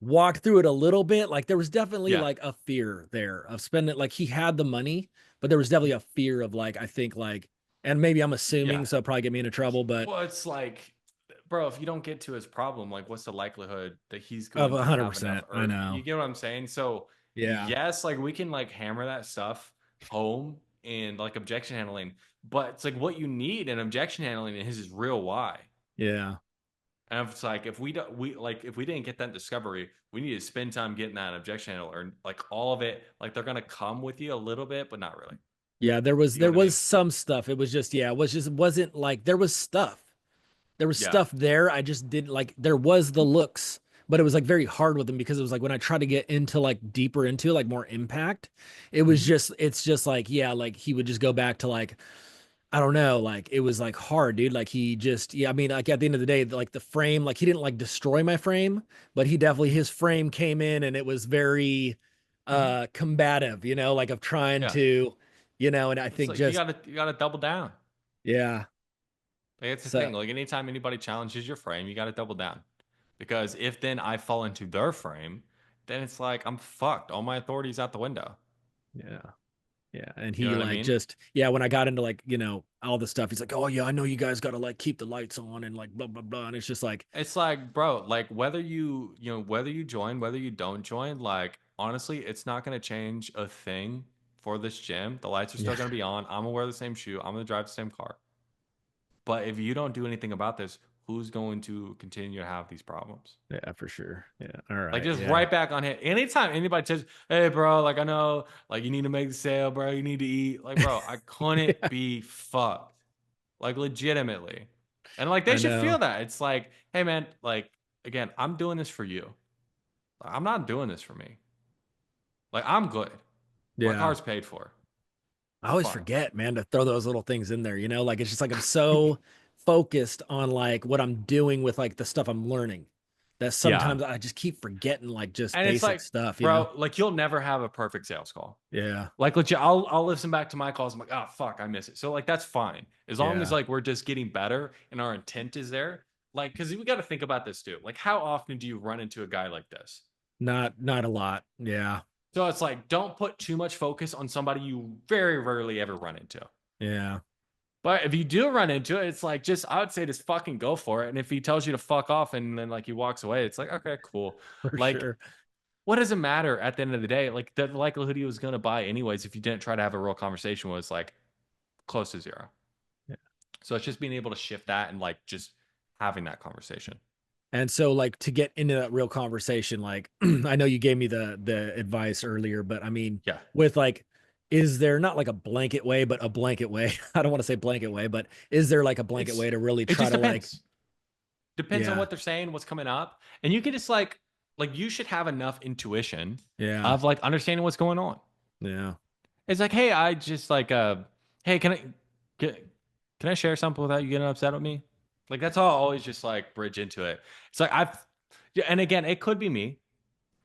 walked through it a little bit. Like there was definitely like a fear there of spending, like he had the money, but there was definitely a fear of like, I think like, and maybe I'm assuming, so it'll probably get me into trouble, but well, it's like, bro, if you don't get to his problem, like what's the likelihood that he's of going to have 100%, enough? I know. You get what I'm saying? So yes, like we can like hammer that stuff home and like objection handling, but it's like what you need in objection handling is his real why. Yeah. And it's like if we didn't get that discovery, we need to spend time getting that objection handle or like all of it. Like they're gonna come with you a little bit, but not really. Yeah, there was some stuff. It was just wasn't like there was stuff. There was stuff there. I just didn't like there was the looks, but it was like very hard with them because it was like when I tried to get into like deeper into like more impact, it was it's just like, yeah, like he would just go back to like, I don't know, like it was like hard, dude. Like he just, I mean, like at the end of the day, like the frame, like he didn't like destroy my frame, but he definitely, his frame came in and it was very combative, like of trying to, and I think like just you gotta double down. Yeah. Like it's the thing. Like anytime anybody challenges your frame, you gotta double down. Because if then I fall into their frame, then it's like I'm fucked. All my authority's out the window. Yeah. Yeah. And he You know what like I mean? just, when I got into like, all the stuff, he's like, oh yeah, I know you guys got to like keep the lights on and like blah, blah, blah. And it's just like, bro, like whether you join, whether you don't join, like honestly, it's not going to change a thing for this gym. The lights are still going to be on. I'm going to wear the same shoe. I'm going to drive the same car. But if you don't do anything about this, who's going to continue to have these problems? Yeah, for sure. Yeah. All right. Like just right back on hit. Anytime anybody says, hey bro, like I know, like you need to make the sale, bro. You need to eat. Like, bro, I couldn't be fucked. Like legitimately. And like they should feel that. It's like, hey man, like again, I'm doing this for you. I'm not doing this for me. Like I'm good. My car's paid for. I always forget, man, to throw those little things in there, like it's just like I'm so focused on like what I'm doing with like the stuff I'm learning that sometimes I just keep forgetting like just and basic it's like, stuff, bro, like you'll never have a perfect sales call. Yeah. Like legit, I'll listen back to my calls. I'm like, oh fuck, I miss it. So like that's fine. As long as like we're just getting better and our intent is there. Like, cause we got to think about this too. Like, how often do you run into a guy like this? Not a lot. Yeah. So it's like, don't put too much focus on somebody you very rarely ever run into. Yeah. But if you do run into it, it's like I would say just fucking go for it. And if he tells you to fuck off and then like he walks away, it's like, okay, cool. For like, sure. What does it matter at the end of the day? Like the likelihood he was going to buy anyways, if you didn't try to have a real conversation, was like close to zero. Yeah. So it's just being able to shift that and like just having that conversation. And so like to get into that real conversation, like I know you gave me the advice earlier, but I mean, with like, is there not like a blanket way, but a blanket way? I don't want to say blanket way, but is there like a blanket way to really try to like, depends on what they're saying, what's coming up. And you can just like you should have enough intuition of like understanding what's going on. Yeah. It's like, hey, I just like, hey, can I share something without you getting upset with me? Like, that's how I always just like bridge into it. It's like and again, it could be me,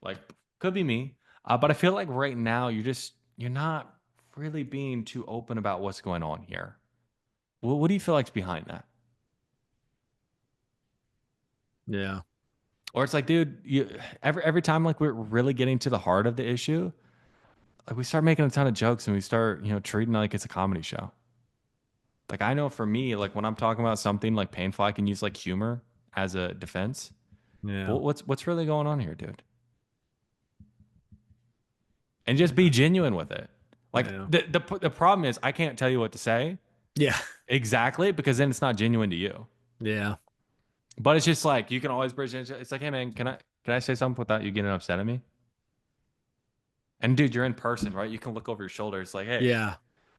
like could be me. But I feel like right now you're not really being too open about what's going on here. What do you feel like's behind that? Yeah. Or it's like, dude, every time like we're really getting to the heart of the issue, like we start making a ton of jokes and we start, treating it like it's a comedy show. Like I know for me, like when I'm talking about something like painful, I can use like humor as a defense. Yeah. But what's really going on here, dude? And just be genuine with it. Like the problem is I can't tell you what to say Yeah. Exactly, because then it's not genuine to you. Yeah. But it's just like you can always bridge into it's like, hey man, can I say something without you getting upset at me? And dude, you're in person, right? You can look over your shoulder. It's like, hey, Yeah.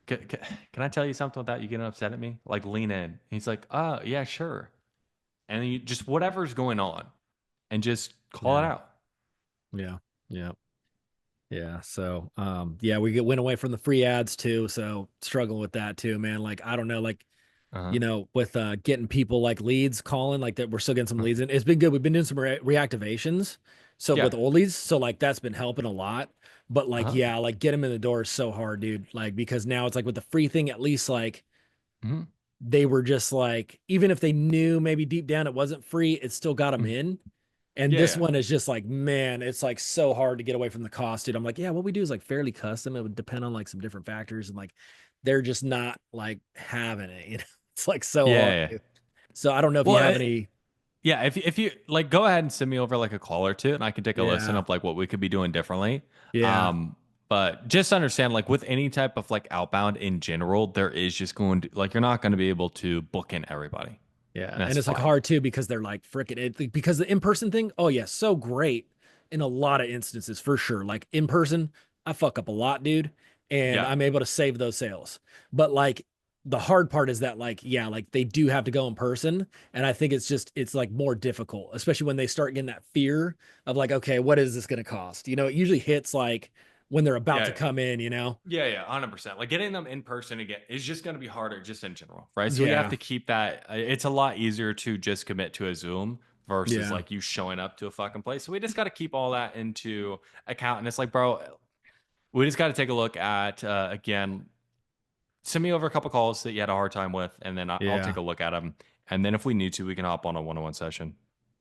Can I tell you something without you getting upset at me? Like lean in. He's like, oh yeah, sure. And you just whatever's going on, and just call it out. Yeah. Yeah. Yeah. So, yeah, went away from the free ads too. So struggling with that too, man. Like, I don't know, like, you know, with getting people like leads calling, like that, we're still getting some leads in. It's been good. We've been doing some reactivations. So with oldies, so like that's been helping a lot. But like, yeah, like get them in the door is so hard, dude. Like, because now it's like with the free thing, at least like they were just like, even if they knew maybe deep down it wasn't free, it still got them in. And this one is just like, man, it's like so hard to get away from the cost, dude. I'm like, yeah, what we do is like fairly custom. It would depend on like some different factors, and like they're just not like having it. You know, it's like so hard. Dude. So I don't know if you have any. Yeah, if you like, go ahead and send me over like a call or two, and I can take a listen of like what we could be doing differently. Yeah. But just understand, like with any type of like outbound in general, there is just going to like you're not going to be able to book in everybody. Yeah, and it's like hard too because they're like freaking it because the in-person thing, oh yeah, so great in a lot of instances for sure. Like in person, I fuck up a lot, dude, and I'm able to save those sales. But like the hard part is that like, yeah, like they do have to go in person, and I think it's like more difficult, especially when they start getting that fear of like, okay, what is this going to cost? You know, it usually hits like when they're about to come in, you know? Yeah, 100%. Like getting them in person again is just going to be harder just in general, right? So we have to keep that. It's a lot easier to just commit to a Zoom versus like you showing up to a fucking place. So we just got to keep all that into account. And it's like, bro, we just got to take a look at, again, send me over a couple calls that you had a hard time with, and then I'll take a look at them. And then if we need to, we can hop on a one-on-one session.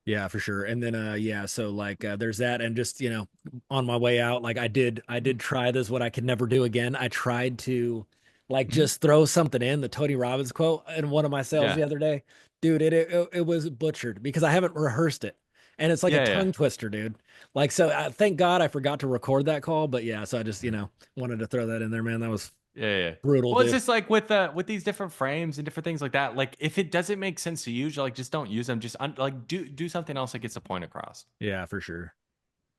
Yeah, for sure. And then yeah, so like there's that, and just, you know, on my way out, like I did try this, what I could never do again. I tried to like just throw something in the Tony Robbins quote in one of my sales the other day. Dude, it was butchered because I haven't rehearsed it. And it's like a tongue twister, dude. Like, so thank God I forgot to record that call, but yeah, so I just, you know, wanted to throw that in there, man. That was brutal. Well, it's just like with these different frames and different things like that. Like if it doesn't make sense to use, like just don't use them. Just like do something else that gets the point across. Yeah, for sure.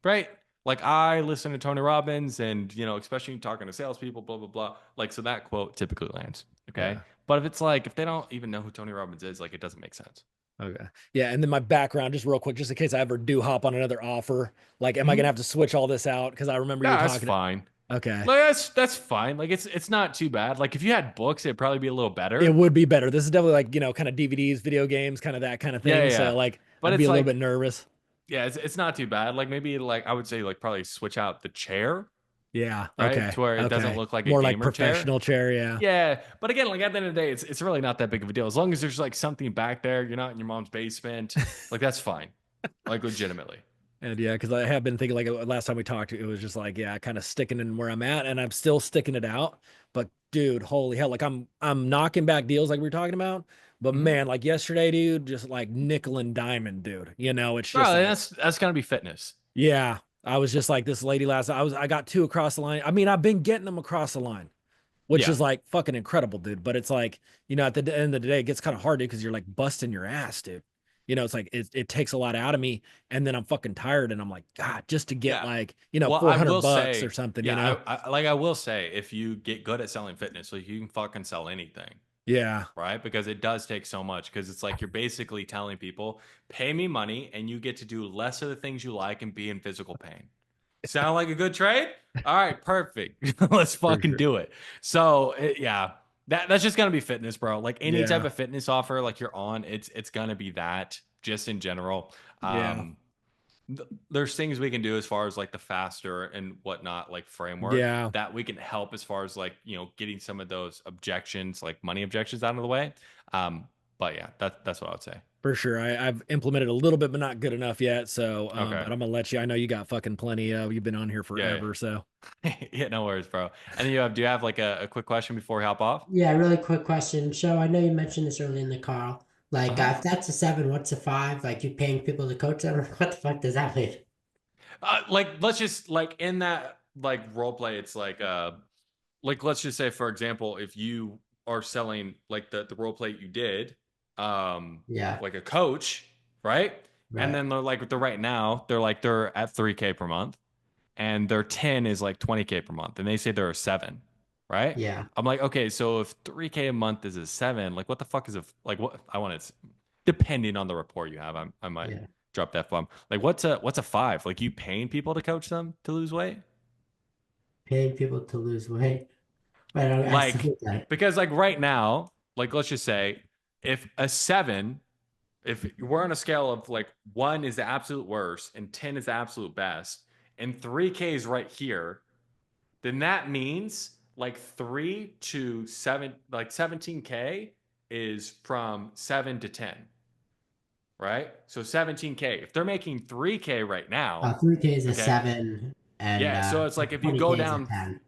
Right. Like I listen to Tony Robbins, and you know, especially talking to salespeople, blah blah blah. Like so that quote typically lands. Okay. But if it's like if they don't even know who Tony Robbins is, like it doesn't make sense. Okay. Yeah, and then my background, just real quick, just in case I ever do hop on another offer. Like, am I gonna have to switch all this out? Because I remember you were talking. That's fine. Okay. Like, that's fine. Like it's not too bad. Like if you had books, it'd probably be a little better. It would be better. This is definitely like, you know, kind of DVDs, video games, kind of that kind of thing. So like, but I'd be a little bit nervous. Yeah, it's not too bad. Like maybe like I would say like probably switch out the chair. Yeah. Right. Okay. To where it doesn't look like more a like gamer professional chair. Yeah. Yeah. But again, like at the end of the day, it's really not that big of a deal. As long as there's like something back there, you're not in your mom's basement. Like that's fine. Like legitimately. And yeah, because I have been thinking like last time we talked, it was just like, yeah, kind of sticking in where I'm at, and I'm still sticking it out. But dude, holy hell, like I'm knocking back deals like we were talking about. But man, like yesterday, dude, just like nickel and diamond, dude. You know, it's just like, that's gonna be fitness. Yeah. I was just like this lady last I got 2 across the line. I mean, I've been getting them across the line, which is like fucking incredible, dude. But it's like, you know, at the end of the day, it gets kind of hard, dude, because you're like busting your ass, dude. You know, it's like it takes a lot out of me, and then I'm fucking tired, and I'm like, God, just to get like, you know, $400 or something, you know. I will say, if you get good at selling fitness, like you can fucking sell anything. Yeah. Right. Because it does take so much, because it's like you're basically telling people, pay me money and you get to do less of the things you like and be in physical pain. Sound like a good trade? All right, perfect. Let's fucking do it. So yeah, that's just gonna be fitness, bro. Like any type of fitness offer like you're on, it's gonna be that just in general. There's things we can do as far as like the faster and whatnot, like framework that we can help as far as like, you know, getting some of those objections, like money objections out of the way. But yeah, that's what I would say. For sure. I've implemented a little bit, but not good enough yet. So, but I'm gonna let you, I know you got fucking plenty of, you've been on here forever. So yeah, no worries, bro. And then do you have like a quick question before we hop off? Yeah, really quick question. So I know you mentioned this early in the call. Like, if that's a 7, what's a 5? Like, you paying people to coach them? What the fuck does that mean? Like, let's just like in that like role play, it's like let's just say, for example, if you are selling like the role play you did, Yeah. like a coach, right? And then they're like, they're right now, they're at 3K per month, and their 10 is like 20K per month, and they say they're a 7, right? Yeah. I'm like, okay, so if 3K a month is a 7, like what the fuck is like what I want to, depending on the rapport you have, I might drop that bomb. Like what's a 5? Like you paying people to coach them to lose weight? Paying people to lose weight. But I Like, still think because like right now, like let's just say if a 7, if we're on a scale of like 1 is the absolute worst and 10 is the absolute best, and 3K is right here, then that means like 3 to 7, like 17K is from 7 to 10, right? So 17K. If they're making 3K right now, 3K is a okay, 7, and yeah. So it's like if you 20K go is a down, 10.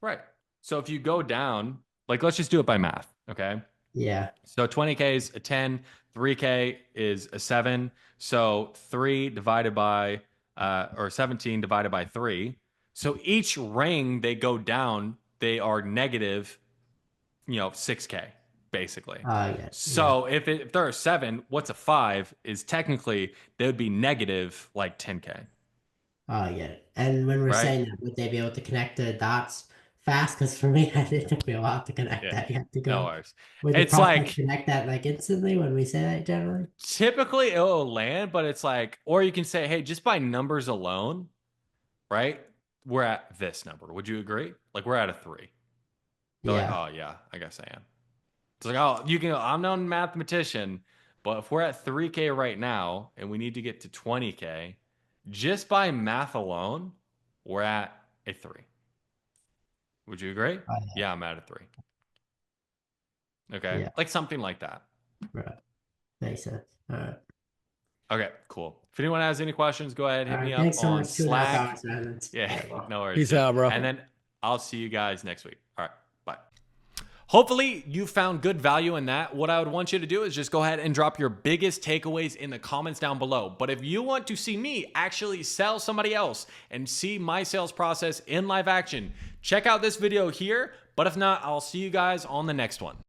right? So if you go down, like let's just do it by math, okay? Yeah. So 20K is a 10, 3K is a 7. So 3 divided by, or 17 divided by 3. So each ring they go down, they are negative, 6K, basically. Yeah. So if they're a 7, what's a 5 is technically, they would be negative like 10K. Oh, yeah. And when we're Right? saying that, would they be able to connect the dots fast? Because for me, it took me a while to connect that. You have to go. No worries. Would the It's prospect like, connect that like instantly when we say that generally? typically it'll land, but it's like, or you can say, hey, just by numbers alone, right? We're at this number. Would you agree? Like we're at a 3. They're like, oh yeah, I guess I am. It's like, oh, I'm not a mathematician, but if we're at 3K right now and we need to get to 20K, just by math alone, we're at a 3. Would you agree? Yeah, I'm at a 3. Okay. Yeah. Like something like that. Right. Makes sense. All right. Okay, cool. If anyone has any questions, go ahead, hit me up Thanks so on much. 2.5 Slack. hours, man. That's- Yeah, no worries. Peace dude. out, bro. And then I'll see you guys next week. All right, bye. Hopefully you found good value in that. What I would want you to do is just go ahead and drop your biggest takeaways in the comments down below. But if you want to see me actually sell somebody else and see my sales process in live action, check out this video here. But if not, I'll see you guys on the next one.